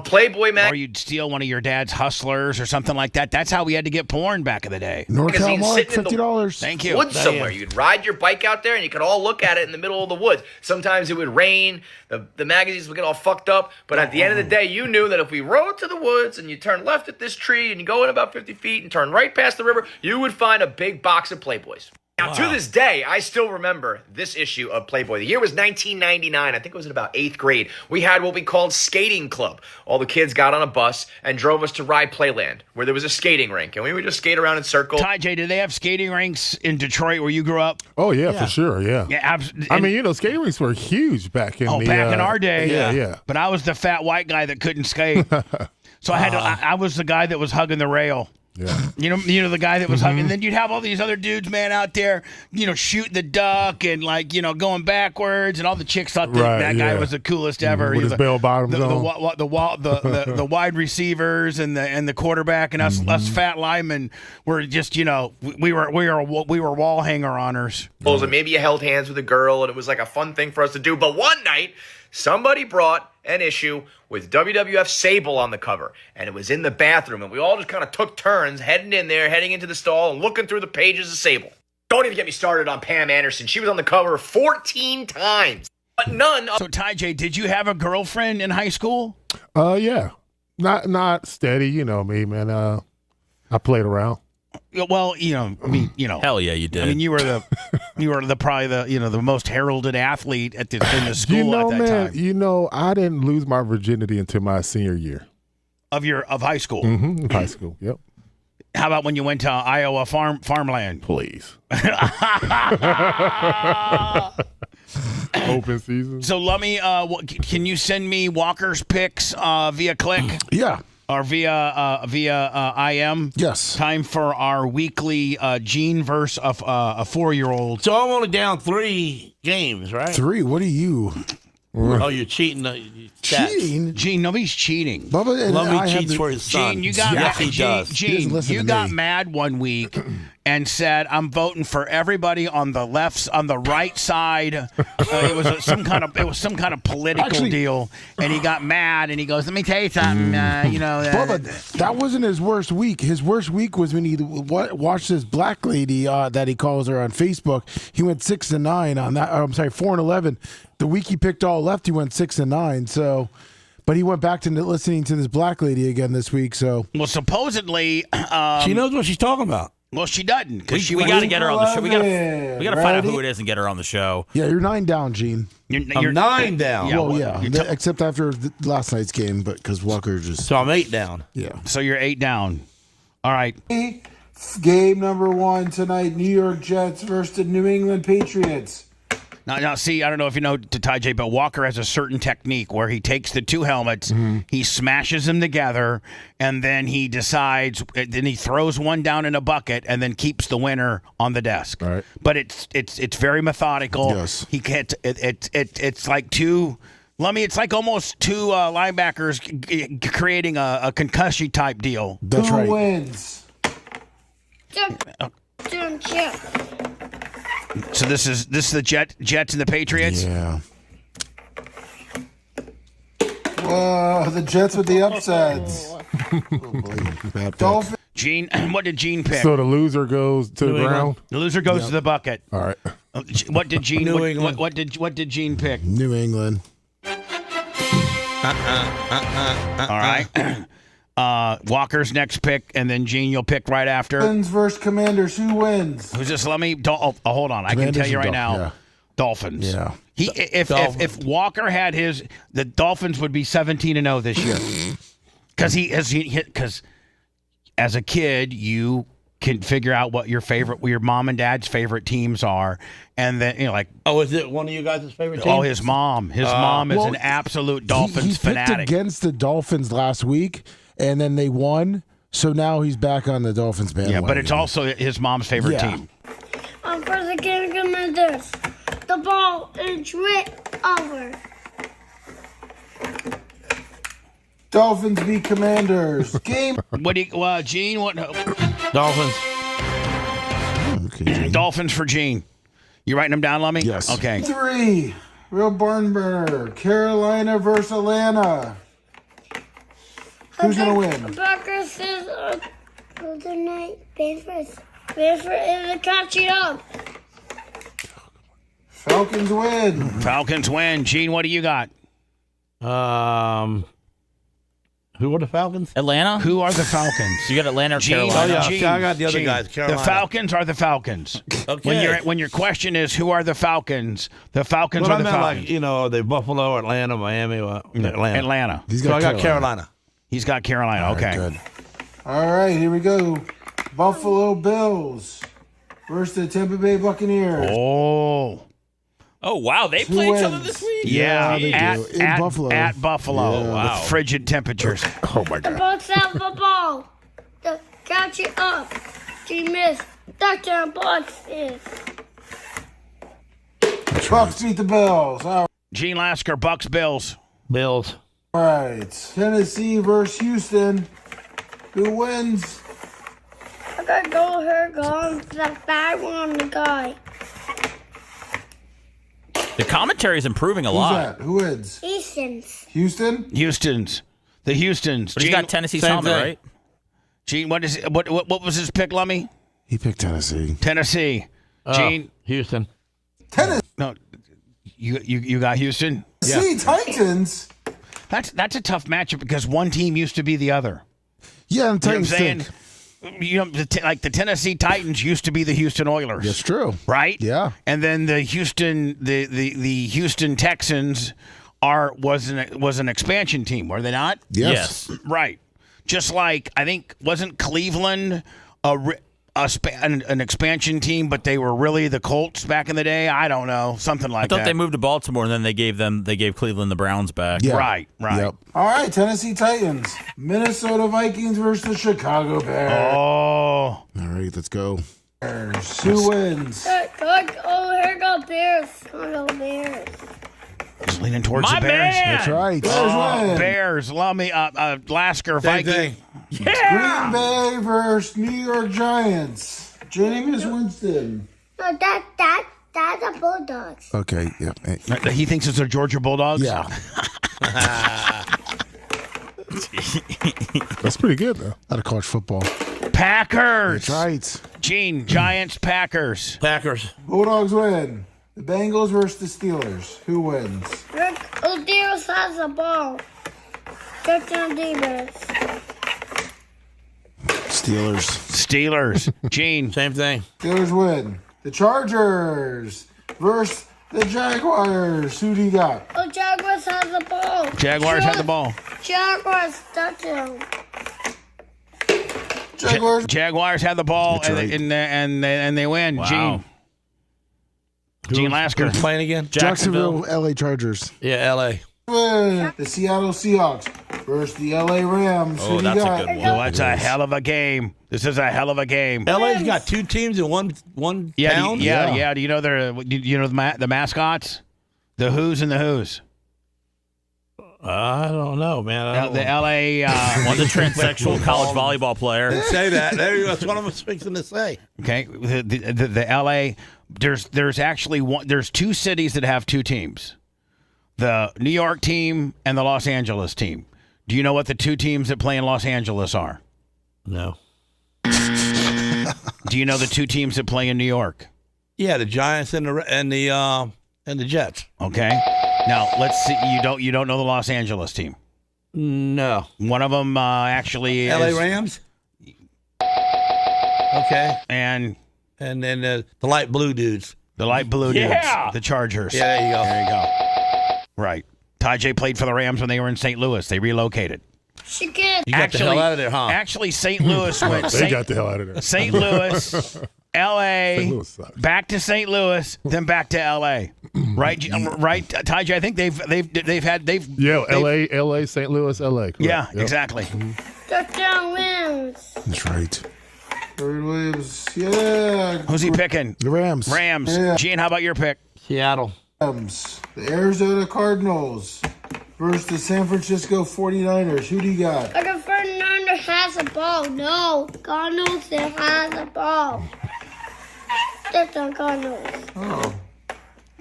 Playboy magazine. Or you'd steal one of your dad's Hustlers or something like that. That's how we had to get porn back in the day. NorCal Mark, $50. Thank you. Woods somewhere. You'd ride your bike out there and you could all look at it in the middle of the woods. Sometimes it would rain. The magazines would get all fucked up. But at the end of the day, you knew that if we rode to the woods and you turn left at this tree and you go in about 50 feet and turn right past the river, you would find a big box of Playboys. Now, to this day, I still remember this issue of Playboy. The year was 1999. I think it was in about 8th grade. We had what we called Skating Club. All the kids got on a bus and drove us to Ride Playland, where there was a skating rink, and we would just skate around in circles. Ty J, did they have skating rinks in Detroit where you grew up? Oh, yeah. For sure, yeah. I mean, skating rinks were huge back in back in our day. Yeah. But I was the fat white guy that couldn't skate. So I was the guy that was hugging the rail. Yeah. You know the guy that was hugging. And then you'd have all these other dudes, man, out there, shooting the duck and going backwards, and all the chicks thought that guy was the coolest ever. With his bell bottoms on. The wide receivers and the quarterback and us fat linemen were just we were wall hanger honors. And maybe you held hands with a girl, and it was like a fun thing for us to do. But one night, somebody brought an issue with WWF Sable on the cover, and it was in the bathroom, and we all just kind of took turns heading into the stall and looking through the pages of Sable. Don't even get me started on Pam Anderson. She was on the cover 14 times, but none of... So, Ty J, did you have a girlfriend in high school? Yeah. Not steady, me, man. I played around. Well, hell yeah, you did. I mean, you were probably the most heralded athlete in the school at that time. I didn't lose my virginity until my senior year of high school. Mm-hmm, high school, yep. How about when you went to Iowa farmland? Please. Open season. So let me. Can you send me Walker's pics via Click? Yeah. Or via IM. Yes. Time for our weekly Gene verse of a 4-year-old. So I'm only down 3 games, right? 3? What are you? Oh, you're cheating. Cheating? Gene, nobody's cheating. Bubba and Lummy I have cheats for his son. Gene, you got Yes, he does. He Gene, doesn't listen you to got me. mad one week and said, "I'm voting for everybody on the right side." It was some kind of political deal, and he got mad and he goes, "Let me tell you something, Bubba, that wasn't his worst week. His worst week was when he watched this black lady that he calls her on Facebook. He went 6-9 on that. I'm sorry, 4-11. The week he picked all left, he went 6-9. So, but he went back to listening to this black lady again this week. So, well, supposedly she knows what she's talking about. Well, she doesn't. We got to get her on the show. We got to find out who it is and get her on the show. yeah, you're 9 down, Gene. I'm 9 down. Well, yeah, except after last night's game, but because Walker just. So I'm 8 down. Yeah. So you're 8 down. All right. Game number 1 tonight: New York Jets versus the New England Patriots. Now, see, I don't know if you know Tajay, but Walker has a certain technique where he takes the two helmets, he smashes them together, and then he decides, then he throws one down in a bucket, and then keeps the winner on the desk. All right. But it's very methodical. Yes. He can't. It's like two. Lummy, it's like almost two linebackers creating a concussion type deal. That's right. Who wins? So this is the Jets and the Patriots. Yeah. Whoa, the Jets with the upsets. Dolphins. Gene, what did Gene pick? So the loser goes to the ground. The loser goes to the bucket. All right. What did Gene? What did Gene pick? New England. All right. Walker's next pick, and then Gene, you'll pick right after. Dolphins versus Commanders. Who wins? Who's this? Let me. Hold on. I can tell you right now. Dolphins. Yeah. If Walker had the Dolphins would be 17-0 this year, because as a kid you can figure out what your mom and dad's favorite teams are, and then is it one of you guys' favorite teams? Oh, his mom is an absolute Dolphins fanatic. He picked against the Dolphins last week, and then they won. So now he's back on the Dolphins bandwagon. Yeah, but it's also his mom's favorite team. For the Commanders, the ball is right over. Dolphins beat Commanders. Game. Gene? What? Dolphins. Okay, Dolphins for Gene. You writing them down, Lummy? Yes. Okay. 3. Real barn burner. Carolina versus Atlanta. Who's going to win? Packers is the night. Bamford is catching up. Falcons win. Falcons win. Gene, what do you got? Who are the Falcons? Atlanta. Who are the Falcons? You got Atlanta or Gene, Carolina? Gene, I got the other guys. Carolina. The Falcons are the Falcons. Okay. When your question is who are the Falcons, the Falcons are the Falcons. Like, they Buffalo, Atlanta, Miami, Atlanta. I got Carolina. He's got Carolina. Okay. Good. All right, here we go. Buffalo Bills versus the Tampa Bay Buccaneers. Oh, wow. They play each other this week? Yeah, In Buffalo. At Buffalo. Yeah. Wow. With frigid temperatures. Oh, my The God. Bucks have the ball. The catch it up. She missed. Touchdown Bucks is. Bucks beat the Bills. All Gene Lasker, Bucks, Bills. Bills. right. Tennessee versus Houston. Who wins? I gotta go her gone. The bad one on the guy. The commentary is improving a Who's lot. that? Who wins? Easton's. Houston? The Houstons. But he's got Tennessee's same helmet, thing. right? Gene, what was his pick, Lummy? He picked Tennessee. Tennessee. Gene. Houston. Tennessee. No. You got Houston? Titans. That's a tough matchup because one team used to be the other. Yeah, and You know what I'm Titans saying? stink. The Tennessee Titans used to be the Houston Oilers. That's true. Right? Yeah. And then the Houston Texans was an expansion team, were they not? Yes. Right. Just like I think wasn't Cleveland an expansion team, but they were really the Colts back in the day. I don't know, something like I that. thought they moved to Baltimore and then they gave Cleveland the Browns back. Yeah. Right. Yep. All right, Tennessee Titans. Minnesota Vikings versus the Chicago Bears. Oh. All right, let's go. Who wins? Oh, here go Bears. Here go Bears. Leaning towards My the Bears. man! That's right. Bears. Love me. Lasker, Same Viking. thing. Yeah. Green Bay versus New York Giants. Jameis Winston. No, that's a Bulldogs. Okay, yeah. Hey. He thinks it's a Georgia Bulldogs? Yeah. That's pretty good, though. Out of college football. Packers. That's right. Gene, Giants, Packers. Packers. Bulldogs win. The Bengals versus the Steelers. Who wins? Rick O'Deals has the ball. Touchdown defense. Steelers. Gene. Same thing. Steelers win. The Chargers versus the Jaguars. Who do you got? Oh, Jaguars has the ball. Jaguars have the ball. Jaguars touchdown. Jaguars have the ball Right. and they win. Wow. Gene Lasker. Who's playing again? Jacksonville, LA Chargers. Yeah, L.A. Win. The Seattle Seahawks versus the LA Rams. Oh, Who do that's you a got? good one. Well, that's a hell of a game. This is a hell of a game. L.A.'s got two teams in one Yeah, town? yeah. Do you know the mascots? The Who's and the Who's. I don't know, man. The L.A. One's a transsexual college volleyball player. Didn't say that. That's what I was fixing to say. Okay, the L.A. There's actually there's two cities that have two teams, the New York team and the Los Angeles team. Do you know what the two teams that play in Los Angeles are? No. Do you know the two teams that play in New York? Yeah, the Giants and the Jets. Okay. Now let's see. You don't know the Los Angeles team. No. One of them actually is L.A. Rams. Okay. and then the light blue dudes. the light blue dudes, Yeah. the Chargers. Yeah, there you go. There you go. Right. Ty J played for the Rams when they were in St. Louis. They relocated. She good. You got the hell out of there, huh? Actually, St. Louis went. They got the hell out of there. St. Louis, L.A., St. Louis sucks. back to St. Louis, then back to L.A. Right, right, Ty J. I think they've L.A., St. Louis, L.A. Correct. Yeah, Yep. exactly. Touchdown wins. That's right. Jared Williams. Yeah. Who's he picking? The Rams. Rams. Yeah. Gene, how about your pick? Seattle. Rams. The Arizona Cardinals versus the San Francisco 49ers. Who do you got? But the 49ers has the ball. No. Cardinals, they have the ball. Touchdown Cardinals. Oh.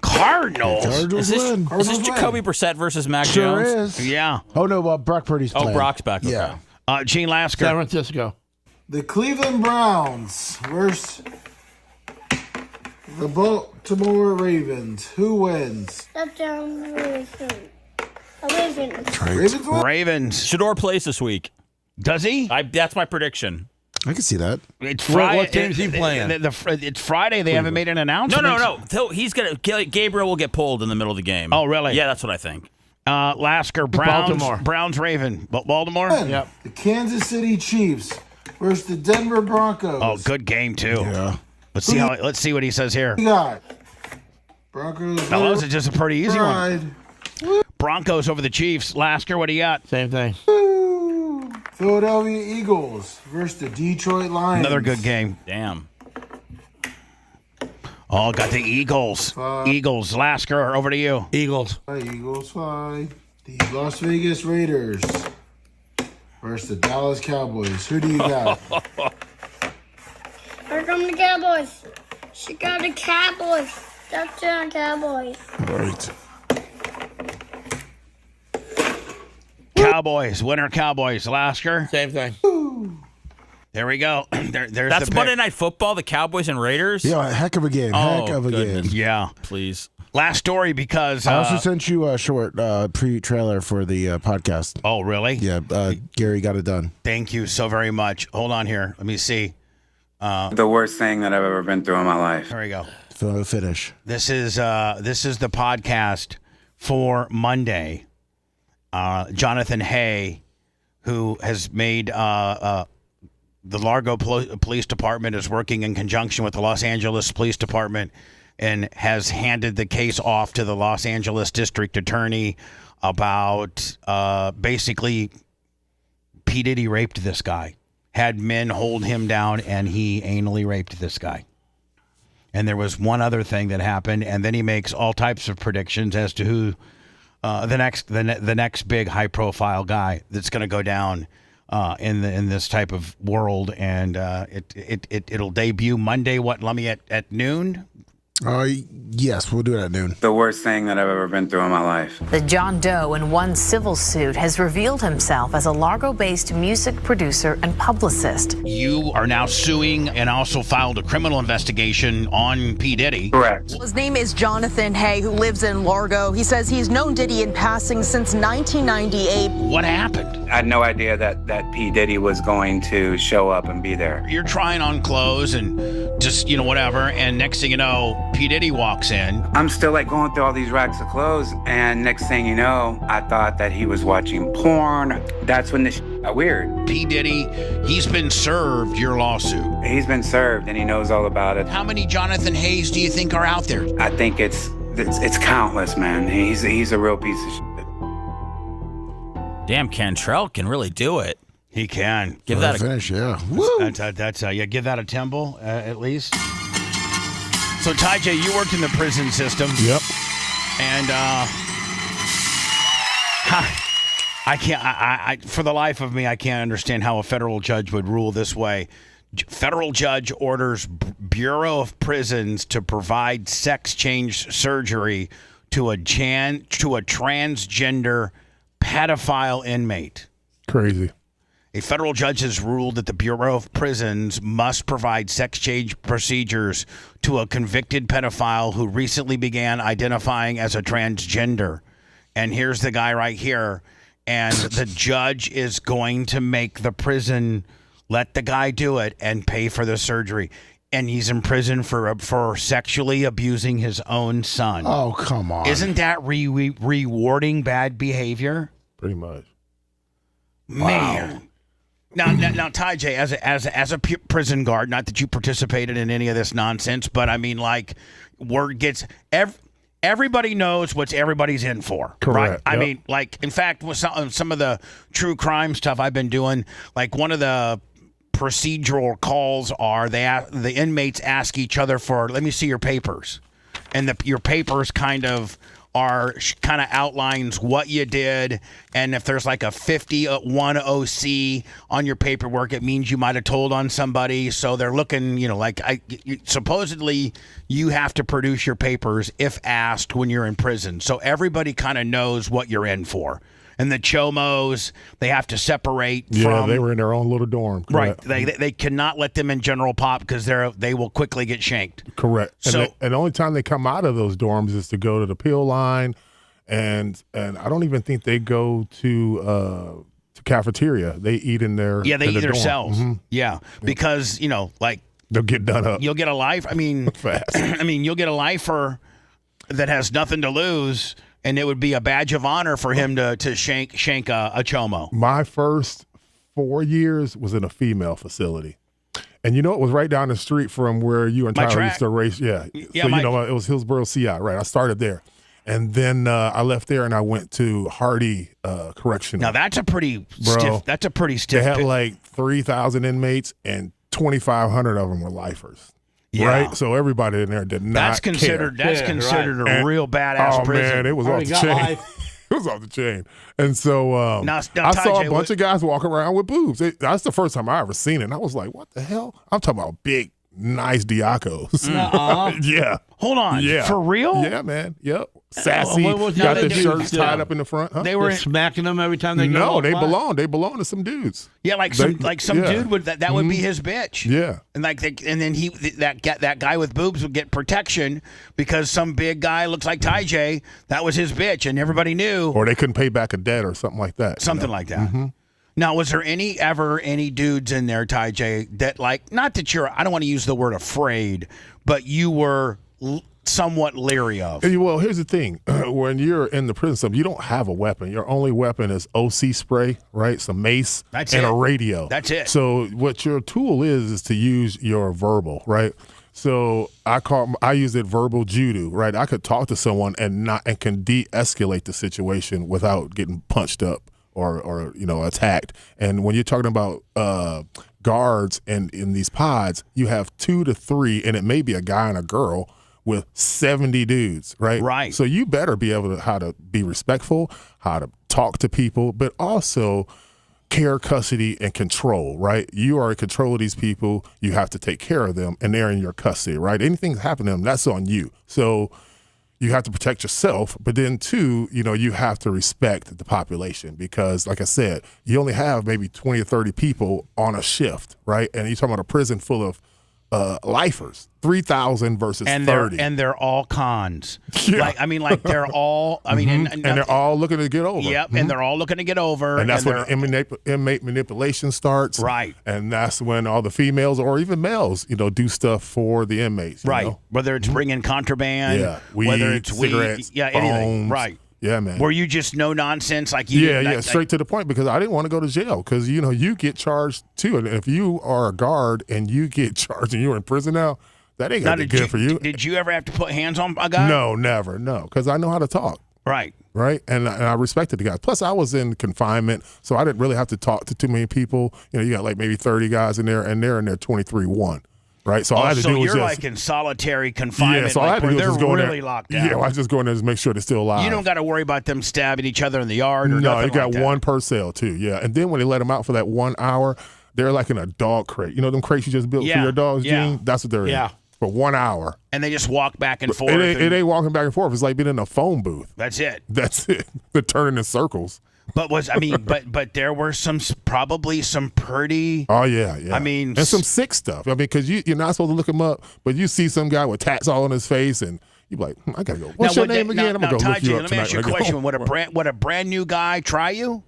Cardinals. Cardinals win. Is this Jacoby Brissett versus Mac Sure Jones? is. Yeah. Oh, no, Brock Purdy's playing. Oh, Brock's back. Okay. Yeah. Gene Lasker. San Francisco. The Cleveland Browns versus the Baltimore Ravens. Who wins? Touchdown Ravens. Ravens. Ravens win. Ravens. Shador plays this week. Does he? That's my prediction. I can see that. It's Friday. What team is he playing? It's Friday. They haven't made an announcement. No. He's Gabriel will get pulled in the middle of the game. Oh, really? Yeah, that's what I think. Lasker. Browns. Baltimore. Browns. Raven. Baltimore. Yep. The Kansas City Chiefs versus the Denver Broncos. Oh, good game too. Yeah. Let's see what he says here. Who you got? Broncos. Now, those are just a pretty easy Pride. one. Broncos over the Chiefs. Lasker, what do you got? Same thing. Woo. Philadelphia Eagles versus the Detroit Lions. Another good game. Damn. Oh, got the Eagles. Eagles. Lasker, over to you. Eagles. Eagles fly. The Las Vegas Raiders versus the Dallas Cowboys. Who do you got? Here come the Cowboys. She got the Cowboys. Touchdown Cowboys. Right. Cowboys. Winner Cowboys. Lasker. Same thing. There we go. There's That's the pick. Monday Night Football, the Cowboys and Raiders? Yeah, heck of a game. Heck of a goodness. game. Yeah. Please. Last story because I also sent you a short pre-trailer for the podcast. Oh, really? Yeah, Gary got it done. Thank you so very much. Hold on here. Let me see. The worst thing that I've ever been through in my life. There we go. Finish. This is the podcast for Monday. Jonathan Hay, who has made the Largo Police Department is working in conjunction with the Los Angeles Police Department and has handed the case off to the Los Angeles District Attorney about basically P. Diddy raped this guy, had men hold him down, and he anally raped this guy. And there was one other thing that happened, and then he makes all types of predictions as to who the next big high profile guy that's going to go down in this type of world, and it'll debut Monday. Let me at noon. Yes, we'll do it at noon. The worst thing that I've ever been through in my life. The John Doe in one civil suit has revealed himself as a Largo-based music producer and publicist. You are now suing and also filed a criminal investigation on P. Diddy. Correct. His name is Jonathan Hay, who lives in Largo. He says he's known Diddy in passing since 1998. What happened? I had no idea that P. Diddy was going to show up and be there. You're trying on clothes and just, whatever, and next thing you know, P. Diddy walks in. I'm still going through all these racks of clothes, and next thing you know, I thought that he was watching porn. That's when this got weird. P. Diddy, he's been served your lawsuit. He's been served, and he knows all about it. How many Jonathan Hayes do you think are out there? I think it's countless, man. He's a real piece of shit. Damn, Cantrell can really do it. He can. Give that a finish, yeah. That's give that a temple at least. So Ty J, you worked in the prison system. Yep. And I can't. I for the life of me, I can't understand how a federal judge would rule this way. Federal judge orders Bureau of Prisons to provide sex change surgery to a transgender pedophile inmate. Crazy. A federal judge has ruled that the Bureau of Prisons must provide sex change procedures to a convicted pedophile who recently began identifying as a transgender. And here's the guy right here. And the judge is going to make the prison let the guy do it and pay for the surgery. And he's in prison for sexually abusing his own son. Oh, come on. Isn't that rewarding bad behavior? Pretty much. Man. Wow. Now, Ty J, as a prison guard, not that you participated in any of this nonsense, but I mean, word gets everybody knows what everybody's in for. Correct. Right? I mean, in fact, with some of the true crime stuff I've been doing, one of the procedural calls are the inmates ask each other for, let me see your papers, and your papers kind of outlines what you did, and if there's a 51 OC on your paperwork, it means you might have told on somebody. So they're looking, supposedly you have to produce your papers if asked when you're in prison. So everybody kind of knows what you're in for. And the chomos, they have to separate from... Yeah, they were in their own little dorm. Correct. Right. They cannot let them in general pop because they will quickly get shanked. Correct. So, and the only time they come out of those dorms is to go to the pill line, and I don't even think they go to cafeteria. They eat in their... Yeah, they eat their cells. Mm-hmm. Yeah, because, they'll get done up. You'll get a life. I mean... Fast. I mean, you'll get a lifer that has nothing to lose... And it would be a badge of honor for him to shank a chomo. My first 4 years was in a female facility. And it was right down the street from where you and Tyler used to race. Yeah. So, it was Hillsborough CI, right? I started there. And then I left there and I went to Hardy Correctional. Now, that's a pretty stiff. That's a pretty stiff. They had 3,000 inmates and 2,500 of them were lifers. Yeah. Right, so everybody in there did not. That's considered. Care. That's considered a and, real badass prison. Man, it was off the chain. It was off the chain. And so now, I saw a bunch of guys walk around with boobs. That's the first time I ever seen it. And I was like, "What the hell?" I'm talking about big, nice diacos. Yeah. Hold on. Yeah. For real? Yeah, man. Yep. Sassy. Got the shirts tied up in the front. Huh? They were smacking them every time they go. No, they belong. They belong to some dudes. Yeah, some dude would that would be his bitch. Yeah. And and then that guy with boobs would get protection because some big guy looks like Ty J. That was his bitch, and everybody knew. Or they couldn't pay back a debt or something like that. Something like that. Mm-hmm. Now, was there any dudes in there, Ty J, that not that you're, I don't want to use the word afraid, but you were somewhat leery of? Well, here's the thing. When you're in the prison system, you don't have a weapon. Your only weapon is OC spray, right? Some mace and a radio. That's it. So what your tool is to use your verbal, right? So I use it verbal judo, right? I could talk to someone and can de-escalate the situation without getting punched up or attacked. And when you're talking about guards and in these pods, you have 2 to 3, and it may be a guy and a girl with 70 dudes, right? Right. So you better be able to how to be respectful, how to talk to people, but also care, custody, and control, right? You are in control of these people. You have to take care of them, and they're in your custody, right? Anything that happens to them, that's on you. So you have to protect yourself, but then too, you have to respect the population because, like I said, you only have maybe 20 or 30 people on a shift, right? And you're talking about a prison full of lifers, 3,000 versus 30. And they're all cons. Yeah. They're all, and they're all looking to get over. Yep, and they're all looking to get over. And that's when inmate manipulation starts. Right. And that's when all the females or even males, do stuff for the inmates. you Right. know? Whether it's bringing contraband, weed, whether it's cigarettes, weed, anything. phones. Right. Yeah, man. Were you just no nonsense like you? Straight to the point because I didn't want to go to jail because, you get charged too. And if you are a guard and you get charged and you're in prison now, that ain't going to be good for you. Did you ever have to put hands on a guy? No, never. No, because I know how to talk. Right. Right. And I respected the guys. Plus, I was in confinement, so I didn't really have to talk to too many people. You got like maybe 30 guys in there, and they're in there 23-1. Right, so all I had to do was you're like in solitary confinement. Yeah, so all I had to do was just go in there. Locked down. Yeah, I just go in there and make sure they're still alive. You don't got to worry about them stabbing each other in the yard or no, nothing you got like that. one per cell too. Yeah, and then when they let them out for that 1 hour, they're like in a dog crate. You know them crates you just built for your dogs, Gene? That's what they're in for 1 hour. And they just walk back and forth. It ain't walking back and forth. It's like being in a phone booth. That's it. That's it. They're turning in circles. But but there were probably some pretty. Oh yeah. and some sick stuff. Because you're not supposed to look him up, but you see some guy with tats all on his face, and you're like, I gotta go. What's your name again? I'm gonna go look you up let me tonight. ask you a question. Would a brand new guy try you?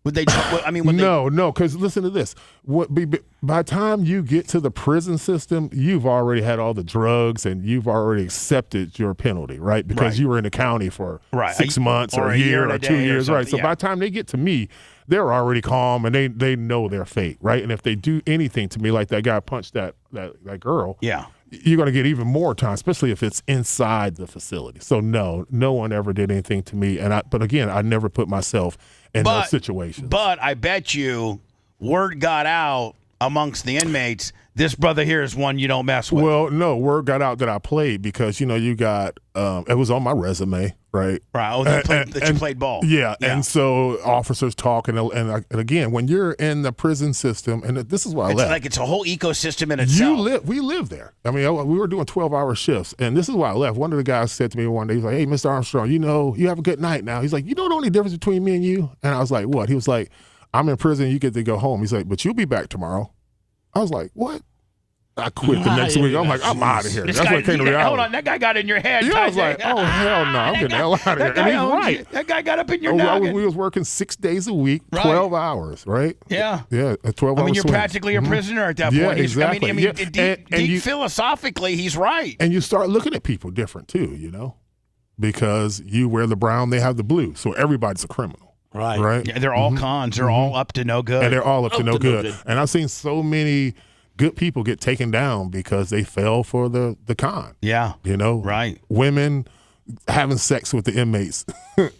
Would they? No, because listen to this. By the time you get to the prison system, you've already had all the drugs and you've already accepted your penalty, right? Because you were in the county for 6 months or a year or 2 years, right? So by the time they get to me, they're already calm and they know their fate, right? And if they do anything to me, like that guy punched that girl, you're going to get even more time, especially if it's inside the facility. So no one ever did anything to me. But again, I never put myself in those situations. But I bet you word got out amongst the inmates, this brother here is one you don't mess with. Well, no, word got out that I played because, you got, it was on my resume, right? Right, you played ball. Yeah, and so officers talk, and again, when you're in the prison system, and this is why I left. It's like it's a whole ecosystem in itself. We live there. We were doing 12-hour shifts, and this is why I left. One of the guys said to me one day, he's like, hey, Mr. Armstrong, you have a good night now. He's like, you know the only difference between me and you? And I was like, what? He was like, I'm in prison, you get to go home. He's like, but you'll be back tomorrow. I was like, what? I quit the next week. I'm like, I'm out of here. That's what came to reality. Hold on, that guy got in your head. Yeah, I was like, oh, hell no. I'm getting the hell out of here. And he's right. That guy got up in your noggin. We was working 6 days a week, 12 hours, right? Yeah. Yeah, 12 hours. You're practically a prisoner at that point. Yeah, exactly. Deep philosophically, he's right. And you start looking at people different, too, because you wear the brown, they have the blue. So everybody's a criminal. Right. Yeah, they're all cons. They're all up to no good. And they're all up to no good. And I've seen so many good people get taken down because they fell for the con. Yeah. Right. Women having sex with the inmates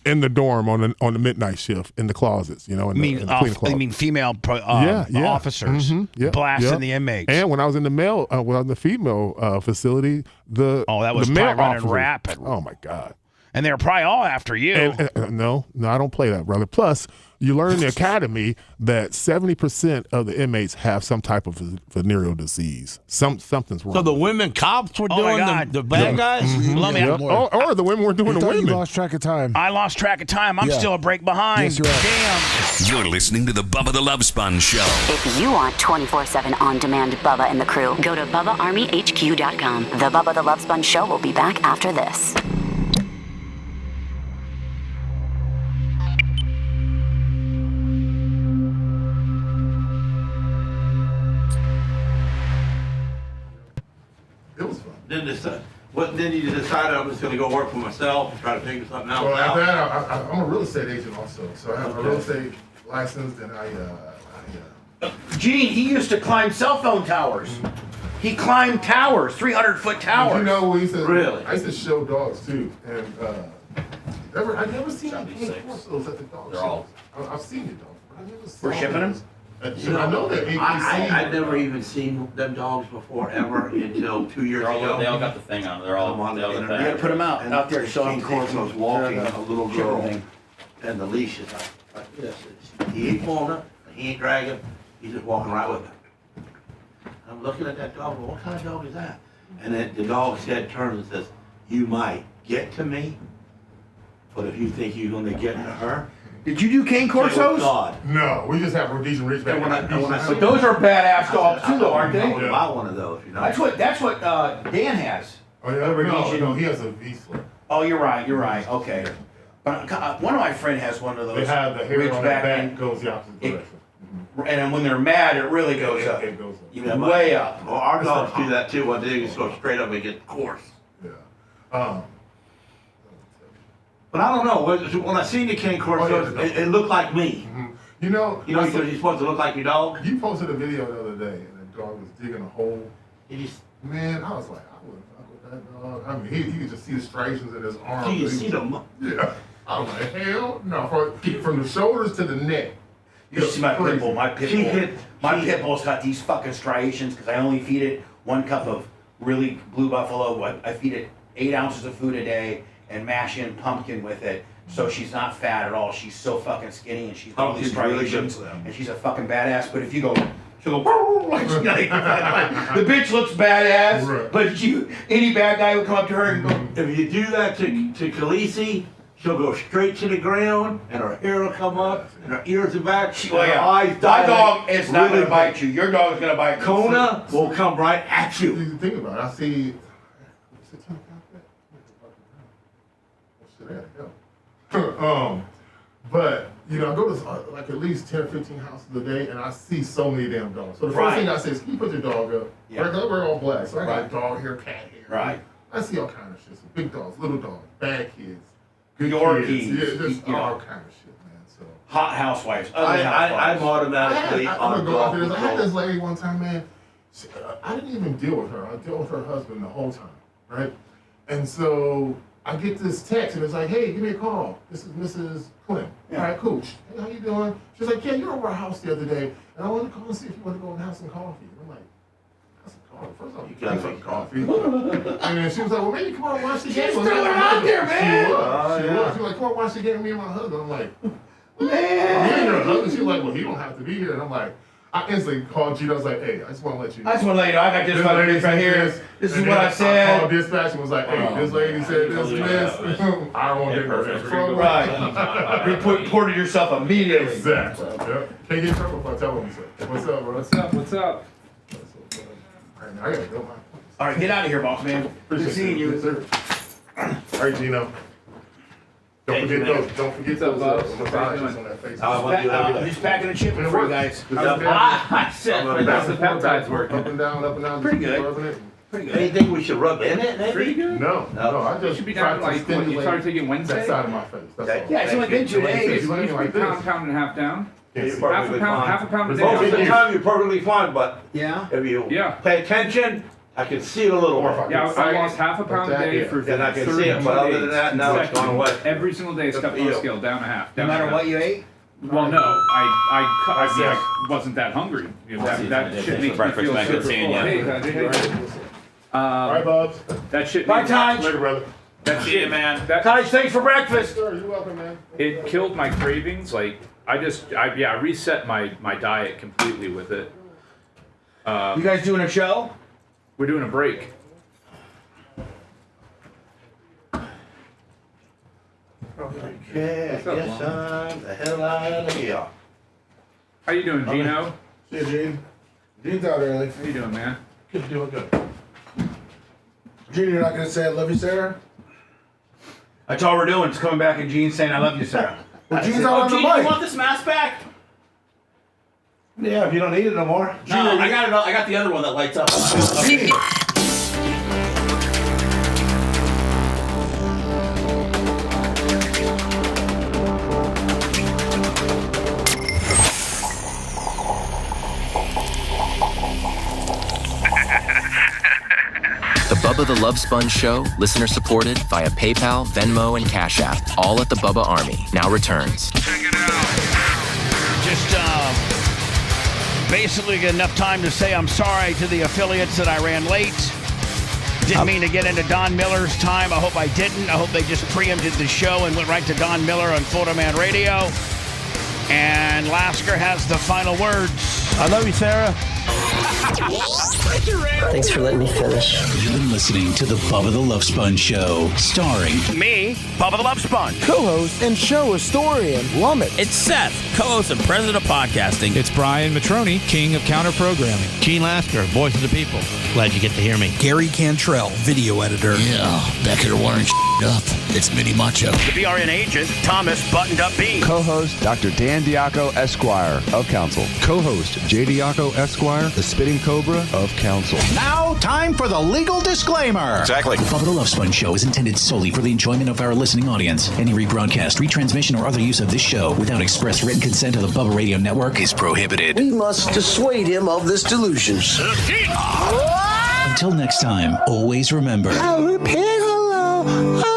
in the dorm on the midnight shift in the closets, in the cleaning closet. You mean female officers blasting the inmates. And when I was in the female facility, that was the male probably running officers, rapid. Oh my God. And they're probably all after you. No, I don't play that, brother. Plus, you learn in the academy that 70% of the inmates have some type of venereal disease. Something's wrong. So the women cops were doing the bad guys? Or the women were doing the women. You lost track of time. I lost track of time. I'm still a break behind. Yes, you are. Damn. You're listening to the Bubba the Love Sponge Show. If you want 24/7 on-demand Bubba and the crew, go to BubbaArmyHQ.com. The Bubba the Love Sponge Show will be back after this. It was fun. Then you decided I'm just going to go work for myself and try to figure something out. Well, after that, I'm a real estate agent also. So I have a real estate license, and Gene, he used to climb cell phone towers. He climbed towers, 300-foot towers. We used to, really? I used to show dogs too, and I never seen any those at the dog shows. I've seen the dogs, but I never saw We're shipping them? I know that APC. I've never even seen them dogs before ever until 2 years ago. They all got the thing on. They're all on the You gotta put them out there to show them. King Corso's walking a little girl, and the leash is like this. He ain't pulling her, he ain't dragging, he's just walking right with her. I'm looking at that dog, well, what kind of dog is that? And then the dog's head turns and says, you might get to me, but if you think you're gonna get to her. Did you do cane corsos? God. No, we just have Rhodesian Ridgeback. But those are badass dogs too, though, aren't they? I would buy one of those, you know. That's what Dan has. Oh yeah, no, he has a V-slip. Oh, you're right. Okay. But one of my friends has one of those. They have the hair on their back goes the opposite direction. And then when they're mad, it really goes up. It goes up. Yeah, way up. Well, our dogs do that too. One day you just go straight up and get coarse. Yeah. But I don't know. When I seen the King Corso, it looked like me. You know, because you're supposed to look like your dog. You posted a video the other day, and the dog was digging a hole. Man, I was like, I wouldn't fuck with that dog. I mean, you could just see the striations in his arm. Do you see them? Yeah. I was like, hell no. From the shoulders to the neck. You see my pit bull. My pit bull's got these fucking striations because I only feed it 1 cup of really blue buffalo. I feed it 8 ounces of food a day and mash in pumpkin with it. So she's not fat at all. She's so fucking skinny and she's got all these striations and she's a fucking badass. But if you go, she'll go like the bitch looks badass. But any bad guy would come up to her and go. If you do that to Khaleesi, she'll go straight to the ground, and her hair will come up, and her ears are back. Her eyes My dog is not going to bite you. Your dog's going to bite you. Kona will come right at you. You think about it. I see. But you know, I go to like at least 10 or 15 houses a day, and I see so many damn dogs. So the first thing I say is, can you put your dog up? Yeah. We're all black, so I got dog hair, cat hair. Right. I see all kind of shit. So big dogs, little dogs, bad kids, good Yorkies, kids. Yeah, just you know. all kind of shit, man. So Hot housewives. Ugly I'm housewives. automatically I'm on gonna go out there. dog I had control. this lady one time, man. I didn't even deal with her. I dealt with her husband the whole time, right? And so I get this text, and it's like, hey, give me a call. This is Mrs. Quinn. Yeah. All right, cool. Hey, how you doing? She's like, yeah, you're over our house the other day, and I wanted to call and see if you want to go and have some coffee. And I'm like, have some coffee? First off, you gotta some make coffee. And then she was like, well, maybe come on and watch the game. Just throw it out there, man. She was. She was like, come on, watch the game with me and my husband. I'm like, Man. me and her husband. She was like, well, he don't have to be here. And I'm like, I instantly called Gino. I was like, hey, I just want to let you know. I just want to let you know, I got this fucking bitch right here. This is what I I said. called dispatch and was like, hey, this lady said this and this. I don't want to get her in trouble. Right. Reported yourself immediately. Exactly. Yep. Can't get in trouble if I tell them so. What's up, bro? What's up? All right, now I gotta go. All right, get out of here, boss man. Good seeing you. Yes, sir. All right, Gino. Don't forget those massages on that face. I'm just packing a chip in for you guys. I said, how's the peptides working? Up and down. Pretty good. Rubbing it. Pretty good. Anything we should rub in it, maybe? Pretty good. No. I just should be tried down to like when you stimulate started taking Wednesday. that side of my face. That's all. Yeah, it's only been 2 days. You ain't like this. Pound and a half down. Yes. Half a pound a day. Most of the time, you're perfectly fine, but Yeah. if you Yeah. pay attention, I can see it a little more. Yeah, I lost half a pound a day for Then I can 30 see it, but other than days that, now it's gone away. Every single day, step on the scale, down a half. No Down matter a half. what you ate? Well, no, I wasn't that hungry. You know, that shit makes me feel man. Good super seeing full. ya. Hey, All right, Bubs. that shit. Bye, made- Taj. Later, brother. That shit, man. That Taj, thanks for breakfast. Sure, you're welcome, man. it killed my cravings. Like I reset my diet completely with it. You guys doing a show? We're doing a break. Okay, I guess I'm the hell out of here. How you doing, Gino? See you, Gene. Gene's out early. How you doing, man? Good, doing good. Gene, you're not going to say I love you, Sarah? That's all we're doing. It's coming back and Gene saying, I love you, Sarah. Well, Gene's out on the Gene, you mic. want this mask back? Yeah, if you don't need it no more. No, I got it. I got the other one that lights up. The Bubba the Love Sponge Show, listener supported via PayPal, Venmo, and Cash App, all at the Bubba Army, now returns. Just basically enough time to say I'm sorry to the affiliates that I ran late. Didn't mean to get into Don Miller's time. I hope I didn't. I hope they just preempted the show and went right to Don Miller on Florida Man Radio. And Lasker has the final words. I love you, Sarah. Thanks for letting me finish. You've been listening to the Bubba the Love Sponge Show, starring me, Bubba the Love Sponge, co-host and show historian, Lummit. It's Seth, co-host and president of podcasting. It's Brian Matroni, king of counter programming. Gene Lasker, voice of the people. Glad you get to hear me. Gary Cantrell, video editor. Yeah, back here wiring up. It's Mini Macho. The BRN agent, Thomas Buttoned Up B. Co-host, Dr. Dan Diaco, Esquire of Council. Co-host, J. Diaco, Esquire, the Spitting Cobra of Council. Now, time for the legal disclaimer. Exactly. The Bubba the Love Sponge Show is intended solely for the enjoyment of our listening audience. Any rebroadcast, retransmission, or other use of this show without express written consent of the Bubba Radio Network is prohibited. We must dissuade him of this delusion. Until next time, always remember. I'll repeat hello.